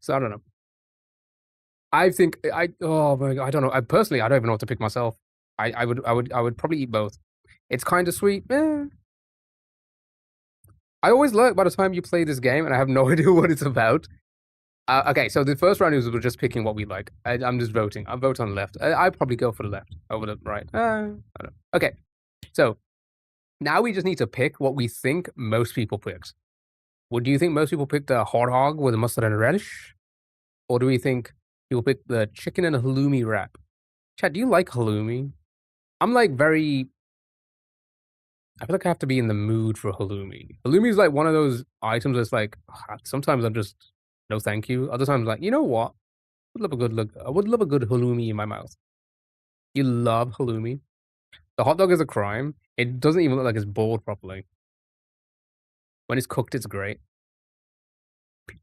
I don't know. I think oh my God, I don't know. I don't even know what to pick myself. I would probably eat both. It's kind of sweet. I always learn by the time you play this game, and I have no idea what it's about. Okay, so the first round is we're just picking what we like. I'm just voting. I'll vote on the left. I'd probably go for the left over the right. I don't know. Okay, so now we just need to pick what we think most people picked. Do you think most people picked the hot hog with a mustard and a relish? Or do we think people picked the chicken and a halloumi wrap? Chad, do you like halloumi? I'm like I feel like I have to be in the mood for halloumi. Halloumi is like one of those items that's like, sometimes I'm just, no thank you. Other times like, you know what? I would love a good halloumi in my mouth. You love halloumi? The hot dog is a crime. It doesn't even look like it's boiled properly. When it's cooked, it's great.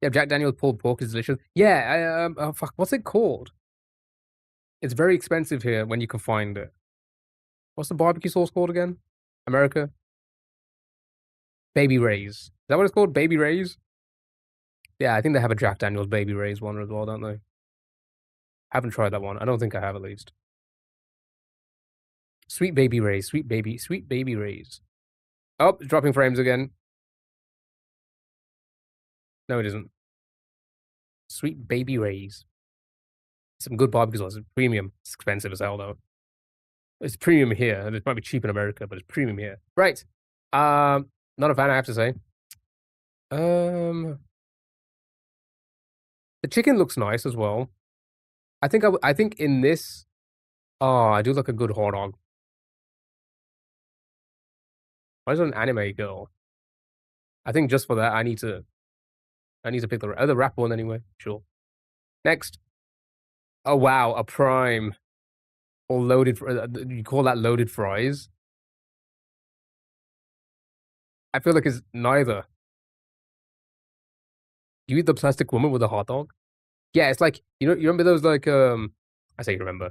Yeah, Jack Daniel's pulled pork is delicious. Yeah, fuck, what's it called? It's very expensive here when you can find it. What's the barbecue sauce called again? America? Baby Ray's. Is that what it's called? Baby Ray's? Yeah, I think they have a Jack Daniel's Baby Ray's one as well, don't they? I haven't tried that one. I don't think I have at least. Sweet Baby Ray's. Sweet Baby Ray's. Oh, it's dropping frames again. No, it isn't. Sweet Baby Ray's. Some good barbecue sauce. It's premium. It's expensive as hell, though. It's premium here. It might be cheap in America, but it's premium here. Right. Not a fan, I have to say. The chicken looks nice as well. I think in this, oh, I do like a good hot dog. Why is it an anime girl? I think just for that, I need to pick the wrap one anyway. Sure. Next. Oh wow, a prime or loaded. You call that loaded fries? I feel like it's neither. You eat the plastic woman with a hot dog? Yeah, it's like you remember those like I say you remember.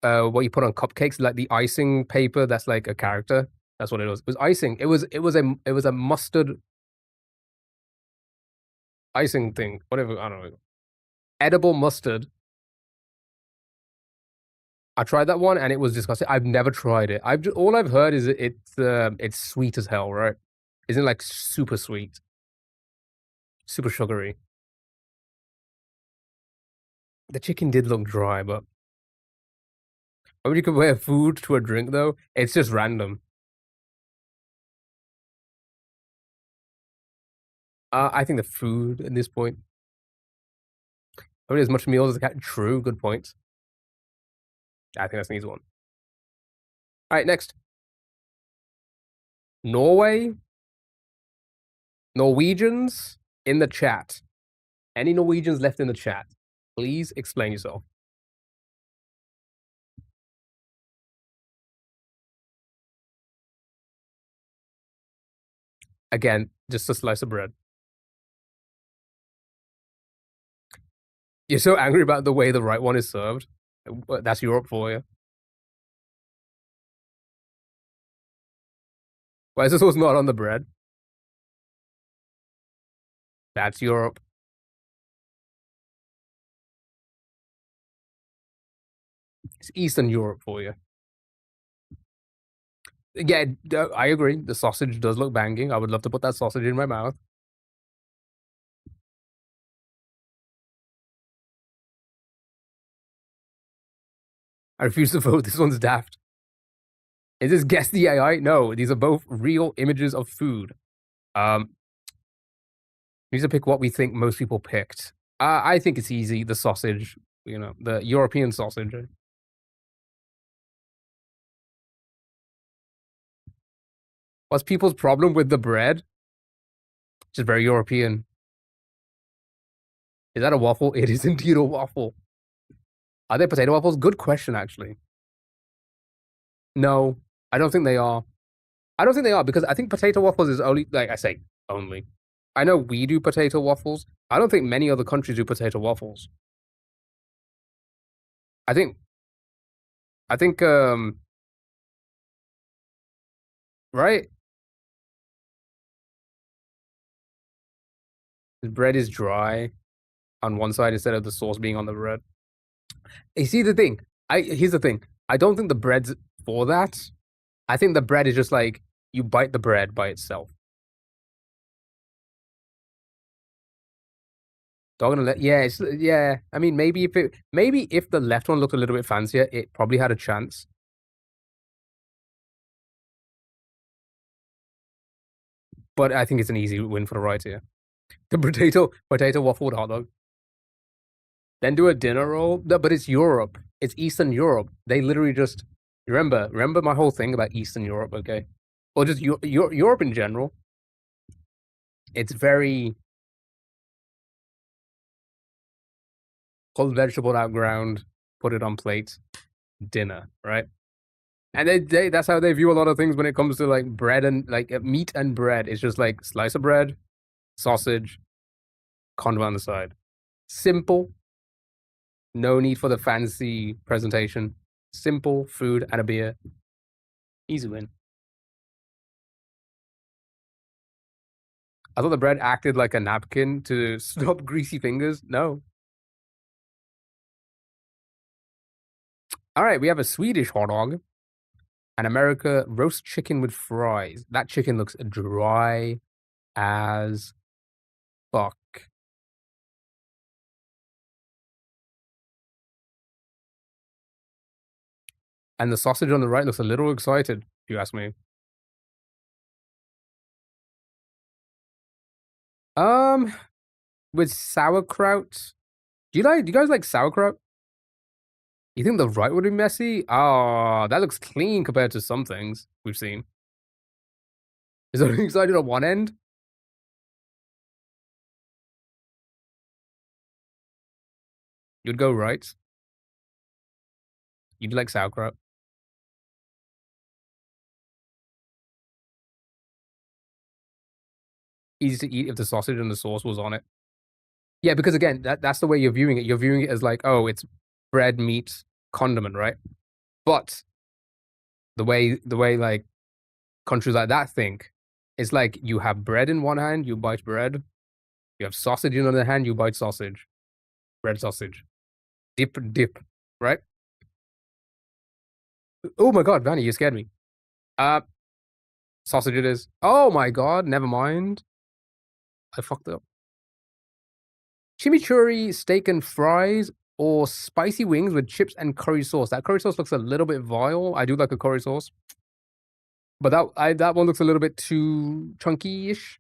What you put on cupcakes, like the icing paper that's like a character. That's what it was. It was icing. It was a mustard icing thing. Whatever, I don't know. Edible mustard. I tried that one and it was disgusting. I've never tried it. All I've heard is it's sweet as hell, right? Isn't it like super sweet, super sugary? The chicken did look dry, but I mean, you compare food to a drink though. It's just random. I think the food at this point. I mean, as much meals as I can. True, good point. I think that's an easy one. All right, next. Norway. Norwegians in the chat. Any Norwegians left in the chat? Please explain yourself. Again, just a slice of bread. You're so angry about the way the right one is served. That's Europe for you. Why is this sauce not on the bread? That's Europe. It's Eastern Europe for you. Yeah, I agree. The sausage does look banging. I would love to put that sausage in my mouth. I refuse to vote. This one's daft. Is this guess the AI? No, these are both real images of food. We need to pick what we think most people picked. I think it's easy. The sausage, the European sausage. What's people's problem with the bread? Just very European. Is that a waffle? It is indeed a waffle. Are they potato waffles? Good question, actually. No, I don't think they are. I don't think they are because I think potato waffles is only, like I say, only. I know we do potato waffles. I don't think many other countries do potato waffles. I think, right? The bread is dry on one side instead of the sauce being on the bread. You see the thing. Here's the thing. I don't think the bread's for that. I think the bread is just like you bite the bread by itself. Dog and yeah. I mean, maybe if the left one looked a little bit fancier, it probably had a chance. But I think it's an easy win for the right here. The potato waffled hot dog. Then do a dinner roll. No, but it's Europe. It's Eastern Europe. They literally just remember my whole thing about Eastern Europe, okay? Or just Europe in general. It's very cold vegetable out ground, put it on plate, dinner, right? And that's how they view a lot of things when it comes to like bread and like meat and bread. It's just like slice of bread, sausage, condiment on the side. Simple. No need for the fancy presentation. Simple food and a beer. Easy win. I thought the bread acted like a napkin to stop greasy fingers. No. All right, we have a Swedish hot dog. And America roast chicken with fries. That chicken looks dry as fuck. And the sausage on the right looks a little excited, if you ask me. With sauerkraut Do you guys like sauerkraut? You think the right would be messy? Oh, that looks clean compared to some things we've seen. Is it excited on one end? You'd go right. You'd like sauerkraut. Easy to eat if the sausage and the sauce was on it. Yeah, because again, that's the way you're viewing it. You're viewing it as like, oh, it's bread, meat, condiment, right? But the way like countries like that think, it's like you have bread in one hand, you bite bread. You have sausage in the other hand, you bite sausage. Bread sausage. Dip, right? Oh my god, Vanny, you scared me. Sausage it is. Oh my god, never mind. I fucked up. Chimichurri steak and fries or spicy wings with chips and curry sauce. That curry sauce looks a little bit vile. I do like a curry sauce. But that one looks a little bit too chunky-ish.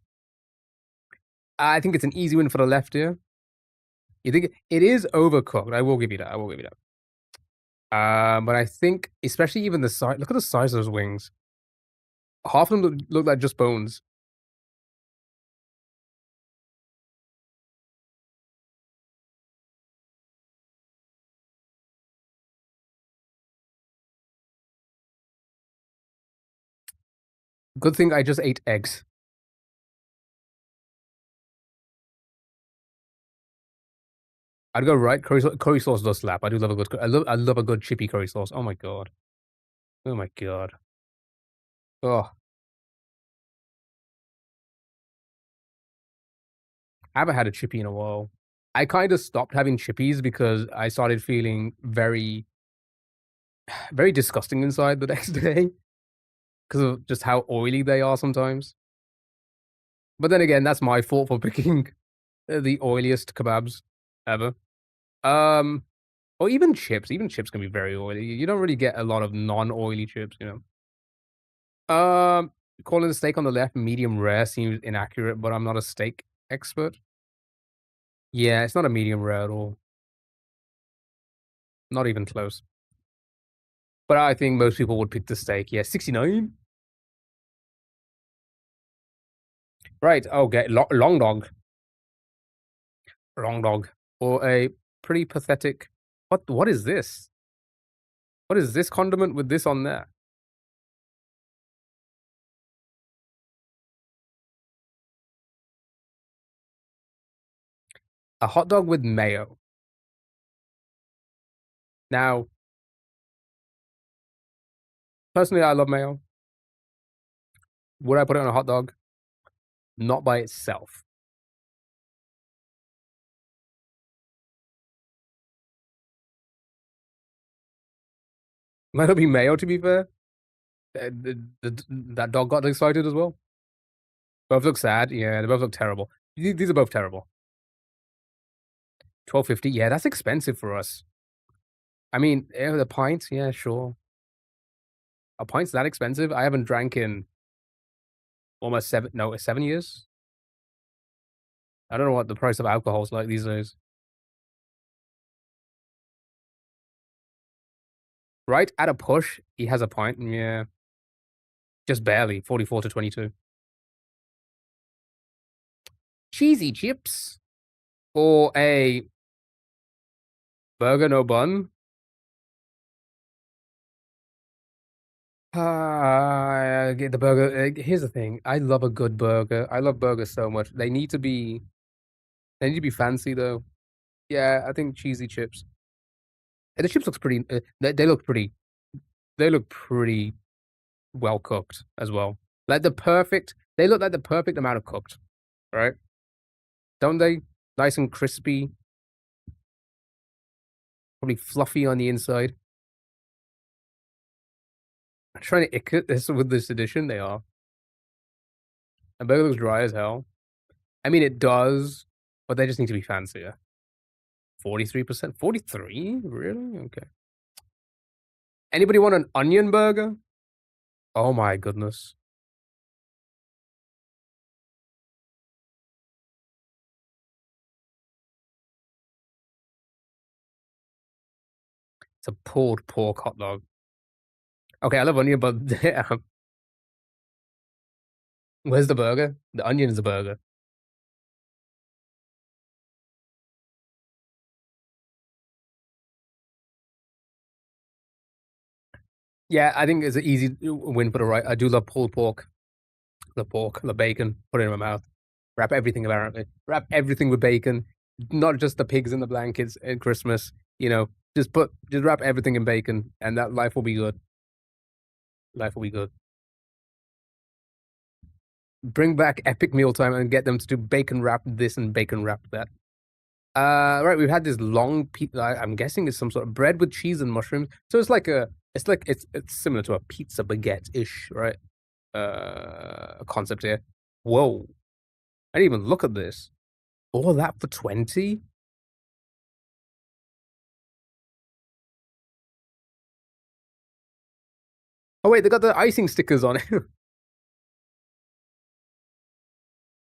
I think it's an easy win for the left here. You think it is overcooked? I will give you that. I will give you that. But I think, especially even the size. Look at the size of those wings. Half of them look like just bones. Good thing I just ate eggs. I'd go right. Curry sauce does slap. I do love a good. I love a good chippy curry sauce. Oh my god. Oh my god. Oh, I haven't had a chippy in a while. I kind of stopped having chippies because I started feeling very, very disgusting inside the next day because of just how oily they are sometimes. But then again, that's my fault for picking the oiliest kebabs ever. Or even chips. Even chips can be very oily. You don't really get a lot of non-oily chips, you know. Calling the steak on the left medium rare seems inaccurate, but I'm not a steak expert. Yeah, it's not a medium rare at all. Not even close. But I think most people would pick the steak. Yeah, 69. Right. Okay. Long dog. Long dog. Or a pretty pathetic. What is this? What is this condiment with this on there? A hot dog with mayo. Now, personally, I love mayo. Would I put it on a hot dog? Not by itself. Might not be mayo, to be fair. That dog got excited as well. Both look sad. Yeah, they both look terrible. These are both terrible. 12.50. Yeah, that's expensive for us. I mean, the pints. Yeah, sure. A pint's that expensive? I haven't drank in almost 7 years. I don't know what the price of alcohol's like these days. Right at a push, he has a pint. Yeah, just barely. 44 to 22. Cheesy chips or a burger no bun. Get the burger. Here's the thing. I love a good burger. I love burgers so much. They need to be fancy though. Yeah, I think cheesy chips. And the chips looks pretty. They look pretty. They look pretty well cooked as well. Like the perfect. They look like the perfect amount of cooked, right? Don't they? Nice and crispy. Probably fluffy on the inside. I'm trying to ick it this with this edition. They are. And burger looks dry as hell. I mean, it does, but they just need to be fancier. 43%? 43? Really? Okay. Anybody want an onion burger? Oh my goodness. It's a pulled pork hot dog. Okay, I love onion, but where's the burger? The onion is the burger. Yeah, I think it's an easy win for the right. I do love pulled pork. The pork, the bacon, put it in my mouth. Wrap everything around it. Wrap everything with bacon. Not just the pigs in the blankets at Christmas. You know, just wrap everything in bacon, and that life will be good. Life will be good. Bring back epic mealtime and get them to do bacon wrap this and bacon wrap that. Right, we've had this long I'm guessing it's some sort of bread with cheese and mushrooms. So it's like it's similar to a pizza baguette-ish, right? Concept here. Whoa. I didn't even look at this. All of that for 20? Oh wait, they got the icing stickers on it.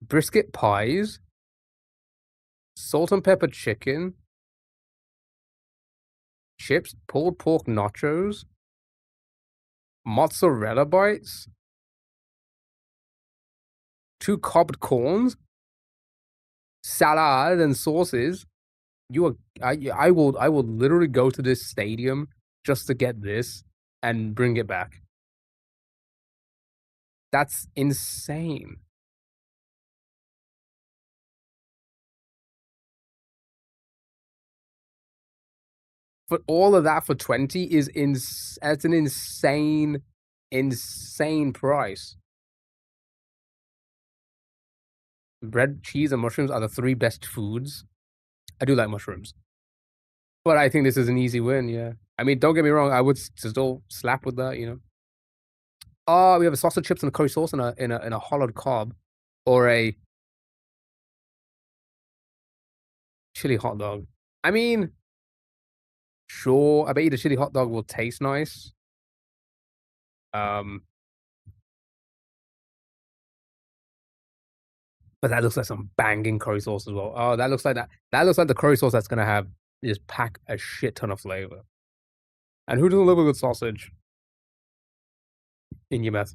Brisket pies. Salt and pepper chicken. Chips, pulled pork nachos. Mozzarella bites. 2 cobbed corns. Salad and sauces. I will literally go to this stadium just to get this and bring it back. That's insane. But all of that for 20 is that's an insane price. Bread, cheese, and mushrooms are the 3 best foods. I do like mushrooms. But I think this is an easy win, yeah. I mean, don't get me wrong, I would still slap with that, you know. Oh, we have a sausage chips and a curry sauce in a hollowed cob, or a chili hot dog. I mean, sure. I bet you the chili hot dog will taste nice. But that looks like some banging curry sauce as well. Oh, that looks like that. That looks like the curry sauce that's gonna have just pack a shit ton of flavor. And who doesn't love a good sausage in your mouth?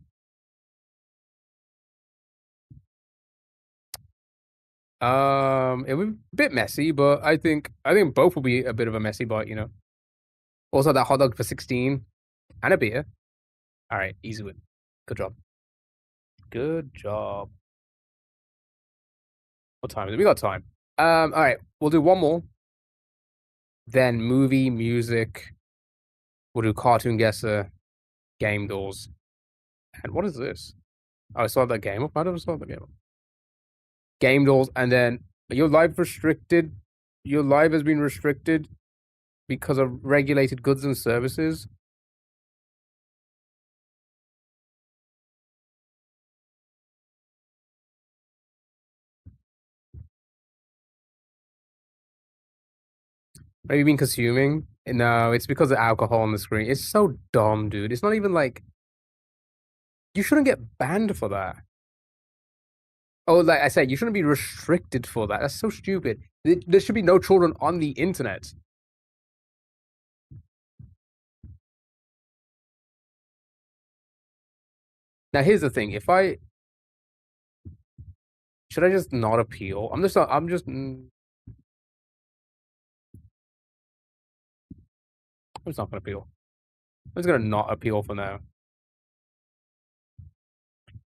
It was a bit messy, but I think both will be a bit of a messy bite, you know. Also, that hot dog for 16 and a beer. All right, easy win. Good job. Good job. What time is it? We got time. All right, we'll do one more. Then movie, music. We'll do cartoon guesser, game doors. And what is this? Oh, I saw that game up. I never saw the game up. Game doors, and then your live restricted. Your live has been restricted because of regulated goods and services. Have you been consuming? No, it's because of alcohol on the screen. It's so dumb, dude. It's not even like you shouldn't get banned for that. Oh, like I said, you shouldn't be restricted for that. That's so stupid. There should be no children on the internet. Now, here's the thing. Should I just not appeal? I'm just I'm just not gonna appeal. I'm just gonna not appeal for now.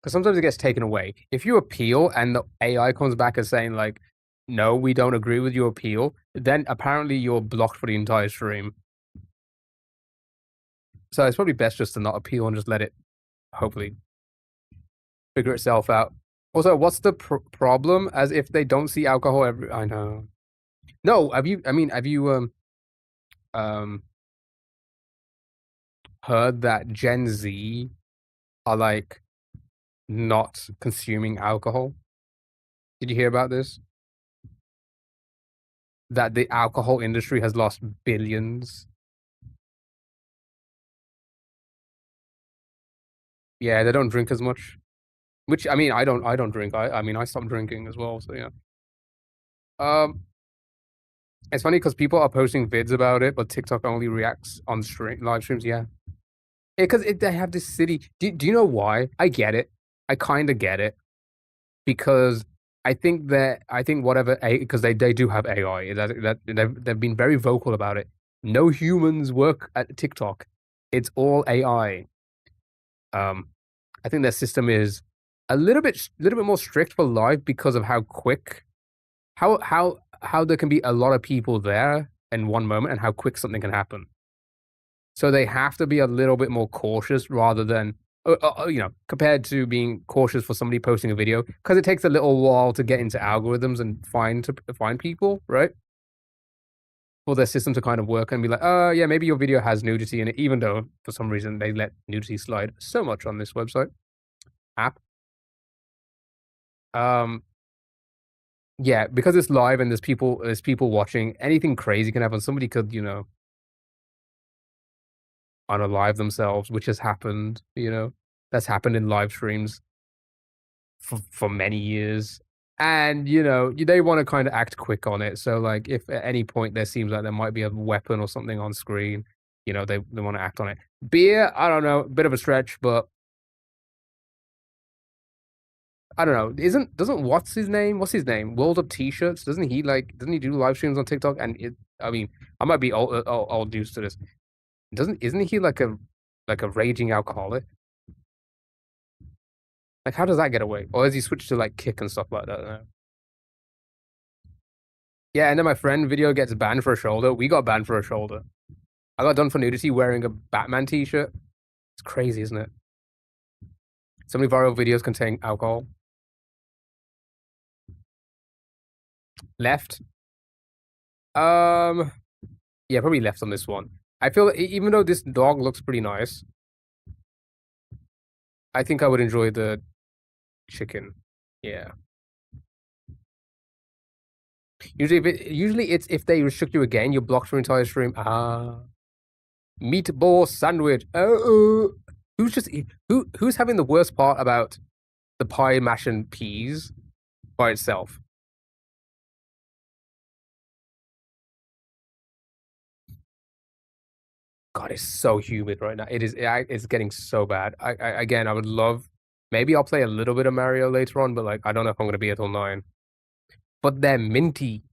Because sometimes it gets taken away. If you appeal and the AI comes back as saying like, no, we don't agree with your appeal, then apparently you're blocked for the entire stream. So it's probably best just to not appeal and just let it, hopefully, figure itself out. Also, what's the problem? As if they don't see alcohol I know. No, have you heard that Gen Z are like not consuming alcohol? Did you hear about this? That the alcohol industry has lost billions. Yeah, they don't drink as much. Which I mean, I don't drink. I mean, I stopped drinking as well. So yeah. It's funny because people are posting vids about it, but TikTok only reacts on live streams. Yeah, because they have this city. Do you know why? I get it. I kind of get it because I think whatever because they do have AI that they've been very vocal about it. No humans work at TikTok. It's all AI. I think their system is a little bit more strict for live because of how quick, how there can be a lot of people there in one moment and how quick something can happen. So they have to be a little bit more cautious rather than compared to being cautious for somebody posting a video because it takes a little while to get into algorithms and find people, right? For their system to kind of work and be like, oh yeah, maybe your video has nudity in it, even though for some reason they let nudity slide so much on this website app. Yeah, because it's live and there's people watching, anything crazy can happen. Somebody could, unalive themselves, which has happened, that's happened in live streams for many years. And, they want to kind of act quick on it. So, like, if at any point there seems like there might be a weapon or something on screen, they want to act on it. Beer, I don't know, a bit of a stretch, but I don't know. Doesn't what's his name? World of T-shirts. Doesn't he do live streams on TikTok? And I mean, I might be old news to this. Isn't he like a raging alcoholic? Like, how does that get away? Or has he switched to like Kick and stuff like that now? Yeah, and then my friend video gets banned for a shoulder. We got banned for a shoulder. I got done for nudity wearing a Batman T-shirt. It's crazy, isn't it? So many viral videos contain alcohol. Left. Yeah, probably left on this one. I feel even though this dog looks pretty nice, I think I would enjoy the chicken. Yeah. Usually it's if they restrict you again, you're blocked for entire stream. Meatball sandwich. Oh, who's having the worst part about the pie mashing peas by itself? God, it's so humid right now. It's getting so bad. Again, I would love. Maybe I'll play a little bit of Mario later on, but like I don't know if I'm gonna be here till 9. But they're minty.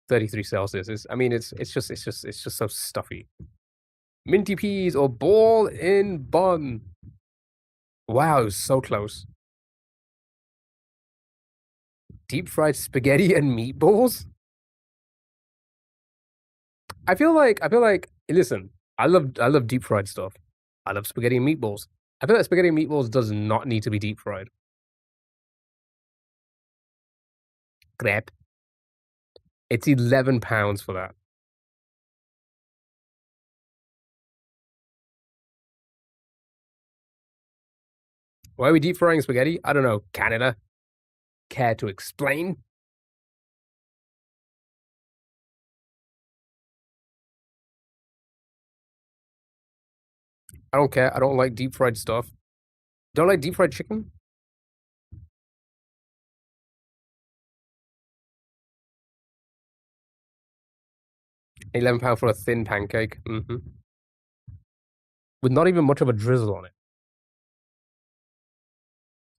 33 Celsius. It's just so stuffy. Minty peas or ball in bun. Wow, it was so close. Deep fried spaghetti and meatballs. I feel like listen, I love deep fried stuff. I love spaghetti and meatballs. I feel like spaghetti and meatballs does not need to be deep fried. Crap. It's £11 for that. Why are we deep frying spaghetti? I don't know. Canada. Care to explain? I don't care. I don't like deep fried stuff. Don't like deep fried chicken? £11 for a thin pancake. With not even much of a drizzle on it.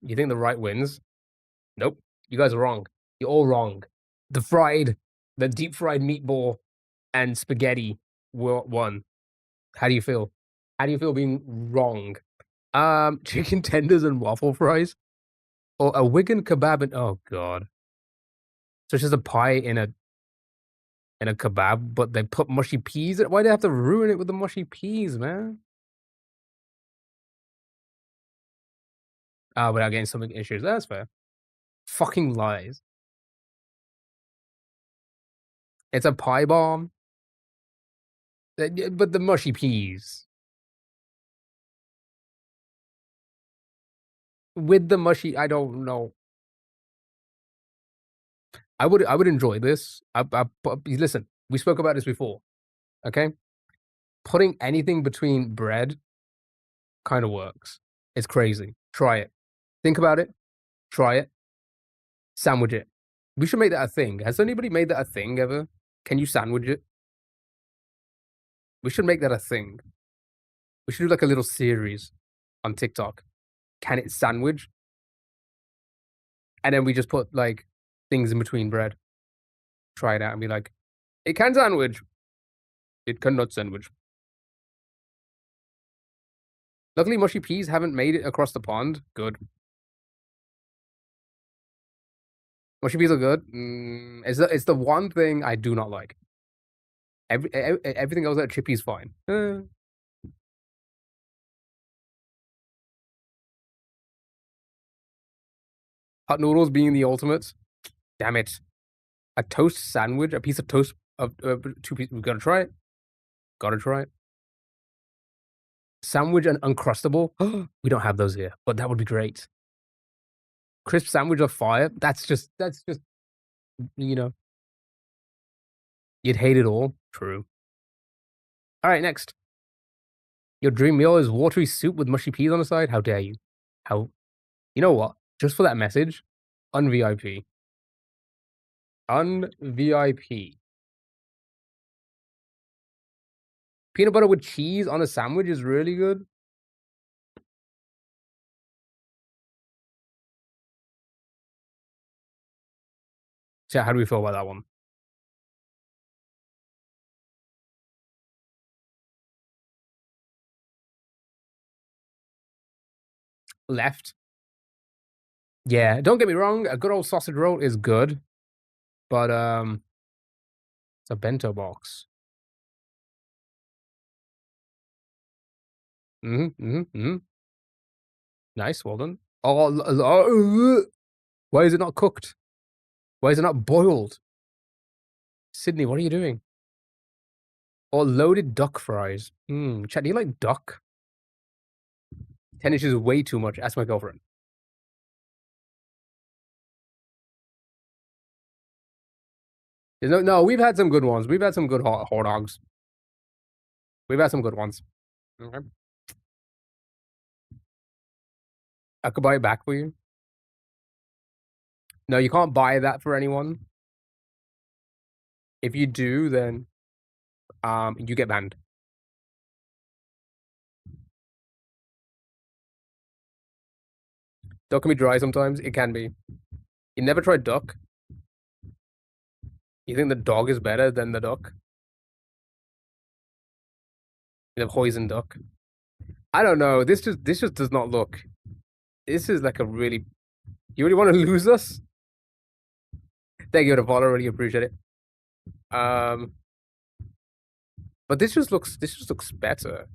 You think the right wins? Nope. You guys are wrong. You're all wrong. The deep fried meatball and spaghetti won. How do you feel? How do you feel being wrong? Chicken tenders and waffle fries? Or a Wigan kebab and oh god. So it's just a pie in a kebab, but they put mushy peas in it? Why do they have to ruin it with the mushy peas, man? Without getting something issues. That's fair. Fucking lies. It's a pie bomb. But the mushy peas. With the mushy, I don't know. I would enjoy this. Listen, we spoke about this before. Okay? Putting anything between bread kind of works. It's crazy. Try it. Think about it. Try it. Sandwich it. We should make that a thing. Has anybody made that a thing ever? Can you sandwich it? We should make that a thing. We should do like a little series on TikTok. Can it sandwich? And then we just put like things in between bread. Try it out and be like, it can sandwich. It cannot sandwich. Luckily, mushy peas haven't made it across the pond. Good. Mushy peas are good. It's the one thing I do not like. Everything else that chippy is fine. Hot noodles being the ultimate. Damn it. A toast sandwich, a piece of toast of 2 pieces. We gotta try it. Gotta try it. Sandwich and Uncrustable. We don't have those here, but that would be great. Crisp sandwich of fire. That's just, you know. You'd hate it all. True. All right, next. Your dream meal is watery soup with mushy peas on the side? How dare you? How? You know what? Just for that message, un-VIP. Un-VIP. Peanut butter with cheese on a sandwich is really good. So how do we feel about that one? Left. Yeah, don't get me wrong. A good old sausage roll is good, but it's a bento box. Nice, well done. Why is it not cooked? Why is it not boiled? Sydney, what are you doing? Or loaded duck fries. Chat, do you like duck? 10 inches is way too much. Ask my girlfriend. No, we've had some good ones. We've had some good hot dogs. We've had some good ones. Okay. I could buy it back for you. No, you can't buy that for anyone. If you do, then you get banned. Duck can be dry sometimes. It can be. You never tried duck? You think the dog is better than the duck? The poison duck. I don't know. This just does not look. This is like a really. You really want to lose us? Thank you, Devon. I really appreciate it. But this just looks better.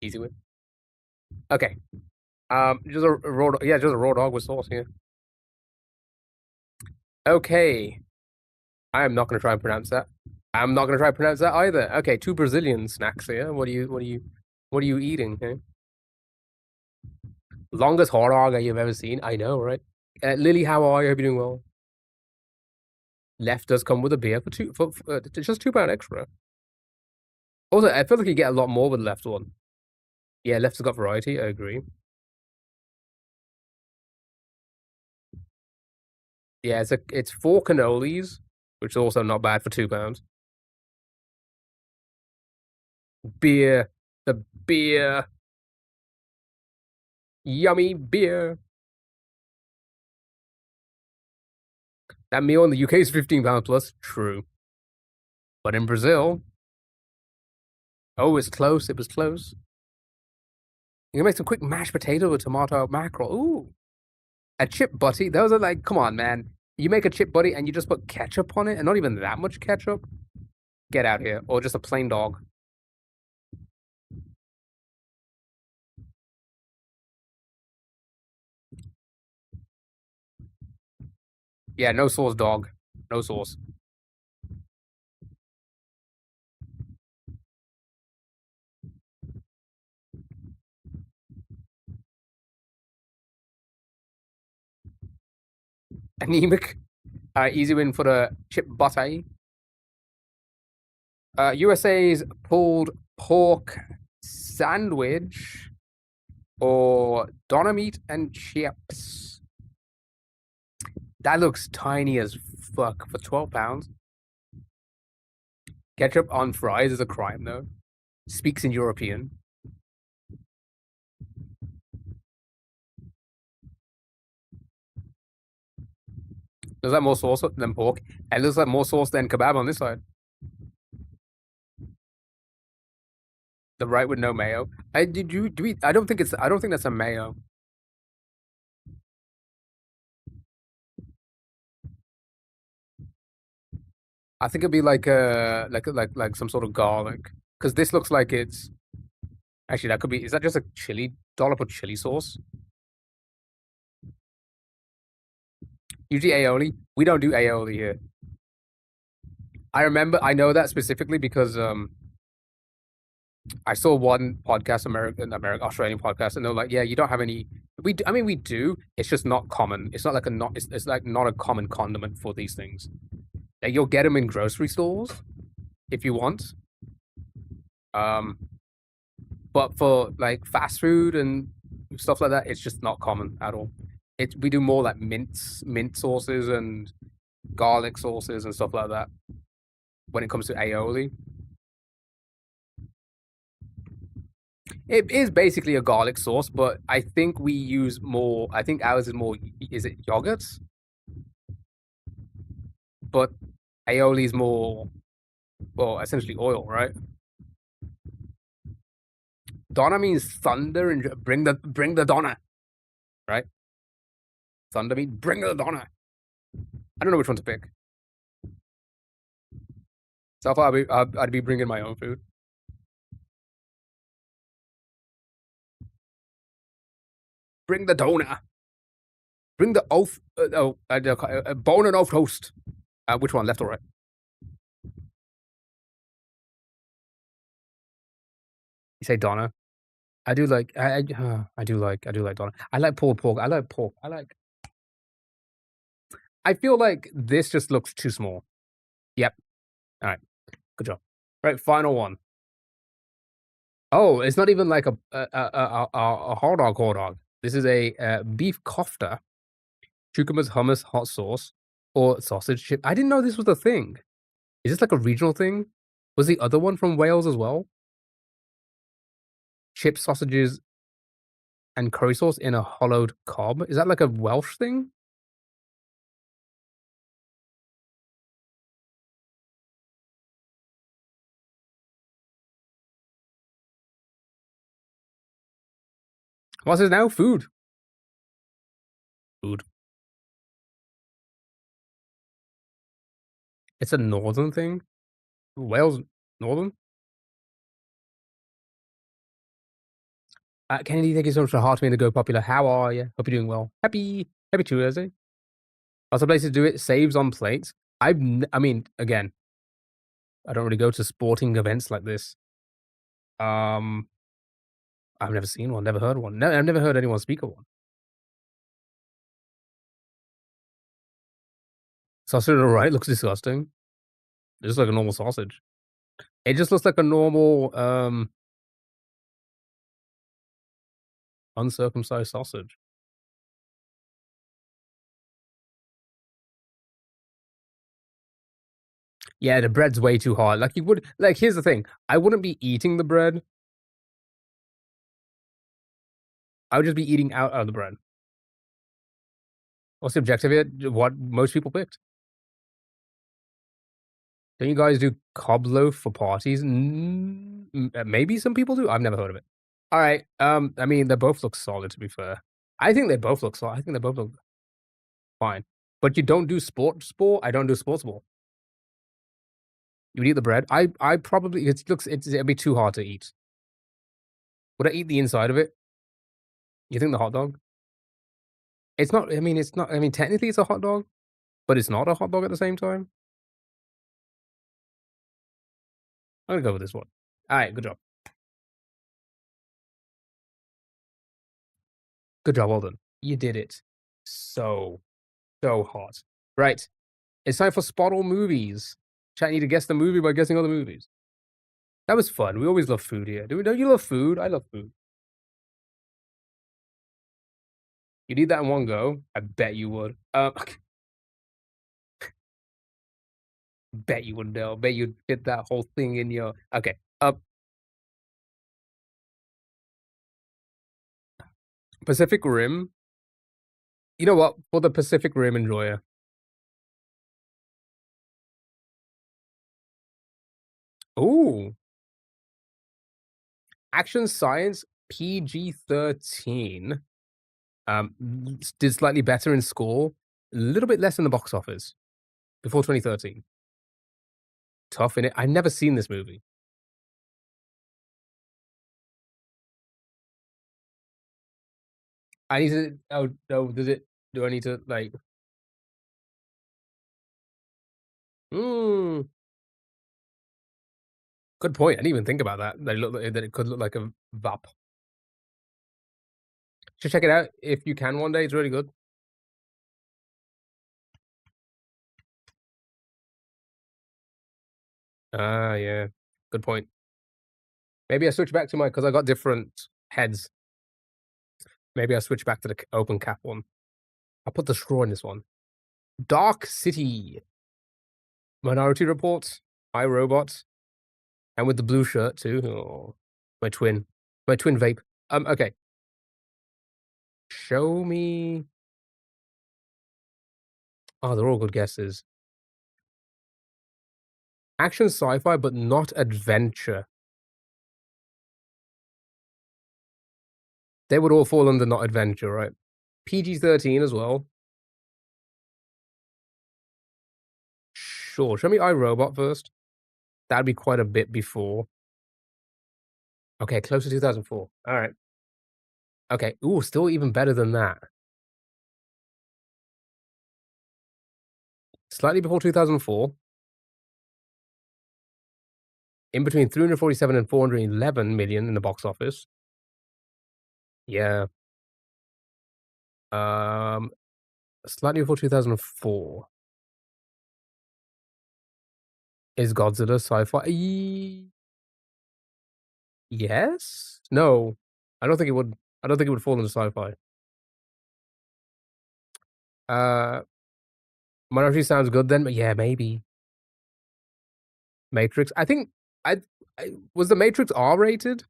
Easy win. Okay. Just a raw dog with sauce here. Okay. I am not gonna try and pronounce that. I'm not gonna try and pronounce that either. Okay, 2 Brazilian snacks here. What are you eating? Okay? Longest hot dog you've ever seen. I know, right? Lily, how are you? Hope you're doing well. Left does come with a beer for just £2 extra. Also, I feel like you get a lot more with the left one. Yeah, left has got variety. I agree. Yeah, it's 4 cannolis, which is also not bad for £2. Beer, the beer, yummy beer. That meal in the UK is £15 plus. True, but in Brazil, oh, it's close. It was close. You can make some quick mashed potato with tomato mackerel. Ooh, a chip butty. Those are like, come on, man. You make a chip butty and you just put ketchup on it, and not even that much ketchup. Get out here, or just a plain dog. Yeah, no sauce, dog. No sauce. Anemic. Easy win for the chip butty. USA's pulled pork sandwich. or doner meat and chips. That looks tiny as fuck for £12. Ketchup on fries is a crime, though. Speaks in European. Looks like more sauce than pork. And looks like more sauce than kebab on this side. The right with no mayo. I don't think that's a mayo. I think it'd be like some sort of garlic. Because this looks like it's actually that could be. Is that just a chili dollop of chili sauce? Usually aioli. We don't do aioli here. I know that specifically because I saw one podcast, Australian podcast, and they're like, "Yeah, you don't have any." We do. It's just not common. It's not like It's like not a common condiment for these things. Like, you'll get them in grocery stores if you want. But for like fast food and stuff like that, it's just not common at all. We do more like mint sauces and garlic sauces and stuff like that when it comes to aioli. It is basically a garlic sauce, but I think we use more. I think ours is more. Is it yogurt? But aioli is more, well, essentially oil, right? Donna means thunder and bring the Donna, right? Thunder means bring the Donna. I don't know which one to pick. So far, I'd be bringing my own food. Bring the donut. Bring the oath. Bone and oath toast. Which one, left or right? You say Donna. I do like. I do like Donna. I like pulled pork. I like pork. I feel like this just looks too small. Yep. All right. Good job. Right. Final one. Oh, it's not even like a hot dog. This is a beef kofta, cucumbers, hummus, hot sauce, or sausage chip. I didn't know this was a thing. Is this like a regional thing? Was the other one from Wales as well? Chips, sausages, and curry sauce in a hollowed cob. Is that like a Welsh thing? What's it now? Food. Food. It's a northern thing. Wales, northern. Kennedy, thank you so much for hearting me to go popular. How are you? Hope you're doing well. Happy Tuesday. Lots of places do it. Saves on plates. I mean, again, I don't really go to sporting events like this. I've never seen one, never heard one. No, I've never heard anyone speak of one. Sausage on the right looks disgusting. It looks like a normal sausage. It just looks like a normal uncircumcised sausage. Yeah, the bread's way too hard. Like, here's the thing. I wouldn't be eating the bread. I would just be eating out of the bread. What's the objective here? What most people picked. Don't you guys do cob loaf for parties? Maybe some people do. I've never heard of it. All right. I mean, they both look solid, to be fair. I think they both look solid. I think they both look fine. But you don't do sport. I don't do sports ball. You would eat the bread. I probably it'd be too hard to eat. Would I eat the inside of it? You think the hot dog? It's not. I mean, it's not. I mean, technically, it's a hot dog, but it's not a hot dog at the same time. I'm gonna go with this one. All right, good job. Good job, well done. You did it. So hot. Right. It's time for Spot All Movies. Chat, need to guess the movie by guessing other movies. That was fun. We always love food here. Don't you love food? I love food. You need that in one go? I bet you would. Bet you would know. Bet you'd fit that whole thing in your. Okay. Pacific Rim. You know what? For the Pacific Rim enjoyer. Ooh. Action Science PG-13. Did slightly better in score, a little bit less in the box office before 2013. Tough in it. I've never seen this movie. I need to. Oh no! Does it? Do I need to like? Hmm. Good point. I didn't even think about that. That it could look like a VAP. Should check it out if you can one day. It's really good. Ah, yeah. Good point. Maybe I switch back to my because I got different heads. Maybe I switch back to the open cap one. I'll put the straw in this one. Dark City. Minority Report. iRobot. And with the blue shirt too. Oh, my twin vape. Okay. Show me. Oh, they're all good guesses. Action sci-fi, but not adventure. They would all fall under not adventure, right? PG-13 as well. Sure. Show me iRobot first. That'd be quite a bit before. Okay, close to 2004. All right. Okay. Ooh, still even better than that. Slightly before 2004. In between 347 and 411 million in the box office. Yeah. Slightly before 2004. Is Godzilla sci-fi? Yes? No. I don't think it would. I don't think it would fall into sci-fi. Minority sounds good then, but yeah, maybe. Matrix. I think I was the Matrix R-rated?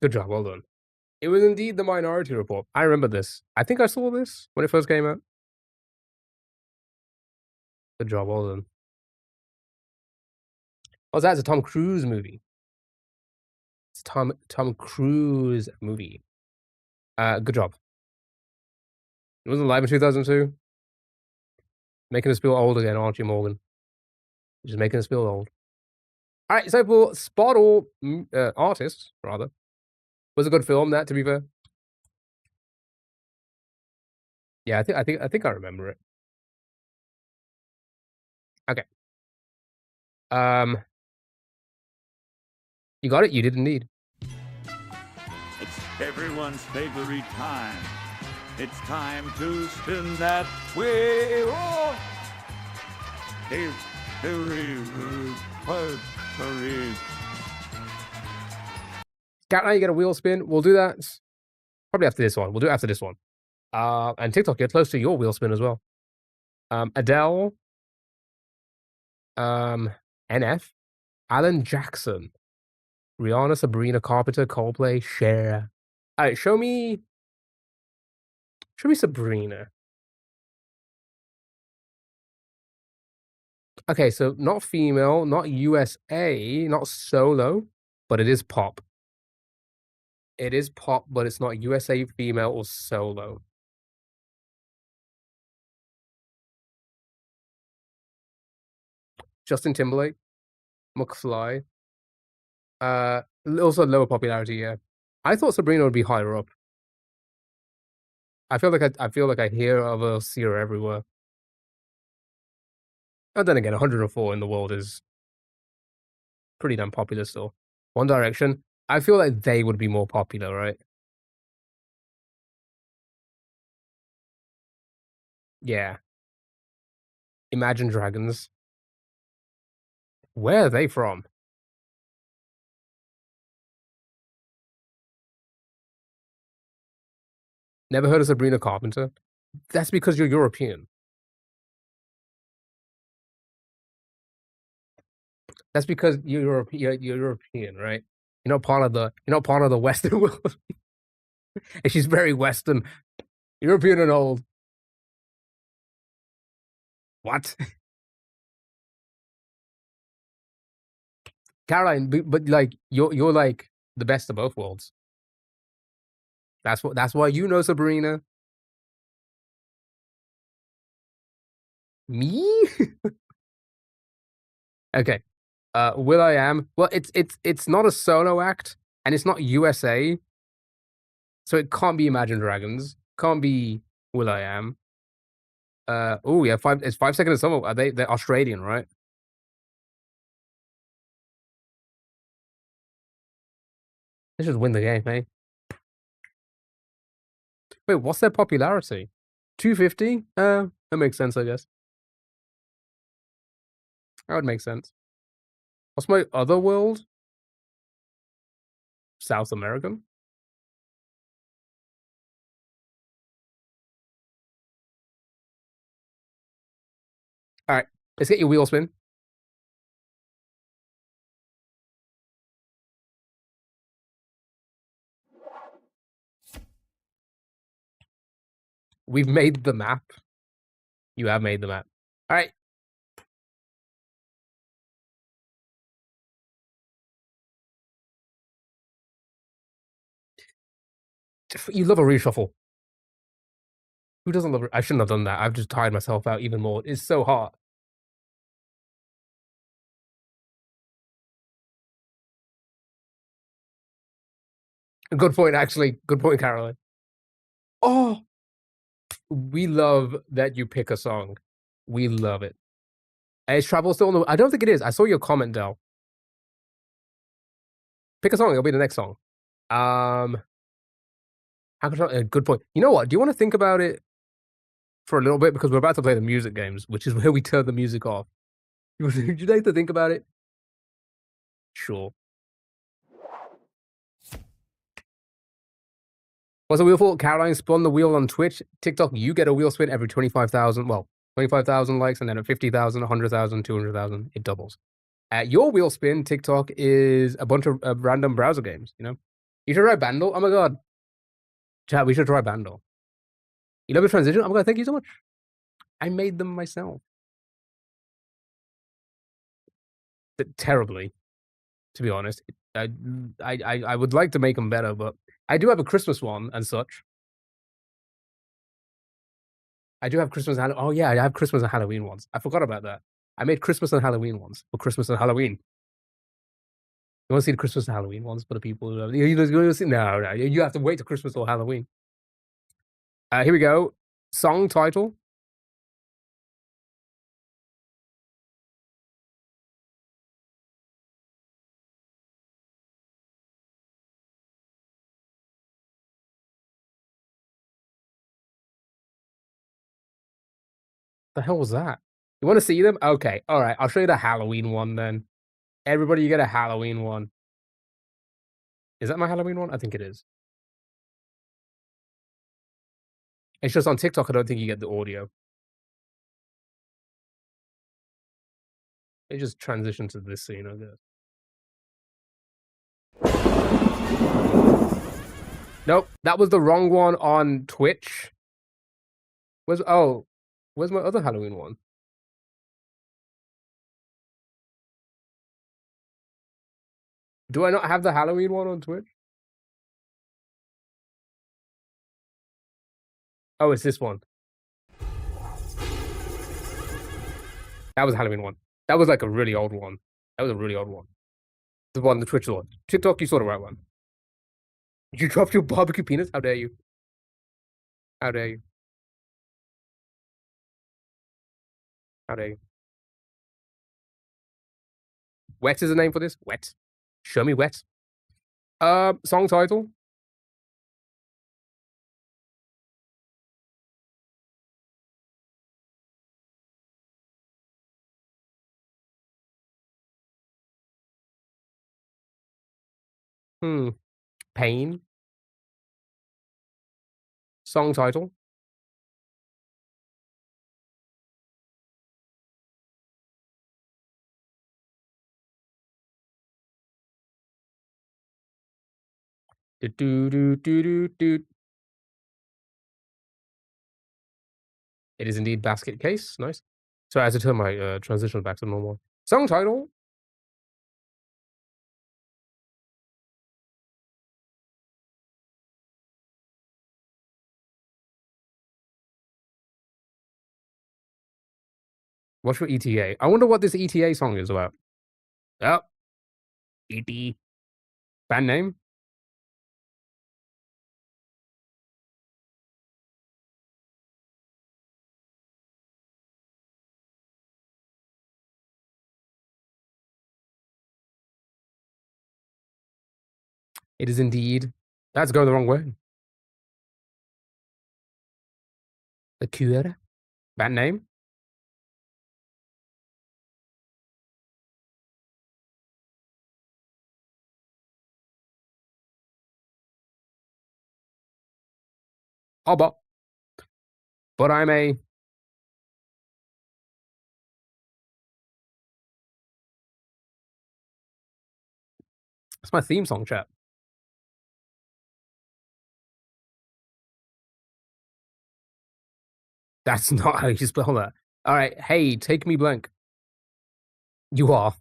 Good job, well done. It was indeed the Minority Report. I remember this. I think I saw this when it first came out. Good job, well done. Oh, that's a Tom Cruise movie. It's Tom Cruise movie. Good job. It wasn't live in 2002. Making us feel old again, aren't you, Morgan? Just making us feel old. All right, so for Spot All Artists, rather, was a good film. That, to be fair. Yeah, I think I remember it. Okay. You got it. You did indeed. It's everyone's favorite time. It's time to spin that wheel. Scout, now you get a wheel spin. We'll do that probably after this one. We'll do it after this one. And TikTok, you're close to your wheel spin as well. Adele. NF. Alan Jackson. Rihanna, Sabrina Carpenter, Coldplay, Cher. All right, show me Sabrina. Okay, so not female, not USA, not solo, but it is pop. It is pop, but it's not USA, female, or solo. Justin Timberlake, McFly. Also lower popularity, yeah. I thought Sabrina would be higher up. I feel like I hear of her, see her everywhere. And then again, 104 in the world is pretty damn popular still. One Direction, I feel like they would be more popular, right? Yeah. Imagine Dragons. Where are they from? Never heard of Sabrina Carpenter? That's because you're European. That's because you're European, right? You're not part of the Western world. And she's very Western, European and old. What? Caroline, but like you're like the best of both worlds. That's why you know Sabrina. Me? Okay. Will I Am. Well, it's not a solo act, and it's not USA, so it can't be Imagine Dragons. Can't be Will I Am. Oh yeah, it's 5 Seconds of Summer. They're Australian, right? Let's just win the game, hey. Wait, what's their popularity? 250? That makes sense, I guess. That would make sense. What's my other world? South American? Alright, let's get your wheel spin. We've made the map. You have made the map. Alright. You love a reshuffle. Who doesn't love it? I shouldn't have done that. I've just tired myself out even more. It's so hard. Good point, actually. Good point, Caroline. Oh, we love that you pick a song. We love it. Is Travel still on the... I don't think it is. I saw your comment, Del. Pick a song. It'll be the next song. How could good point. You know what? Do you want to think about it for a little bit? Because we're about to play the music games, which is where we turn the music off. Would you like to think about it? Sure. What's a wheel for? Caroline spun the wheel on Twitch. TikTok, you get a wheel spin every 25,000. Well, 25,000 likes, and then at 50,000, 100,000, 200,000, it doubles. Your wheel spin, TikTok, is a bunch of random browser games, you know? You should try Bandle. Oh my god. Chat, we should try Bandle. You love the transition? Oh my god, thank you so much. I made them myself. Terribly, to be honest. I would like to make them better, but I do have a Christmas one and such. I do have Christmas and oh yeah, I have Christmas and Halloween ones. I forgot about that. I made Christmas and Halloween ones for Christmas and Halloween. You want to see the Christmas and Halloween ones for the people who you see? No, you have to wait till Christmas or Halloween. Here we go. Song title. The hell was that? You want to see them? Okay, all right. I'll show you the Halloween one then. Everybody, you get a Halloween one. Is that my Halloween one? I think it is. It's just on TikTok. I don't think you get the audio. It just transitioned to this scene, I guess. Nope, that was the wrong one on Twitch. Where's my other Halloween one? Do I not have the Halloween one on Twitch? Oh, it's this one. That was a Halloween one. That was like a really old one. That was a really old one. The one, the Twitch one. TikTok, you saw the right one. You dropped your barbecue peanuts? How dare you? How dare you? How dare you? Wet is the name for this? Wet. Show me wet. Song title. Pain. Song title. Do do do do do do. It is indeed basket case. Nice. So I had to turn my transition back to normal. Song title. Watch for ETA. I wonder what this ETA song is about. Oh, ET. Band name? It is indeed. That's going the wrong way. The Cure. Band name? Alba. But I'm a. That's my theme song, chat. That's not how you spell that. All right. Hey, take me blank. You are.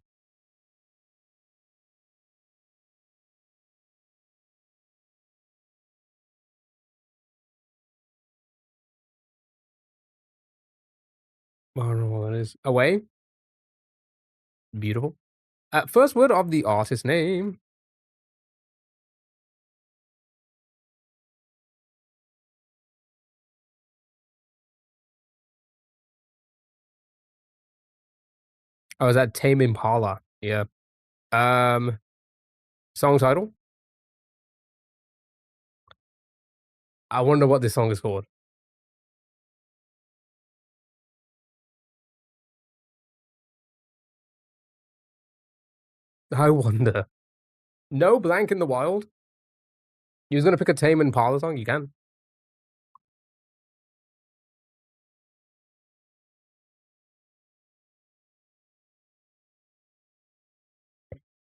I don't know what that is. Away. Beautiful. First word of the artist name. Oh, is that Tame Impala? Yeah. Song title? I wonder what this song is called. I wonder. No blank in the wild? You was gonna pick a Tame Impala song? You can.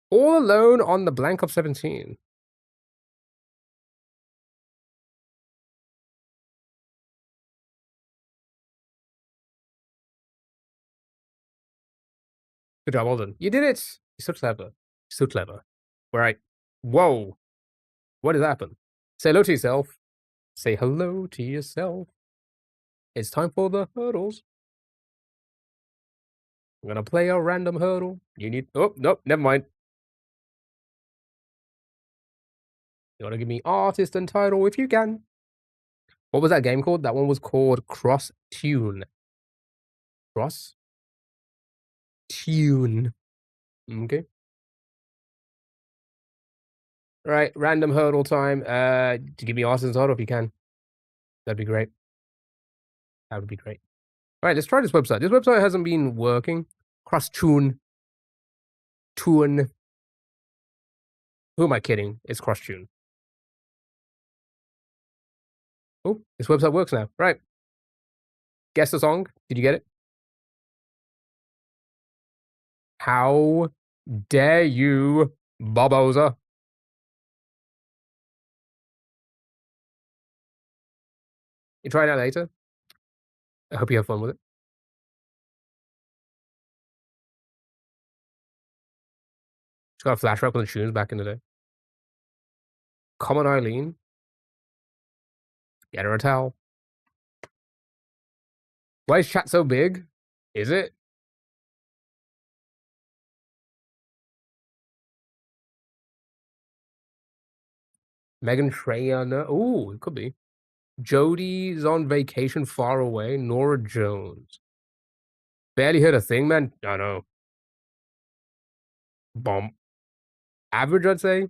All Alone on the Blank of 17. Good job, well done. You did it! You're so clever. So clever. Right. Whoa. What did happen? Say hello to yourself. Say hello to yourself. It's time for the hurdles. I'm gonna play a random hurdle. You need. Oh, nope, never mind. You wanna give me artist and title if you can. What was that game called? That one was called Cross Tune. Cross Tune. Okay. Right, random hurdle time. To give me artist and title if you can. That'd be great. That would be great. All right, let's try this website. This website hasn't been working. Cross Tune. Tune. Who am I kidding? It's Cross Tune. Oh, this website works now. Right. Guess the song. Did you get it? How dare you, Barboza? You try it out later. I hope you have fun with it. Just got a flashback on the tunes back in the day. Common Eileen. Get her a towel. Why is chat so big? Is it? Megan Trainor. Ooh, it could be. Jodie's on vacation far away. Nora Jones. Barely heard a thing, man. I know. Bomb. Average, I'd say.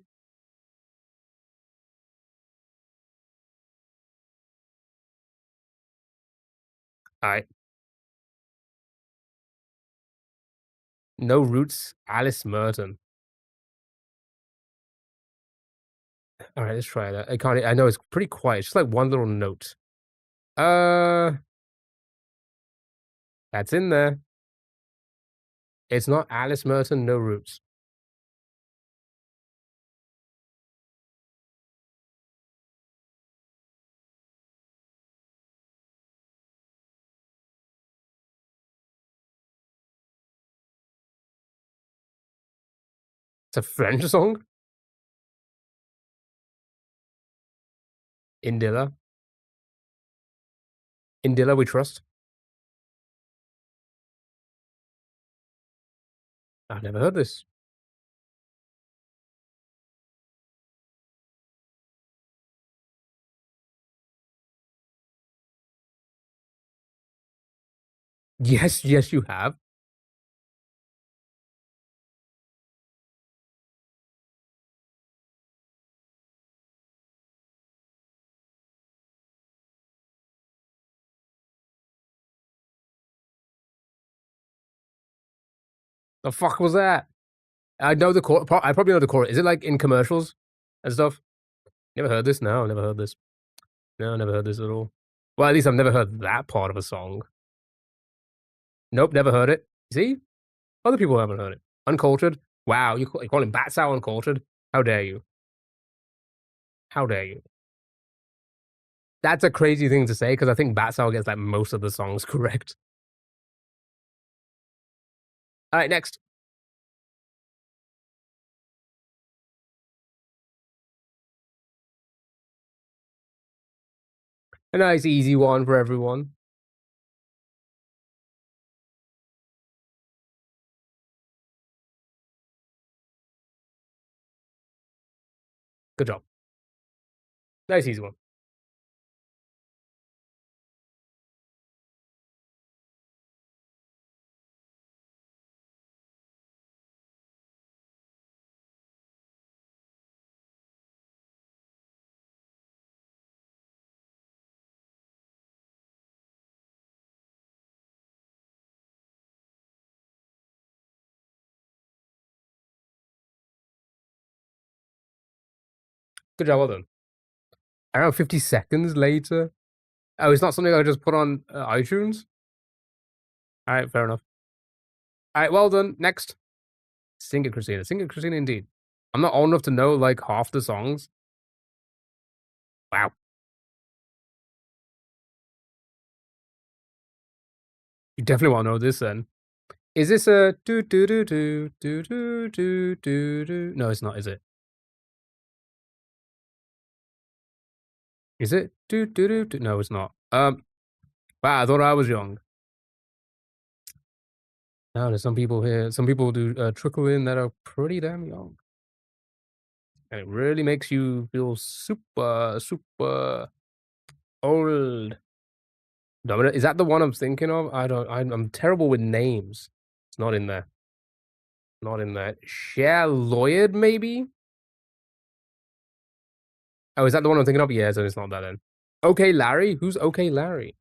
Alright. No Roots. Alice Merton. All right, let's try that. I can't. I know it's pretty quiet. It's just like one little note. That's in there. It's not Alice Merton. No roots. It's a French song. Indilla. Indilla, we trust. I've never heard this. Yes, yes, you have. The fuck was that? I know the chorus. I probably know the chorus. Is it like in commercials and stuff? Never heard this. No, never heard this. No, never heard this at all. Well, at least I've never heard that part of a song. Nope, never heard it. See? Other people haven't heard it. Uncultured. Wow, you call him Batsow uncultured? How dare you? How dare you? That's a crazy thing to say because I think Batsow gets like most of the songs correct. All right, next. A nice easy one for everyone. Good job. Nice easy one. Good job, well done. Around 50 seconds later. Oh, it's not something I just put on iTunes? All right, fair enough. All right, well done. Next. Sing it, Christina. Sing it, Christina, indeed. I'm not old enough to know like half the songs. Wow. You definitely want to know this then. Is this a do do do do do do do do do? No, it's not, is it? Is it do do do do? No, it's not. Wow, I thought I was young. No, there's some people here. Some people do trickle in that are pretty damn young, and it really makes you feel super super old. Domino, is that the one I'm thinking of? I don't. I'm terrible with names. It's not in there. Not in there. Cher Lloyd, maybe. Oh, is that the one I'm thinking of? Yeah, so it's not that then. Okay, Larry. Who's Okay Larry?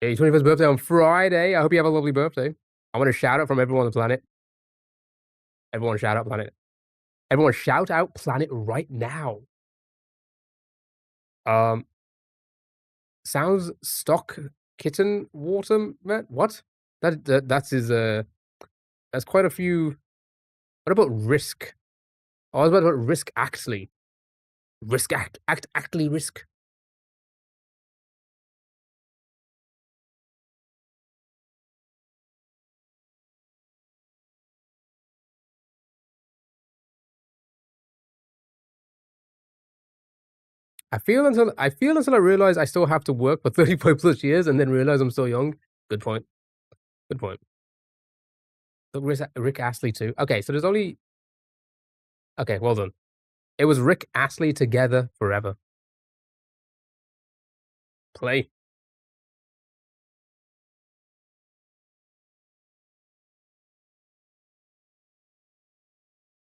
Hey, 21st birthday on Friday. I hope you have a lovely birthday. I want a shout out from everyone on the planet. Everyone shout out planet. Everyone shout out planet right now. Sounds stock kitten water. What? That's his. That's quite a few. What about risk? Oh, I was about risk actually. Risk actually risk. I feel until I realize I still have to work for 35 plus years and then realize I'm still young. Good point. Good point. Look, Rick Astley too. Okay, so there's only. Okay, well done. It was Rick Astley Together Forever. Play.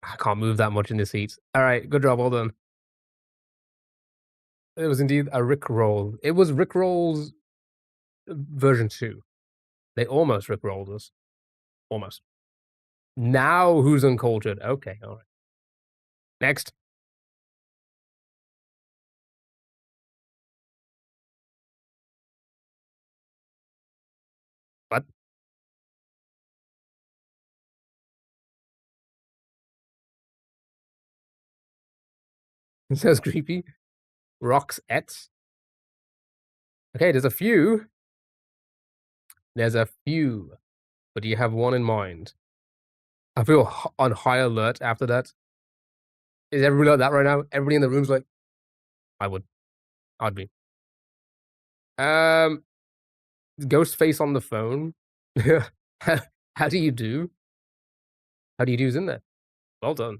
I can't move that much in the seats. All right, good job. Well done. It was indeed a Rick roll. It was Rick rolls version 2. They almost Rick rolled us. Almost. Now who's uncultured? Okay, all right. Next. What? It says creepy. Rocks ets. Okay, there's a few. There's a few. But do you have one in mind? I feel on high alert after that. Is everybody like that right now? Everybody in the room's like, I would. I'd be. Ghost face on the phone. How do you do? How do you do's in there? Well done.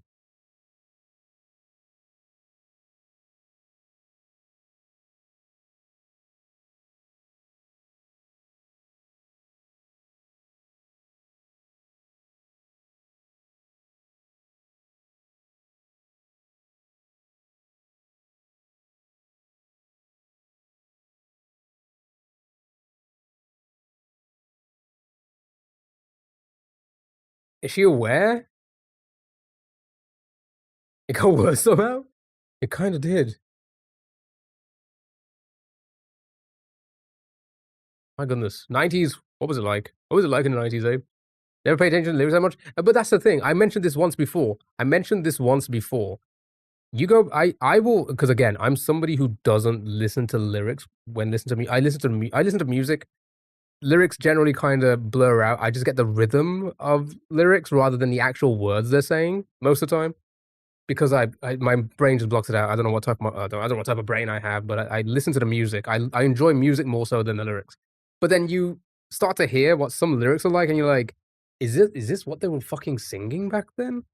Is she aware? It got worse somehow? It kind of did. My goodness. 90s, what was it like? What was it like in the 90s, eh? Never paid attention to lyrics that much. But that's the thing. I mentioned this once before. You go, I will, because again, I'm somebody who doesn't listen to lyrics when listen to me. I listen to music. Lyrics generally kind of blur out. I just get the rhythm of lyrics rather than the actual words they're saying most of the time. Because my brain just blocks it out. I don't know what type of I don't know what type of brain I have, but I listen to the music. I enjoy music more so than the lyrics. But then you start to hear what some lyrics are like, and you're like, is this what they were fucking singing back then?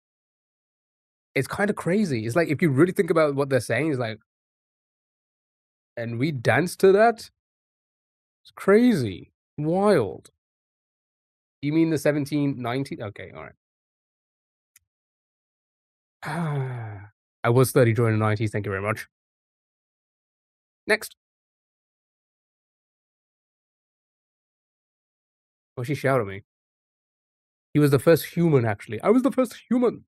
It's kind of crazy. It's like if you really think about what they're saying, it's like, and we dance to that. It's crazy, wild. You mean the 1790? Okay, all right. I was 30 during the 90s. Thank you very much. Next. Oh, she shouted at me. He was the first human, actually. I was the first human.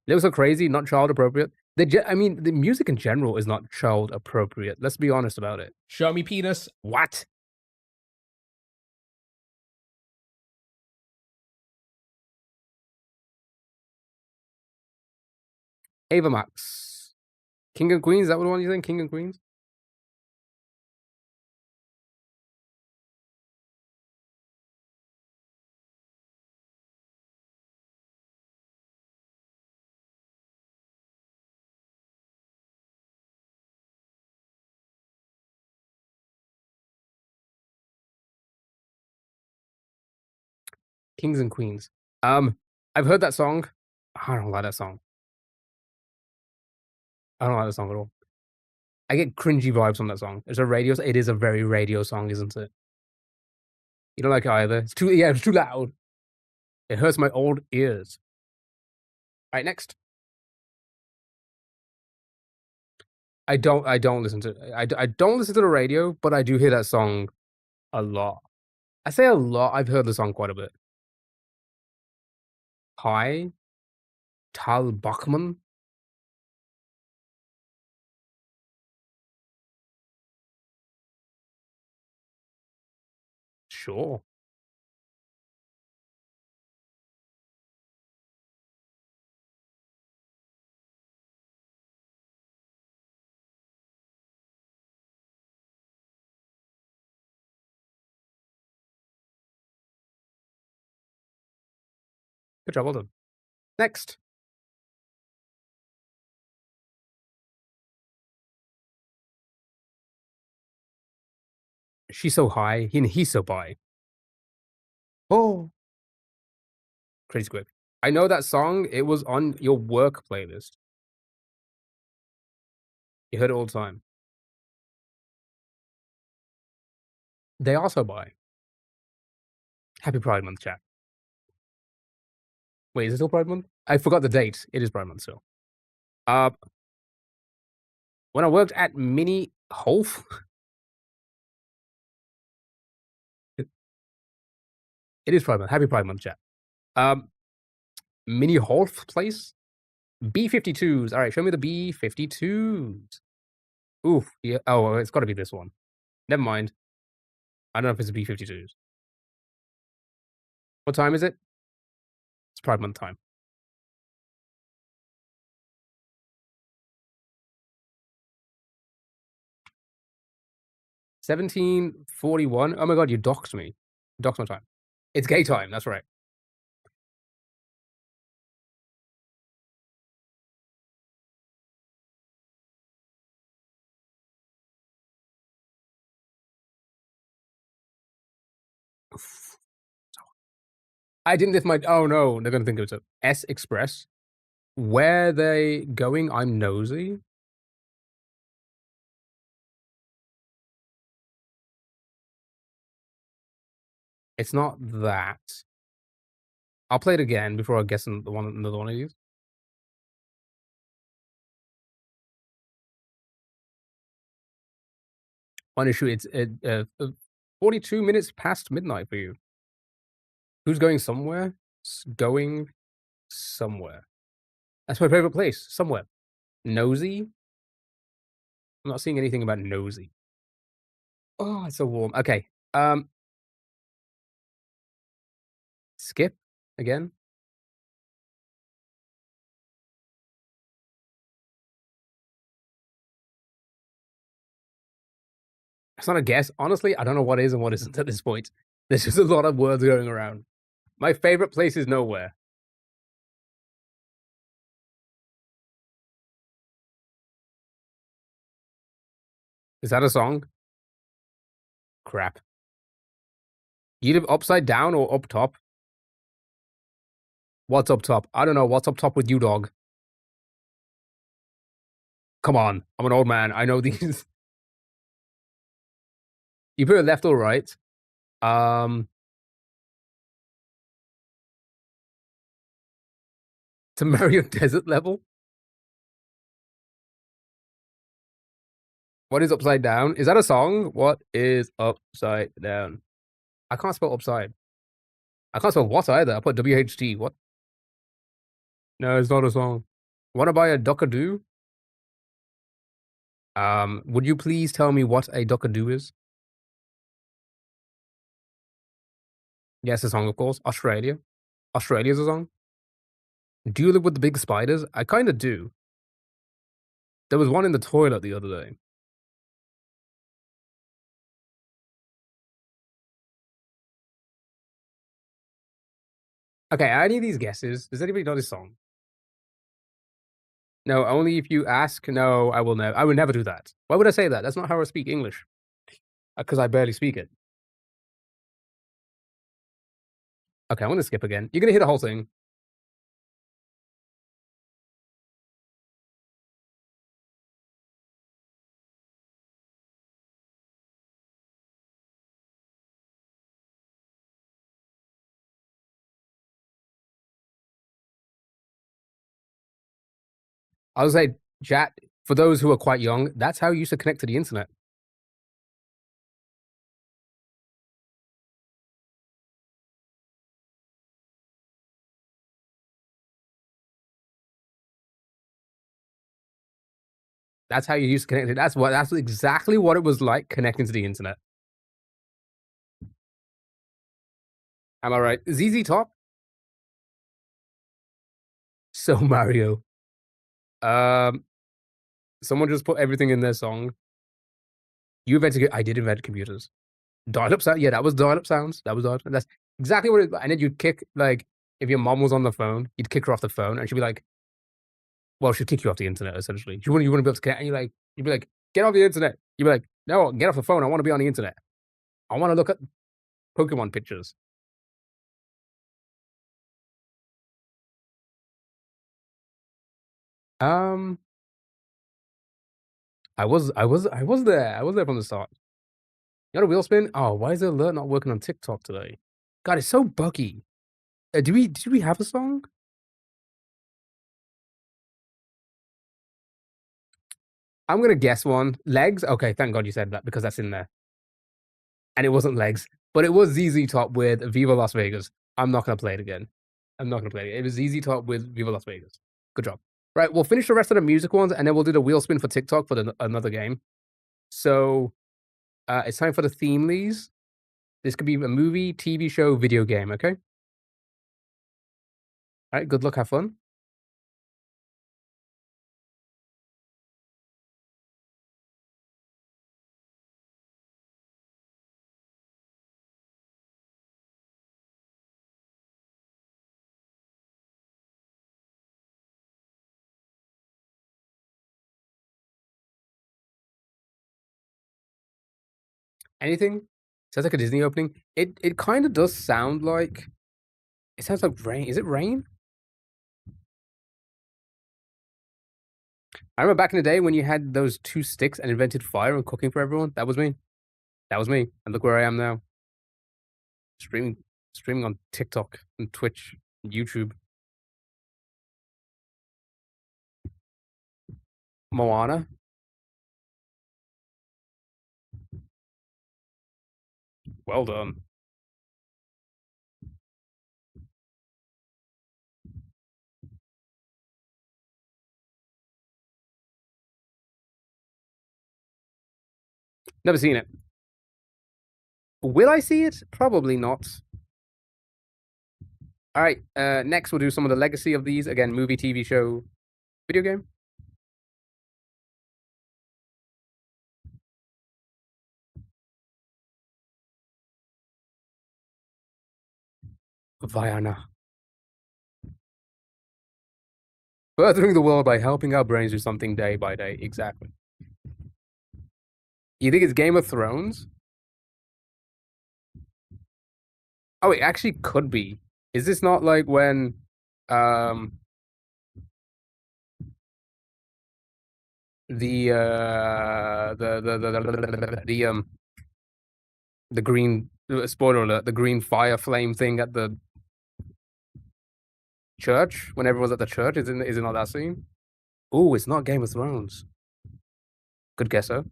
They were so crazy, not child appropriate. I mean, the music in general is not child appropriate. Let's be honest about it. Show me penis. What? Ava Max. King and Queens, is that what one you think? King and Queens? Kings and Queens. I've heard that song. I don't like that song. I don't like that song at all. I get cringy vibes from that song. It is a very radio song, isn't it? You don't like it either. It's too loud. It hurts my old ears. All right, next. I don't listen to I don't listen to the radio, but I do hear that song a lot. I say a lot. I've heard the song quite a bit. Hi, Tal Bachmann. Sure. Good job, well done. Next. She's so high, he's so bi. Oh. Crazy quick. I know that song. It was on your work playlist. You heard it all the time. They also buy. Happy Pride Month, chat. Wait, is it still Pride Month? I forgot the date. It is Pride Month still. When I worked at Mini Holf, it is Pride Month. Happy Pride Month, chat. Mini Holf place. B-52s. All right, show me the B-52s. Oof. Yeah. Oh, it's got to be this one. Never mind. I don't know if it's a B-52s. What time is it? It's Pride Month time. 17:41. Oh my god, you doxed me. Doxed my time. It's gay time. That's right. I didn't lift my. Oh no, they're gonna think it was a S Express. Where they going? I'm nosy. It's not that. I'll play it again before I guess another one of these. On issue, it's 42 minutes past midnight for you. Who's going somewhere? Going somewhere. That's my favorite place. Somewhere. Nosy? I'm not seeing anything about nosy. Oh, it's so warm. Okay. Skip again. It's not a guess. Honestly, I don't know what is and what isn't at this point. There's just a lot of words going around. My favorite place is nowhere. Is that a song? Crap. Either upside down or up top. What's up top? I don't know. What's up top with you, dog? Come on. I'm an old man. I know these. You put it left or right. To Mario Desert level. What is upside down? Is that a song? What is upside down? I can't spell upside. I can't spell what either. I put WHT. What? No, it's not a song. Wanna buy a Dockadoo? Would you please tell me what a Dockadoo is? Yes, a song, of course. Australia. Australia's a song. Do you live with the big spiders? I kind of do. There was one in the toilet the other day. Okay, any of these guesses? Does anybody know this song? No, only if you ask. No, I will never. I would never do that. Why would I say that? That's not how I speak English. Because I barely speak it. Okay, I'm gonna skip again. You're gonna hear the whole thing. I was like, chat, for those who are quite young, that's how you used to connect to the internet. That's how you used to connect. That's exactly what it was like connecting to the internet. Am I right? ZZ Top? So Mario. Someone just put everything in their song. You invented. I did invent computers. Dial-up sound. Yeah, that was dial-up sounds. That was dial-up. That's exactly what it. And then you'd kick, like, if your mom was on the phone, you'd kick her off the phone, and she'd be like, "Well, she'd kick you off the internet essentially. You wouldn't be able to connect." And you'd be like, "Get off the internet." You'd be like, "No, get off the phone. I want to be on the internet. I want to look at Pokemon pictures." I was there. I was there from the start. You got a wheel spin? Oh, why is the alert not working on TikTok today? God, it's so buggy. Did we have a song? I'm gonna guess one. Legs? Okay, thank God you said that because that's in there. And it wasn't Legs, but it was ZZ Top with Viva Las Vegas. I'm not gonna play it again. I'm not gonna play it. It was ZZ Top with Viva Las Vegas. Good job. Right, we'll finish the rest of the music ones, and then we'll do the wheel spin for TikTok for another game. So, it's time for the theme leads. This could be a movie, TV show, video game, okay? Alright, good luck, have fun. Anything? Sounds like a Disney opening. It kind of does sound like... It sounds like rain. Is it rain? I remember back in the day when you had those 2 sticks and invented fire and cooking for everyone. That was me. That was me. And look where I am now. Streaming on TikTok and Twitch and YouTube. Moana. Well done. Never seen it. Will I see it? Probably not. Alright, next we'll do some of the legacy of these. Again, movie, TV show, video game. Vaiana. Furthering the world by helping our brains do something day by day. Exactly. You think it's Game of Thrones? Oh, it actually could be. Is this not like when the green spoiler alert, the green fire flame thing at the church when everyone's at the church? Is it not that scene? Ooh, it's not Game of Thrones. Good guess, though.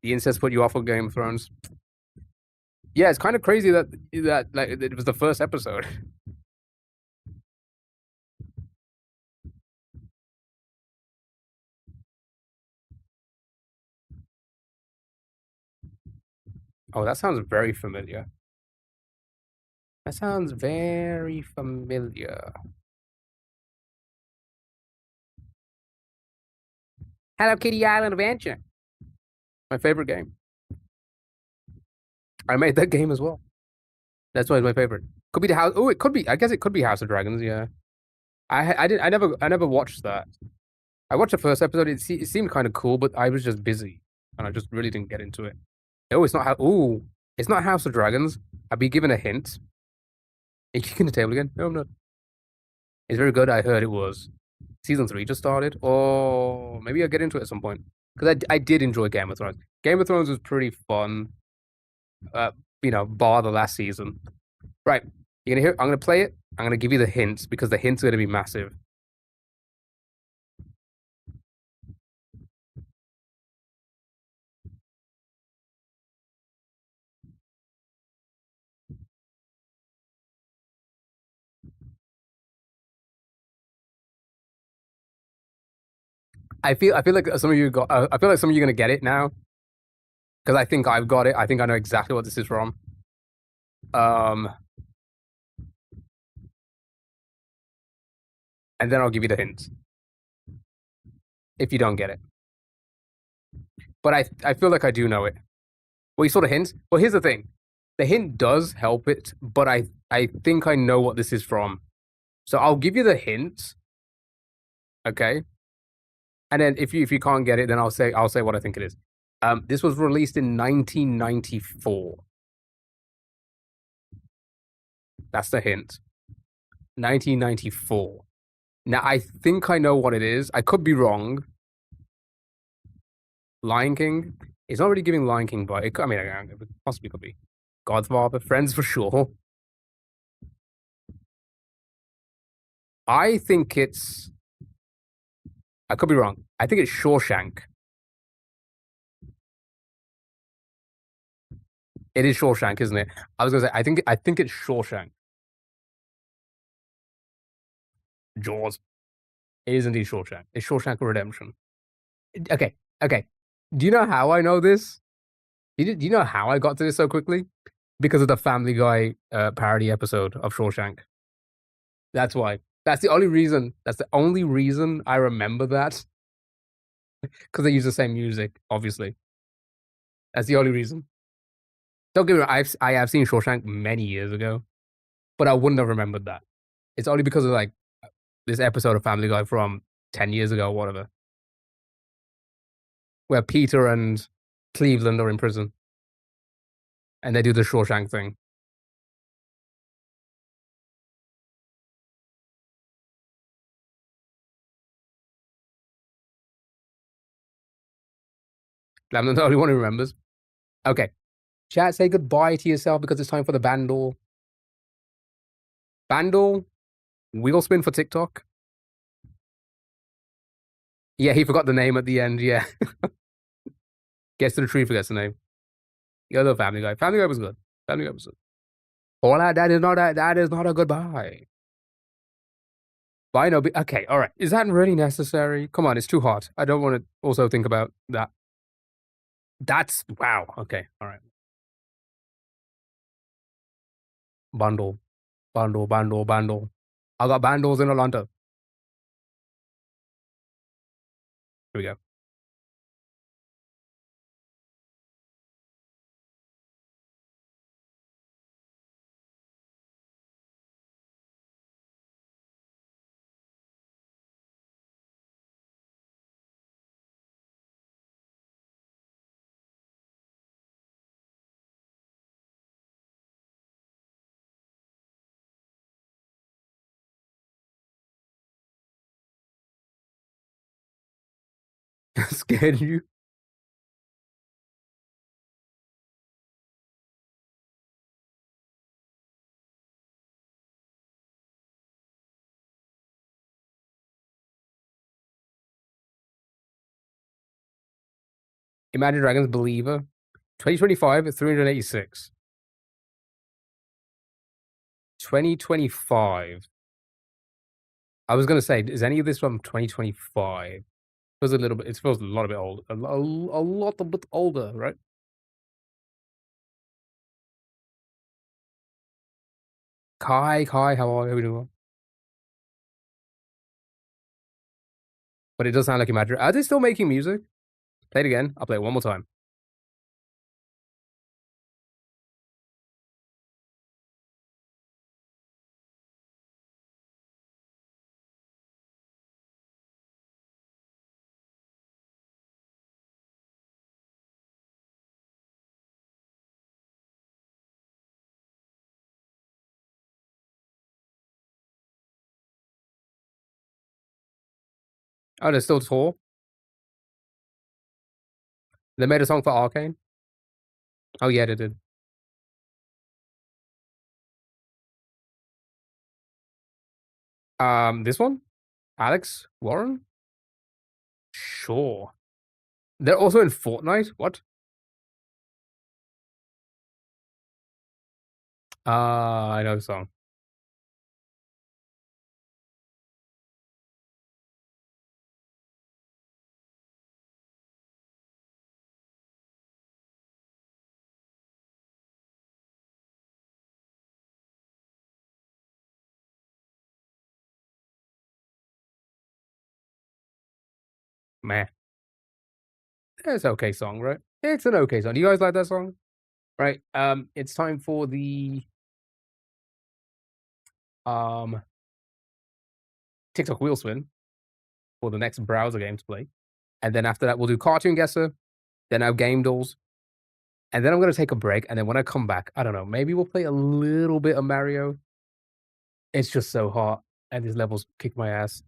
The incest put you off of Game of Thrones. Yeah, it's kind of crazy that like it was the first episode. Oh, that sounds very familiar. That sounds very familiar. Hello Kitty Island Adventure. My favorite game. I made that game as well. That's why it's my favorite. Could be the house. Oh, it could be. I guess it could be House of Dragons. Yeah. I never watched that. I watched the first episode. It seemed kind of cool, but I was just busy, and I just really didn't get into it. Oh, it's not how. Oh, it's not House of Dragons. I'd be given a hint. Are you kicking the table again? No, I'm not. It's very good. I heard it was. Season 3 just started. Or maybe I'll get into it at some point. Because I did enjoy Game of Thrones. Game of Thrones was pretty fun. Bar the last season. Right. You're gonna hear. I'm gonna play it. I'm gonna give you the hints because the hints are gonna be massive. I feel like some of you got. I feel like some of you are gonna get it now. Because I think I've got it. I think I know exactly what this is from. And then I'll give you the hints. If you don't get it. But I feel like I do know it. Well, you saw the hints? Well, here's the thing. The hint does help it, but I think I know what this is from. So I'll give you the hints. Okay? And then if you can't get it, then I'll say what I think it is. This was released in 1994. That's the hint. 1994. Now, I think I know what it is. I could be wrong. Lion King? It's not really giving Lion King, but it possibly could be. Godfather, Friends for sure. I think it's... I could be wrong. I think it's Shawshank. It is Shawshank, isn't it? I was gonna say I think it's Shawshank. Jaws. It is indeed Shawshank. It's Shawshank Redemption. Okay. Do you know how I know this? Do you know how I got to this so quickly? Because of the Family Guy parody episode of Shawshank. That's why. That's the only reason. That's the only reason I remember that. Because they use the same music, obviously. That's the only reason. Don't get me wrong, I have seen Shawshank many years ago, but I wouldn't have remembered that. It's only because of like this episode of Family Guy from 10 years ago or whatever, where Peter and Cleveland are in prison and they do the Shawshank thing. I'm the only one who remembers. Okay. Chat, say goodbye to yourself because it's time for the Bandle. Bandle, wheel spin for TikTok. Yeah, he forgot the name at the end. Yeah. Gets to the tree, forgets the name. The other Family Guy. Family Guy was good. Family Guy was good. Hola, that is not a goodbye. Bye, no. Okay, all right. Is that really necessary? Come on, it's too hot. I don't want to also think about that. That's wow. Okay, all right. Bundle. I got bundles in Atlanta. Here we go. Scared you? Imagine Dragons Believer. 2025 at 386. 2025. I was gonna say, is any of this from 2025? Feels a little bit. It feels a lot bit old. A lot a bit older, right? Kai, how are you? But it does sound like Imagine. Are they still making music? Play it again. I'll play it one more time. Oh, they're still tour. They made a song for Arcane. Oh yeah, they did. This one, Alex Warren. Sure. They're also in Fortnite. What? I know the song. Meh. It's an okay song, right? It's an okay song. Do you guys like that song? Right. It's time for the TikTok wheel spin for the next browser game to play. And then after that, we'll do Cartoon Guesser, then our Game Dolls. And then I'm going to take a break. And then when I come back, I don't know, maybe we'll play a little bit of Mario. It's just so hot. And these levels kick my ass.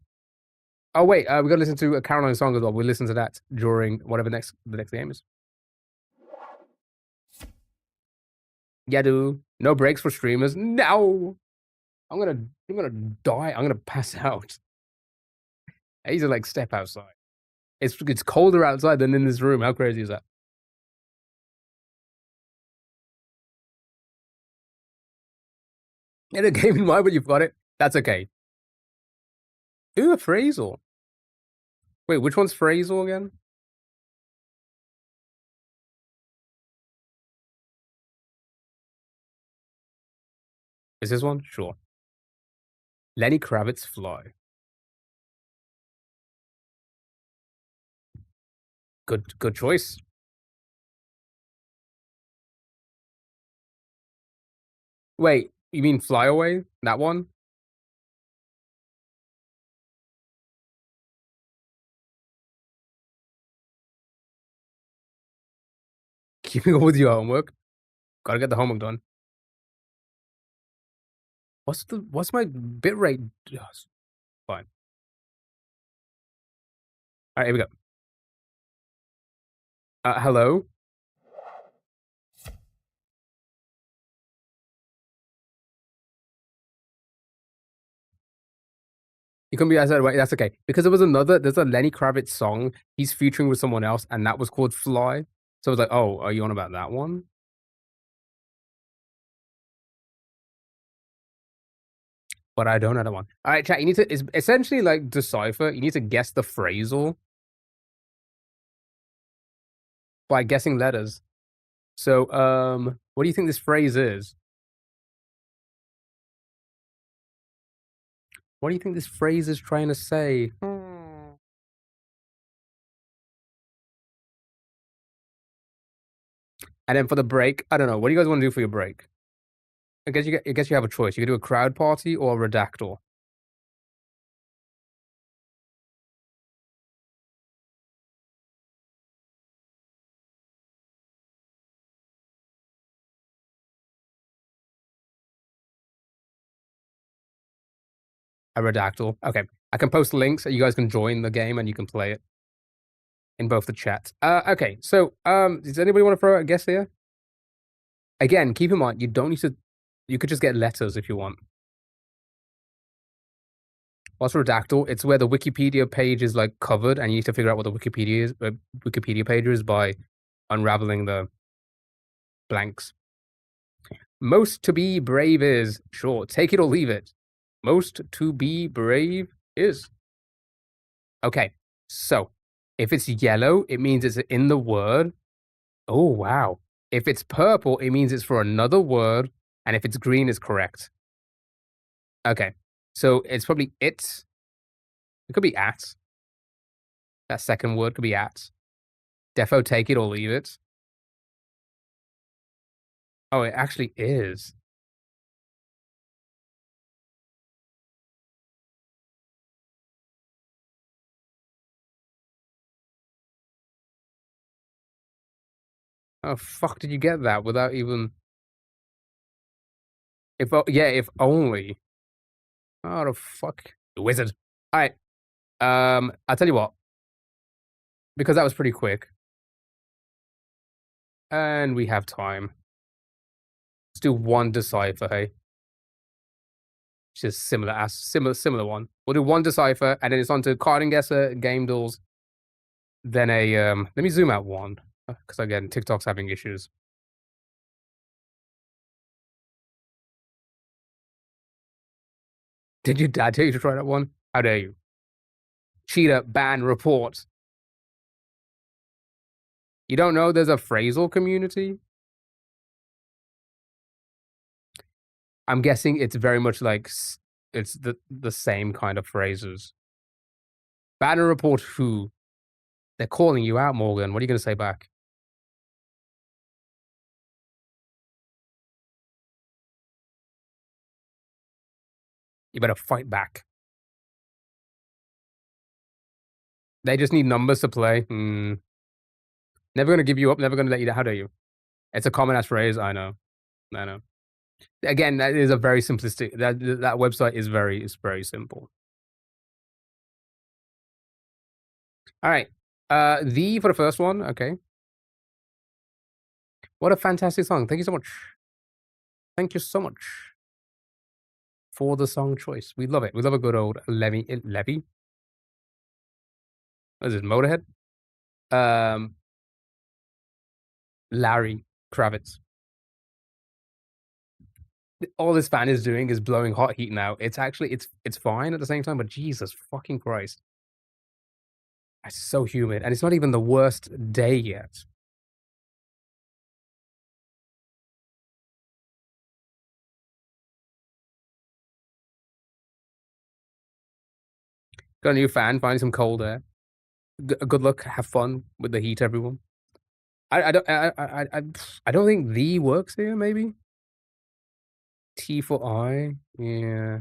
Oh, wait. We're going to listen to a Caroline song as well. We'll listen to that during whatever the next game is. Yeah, dude. No breaks for streamers. No. I'm gonna die. I'm gonna pass out. I need to like step outside. It's colder outside than in this room. How crazy is that? In a game in mind, but you've got it. That's okay. Ooh, a phrasal. Wait, which one's phrasal again? Is this one? Sure. Lenny Kravitz Fly. Good choice. Wait, you mean Fly Away? That one? Keeping up with your homework. Gotta get the homework done. What's my bitrate? Fine. All right, here we go. Hello. You can be as right. That's okay because there's a Lenny Kravitz song he's featuring with someone else, and that was called Fly. So I was like, oh, are you on about that one? But I don't know that one. All right, chat. You need to it's essentially like decipher. You need to guess the phrasal by guessing letters. So, what do you think this phrase is? What do you think this phrase is trying to say? And then for the break, I don't know. What do you guys want to do for your break? I guess you have a choice. You can do a crowd party or a redactor. A redactor. Okay. I can post links so you guys can join the game and you can play it in both the chats. Okay. So, does anybody want to throw out a guess here? Again, keep in mind, you don't need to, you could just get letters if you want. What's redactor? It's where the Wikipedia page is like covered and you need to figure out what the Wikipedia page is by unraveling the blanks. Most to be brave is, sure, take it or leave it. Most to be brave is. Okay, so if it's yellow, it means it's in the word. Oh, wow. If it's purple, it means it's for another word. And if it's green, is correct. Okay, so it's probably it. It could be at. That second word could be at. Defo, take it or leave it. Oh, it actually is. Oh, fuck, did you get that without even... if only. Oh, the fuck. The wizard. All right. I'll tell you what. Because that was pretty quick. And we have time. Let's do one decipher, hey? Just similar one. We'll do one decipher, and then it's on to card and guesser, game duels. Then let me zoom out one. Because again, TikTok's having issues. Did your dad tell you to try that one? How dare you? Cheetah ban report. You don't know there's a phrasal community? I'm guessing it's very much like it's the same kind of phrases. Ban report who? They're calling you out, Morgan. What are you going to say back? You better fight back. They just need numbers to play. Never going to give you up. Never going to let you down. How dare you? It's a common ass phrase. I know. Again, that is a very simplistic. That website is very simple. All right. The for the first one. Okay. What a fantastic song. Thank you so much. Thank you so much for the song choice. We love it. We love a good old Levy. What is it? Motorhead? Larry Kravitz. all this fan is doing is blowing hot heat now. It's actually it's fine at the same time, but Jesus fucking Christ. It's so humid, and it's not even the worst day yet. Got a new fan, find some cold air. Good luck, have fun with the heat, everyone. I don't think the works here, maybe? T for I? Yeah.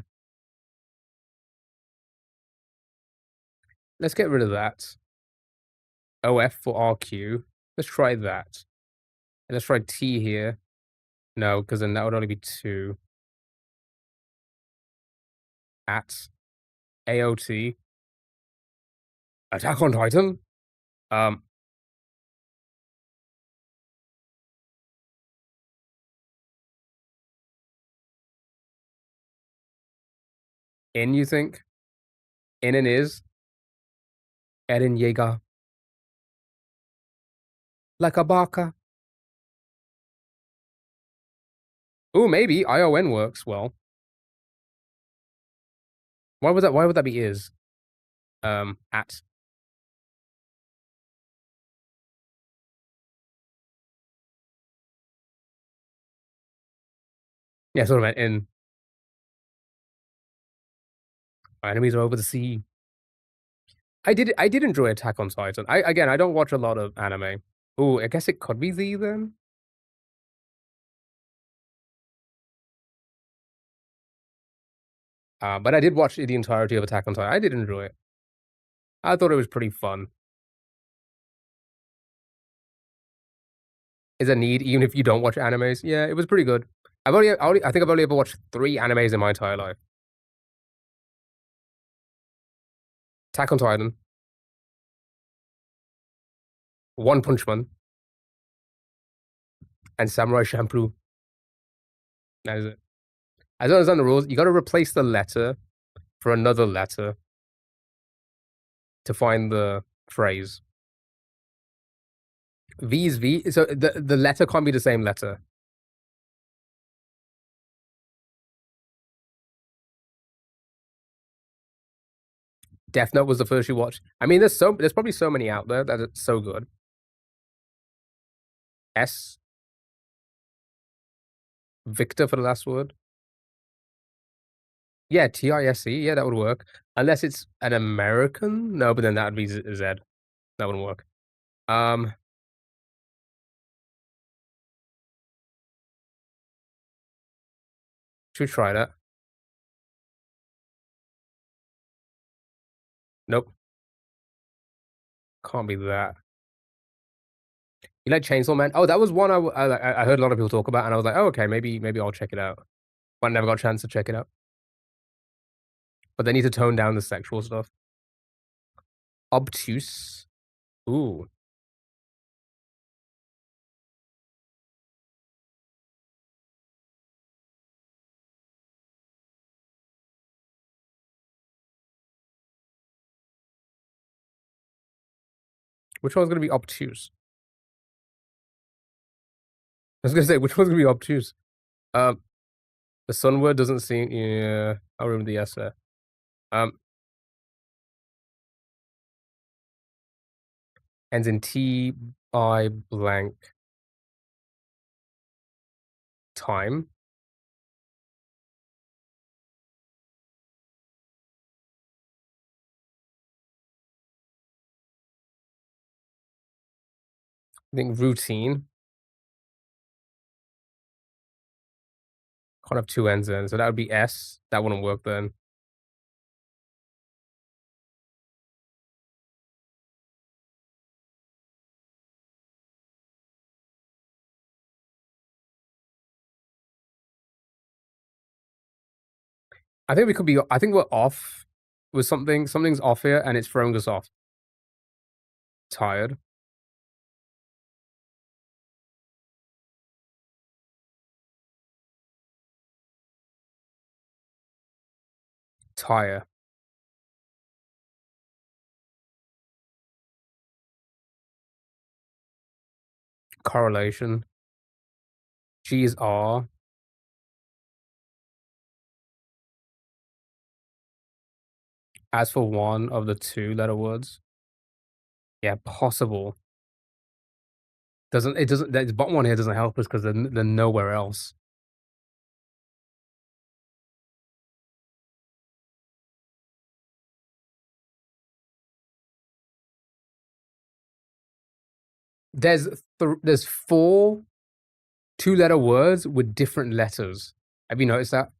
Let's get rid of that. OF for RQ. Let's try that. And let's try T here. No, because then that would only be 2. At AOT. Attack on Titan? Um, in, you think? In and is? Eren Yeager. Like a baka. Ooh, maybe. ION works well. Why would that be is? At. Yeah, sort of meant in. Our enemies are over the sea. I did enjoy Attack on Titan. I don't watch a lot of anime. Ooh, I guess it could be Z then? But I did watch the entirety of Attack on Titan. I did enjoy it. I thought it was pretty fun. Is a need, even if you don't watch animes. Yeah, it was pretty good. I think I've only ever watched 3 animes in my entire life. Attack on Titan, One Punch Man, and Samurai Champloo. That is it. I don't understand the rules. You got to replace the letter for another letter to find the phrase. V is V, so the letter can't be the same letter. Death Note was the first you watched. I mean, there's probably so many out there that it's so good. S. Victor for the last word. Yeah, TISE. Yeah, that would work. Unless it's an American. No, but then that would be Z. That wouldn't work. Should we try that? Nope. Can't be that. You like Chainsaw Man? Oh, that was one I heard a lot of people talk about, and I was like, oh, okay, maybe I'll check it out. But I never got a chance to check it out. But they need to tone down the sexual stuff. Obtuse. Ooh. Which one's gonna be obtuse? I was gonna say, which one's gonna be obtuse? The sun word doesn't seem. Yeah, I'll remember the S there. Ends in T I blank. Time. I think routine. Can't have 2 ends then, so that would be S. That wouldn't work then. I think we could be. I think we're off with something. Something's off here, and it's throwing us off. Tired. Tire. Correlation. G is R. As for one of the 2-letter words, yeah, possible. The bottom one here doesn't help us because they're nowhere else. There's 4 2-letter words with different letters. Have you noticed that?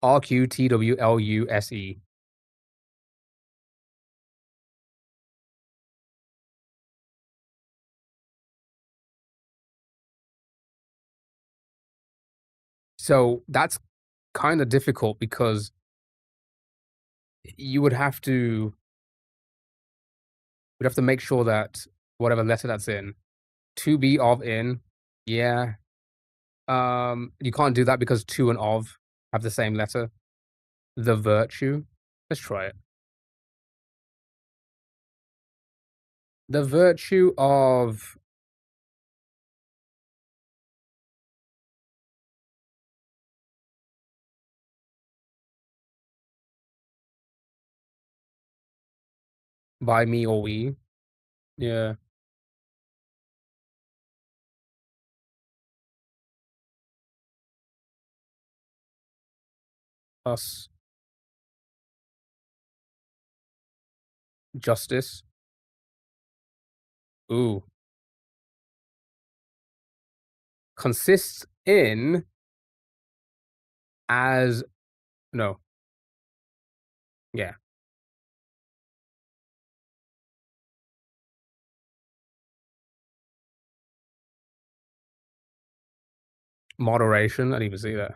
RQTWLUSE. So that's kind of difficult because you would have to make sure that whatever letter that's in, to be of in, yeah. You can't do that because to and of have the same letter. The virtue. Let's try it. The virtue of by me or we. Yeah. Us. Justice. Ooh. Consists in as no. Yeah. Moderation. I didn't even see that.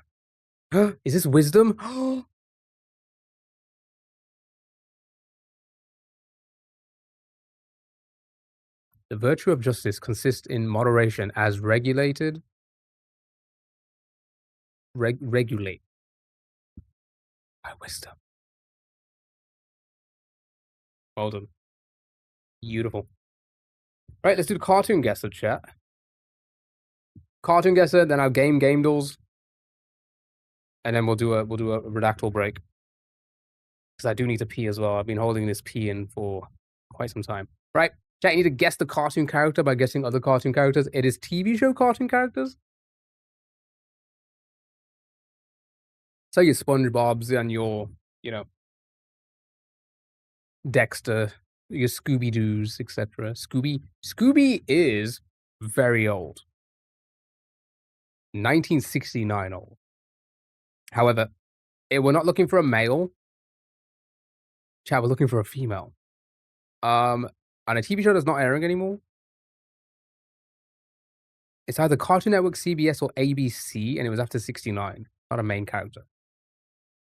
Is this wisdom? The virtue of justice consists in moderation as regulated. Regulate. By wisdom. Well done. Beautiful. Right, let's do the cartoon guesser, chat. Cartoon guesser, then our game duels. And then we'll do a redactal break. Because I do need to pee as well. I've been holding this pee in for quite some time. Right. Chat, you need to guess the cartoon character by guessing other cartoon characters. It is TV show cartoon characters. So your SpongeBob's and your, Dexter, your Scooby-Doos, etc. Scooby is very old. 1969 old. However, we're not looking for a male. Chat, we're looking for a female. And a TV show that's not airing anymore. It's either Cartoon Network, CBS, or ABC, and it was after 69. Not a main character.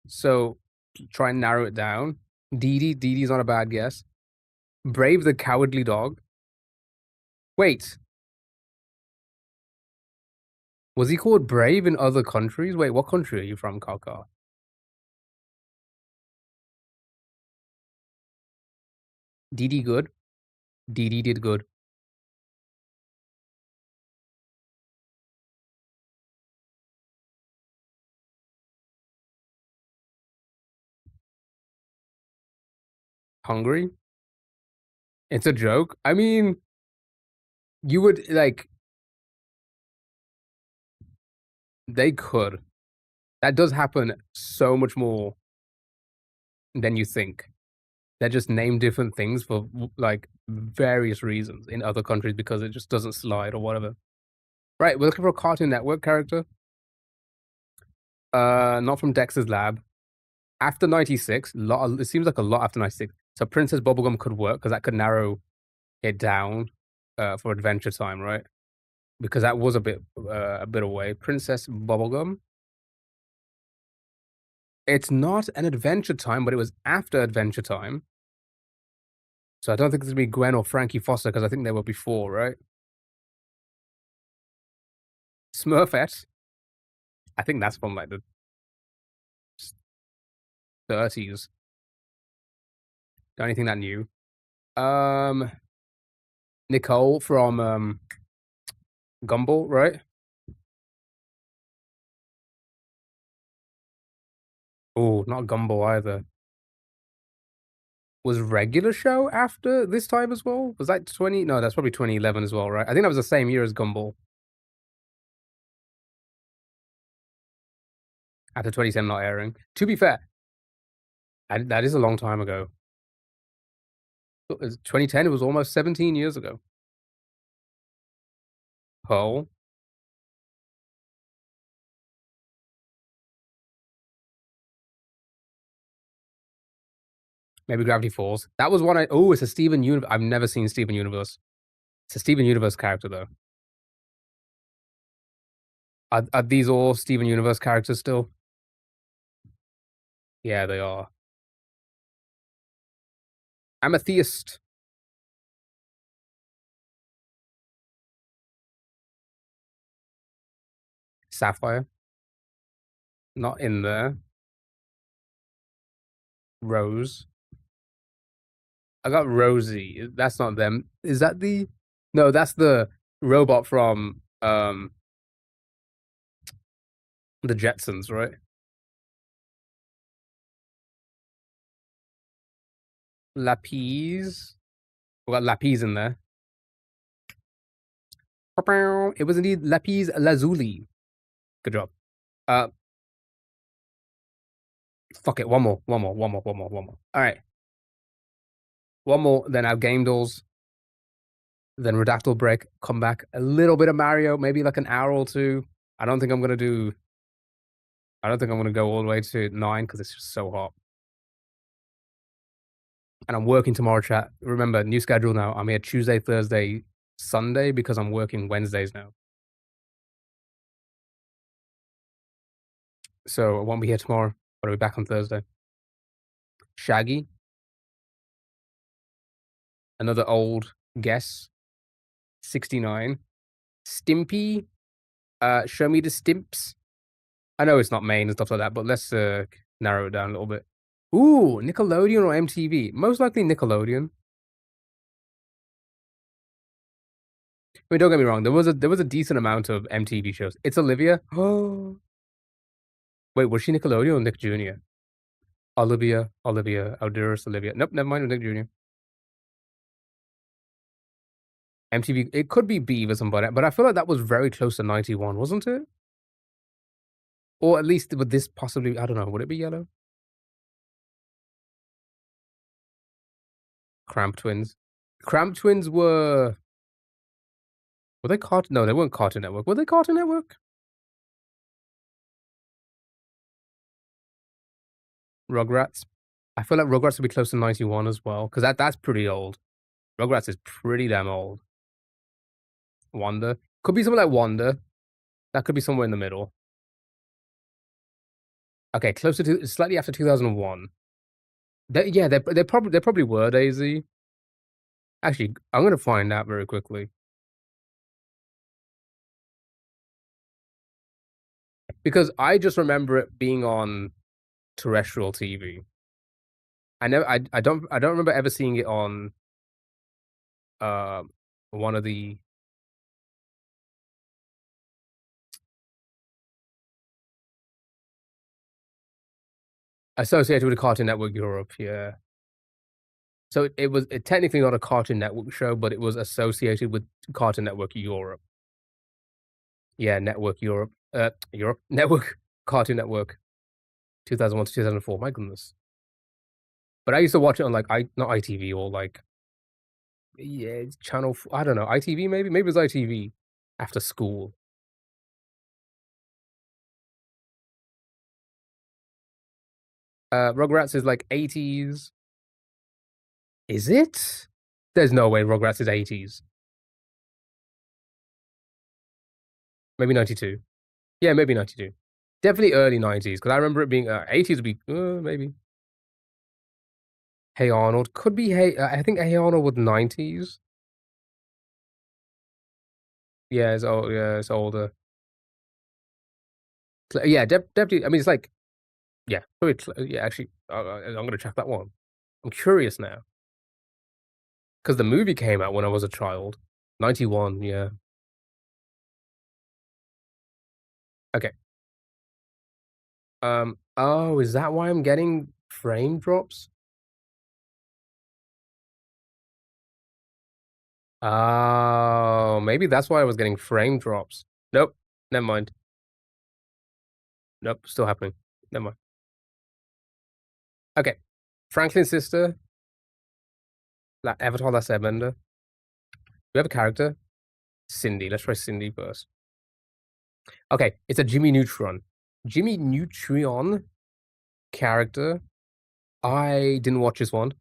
So try and narrow it down. Dee Dee's not a bad guess. Brave the Cowardly Dog. Wait. Was he called Brave in other countries? Wait, what country are you from, Kaka? Dee good. Dee did good. Hungry? It's a joke? I mean, you would, they could. That does happen so much more than you think. They just name different things for, various reasons in other countries because it just doesn't slide or whatever. Right, we're looking for a Cartoon Network character. Not from Dexter's Lab. After 96, it seems like a lot after 96. So Princess Bubblegum could work because that could narrow it down for Adventure Time, right? Because that was a bit away. Princess Bubblegum. It's not an Adventure Time, but it was after Adventure Time. So I don't think it's gonna be Gwen or Frankie Foster because I think they were before, right? Smurfette. I think that's from the 30s. Got anything that new? Nicole from Gumball, right? Oh, not Gumball either. Was regular show after this time as well? Was that 20? No, that's probably 2011 as well, right? I think that was the same year as Gumball. After 2010 not airing. To be fair, that is a long time ago. 2010, it was almost 17 years ago. Pearl. Maybe Gravity Falls. That was one it's a Steven Universe. I've never seen Steven Universe. It's a Steven Universe character, though. Are these all Steven Universe characters still? Yeah, they are. Amethyst. Sapphire. Not in there. Rose. I got Rosie. That's not them. Is that the... No, that's the robot from the Jetsons, right? Lapis. We got Lapis in there. It was indeed Lapis Lazuli. Good job. Fuck it. One more. All right. One more. Then our Game Dolls. Then Redactyl break. Come back. A little bit of Mario. Maybe like an hour or two. I don't think I'm gonna go all the way to 9 because it's just so hot. And I'm working tomorrow, chat. Remember, new schedule now. I'm here Tuesday, Thursday, Sunday because I'm working Wednesdays now. So I won't be here tomorrow, but I'll be back on Thursday. Shaggy. Another old guess. 69. Stimpy. Show me the Stimps. I know it's not main and stuff like that, but let's narrow it down a little bit. Ooh, Nickelodeon or MTV? Most likely Nickelodeon. I mean, don't get me wrong. There was a decent amount of MTV shows. It's Olivia. Oh, wait, was she Nickelodeon or Nick Jr.? Olivia, Aldurus, Olivia. Nope, never mind. Nick Jr. MTV. It could be Beavis and Butthead, but I feel like that was very close to 91, wasn't it? Or at least would this possibly? I don't know. Would it be yellow? Cramp Twins. Cramp Twins were they Cartoon? No, they weren't Cartoon Network. Were they Cartoon Network? Rugrats. I feel like Rugrats would be close to 91 as well, because that's pretty old. Rugrats is pretty damn old. Wonder. Could be something like Wonder. That could be somewhere in the middle. Okay, closer to slightly after 2001. They probably were Daisy. Actually, I'm gonna find out very quickly. Because I just remember it being on terrestrial TV. I don't remember ever seeing it on one of the associated with the Cartoon Network Europe, yeah. So it was technically not a Cartoon Network show, but it was associated with Cartoon Network Europe. Yeah, Network Europe. Europe Network Cartoon Network 2001 to 2004. My goodness. But I used to watch it on like not ITV or like channel, I don't know, ITV maybe it was ITV after school. Rugrats is like 80s. Is it? There's no way Rugrats is 80s. Maybe 92. Yeah, maybe 92. Definitely early 90s, because I remember it being 80s would be maybe. Hey Arnold could be I think Hey Arnold was 90s. Yeah, it's older. Yeah, definitely. I mean, it's like, yeah, probably, yeah. Actually, I'm gonna check that one. I'm curious now because the movie came out when I was a child, 91. Yeah. Okay. Oh, is that why I'm getting frame drops? Oh, maybe that's why I was getting frame drops. Nope. Never mind. Nope. Still happening. Never mind. Okay. Franklin's sister. Avatar Last Airbender. We have a character. Cindy. Let's try Cindy first. Okay. It's a Jimmy Neutron. Jimmy Neutron character. I didn't watch this one.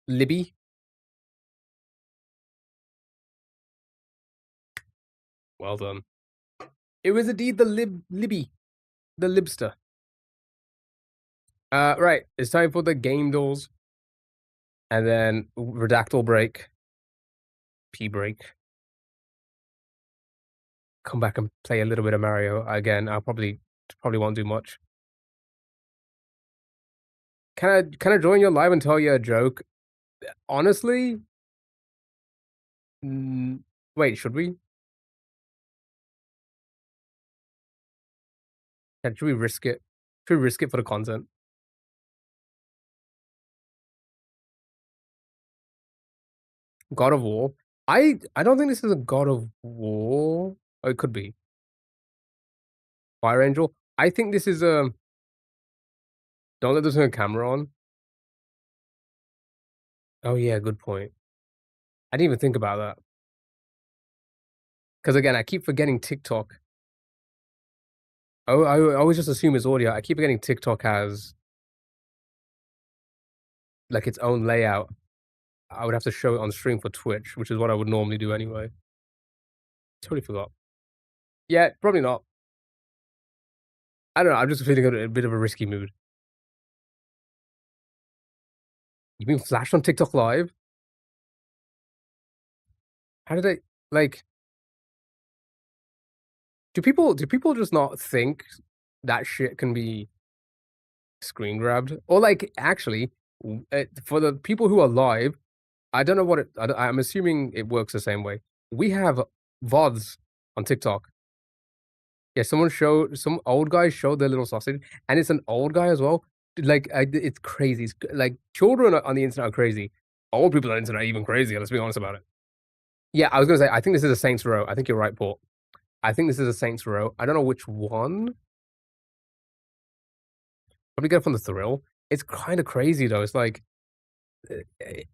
Libby. Well done. It was indeed the Libby. The Libster. Right. It's time for the game doors. And then redactal break. P break. Come back and play a little bit of Mario again. I'll probably won't do much. Can I join your live and tell you a joke? Honestly, wait, should we? Should we risk it? Should we risk it for the content? God of War. I don't think this is a God of War. Oh, it could be. Fire Angel. I think this is a. Don't let this turn camera on. Oh yeah, good point. I didn't even think about that. Because again, I keep forgetting TikTok. Oh, I always just assume it's audio. I keep forgetting TikTok has like its own layout. I would have to show it on stream for Twitch, which is what I would normally do anyway. Totally forgot. Yeah, probably not. I don't know. I'm just feeling a bit of a risky mood. You been flashed on TikTok Live? How did they like? Do people just not think that shit can be screen grabbed? Or like actually, for the people who are live, I don't know what it. I'm assuming it works the same way. We have VODs on TikTok. Yeah, some old guy showed their little sausage, and it's an old guy as well. Like, it's crazy. Like, children on the internet are crazy. Old people on the internet are even crazier. Let's be honest about it. Yeah, I was gonna say, I think this is a Saints Row. I think you're right, Paul. I think this is a Saints Row. I don't know which one. Probably get it from the thrill. It's kind of crazy though. It's like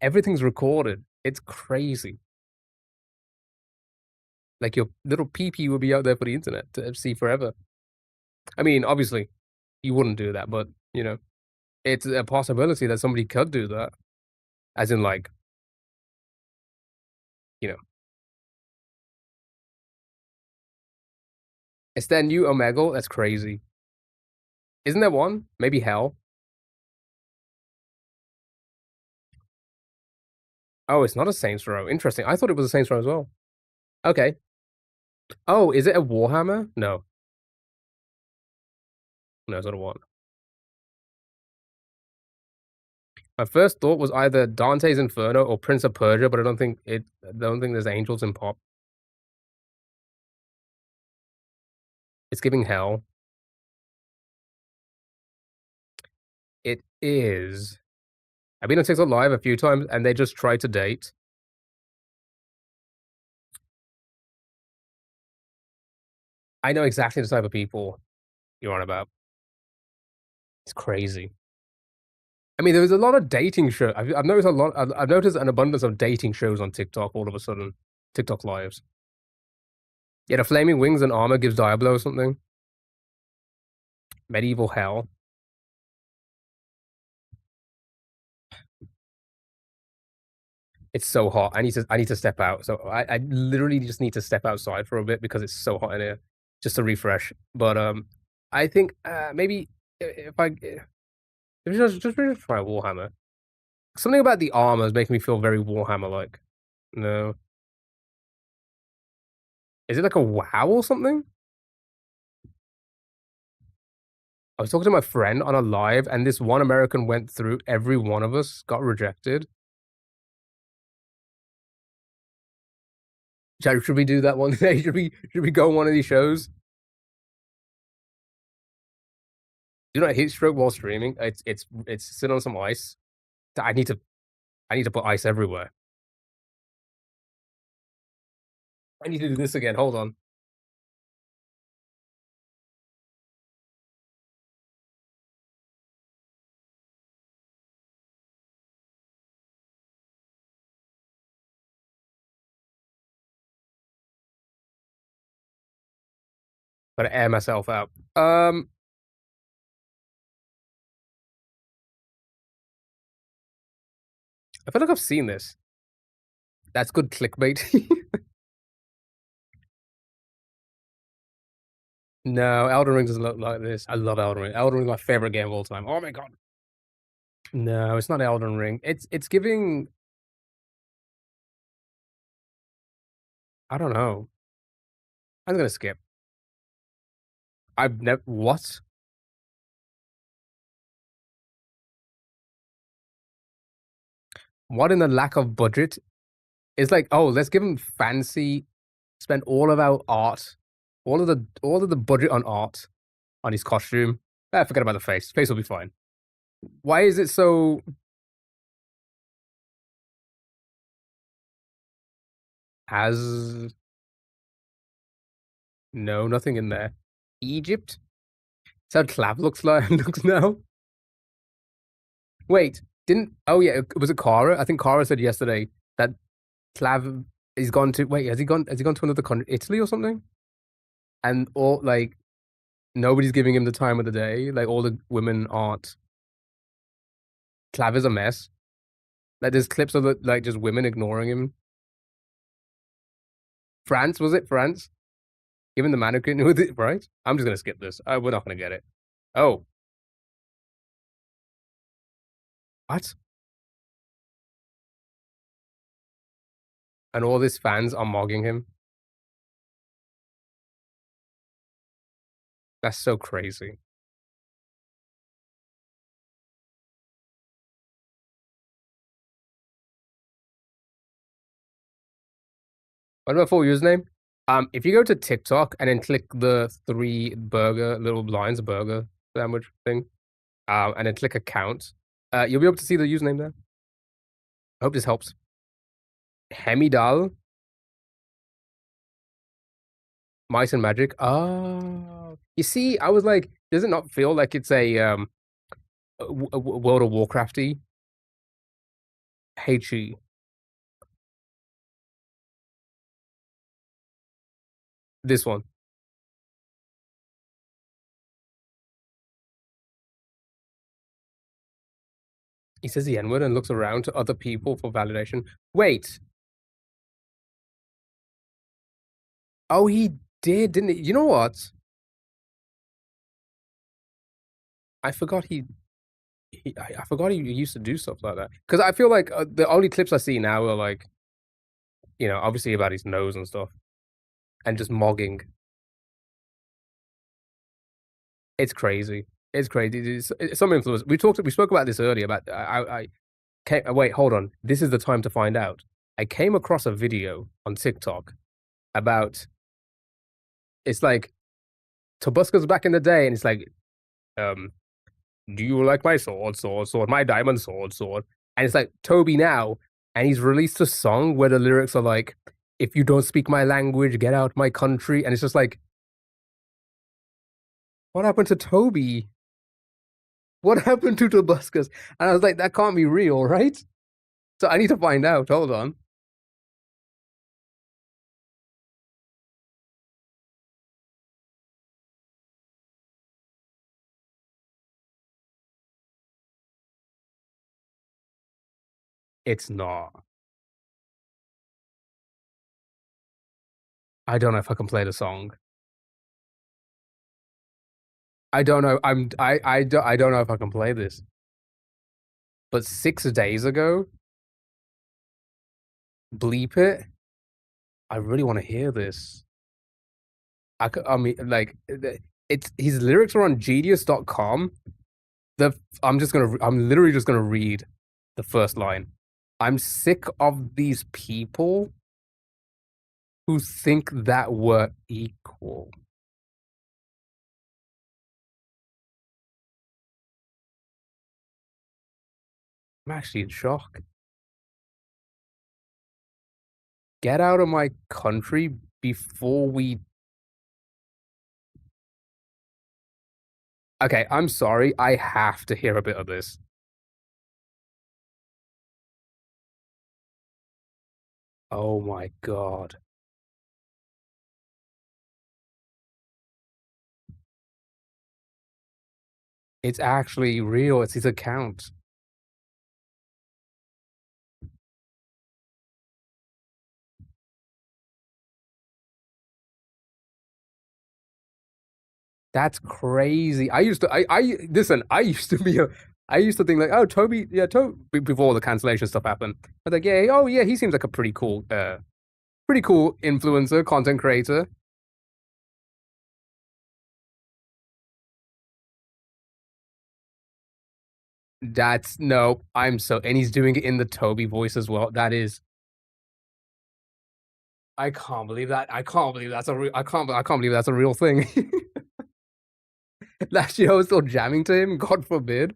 everything's recorded. It's crazy. Like your little PP will be out there for the internet to see forever. I mean, obviously, you wouldn't do that, but you know, it's a possibility that somebody could do that. As in, like, you know, it's their new Omegle. That's crazy. Isn't there one? Maybe Hell. Oh, it's not a Saints Row. Interesting. I thought it was a Saints Row as well. Okay. Oh, is it a Warhammer? No. No, it's not a one. My first thought was either Dante's Inferno or Prince of Persia, but I don't think there's angels in pop. It's giving Hell. It is. I've been on TikTok Live a few times, and they just try to date. I know exactly the type of people you're on about. It's crazy. I mean, there's a lot of dating shows. I've noticed a lot. I've noticed an abundance of dating shows on TikTok all of a sudden. TikTok Lives. Yeah, the flaming wings and armor gives Diablo or something. Medieval Hell. It's so hot. I need to step out. So I literally just need to step outside for a bit because it's so hot in here, just to refresh. But I think maybe if I just try Warhammer. Something about the armor is making me feel very Warhammer-like. No. Is it like a WoW or something? I was talking to my friend on a live, and this one American went through every one of us, got rejected. Should we do that one day? Should we go on one of these shows? Do not heat stroke while streaming. It's sit on some ice. I need to put ice everywhere. I need to do this again. Hold on. Gotta air myself out. I feel like I've seen this. That's good clickbait. No, Elden Ring doesn't look like this. I love Elden Ring. Elden Ring is my favorite game of all time. Oh my god. No, it's not Elden Ring. It's giving. I don't know. I'm gonna skip. I've never. What? What in the lack of budget? It's like, oh, let's give him fancy. Spend all of our art, all of the budget on art, on his costume. Forget about the face. Face will be fine. Why is it so? Has no nothing in there. Egypt. That's how Clav looks like looks now. Wait, didn't? Oh yeah, was it Kara? I think Kara said yesterday that Clav is gone to. Wait, has he gone? Has he gone to another country, Italy or something? And all like nobody's giving him the time of the day. Like all the women aren't. Clav is a mess. Like there's clips of like just women ignoring him. France, was it France? Even the mannequin with it, right? I'm just gonna skip this. We're not gonna get it. Oh, what? And all these fans are mogging him. That's so crazy. What about full username? If you go to TikTok and then click the 3 burger little lines, burger sandwich thing, and then click account, you'll be able to see the username there. I hope this helps. Hemidal, Mice and Magic. Oh, you see, I was like, does it not feel like it's a World of Warcrafty? HE. This one. He says the N-word and looks around to other people for validation. Wait. Oh, he did, didn't he? You know what? I forgot I forgot he used to do stuff like that. Because I feel like the only clips I see now are like, obviously about his nose and stuff, and just mogging. It's crazy. It's crazy. It's some influence. We spoke about this earlier. About wait, hold on. This is the time to find out. I came across a video on TikTok about. It's like Tobuscus back in the day, and it's like, do you like my sword, my diamond sword? And it's like Toby now, and he's released a song where the lyrics are like, if you don't speak my language, get out my country. And it's just like, what happened to Toby? What happened to Tobuscus? And I was like, that can't be real, right? So I need to find out. Hold on. It's not. I don't know if I can play the song. I don't know. I don't know if I can play this. But 6 days ago, bleep it. I really want to hear this. I mean, like, his lyrics are on genius.com. I'm literally just gonna read the first line. I'm sick of these people who think that we're equal. I'm actually in shock. Get out of my country before we... Okay, I'm sorry. I have to hear a bit of this. Oh my god. It's actually real. It's his account. That's crazy. I used to be I used to think like, oh, Toby, yeah, before the cancellation stuff happened. I was like, yeah, oh yeah, he seems like a pretty cool influencer, content creator. And he's doing it in the Toby voice as well. That is, I can't believe that. I can't believe that's a real thing. Last year I was still jamming to him, God forbid.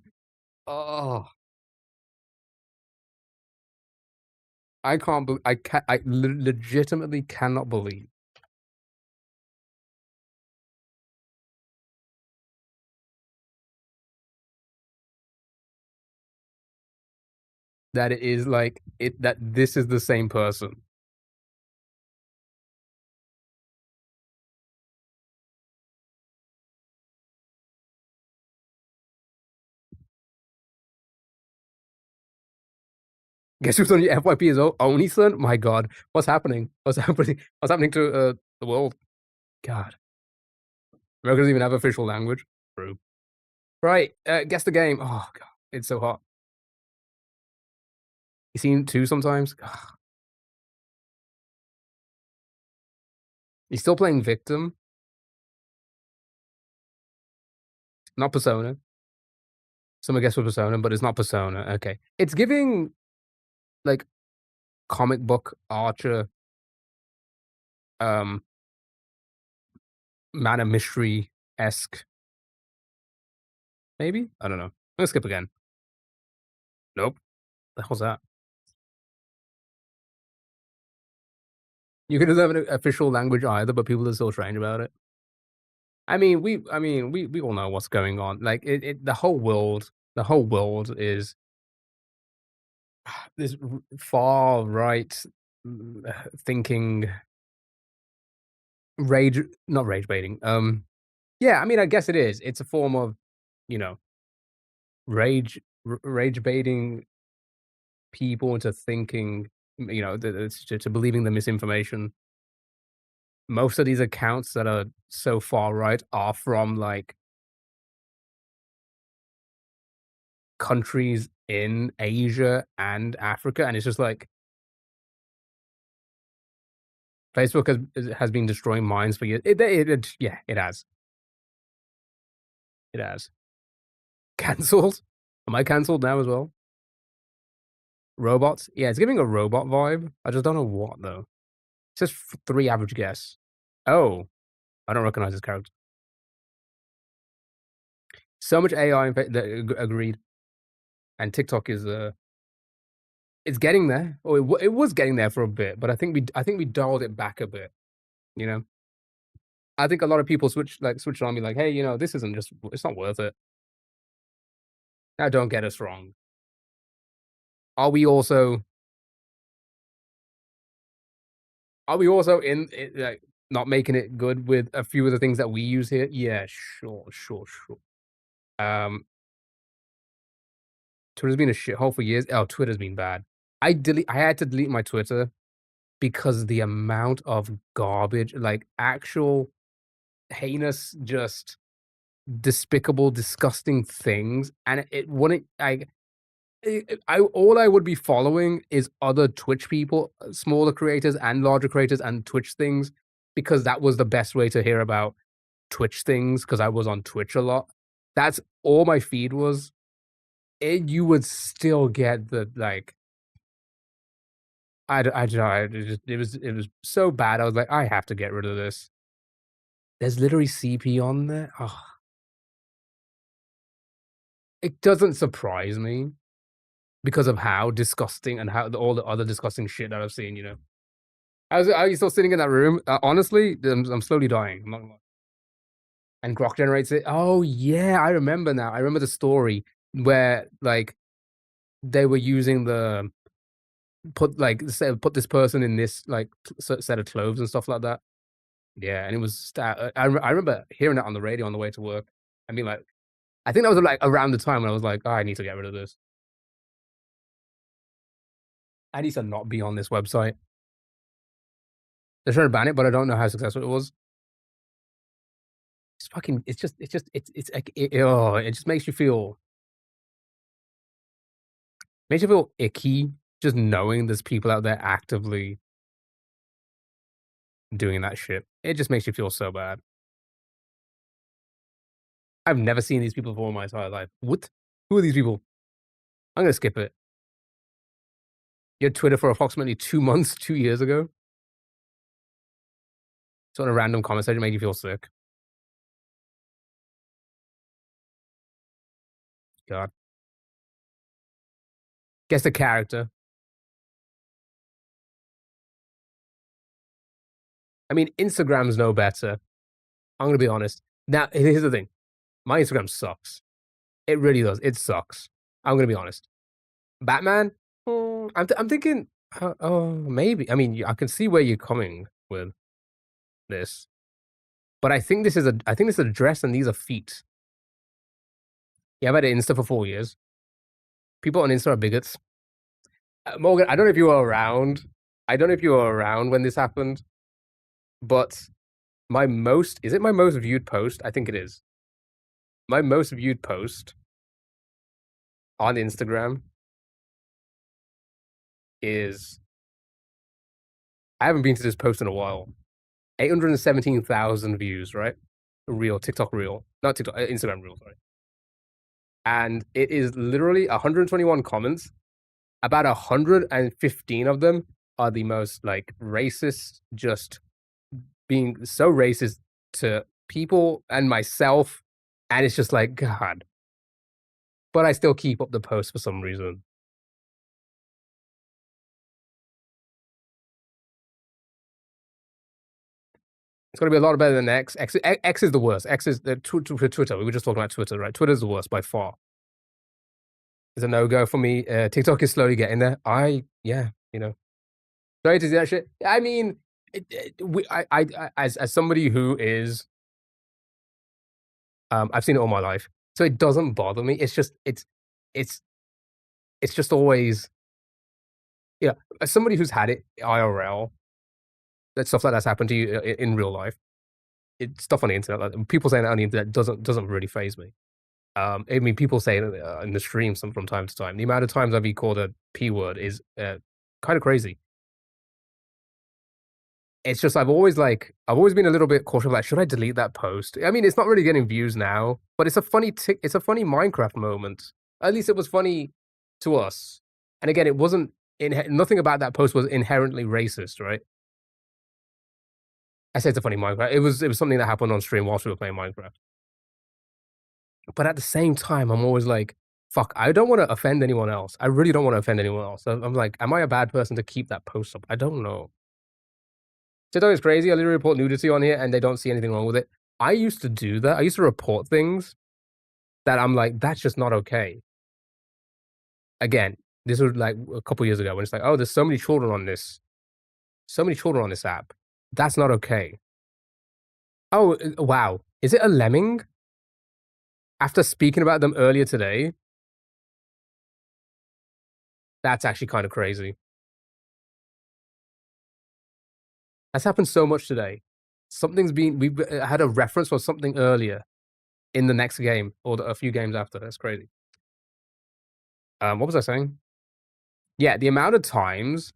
Oh, I can't believe, I legitimately cannot believe that it is like that this is the same person. Guess who's on your FYP is only son? My god, what's happening? What's happening? What's happening to the world? God, America doesn't even have official language. True. Right, guess the game. Oh god, it's so hot. You seen two sometimes? He's still playing victim. Not Persona. Someone guess for Persona, but it's not Persona. Okay, it's giving like comic book Archer, Man of Mystery esque. Maybe, I don't know. I'm gonna skip again. Nope. The hell's that? You could have an official language either, but people are still strange about it. I mean, we all know what's going on. Like the whole world is this far right thinking not rage baiting. Yeah, I mean, I guess it is. It's a form of, you know, rage baiting people into thinking, you know, to believing the misinformation. Most of these accounts that are so far right are from like countries in Asia and Africa, and it's just like Facebook has been destroying minds for years. Yeah, it has. It has. Cancelled? Am I cancelled now as well? Robots? Yeah, it's giving a robot vibe. I just don't know what though. It says 3 average guess. Oh, I don't recognize this character. So much AI. Agreed. And TikTok is it's getting there. Or it was getting there for a bit, but I think we dialed it back a bit. You know, I think a lot of people switch on me like, hey, you know, this isn't just, it's not worth it. Now, don't get us wrong. Are we also in it, like not making it good with a few of the things that we use here? Yeah, sure. Twitter's been a shithole for years. Oh, Twitter's been bad. I had to delete my Twitter because the amount of garbage, like actual heinous, just despicable, disgusting things, and it wouldn't like. All I would be following is other Twitch people, smaller creators and larger creators, and Twitch things, because that was the best way to hear about Twitch things because I was on Twitch a lot. That's all my feed was. And you would still get the like. It was so bad. I was like, I have to get rid of this. There's literally CP on there. Oh. It doesn't surprise me because of how disgusting and how all the other disgusting shit that I've seen. You know, I was still sitting in that room. Honestly, I'm slowly dying. I'm not gonna lie. And Grok generates it. Oh yeah, I remember now. I remember the story where like they were using the put this person in this like set of clothes and stuff like that. Yeah, and it was. I remember hearing that on the radio on the way to work. I mean, like, I think that was like around the time when I was like, oh, I need to get rid of this. I need to not be on this website. They're trying to ban it, but I don't know how successful it was. It's fucking. It's like it just makes you feel icky just knowing there's people out there actively doing that shit. It just makes you feel so bad. I've never seen these people before in my entire life. What? Who are these people? I'm gonna skip it. You had Twitter for approximately 2 months, 2 years ago. So in a random comment section made you feel sick. God. Guess the character. I mean, Instagram's no better. I'm gonna be honest. Now, here's the thing. My Instagram sucks. It really does. It sucks. I'm gonna be honest. Batman? I'm thinking, oh, maybe. I mean, I can see where you're coming with this, but I think this is a dress and these are feet. Yeah, I've had Insta for 4 years. People on Insta are bigots. Morgan, I don't know if you were around. I don't know if you were around when this happened, but is it my most viewed post? I think it is. My most viewed post on Instagram is, I haven't been to this post in a while. 817,000 views, right? TikTok reel. Not TikTok, Instagram reel, sorry. And it is literally 121 comments. About 115 of them are the most like racist, just being so racist to people and myself. And it's just like, God. But I still keep up the post for some reason. It's going to be a lot better than X. X is the worst. X is Twitter. We were just talking about Twitter, right? Twitter's the worst by far. It's a no-go for me. TikTok is slowly getting there. Yeah, you know. Sorry to see that shit. I mean, as somebody who is, I've seen it all my life, so it doesn't bother me. It's just always, yeah. As somebody who's had it IRL, that stuff like that's happened to you in real life. It's stuff on the internet. Like, people saying that on the internet doesn't really faze me. I mean, people say it in the stream from time to time. The amount of times I've been called a P word is kind of crazy. It's just I've always been a little bit cautious. Like, should I delete that post? I mean, it's not really getting views now, but it's a funny Minecraft moment. At least it was funny to us. And again, it wasn't. Nothing about that post was inherently racist, right? I say it's a funny Minecraft. It was something that happened on stream whilst we were playing Minecraft. But at the same time, I'm always like, fuck, I don't want to offend anyone else. I really don't want to offend anyone else. I'm like, am I a bad person to keep that post up? I don't know. TikTok is crazy. I literally report nudity on here and they don't see anything wrong with it. I used to do that. I used to report things that I'm like, that's just not okay. Again, this was like a couple years ago when it's like, oh, there's so many children on this app. That's not okay. Oh, wow. Is it a lemming? After speaking about them earlier today, that's actually kind of crazy. That's happened so much today. We've had a reference for something earlier in the next game or a few games after. That's crazy. What was I saying? Yeah, the amount of times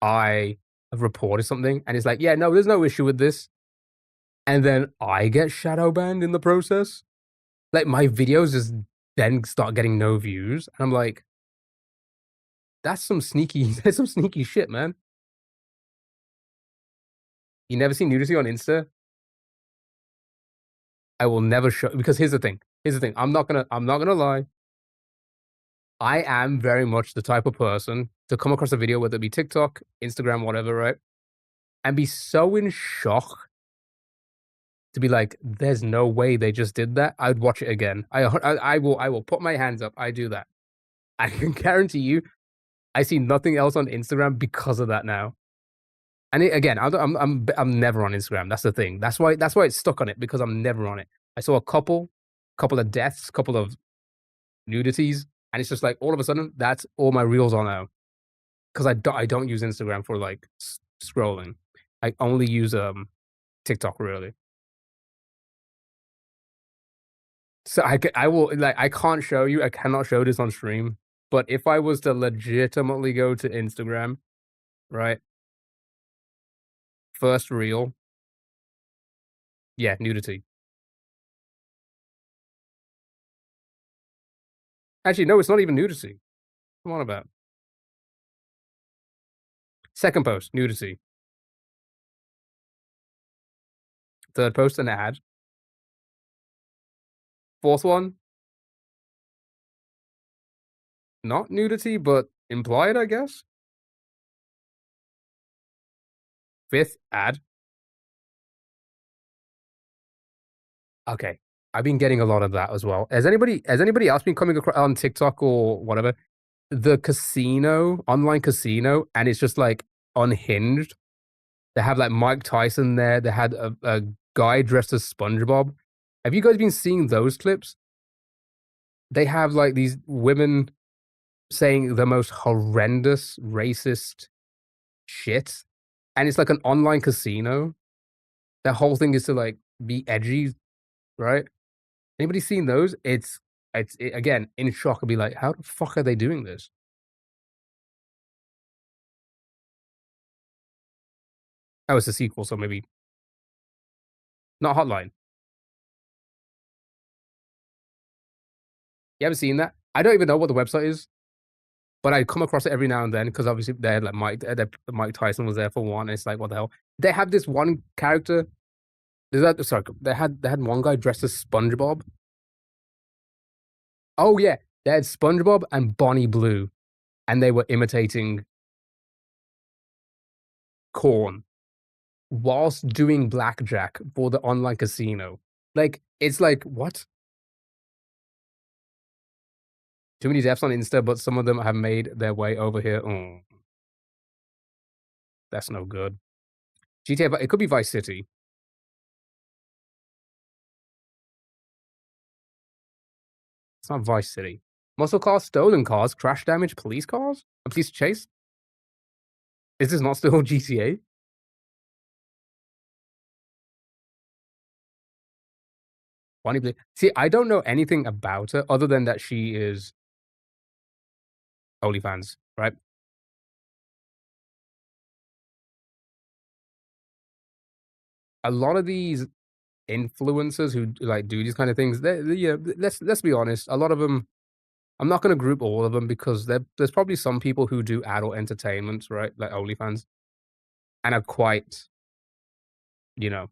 I have reported something and it's like, yeah, no, there's no issue with this. and then I get shadow banned in the process. Like my videos just then start getting no views. And I'm like, that's some sneaky shit, man. You never seen nudity on Insta? I will never show, because here's the thing. I'm not gonna lie. I am very much the type of person to come across a video, whether it be TikTok, Instagram, whatever, right? And be so in shock to be like, there's no way they just did that. I'd watch it again. I will put my hands up. I do that. I can guarantee you, I see nothing else on Instagram because of that now. And again, I'm never on Instagram. That's the thing. That's why it's stuck on it, because I'm never on it. I saw a couple of deaths, couple of nudities, and it's just like all of a sudden that's all my reels are now. Because I don't use Instagram for like scrolling. I only use TikTok really. So I will, like, I can't show you. I cannot show this on stream. But if I was to legitimately go to Instagram, right? First reel, yeah, nudity. Actually, no, it's not even nudity. Come on about. Second post, nudity. Third post, an ad. Fourth one, not nudity, but implied, I guess. Fifth, ad. Okay, I've been getting a lot of that as well. Has anybody else been coming across on TikTok or whatever? The casino, online casino, and it's just like unhinged. They have like Mike Tyson there. They had a guy dressed as SpongeBob. Have you guys been seeing those clips? They have like these women saying the most horrendous, racist shit. And it's like an online casino. That whole thing is to like be edgy, right? Anybody seen those? It's again, in shock. I'll be like, how the fuck are they doing this? Oh, it's a sequel, so maybe not Hotline. You haven't seen that? I don't even know what the website is, but I come across it every now and then because obviously they had like Mike Tyson was there for one. And it's like, what the hell? They have this one character. Sorry, they had one guy dressed as SpongeBob. Oh yeah, they had SpongeBob and Bonnie Blue, and they were imitating Corn whilst doing blackjack for the online casino. Like, it's like, what? Too many deaths on Insta, but some of them have made their way over here. Oh, that's no good. GTA, but it could be Vice City. It's not Vice City. Muscle cars, stolen cars, crash damage, police cars, a police chase. Is this not still GTA? Bonnie Blue. See, I don't know anything about her other than that she is OnlyFans, right? A lot of these influencers who like do these kind of things, yeah, let's be honest. A lot of them, I'm not going to group all of them because there's probably some people who do adult entertainment, right, like OnlyFans, and are quite, you know,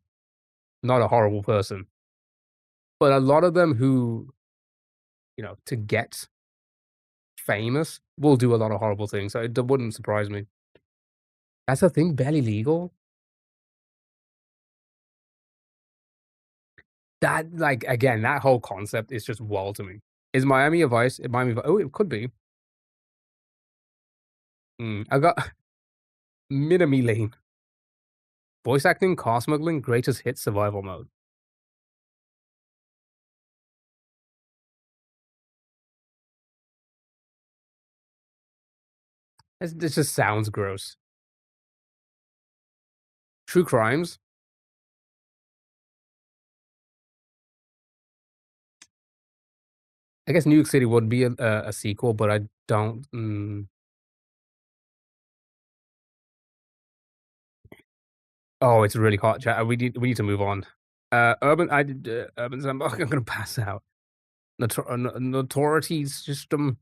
not a horrible person. But a lot of them who, to get famous will do a lot of horrible things. So it wouldn't surprise me. That's the thing, barely legal. That, like, again, that whole concept is just wild to me. Is Miami a Vice? Oh, it could be. I got Minami Lane. Voice acting, car smuggling, greatest hit, survival mode. This just sounds gross. True crimes. I guess New York City would be a sequel, but I don't. Oh, it's really hot, chat. We need to move on. Urban Sandbox. I'm gonna pass out. Notoriety system.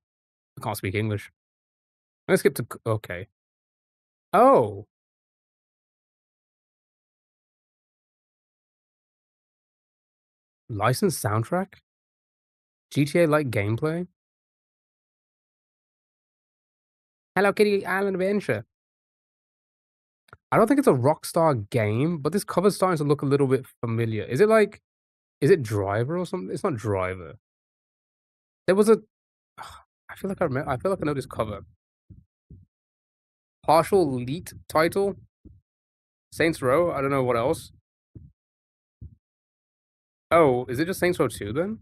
I can't speak English. Let's skip to okay. Oh, licensed soundtrack. GTA like gameplay. Hello Kitty Island Adventure. I don't think it's a Rockstar game, but this cover's starting to look a little bit familiar. Is it like, is it Driver or something? It's not Driver. There was a, I feel like I remember, I feel like I know this cover. Partial leaked title. Saints Row. I don't know what else. Oh, is it just Saints Row 2 then?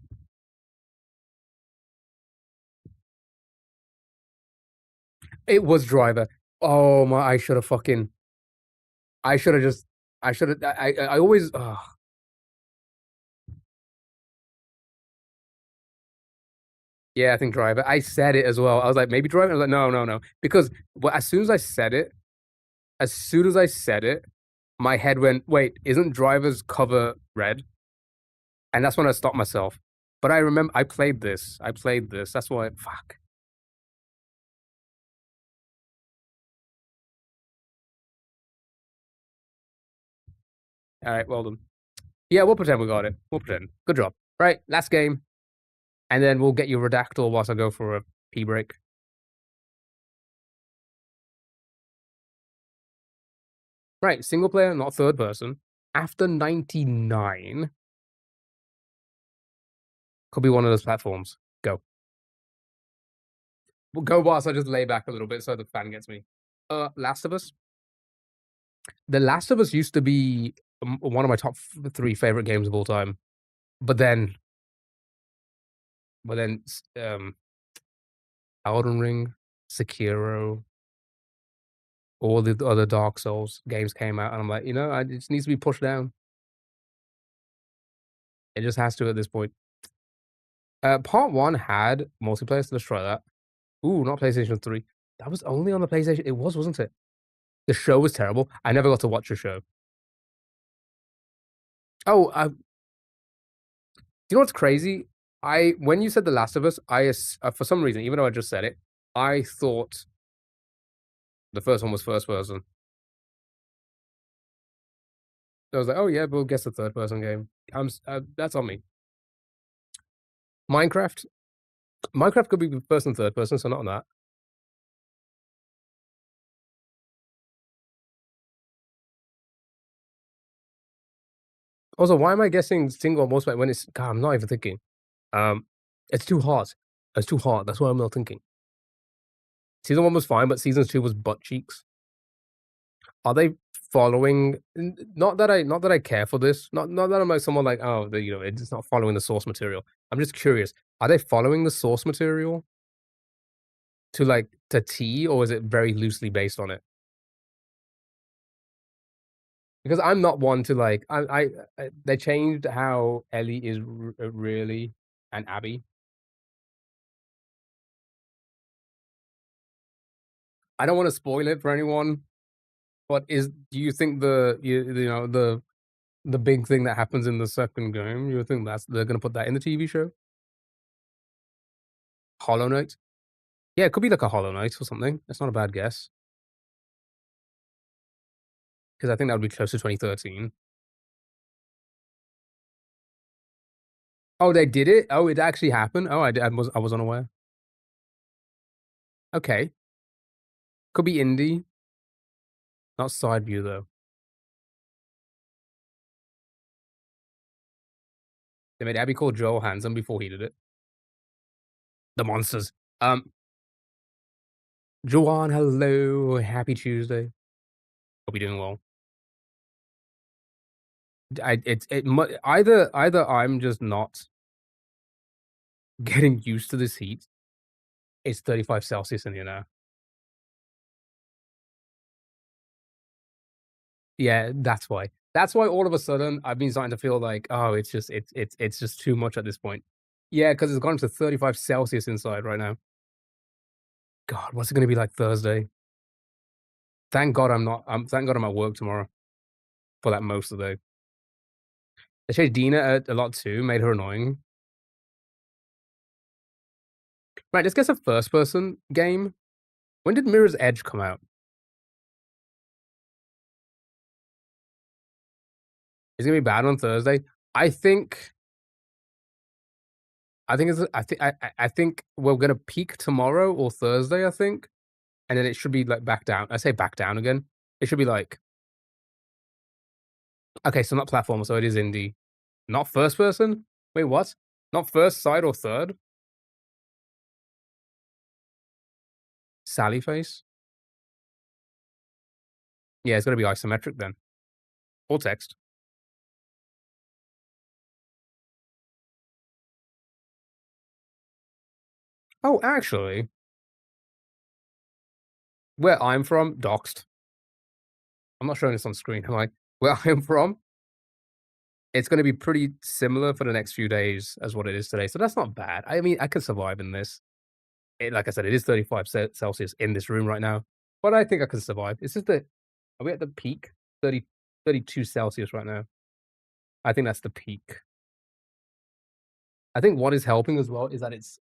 It was Driver. Oh my! I should have fucking. I should have just. I should have. I always. Yeah, I think Driver. I said it as well. I was like, maybe Driver. I was like, no, no, no. Because as soon as I said it, my head went, wait, isn't Driver's cover red? And that's when I stopped myself. But I remember I played this. That's why. Fuck. All right, well done. Yeah, we'll pretend we got it. We'll pretend. Good job. Right, last game. And then we'll get you Redactyl whilst I go for a pee break. Right, single player, not third person. After 99. Could be one of those platforms. Go. We'll go whilst I just lay back a little bit so the fan gets me. Last of Us. The Last of Us used to be one of my top 3 favorite games of all time. But then Elden Ring, Sekiro, all the other Dark Souls games came out, and I'm like, it just needs to be pushed down. It just has to at this point. Part 1 had multiplayer, so let's try that. Ooh, not PlayStation 3. That was only on the PlayStation. It was, wasn't it? The show was terrible. I never got to watch the show. Oh, do you know what's crazy? When you said The Last of Us, for some reason, even though I just said it, I thought the first one was first person. I was like, oh yeah, but we'll guess the third person game. That's on me. Minecraft could be first and third person, so not on that. Also, why am I guessing single or multiplayer when it's? God, I'm not even thinking. It's too hard. It's too hard. That's why I'm not thinking. Season 1 was fine, but season 2 was butt cheeks. Are they following? Not that I care for this. Not that I'm like someone like, oh, it's not following the source material. I'm just curious. Are they following the source material to T, or is it very loosely based on it? Because I'm not one to like. They changed how Ellie is really and Abby. I don't want to spoil it for anyone, but do you think the big thing that happens in the second game? You think they're gonna put that in the TV show? Hollow Knight? Yeah, it could be like a Hollow Knight or something. That's not a bad guess. Because I think that would be close to 2013. Oh, they did it? Oh, it actually happened? Oh, I was unaware. Okay. Could be indie. Not side view, though. They made Abby call Joel handsome before he did it. The monsters. Joanne, hello. Happy Tuesday. Hope you're doing well. Either I'm just not getting used to this heat. It's 35 Celsius in here now. Yeah, that's why. That's why all of a sudden I've been starting to feel like, oh, it's just too much at this point. Yeah, because it's gone to 35 Celsius inside right now. God, what's it gonna be like Thursday? Thank God I'm at work tomorrow for that most of the day. They changed Dina a lot too, made her annoying. Right, let's get a first-person game. When did Mirror's Edge come out? Is it gonna be bad on Thursday? I think I think we're gonna peak tomorrow or Thursday, I think, and then it should be, like, back down. I say back down again. It should be like okay, so not platform, so it is indie. Not first person? Wait, what? Not first, side, or third? Sally face? Yeah, it's gonna be isometric then. Or text. Oh, actually, where I'm from, doxed. I'm not showing this on screen, am I? Where I'm from, it's gonna be pretty similar for the next few days as what it is today, so that's not bad. I mean, I could survive in this. Like I said, it is 35 Celsius in this room right now, but I think I can survive. It's just that are we at the peak? 32 Celsius right now. I think that's the peak. I think what is helping as well is that it's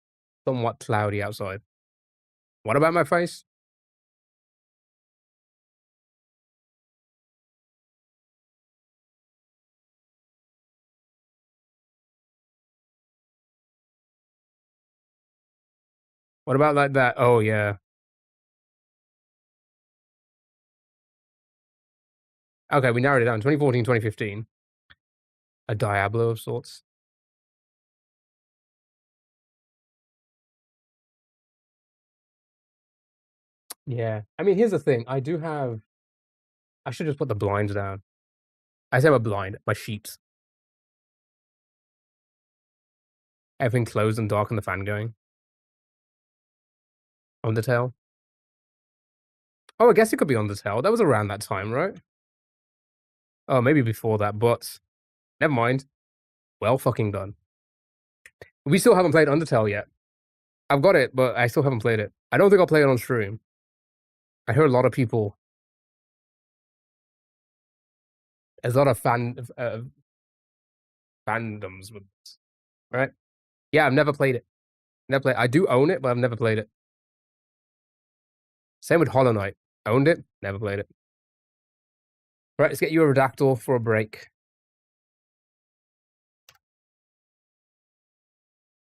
somewhat cloudy outside. What about my face? What about like that? Oh, yeah. Okay, we narrowed it down. 2014, 2015. A Diablo of sorts. Yeah. I mean, here's the thing. I should just put the blinds down. I say my blind, my sheets. Everything closed and dark and the fan going. Undertale. Oh, I guess it could be Undertale. That was around that time, right? Oh, maybe before that, but never mind. Well fucking done. We still haven't played Undertale yet. I've got it, but I still haven't played it. I don't think I'll play it on stream. I heard a lot of people. There's a lot of fandoms with this, right? Yeah, I've never played it. Never played. I do own it, but I've never played it. Same with Hollow Knight. Owned it, never played it. Right, let's get you a Redactyl for a break.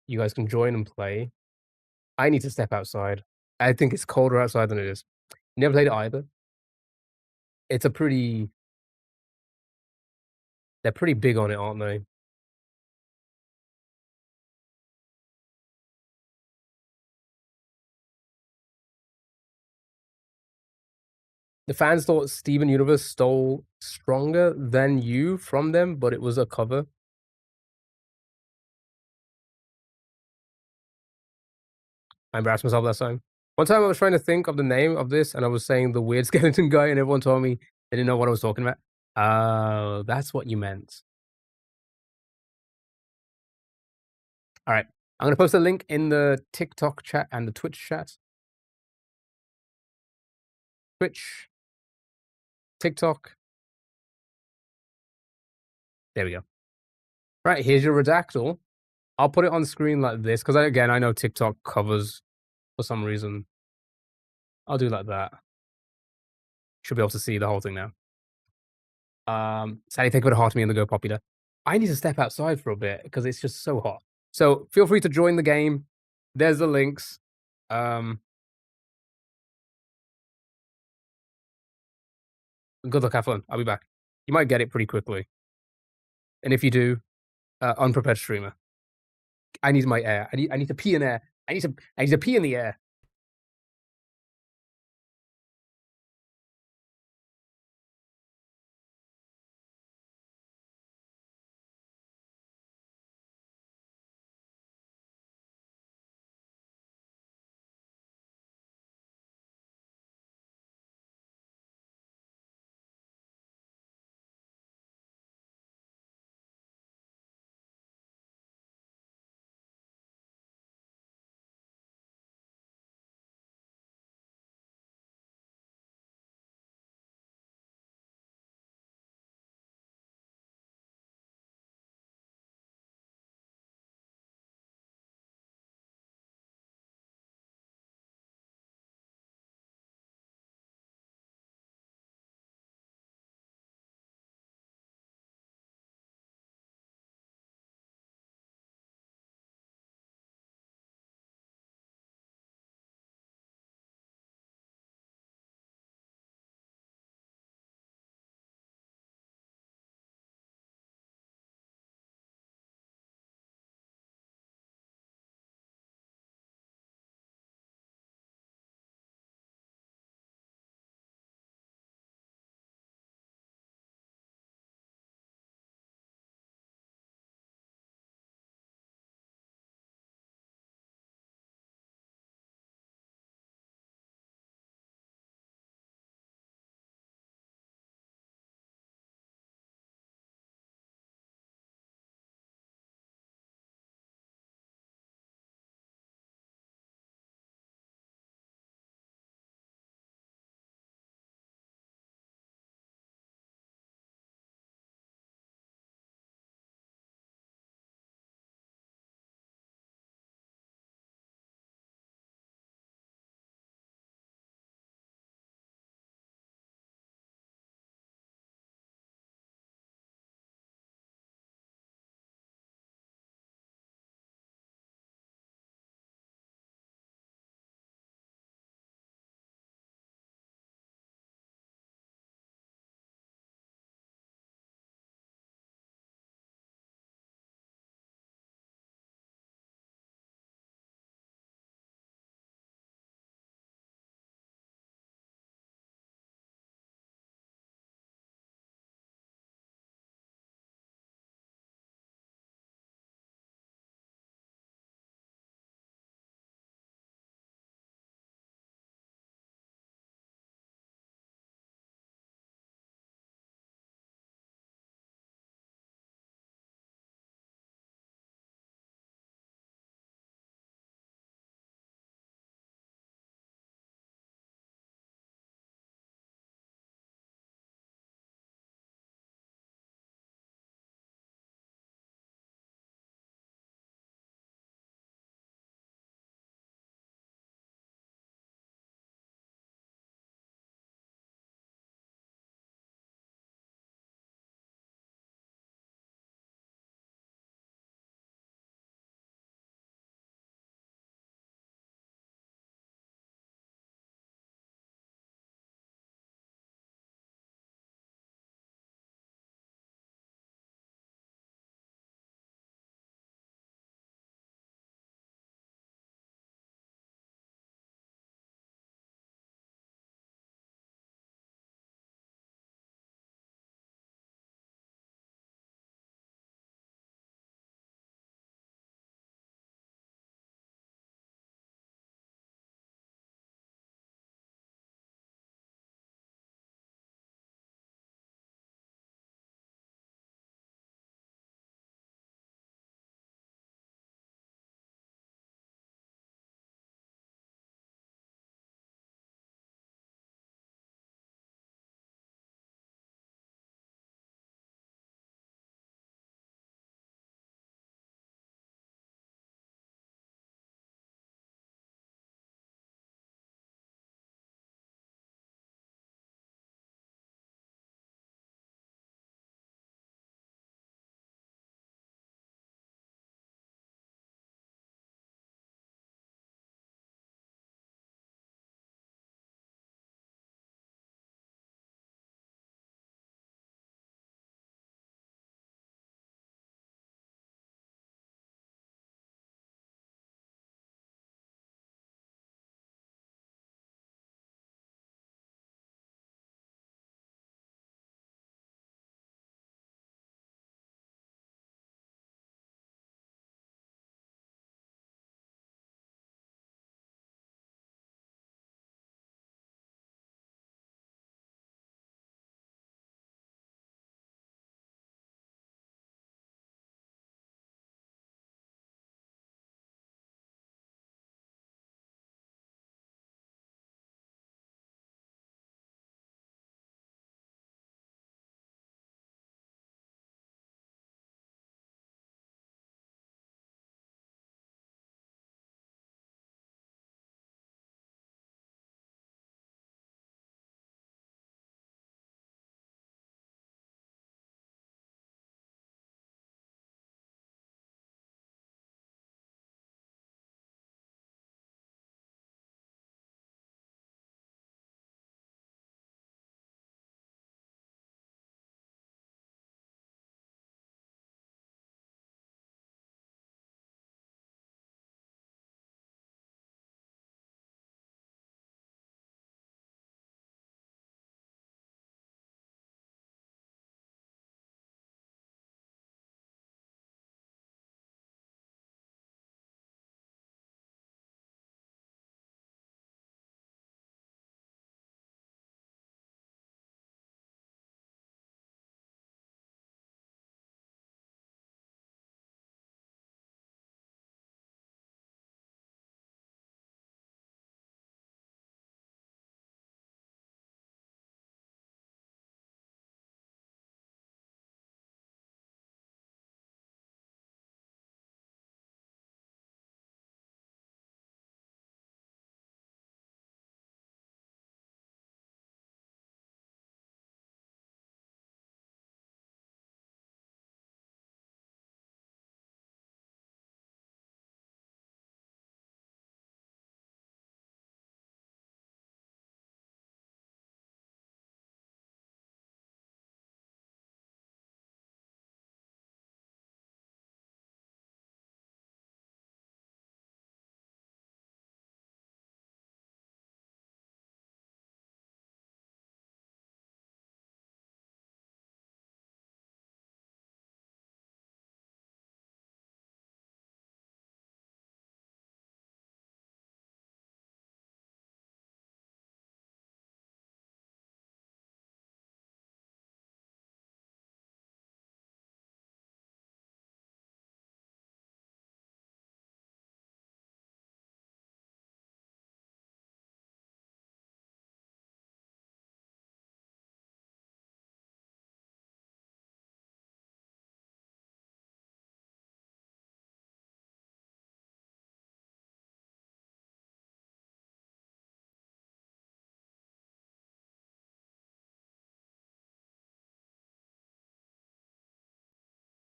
You guys can join and play. I need to step outside. I think it's colder outside than it is. You never played it either? It's a pretty... They're pretty big on it, aren't they? The fans thought Steven Universe stole Stronger Than You from them, but it was a cover. I embarrassed myself last time. One time I was trying to think of the name of this, and I was saying the weird skeleton guy, and everyone told me they didn't know what I was talking about. Oh, that's what you meant. All right. I'm going to post a link in the TikTok chat and the Twitch chat. Twitch, TikTok. There we go. Right, here's your Redactyl. I'll put it on screen like this, because again, I know TikTok covers for some reason. I'll do like that. Should be able to see the whole thing now. Sadly, take a bit of heart to me and the Go Popular. I need to step outside for a bit because it's just so hot. So feel free to join the game. There's the links. Good luck, have fun. I'll be back. You might get it pretty quickly. And if you do, unprepared streamer. I need my air. I need to pee in air. I need to pee in the air.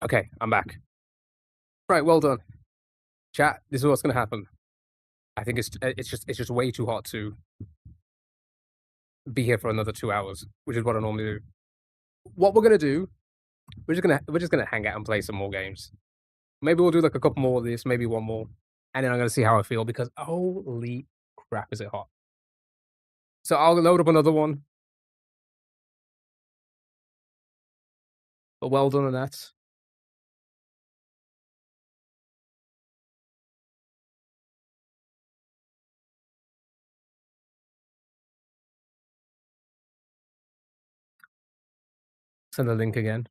Okay, I'm back. Right, well done. Chat, this is what's gonna happen. I think it's just way too hot to be here for another 2 hours, which is what I normally do. What we're gonna do, we're just gonna hang out and play some more games. Maybe we'll do like a couple more of this, maybe one more, and then I'm gonna see how I feel because holy crap, is it hot? So I'll load up another one. But well done on that. Send the link again.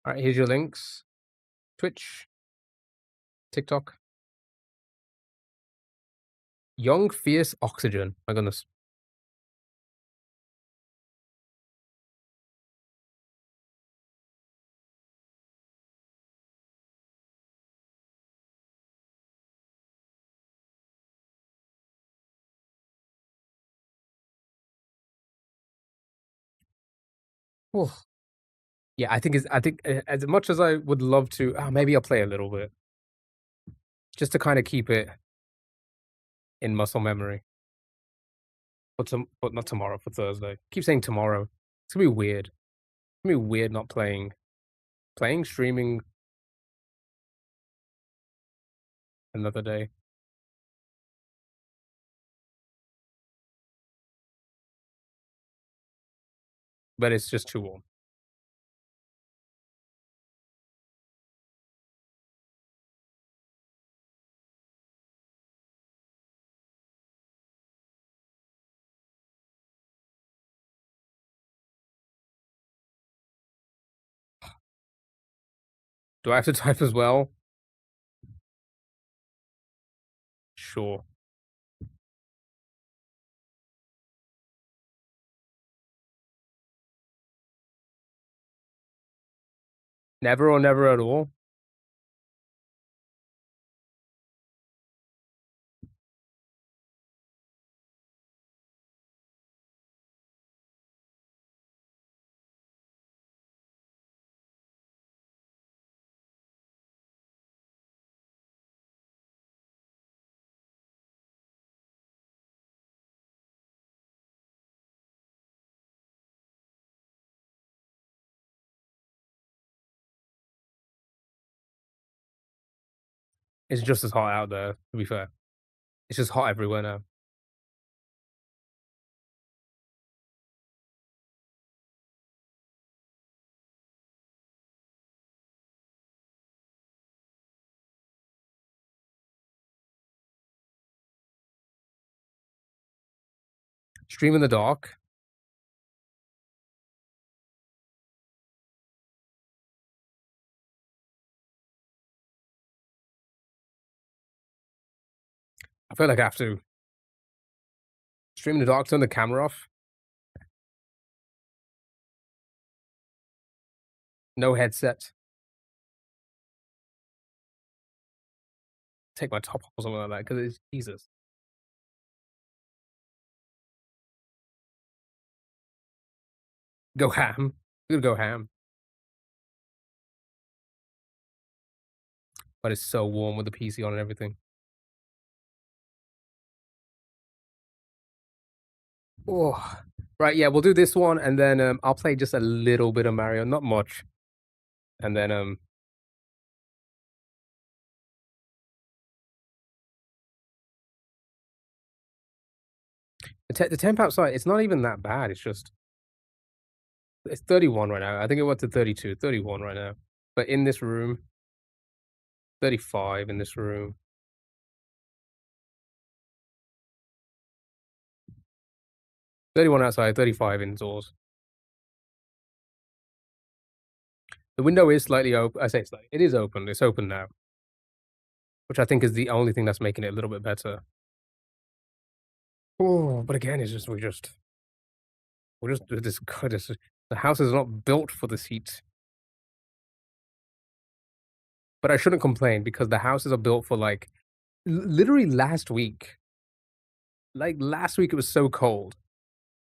All right, here's your links. Twitch, TikTok. Young Fierce Oxygen. My goodness. Oh. Yeah, I think as much as I would love to, maybe I'll play a little bit just to kind of keep it in muscle memory. But not tomorrow, for Thursday. Keep saying tomorrow. It's gonna be weird. It's gonna be weird not playing, streaming another day. But it's just too warm. Do I have to type as well? Sure. Never or never at all? It's just as hot out there, to be fair. It's just hot everywhere now. Stream in the dark? I feel like I have to. Stream in the dark, turn the camera off. No headset. Take my top off or something like that, because it's Jesus. Go ham. We're gonna go ham. But it's so warm with the PC on and everything. Oh, right. Yeah, we'll do this one, and then I'll play just a little bit of Mario, not much, and then the temp outside. It's not even that bad. It's just it's 31 right now. I think it went to 32, 31 right now. But in this room, 35 in this room. 31 outside, 35 indoors. The window is slightly open. I say slightly. It is open. It's open now, which I think is the only thing that's making it a little bit better. Oh, but again, it's just we're just this. The house is not built for this heat. But I shouldn't complain because the houses are built for like literally last week. Like last week it was so cold.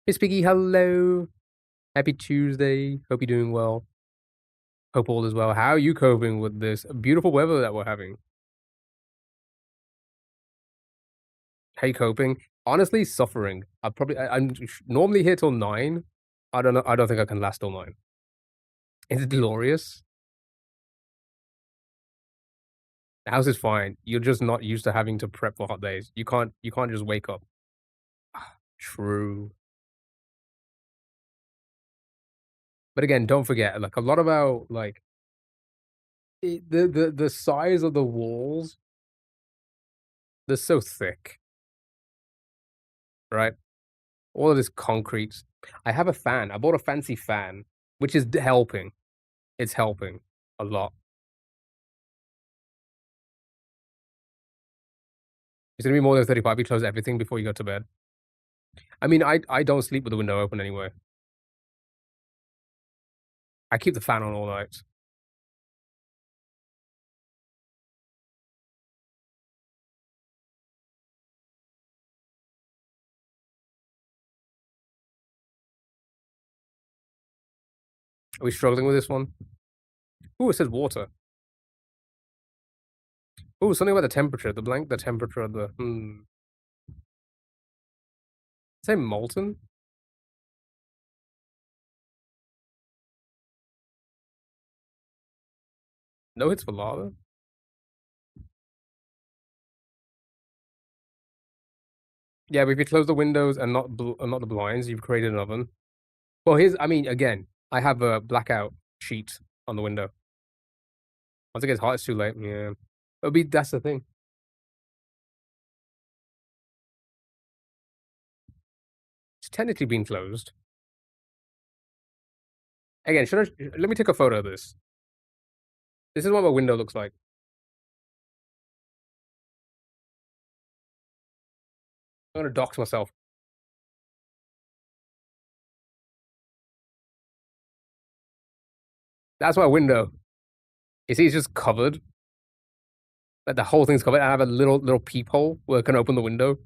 Hey Spiggy, hello. Happy Tuesday. Hope you're doing well. Hope all is well. How are you coping with this beautiful weather that we're having? How you coping? Honestly, suffering. I'm normally here till 9. I don't know. I don't think I can last till 9. Is it glorious? The house is fine. You're just not used to having to prep for hot days. You can't just wake up. True. But again, don't forget, like a lot about like the size of the walls, they're so thick, right? All of this concrete. I have a fan. I bought a fancy fan, which is helping. It's helping a lot. It's gonna be more than 35. You close everything before you go to bed. I mean, I don't sleep with the window open anyway. I keep the fan on all night. Are we struggling with this one? Ooh, it says water. Ooh, something about the temperature. The temperature of the Say molten? No hits for lava? Yeah, but if you close the windows and not the blinds, you've created an oven. Well, I mean, again, I have a blackout sheet on the window. Once it gets hot, it's too late. Yeah, that's the thing. It's technically been closed. Again, let me take a photo of this. This is what my window looks like. I'm gonna dox myself. That's my window. You see, it's just covered. Like the whole thing's covered. I have a little peephole where I can open the window,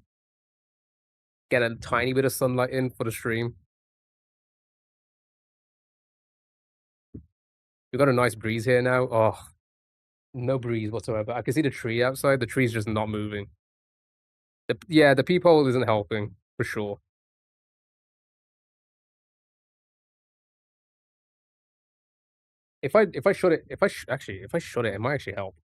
get a tiny bit of sunlight in for the stream. We've got a nice breeze here now. Oh, no breeze whatsoever. I can see the tree outside. The tree's just not moving. The peephole isn't helping for sure. If I shut it, if I shut it, it might actually help.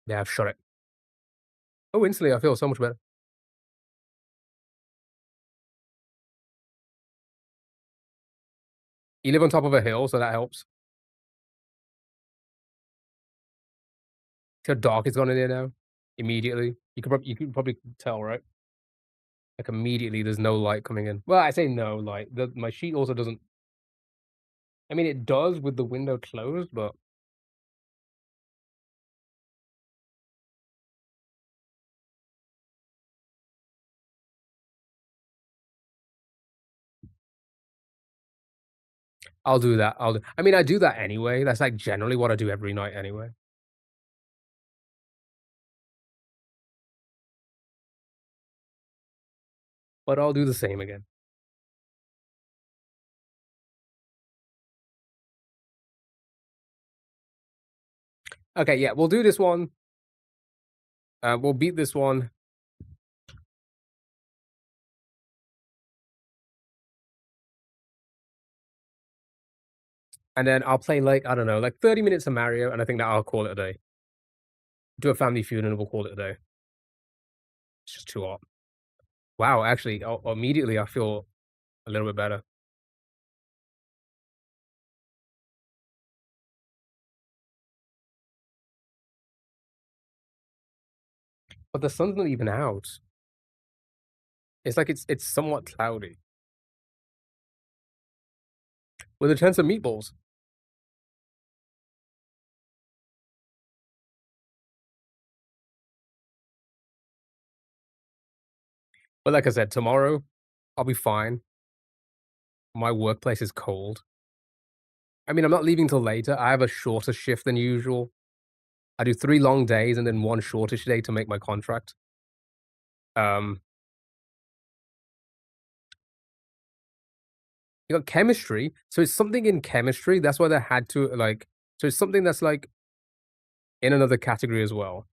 Yeah, I've shut it. Oh, instantly I feel so much better. You live on top of a hill, so that helps. See how dark it's gone in here now? Immediately. You can probably tell, right? Like immediately there's no light coming in. Well, I say no light. My sheet also doesn't. I mean, it does with the window closed, but I'll do that. I mean, I do that anyway. That's like generally what I do every night anyway. But I'll do the same again. Okay, yeah, we'll do this one. We'll beat this one. And then I'll play like, I don't know, like 30 minutes of Mario, and I think that I'll call it a day. Do a family feud and we'll call it a day. It's just too hot. Wow, actually, immediately I feel a little bit better. But the sun's not even out. It's like it's somewhat cloudy. With a chance of meatballs. But like I said, tomorrow I'll be fine. My workplace is cold. I mean, I'm not leaving till later. I have a shorter shift than usual. I do 3 long days and then 1 shortish day to make my contract. Um, you got chemistry, so it's something in chemistry. That's why they had to like. So it's something that's like in another category as well.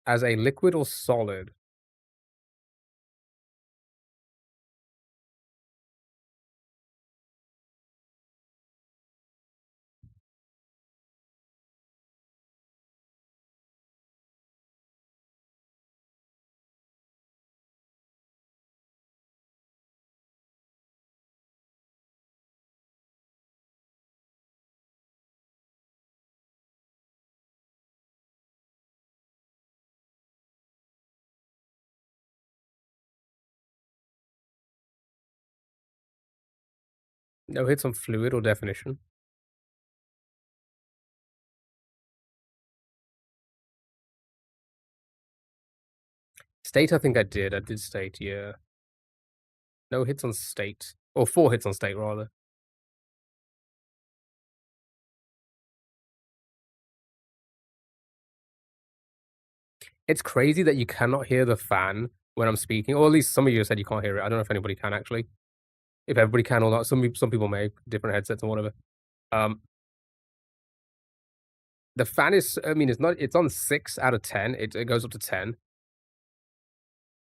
As a liquid or solid. No hits on fluid or definition. State, I think I did. I did state, yeah. No hits on state. Or 4 hits on state, rather. It's crazy that you cannot hear the fan when I'm speaking, or at least some of you said you can't hear it. I don't know if anybody can actually. If everybody can or not. Some people may, different headsets or whatever. The fan is, I mean, it's on 6 out of 10. It goes up to 10.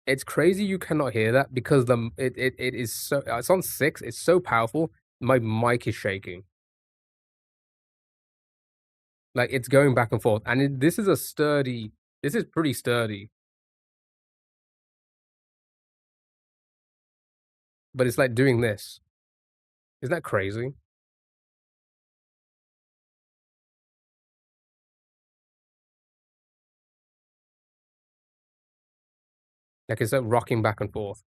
It's crazy you cannot hear that because it is so, it's on 6. It's so powerful. My mic is shaking. Like, it's going back and forth. And this is pretty sturdy. But it's like doing this. Isn't that crazy? Like, it's like rocking back and forth.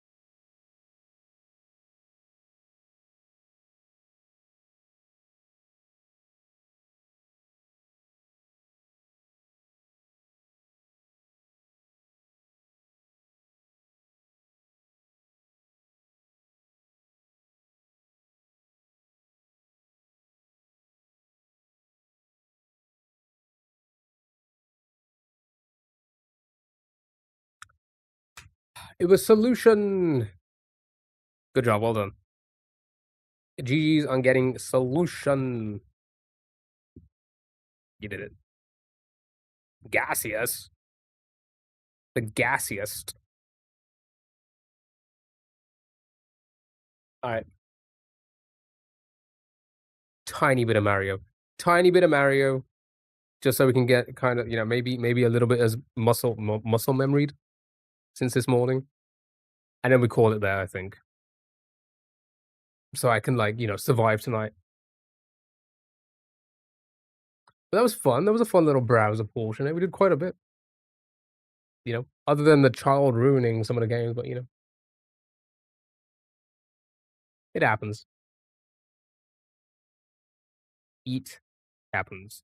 It was solution. Good job, well done. GG's on getting solution. You did it. Gaseous. The gassiest. Alright. Tiny bit of Mario. Tiny bit of Mario. Just so we can get kind of, maybe a little bit as muscle memoried since this morning. And then we call it there, I think. So I can, like, survive tonight. But that was fun. That was a fun little browser portion. We did quite a bit. Other than the child ruining some of the games, but it happens. It happens.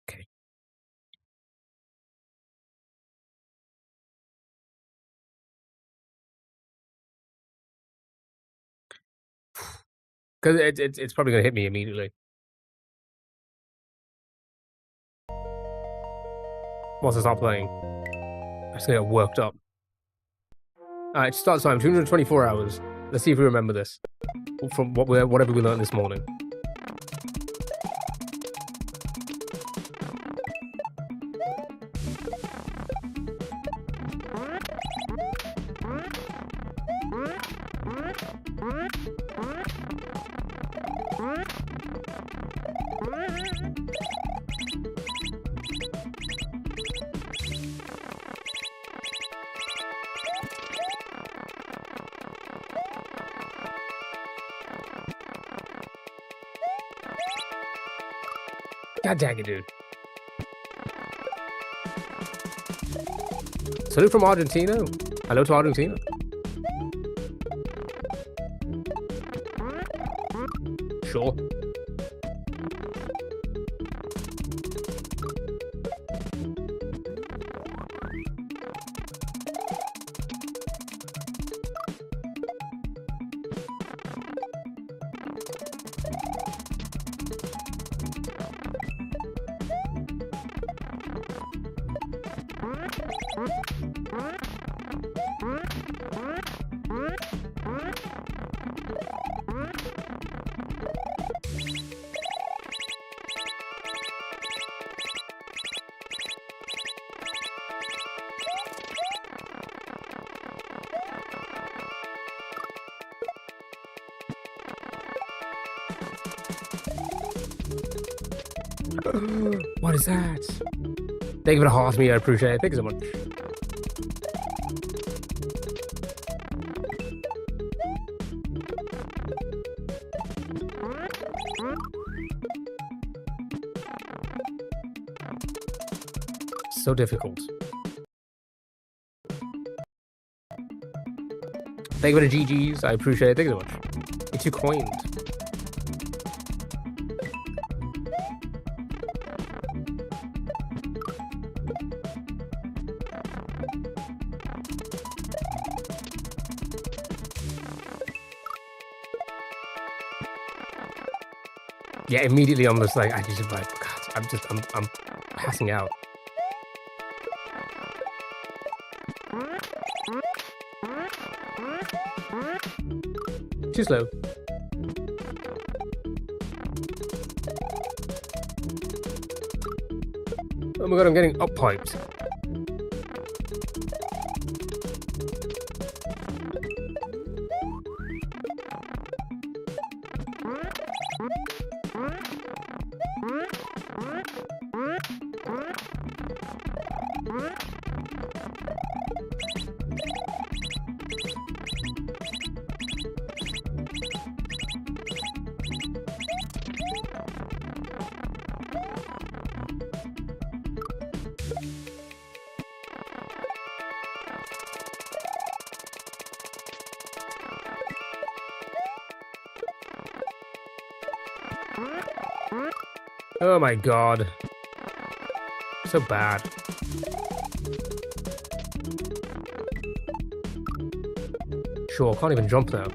Okay. Because it's probably gonna hit me immediately. Once I start playing. I'm just gonna get worked up. Alright, start time, 224 hours. Let's see if we remember this. From whatever we learned this morning. God dang it, dude. Salute from Argentina. Hello to Argentina. Sure. What is that? Thank you for the heart me, I appreciate it. Thank you so much. So difficult. Thank you for the GGs, I appreciate it. Thank you so much. It's you coined. Yeah, immediately I'm just like, I just like, God, I'm passing out. Too slow. Oh my god, I'm getting up-piped. Oh my god. So bad. Sure, can't even jump now.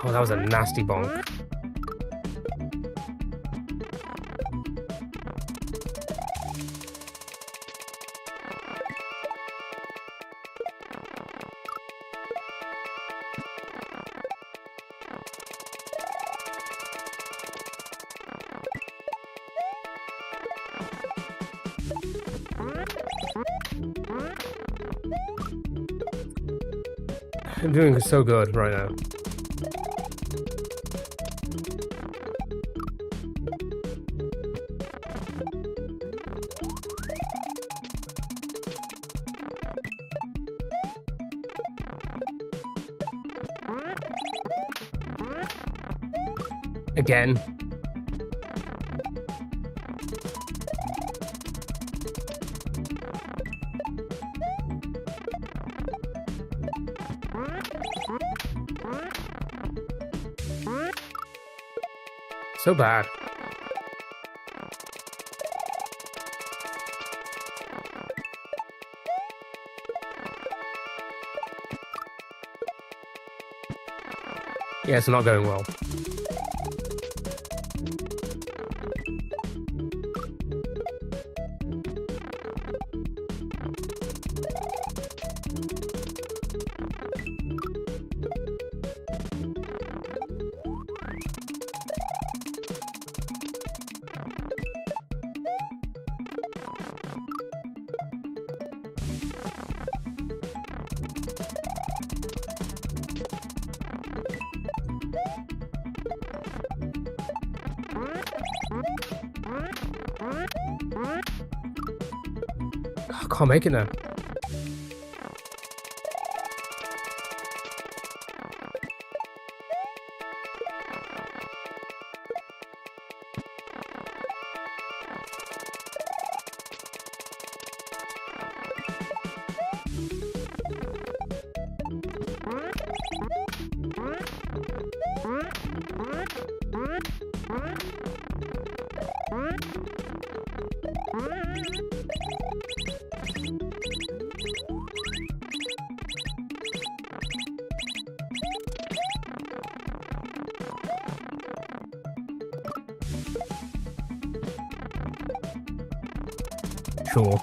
Oh, that was a nasty bonk. I'm doing so good right now. Again. So bad. Yeah, it's not going well. can't make it now. Sure.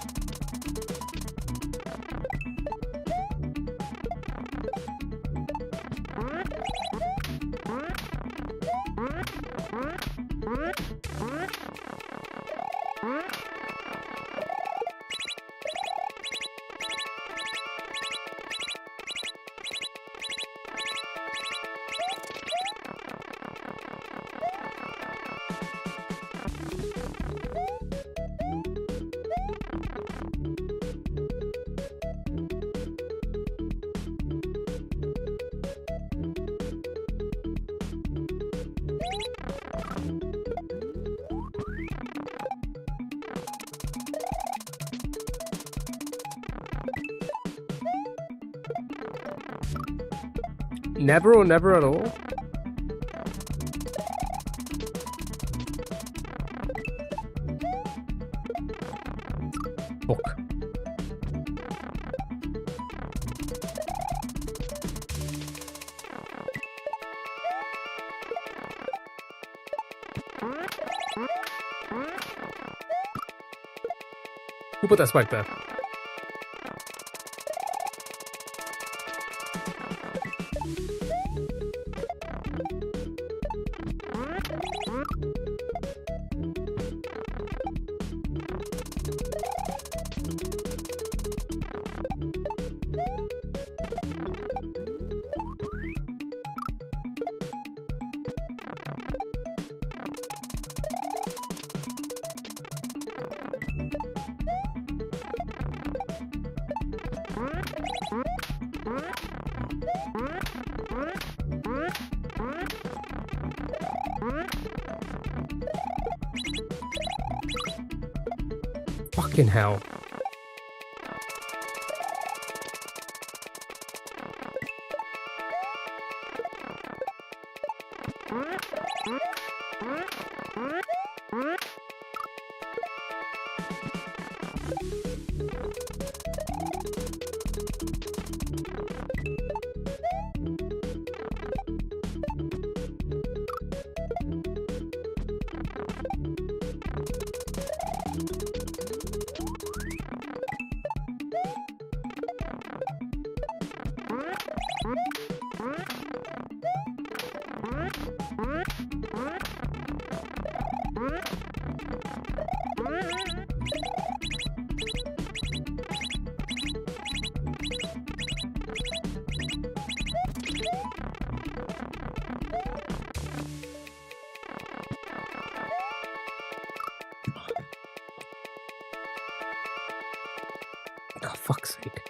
Never or never at all? Fuck. Who put that spike there? Fucking hell. Oh, fuck's sake.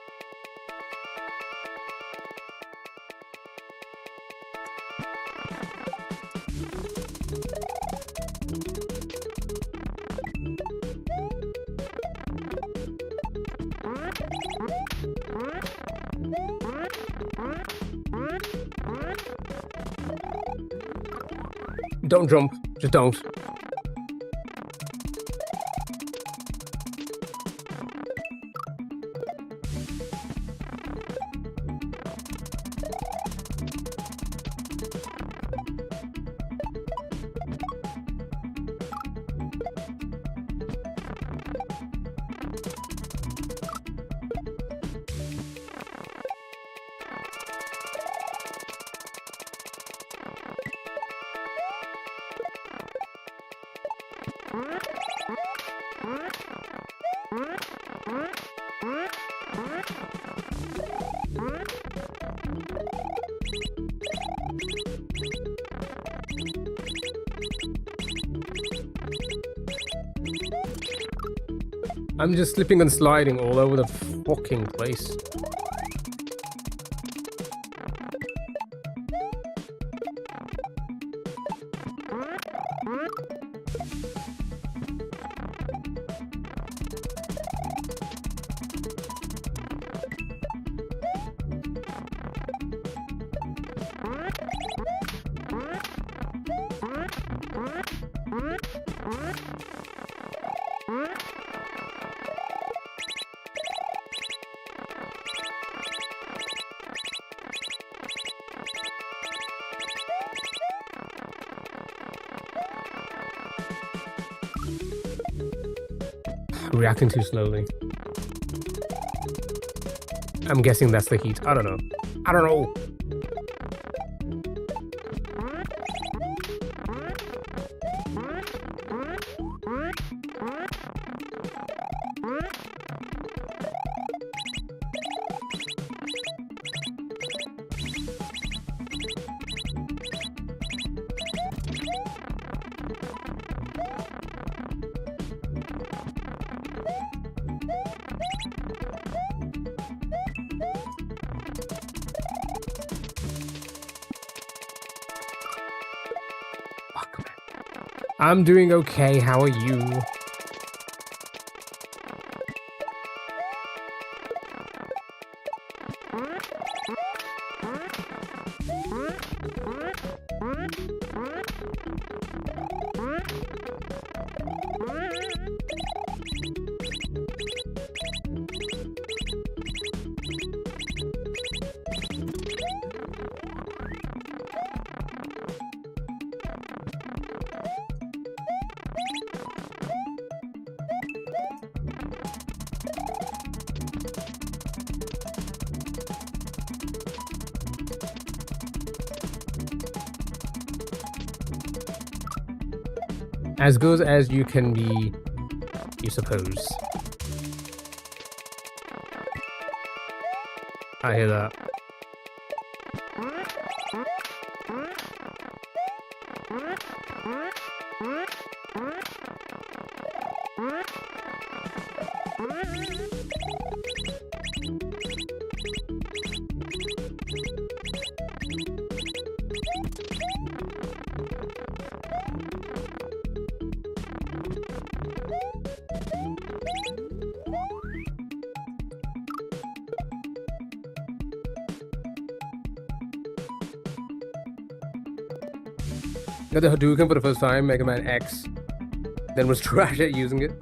Don't jump. Just don't. I'm just slipping and sliding all over the fucking place. Reacting too slowly. I'm guessing that's the heat. I don't know. I don't know. I'm doing okay. How are you? As good as you can be, you suppose. I hear that. Got the Hadouken for the first time, Mega Man X, then was trash at using it.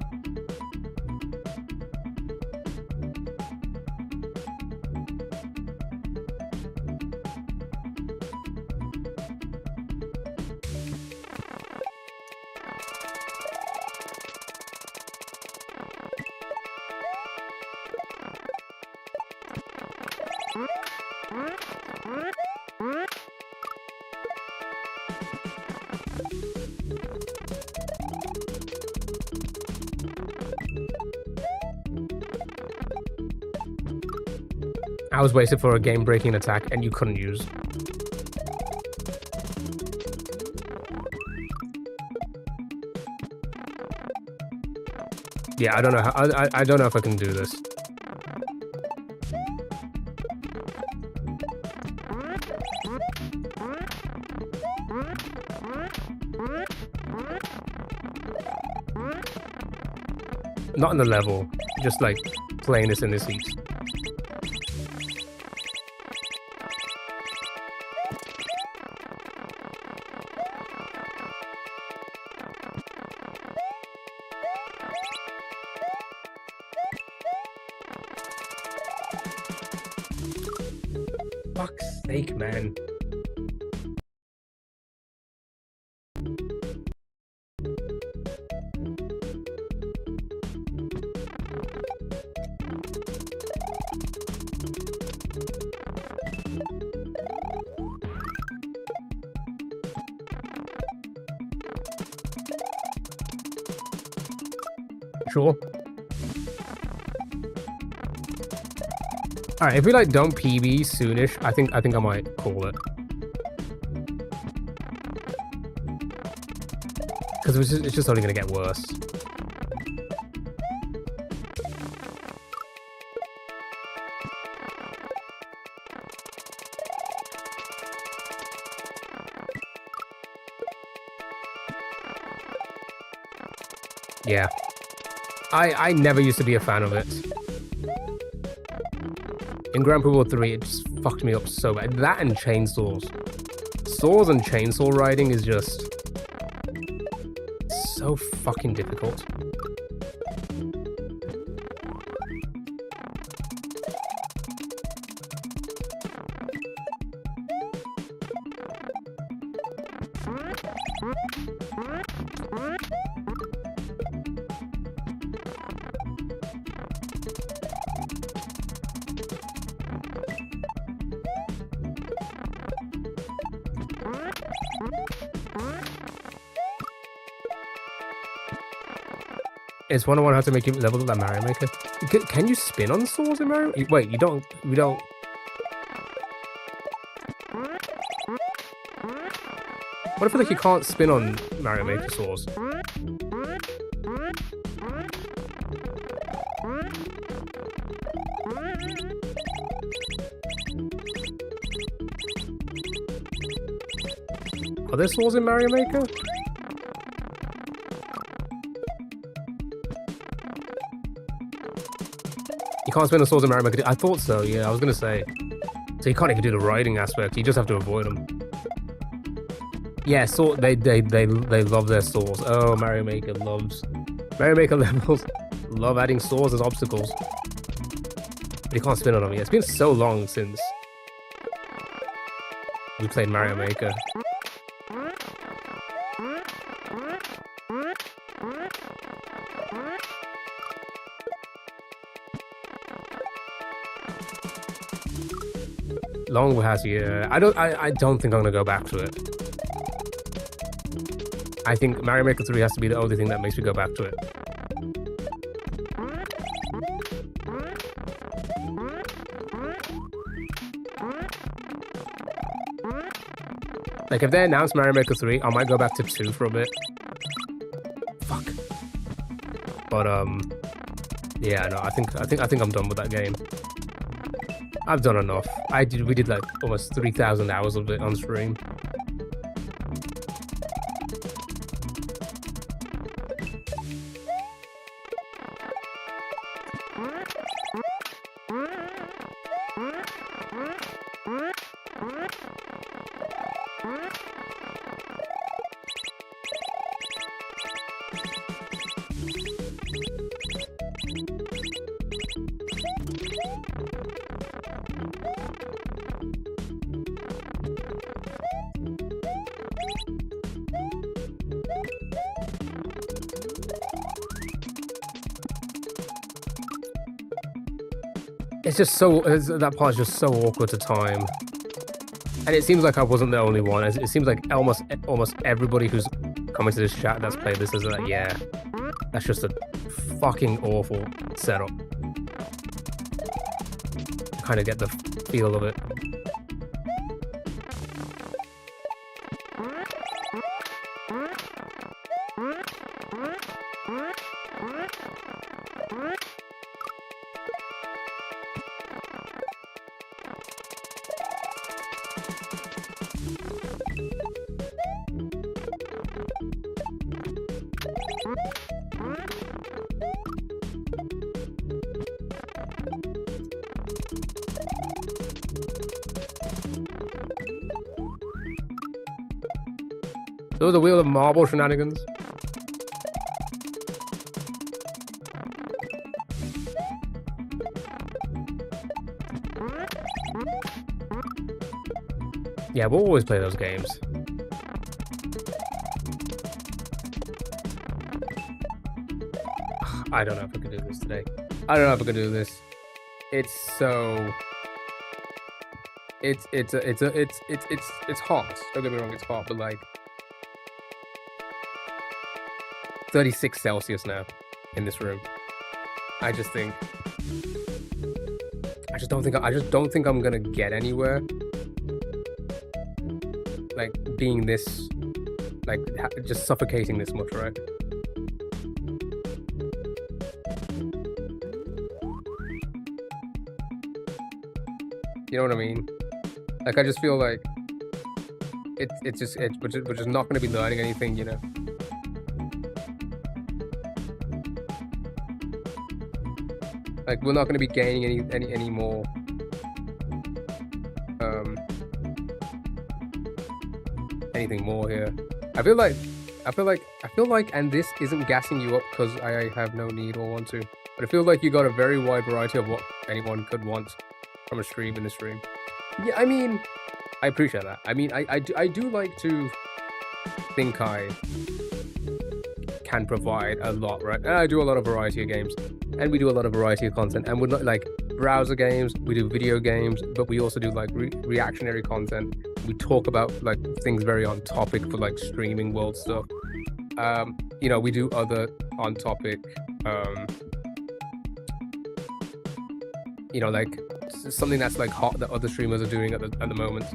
I was wasted for a game-breaking attack and you couldn't use. Yeah, I don't know how, I don't know if I can do this. Not in the level, just like playing this in this heat. Fuck's sake, man. Sure. Alright, if we like don't PB soonish, I think I might call it. Because it's just only gonna get worse. Yeah. I never used to be a fan of it. In Gran Turismo 3, it just fucked me up so bad. That and chainsaws. Saws and chainsaw riding is just so fucking difficult. It's 101 how to make you level up that Mario Maker. Can you spin on saws in Mario? Wait, you don't. We don't. What if like you can't spin on Mario Maker saws? Are there saws in Mario Maker? You can't spin the swords in Mario Maker. I thought so, yeah, I was gonna say. So you can't even do the riding aspect, you just have to avoid them. Yeah, they love their swords. Oh, Mario Maker levels love adding swords as obstacles. But you can't spin on them. Yeah, it's been so long since we played Mario Maker. Long has, yeah. I don't think I'm gonna go back to it. I think Mario Maker 3 has to be the only thing that makes me go back to it. Like if they announce Mario Maker 3, I might go back to 2 for a bit. Fuck. But yeah, no, I think I'm done with that game. I've done enough. We did like almost 3,000 hours of it on stream. It's just so, that part's just so awkward to time. And it seems like I wasn't the only one. It seems like almost everybody who's coming to this chat that's played this is like, yeah, that's just a fucking awful setup. I kind of get the feel of it. It was a wheel of marble shenanigans. Yeah, we'll always play those games. I don't know if I can do this today. I don't know if I can do this. It's so. It's hot. Don't get me wrong, it's hot, but like 36 Celsius now in this room. I just don't think I'm gonna get anywhere. Like being this, like just suffocating this much, right? You know what I mean? Like I just feel like we're just not gonna be learning anything, you know. Like, we're not going to be gaining any more anything more here. I feel like, and this isn't gassing you up because I have no need or want to, but it feels like you got a very wide variety of what anyone could want from a stream in a stream. Yeah, I mean, I appreciate that. I mean, I do like to think I can provide a lot, right? And I do a lot of variety of games, and we do a lot of variety of content, and we're not like browser games, we do video games, but we also do like reactionary content. We talk about like things very on topic for like streaming world stuff. You know, we do other on topic, you know, like something that's like hot that other streamers are doing at the moment.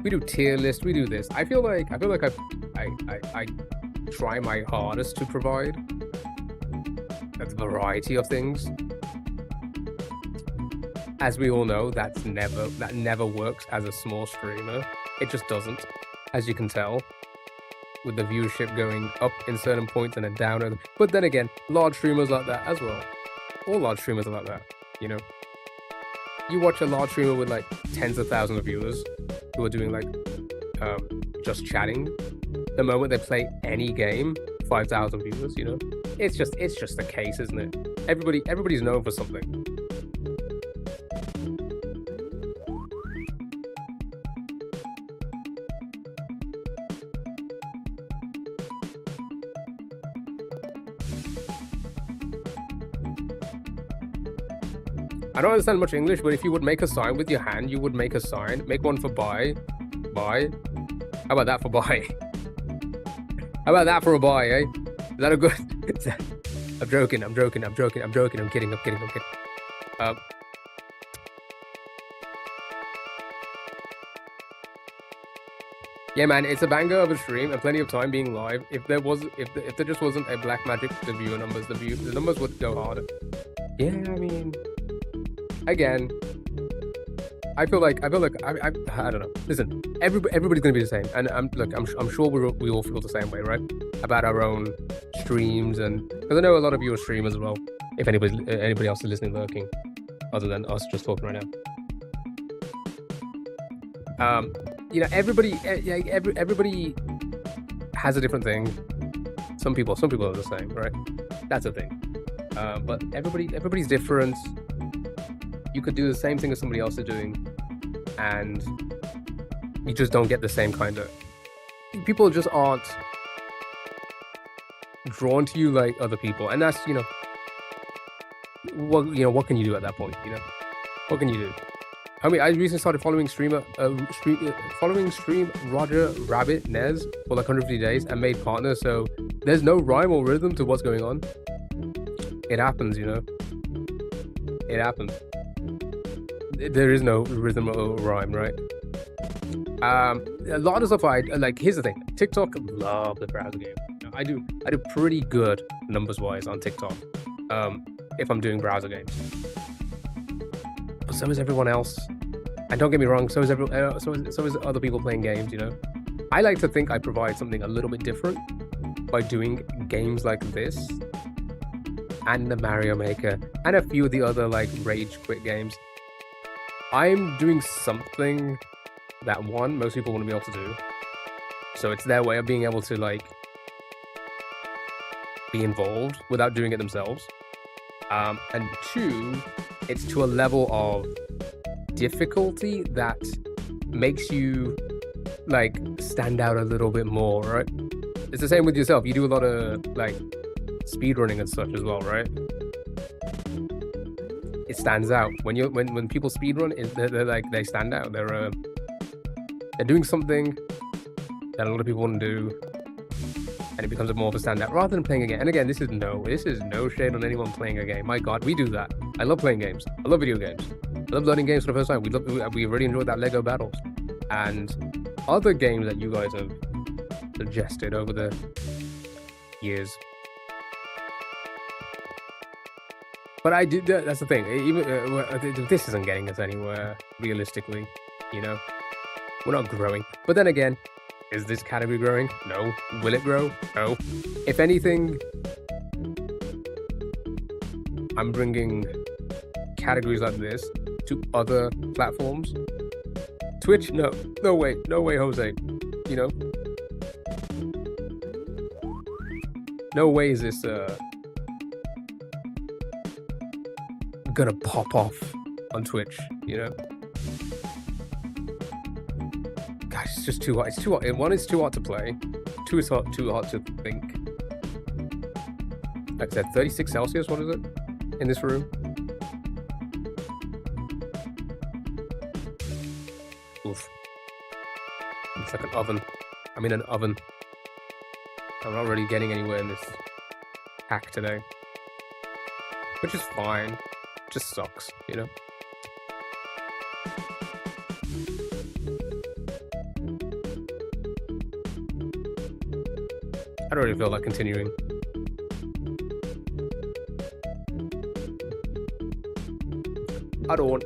We do tier list, we do this. I feel like I try my hardest to provide a variety of things. As we all know, that never works as a small streamer. It just doesn't, as you can tell, with the viewership going up in certain points and then down. But then again, large streamers like that as well. All large streamers are like that, you know. You watch a large streamer with like tens of thousands of viewers who are doing like just chatting. The moment they play any game, 5,000 viewers, you know. It's just the case, isn't it? Everybody's known for something. I don't understand much English, but if you would make a sign with your hand, you would make a sign. Make one for buy. Buy. How about that for buy? How about that for a buy, eh? Is that a good... I'm joking. I'm kidding. Yeah, man, it's a banger of a stream and plenty of time being live. If there just wasn't a black magic to the viewer numbers, the numbers would go harder. Yeah, I mean... Again, I feel like I don't know. Listen, everybody's gonna be the same, and I'm sure we all feel the same way, right? About our own streams, and because I know a lot of you are streamers as well. If anybody else is listening, lurking, other than us just talking right now. You know, everybody has a different thing. Some people are the same, right? That's the thing. But everybody's different. You could do the same thing as somebody else is doing, and you just don't get the same kind of... People just aren't drawn to you like other people, and that's, you know, what can you do at that point? You know, what can you do? I mean, I recently started following stream Roger Rabbit Nez for like 150 days and made partner, so there's no rhyme or rhythm to what's going on. It happens, you know. It happens. There is no rhythm or rhyme, right? A lot of stuff I like. Here's the thing: TikTok love the browser game. I do pretty good numbers wise on TikTok. If I'm doing browser games, but so is everyone else. And don't get me wrong, so is other people playing games. You know, I like to think I provide something a little bit different by doing games like this, and the Mario Maker, and a few of the other like rage quit games. I'm doing something that most people wouldn't be able to do. So it's their way of being able to like be involved without doing it themselves. And two, it's to a level of difficulty that makes you like stand out a little bit more, right? It's the same with yourself. You do a lot of like speedrunning and such as well, right? It stands out when people speedrun. They stand out. They're doing something that a lot of people wouldn't do, and it becomes more of a standout rather than playing a game. And again, this is no shade on anyone playing a game. My God, we do that. I love playing games. I love video games. I love learning games for the first time. We really enjoyed that Lego Battles and other games that you guys have suggested over the years. But I do. That's the thing. Even this isn't getting us anywhere realistically. You know, we're not growing. But then again, is this category growing? No. Will it grow? No. If anything, I'm bringing categories like this to other platforms. Twitch, no way, Jose. You know, no way is this gonna pop off on Twitch. You know, gosh, it's just too hot. It's too hot. One, it's too hot to play. Two, it's too hot to think. Like I said, 36 Celsius. What is it in this room? Oof. It's like an oven. I'm in an oven. I'm not really getting anywhere in this hack today. Which is fine. It just sucks, you know? I don't really feel like continuing. I don't.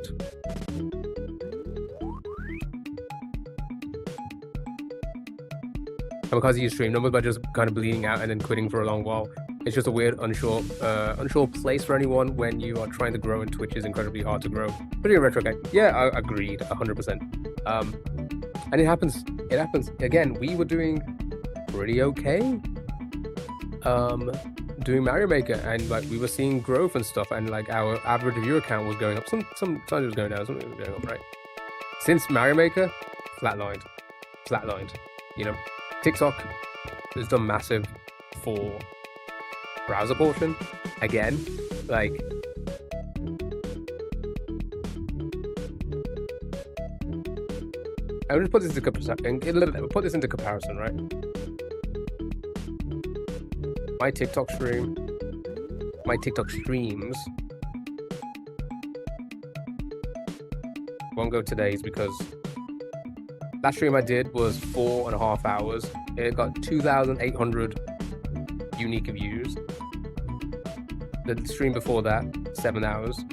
Because you stream numbers by just kind of bleeding out and then quitting for a long while. It's just a weird, unsure place for anyone when you are trying to grow, and Twitch is incredibly hard to grow. But in retro game, yeah, I agreed, 100%. And it happens. It happens. Again, we were doing pretty okay. Doing Mario Maker, and like we were seeing growth and stuff, and like our average viewer count was going up. Sometimes it was going down, something was going up, right? Since Mario Maker, flatlined. You know, TikTok has done massive for browser portion. Again, like I will just put this into comparison, right? My TikTok streams. Won't go today's because last stream I did was 4.5 hours. It got 2,800 unique views. The stream before that, 7 hours,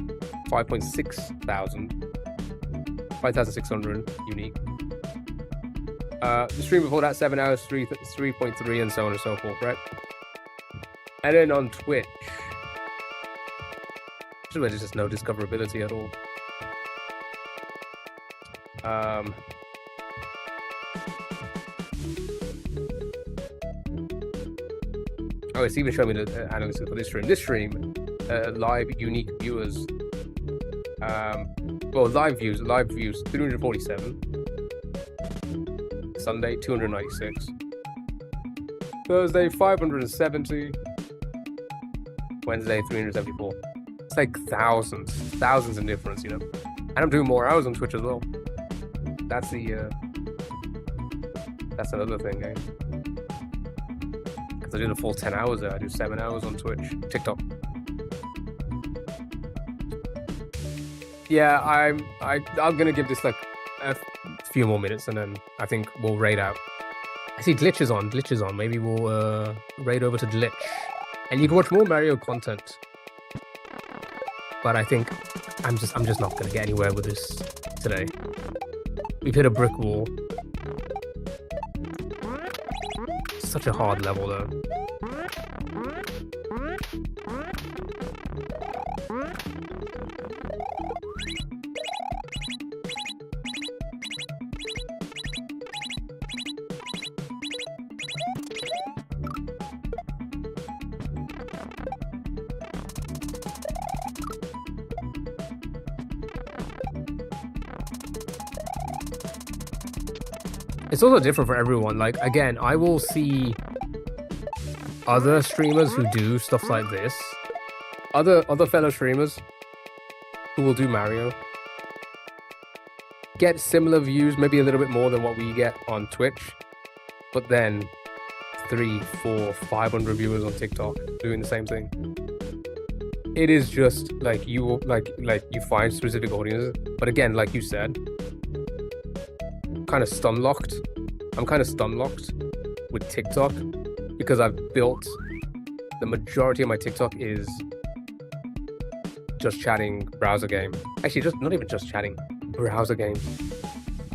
5,600 unique. The stream before that, 7 hours, 3.3, and so on and so forth, right? And then on Twitch, there's just no discoverability at all. Oh, it's even showing me the analytics for this stream. This stream, live unique viewers. Well, live views, 347. Sunday, 296. Thursday, 570. Wednesday, 374. It's like thousands in difference, you know. And I'm doing more hours on Twitch as well. That's another thing, eh? Because I do the full 10 hours there. I do 7 hours on Twitch, TikTok. Yeah, I'm gonna give this like a few more minutes, and then I think we'll raid out. I see Glitch is on. Maybe we'll raid over to Glitch. And you can watch more Mario content. But I think I'm just not gonna get anywhere with this today. We've hit a brick wall. Such a hard level though. It's also different for everyone. Like, again, I will see other streamers who do stuff like this. Other fellow streamers who will do Mario. Get similar views, maybe a little bit more than what we get on Twitch. But then 300, 400, 500 viewers on TikTok doing the same thing. It is just like you find specific audiences. But again, like you said, I'm kind of stun locked with TikTok because I've built the majority of my TikTok is just chatting browser game. Actually, not even just chatting, browser game.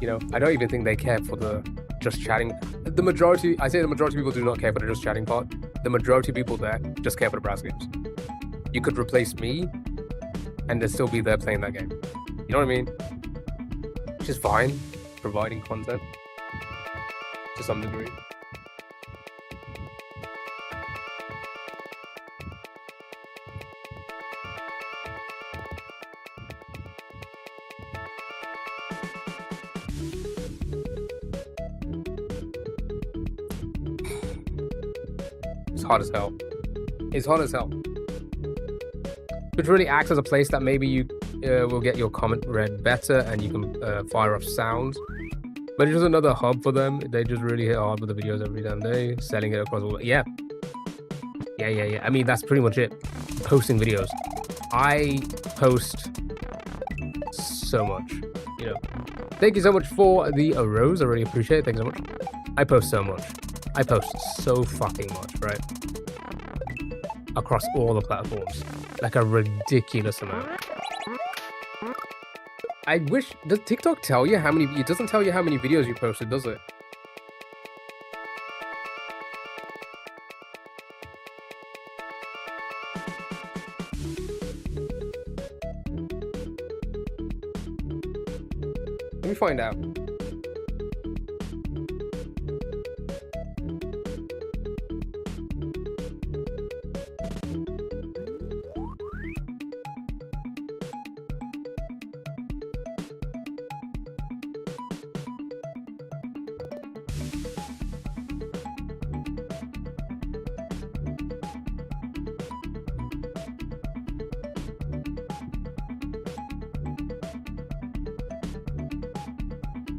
You know, I don't even think they care for the just chatting. The majority of people do not care for the just chatting part. The majority of people there just care for the browser games. You could replace me and they'll still be there playing that game. You know what I mean? Which is fine, providing content to some degree. It's hot as hell. It's hot as hell. Which really acts as a place that maybe you will get your comment read better and you can fire off sounds. But it's just another hub for them. They just really hit hard with the videos every damn day, selling it across all. Yeah. I mean, that's pretty much it. Posting videos. I post so much, you know. Thank you so much for the rose. I really appreciate it. Thank you so much. I post so much. I post so fucking much, right? Across all the platforms. Like a ridiculous amount. I wish... Does TikTok tell you how many... It doesn't tell you how many videos you posted, does it? Let me find out.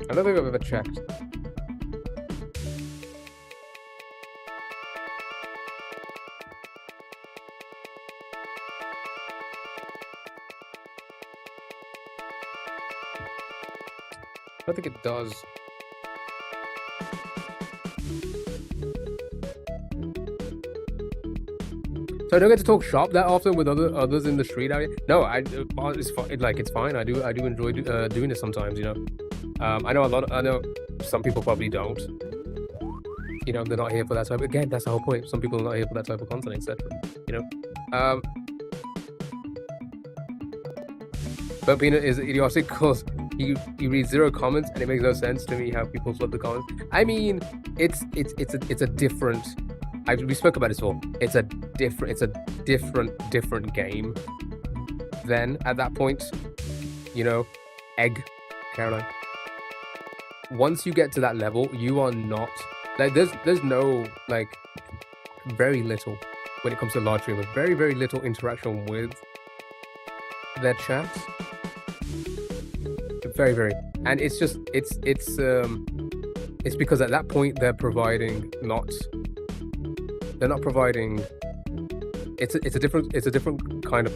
I don't think I've ever checked. I don't think it does. So I don't get to talk shop that often with others in the street out here. No, it's fine. I do enjoy doing this sometimes, you know. I know some people probably don't. You know, they're not here for that type. Again, that's the whole point. Some people are not here for that type of content, etc. You know. But Peanut is idiotic because you read 0 comments and it makes no sense to me how people flip the comments. I mean, it's a different. We spoke about this before. It's a different game. Then at that point, you know, egg, Caroline. Once you get to that level, you are not like there's no like very little when it comes to large streamers. Very little interaction with their chats. Very, and it's just it's because at that point they're not providing. It's a different kind of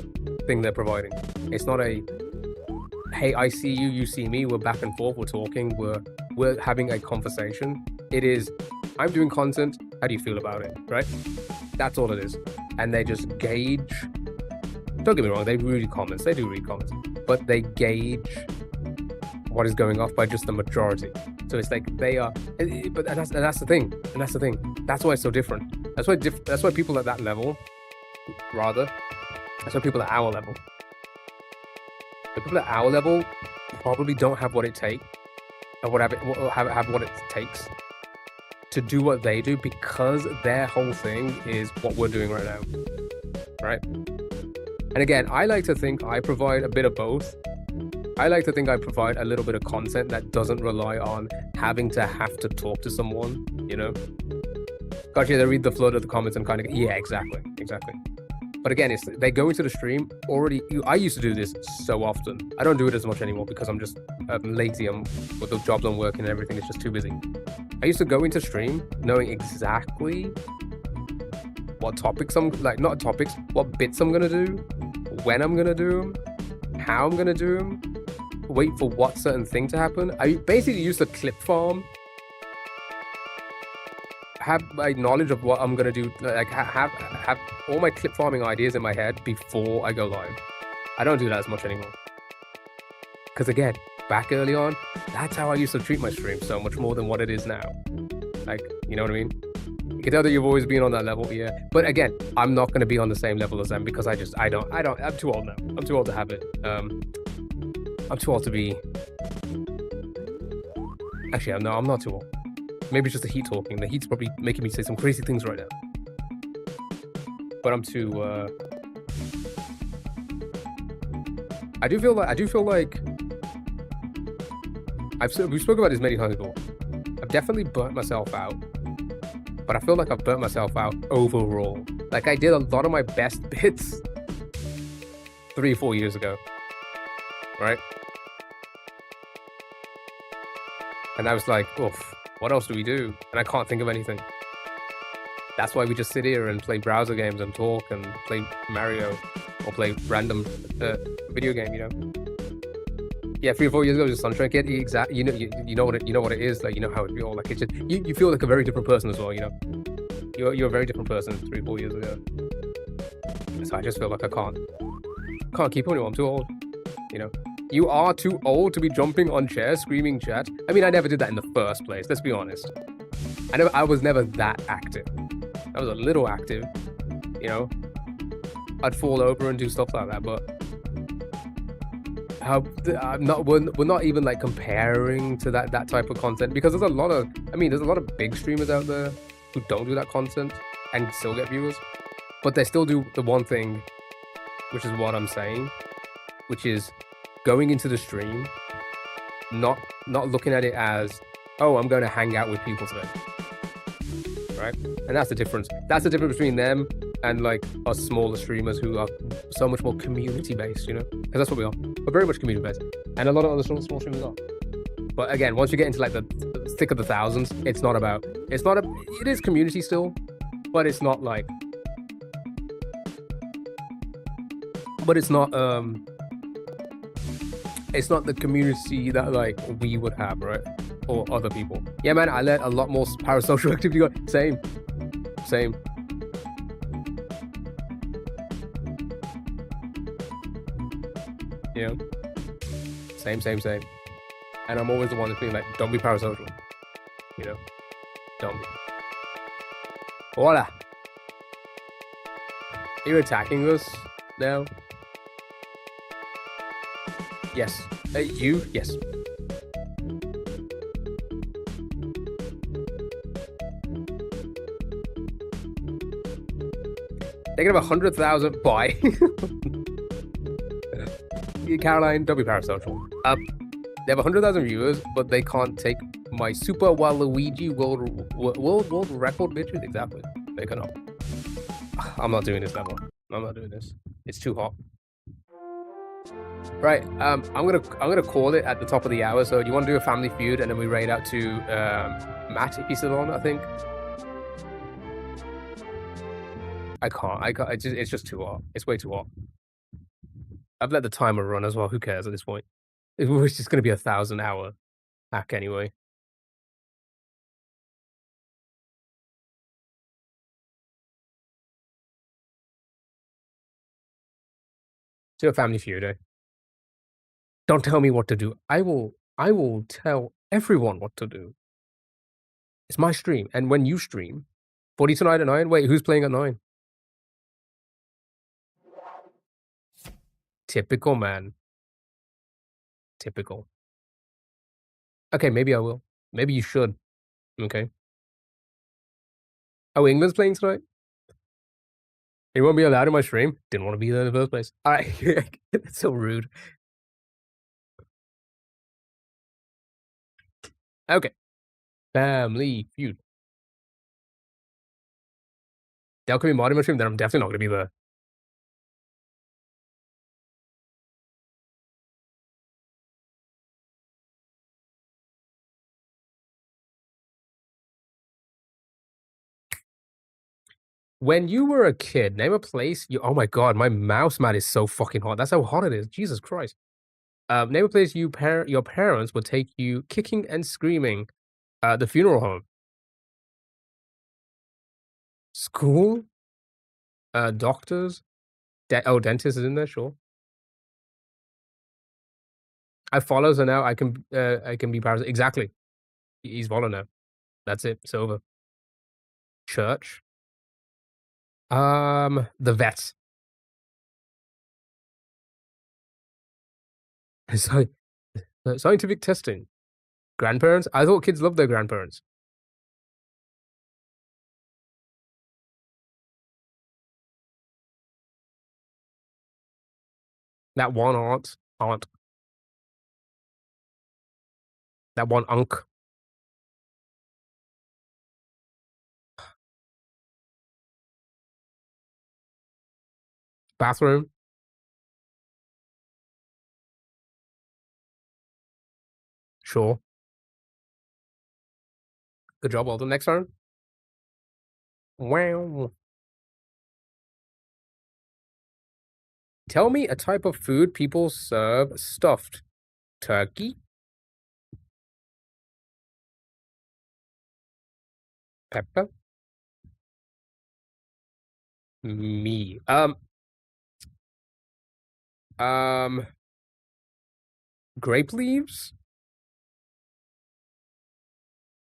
thing they're providing. It's not a hey, I see you, you see me, we're back and forth, we're talking, we're having a conversation. It is, I'm doing content, how do you feel about it, right? That's all it is. And they just gauge, don't get me wrong, they read comments, they do read comments, but they gauge what is going off by just the majority. So it's like they are, but that's the thing, That's why it's so different. That's why people at that level, that's why people at our level, the people at our level probably don't have what it takes, or have what it takes to do what they do, because their whole thing is what we're doing right now, right? And again, I like to think I provide a bit of both. I like to think I provide a little bit of content that doesn't rely on having to talk to someone, you know? Gotcha, they read the flood of the comments and kind of, yeah, exactly. But again, they go into the stream already. I used to do this so often. I don't do it as much anymore because I'm just lazy. With the jobs I'm working and everything, it's just too busy. I used to go into stream knowing exactly what topics what bits I'm gonna do, when I'm gonna do them, how I'm gonna do them, wait for what certain thing to happen. I basically used to clip farm, have my knowledge of what I'm gonna do, like have all my clip farming ideas in my head before I go live. I don't do that as much anymore. Because again, back early on, that's how I used to treat my stream, so much more than what it is now. Like, you know what I mean? can tell that you've always been on that level, yeah. But again, I'm not going to be on the same level as them because I don't. I'm too old now. I'm too old to have it. I'm too old to be. Actually, no, I'm not too old. Maybe it's just the heat talking. The heat's probably making me say some crazy things right now. But I'm too. I do feel like. We've spoken about this many times before. I've definitely burnt myself out. But I feel like I've burnt myself out overall. Like I did a lot of my best bits 3 or 4 years ago. Right? And I was like, oof, what else do we do? And I can't think of anything. That's why we just sit here and play browser games and talk and play Mario or play random video game, you know? Yeah, 3 or 4 years ago, just Sunshine Kid. Exactly, you know what it is. Like you know how it feels. Like it's just you feel like a very different person as well. You know, you're a very different person 3 or 4 years ago. So I just feel like I can't keep on you. I'm too old. You know, you are too old to be jumping on chairs, screaming chat. I mean, I never did that in the first place. Let's be honest. I was never that active. I was a little active. You know, I'd fall over and do stuff like that, but. We're not even like comparing to that type of content because there's a lot of big streamers out there who don't do that content and still get viewers, but they still do the one thing, which is what I'm saying, which is going into the stream, not looking at it as, oh, I'm going to hang out with people today, right? And that's the difference. That's the difference between them and like us smaller streamers who are so much more community based, you know, because that's what we are. We're very much community based, and a lot of other small streamers are. But again, once you get into like the thick of the thousands, it is community still, but it's not like, it's not the community that like we would have, right? Or other people. Yeah, man, I let a lot more parasocial activity go. Same. You know, same. And I'm always the one that's being like, don't be parasocial. You know, don't be. Voila. Are you attacking us now? Yes. You? Yes. They can have 100,000. Bye. Caroline, don't be parasocial. They have 100,000 viewers, but they can't take my Super Waluigi world record bitches. Exactly. They cannot. I'm not doing this that one. I'm not doing this. It's too hot. Right. I'm gonna call it at the top of the hour. So do you want to do a family feud and then we raid out to Matt if he's still on? I think. I can't. It's just too hot. It's way too hot. I've let the timer run as well. Who cares at this point? It was just going to be a 1,000-hour hack anyway. Do a family feud, eh? Don't tell me what to do. I will tell everyone what to do. It's my stream, and when you stream, 40 tonight at 9. Wait, who's playing at 9? Typical, man. Typical. Okay, maybe I will. Maybe you should. Okay. Oh, England's playing tonight? You won't be allowed in my stream? Didn't want to be there in the first place. Alright. That's so rude. Okay. Family feud. Del can be modding my stream, then I'm definitely not going to be there. When you were a kid, name a place oh my god, my mouse mat is so fucking hot. That's how hot it is. Jesus Christ. Name a place your parents would take you kicking and screaming. The funeral home. School? Doctors? Dentist is in there, sure. I follow, so now I can be parasite. Exactly. He's follow now. That's it. It's over. Church. The vet. Scientific testing. Grandparents? I thought kids loved their grandparents. That one aunt. That one unc. Bathroom. Sure. Good job, Alden. Next turn. Wow. Tell me a type of food people serve stuffed. Turkey. Pepper. Me. Grape leaves?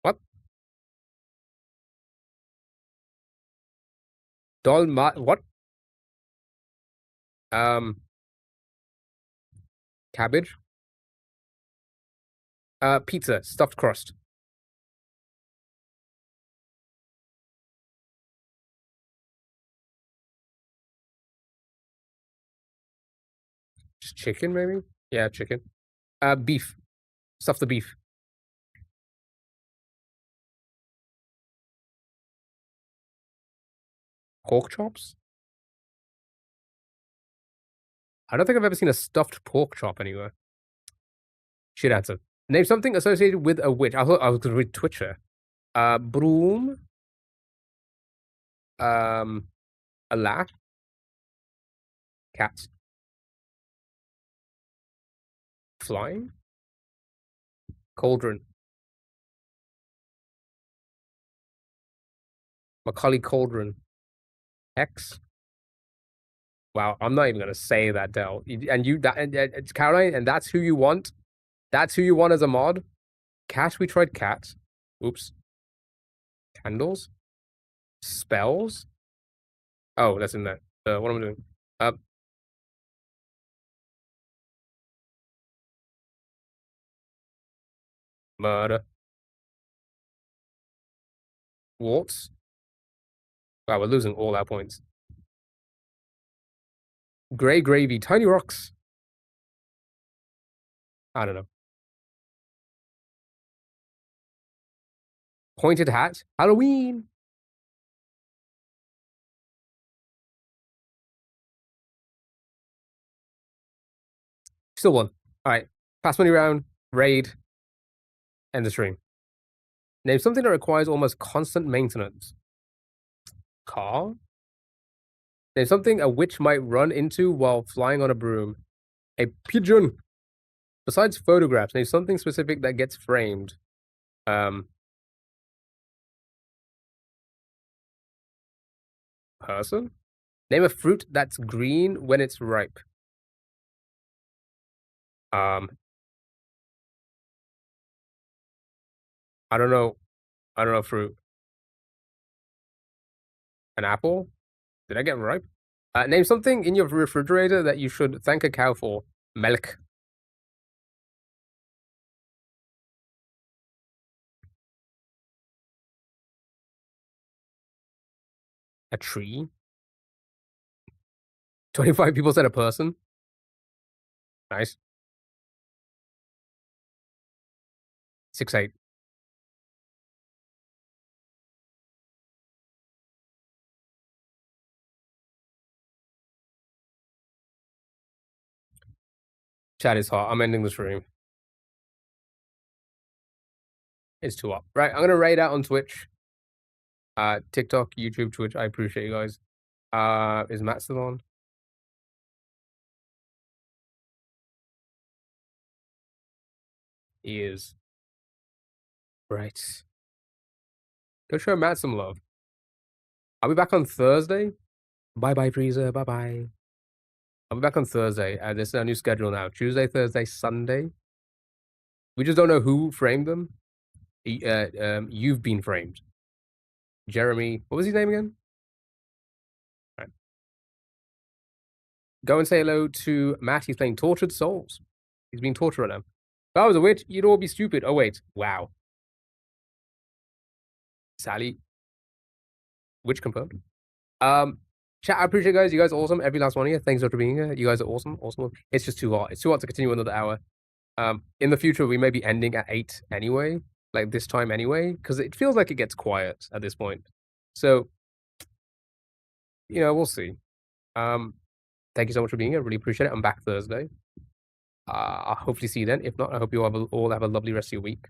What? Dolma. What? Cabbage. Pizza. Stuffed crust. Just chicken, maybe? Yeah, chicken. Beef. Stuff the beef. Pork chops? I don't think I've ever seen a stuffed pork chop anywhere. Shit answer. Name something associated with a witch. I thought I was gonna read Twitcher. Broom. A laugh. Cat. Flying. Cauldron. Macaulay Cauldron. X. Wow, I'm not even gonna say that, Del. And you, that, and it's Caroline, and that's who you want. That's who you want as a mod. Cat. We tried cat. Oops. Candles. Spells. Oh, that's in there. What am I doing? Murder. Warts. Wow, we're losing all our points. Grey gravy. Tiny rocks. I don't know. Pointed hat. Halloween. Still won. All right. Pass money round. Raid. End the stream. Name something that requires almost constant maintenance. Car. Name something a witch might run into while flying on a broom. A pigeon. Besides photographs, name something specific that gets framed. Person. Name a fruit that's green when it's ripe. I don't know. I don't know fruit. An apple? Did I get ripe? Name something in your refrigerator that you should thank a cow for. Milk. A tree? 25 people said a person. Nice. 6-8. Chat is hot. I'm ending the stream. It's too up. Right, I'm gonna raid out on Twitch. TikTok, YouTube, Twitch. I appreciate you guys. Is Matt still on? He is. Right. Go show Matt some love. I'll be back on Thursday. Bye-bye, Freezer. Bye-bye. I'll be back on Thursday. This is our new schedule now. Tuesday, Thursday, Sunday. We just don't know who framed them. You've been framed. Jeremy. What was his name again? All right. Go and say hello to Matt. He's playing Tortured Souls. He's being tortured right now. If I was a witch, you'd all be stupid. Oh, wait. Wow. Sally. Witch confirmed. Chat, I appreciate you guys. You guys are awesome. Every last one of you. Thanks for being here. You guys are awesome. Awesome. It's just too hot. It's too hot to continue another hour. In the future, we may be ending at 8 anyway. Like this time anyway. Because it feels like it gets quiet at this point. So, you know, we'll see. Thank you so much for being here. Really appreciate it. I'm back Thursday. I'll hopefully see you then. If not, I hope you all have a lovely rest of your week.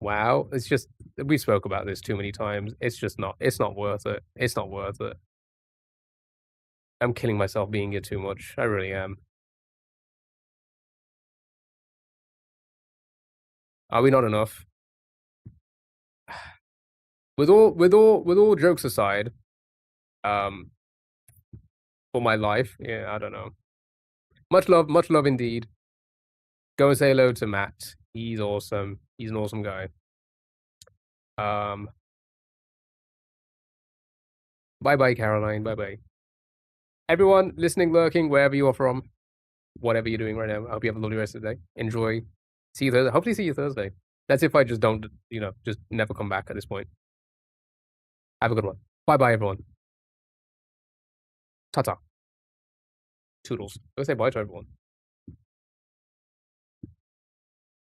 Wow. It's just, we spoke about this too many times. It's just not, it's not worth it. It's not worth it. I'm killing myself being here too much. I really am. Are we not enough? With all jokes aside, for my life, yeah, I don't know. Much love indeed. Go and say hello to Matt. He's awesome. He's an awesome guy. Bye-bye, Caroline. Bye-bye. Everyone listening, lurking, wherever you are from, whatever you're doing right now, I hope you have a lovely rest of the day. Enjoy. See you Thursday. Hopefully see you Thursday. That's if I just don't, you know, just never come back at this point. Have a good one. Bye-bye, everyone. Ta-ta. Toodles. Go say bye to everyone.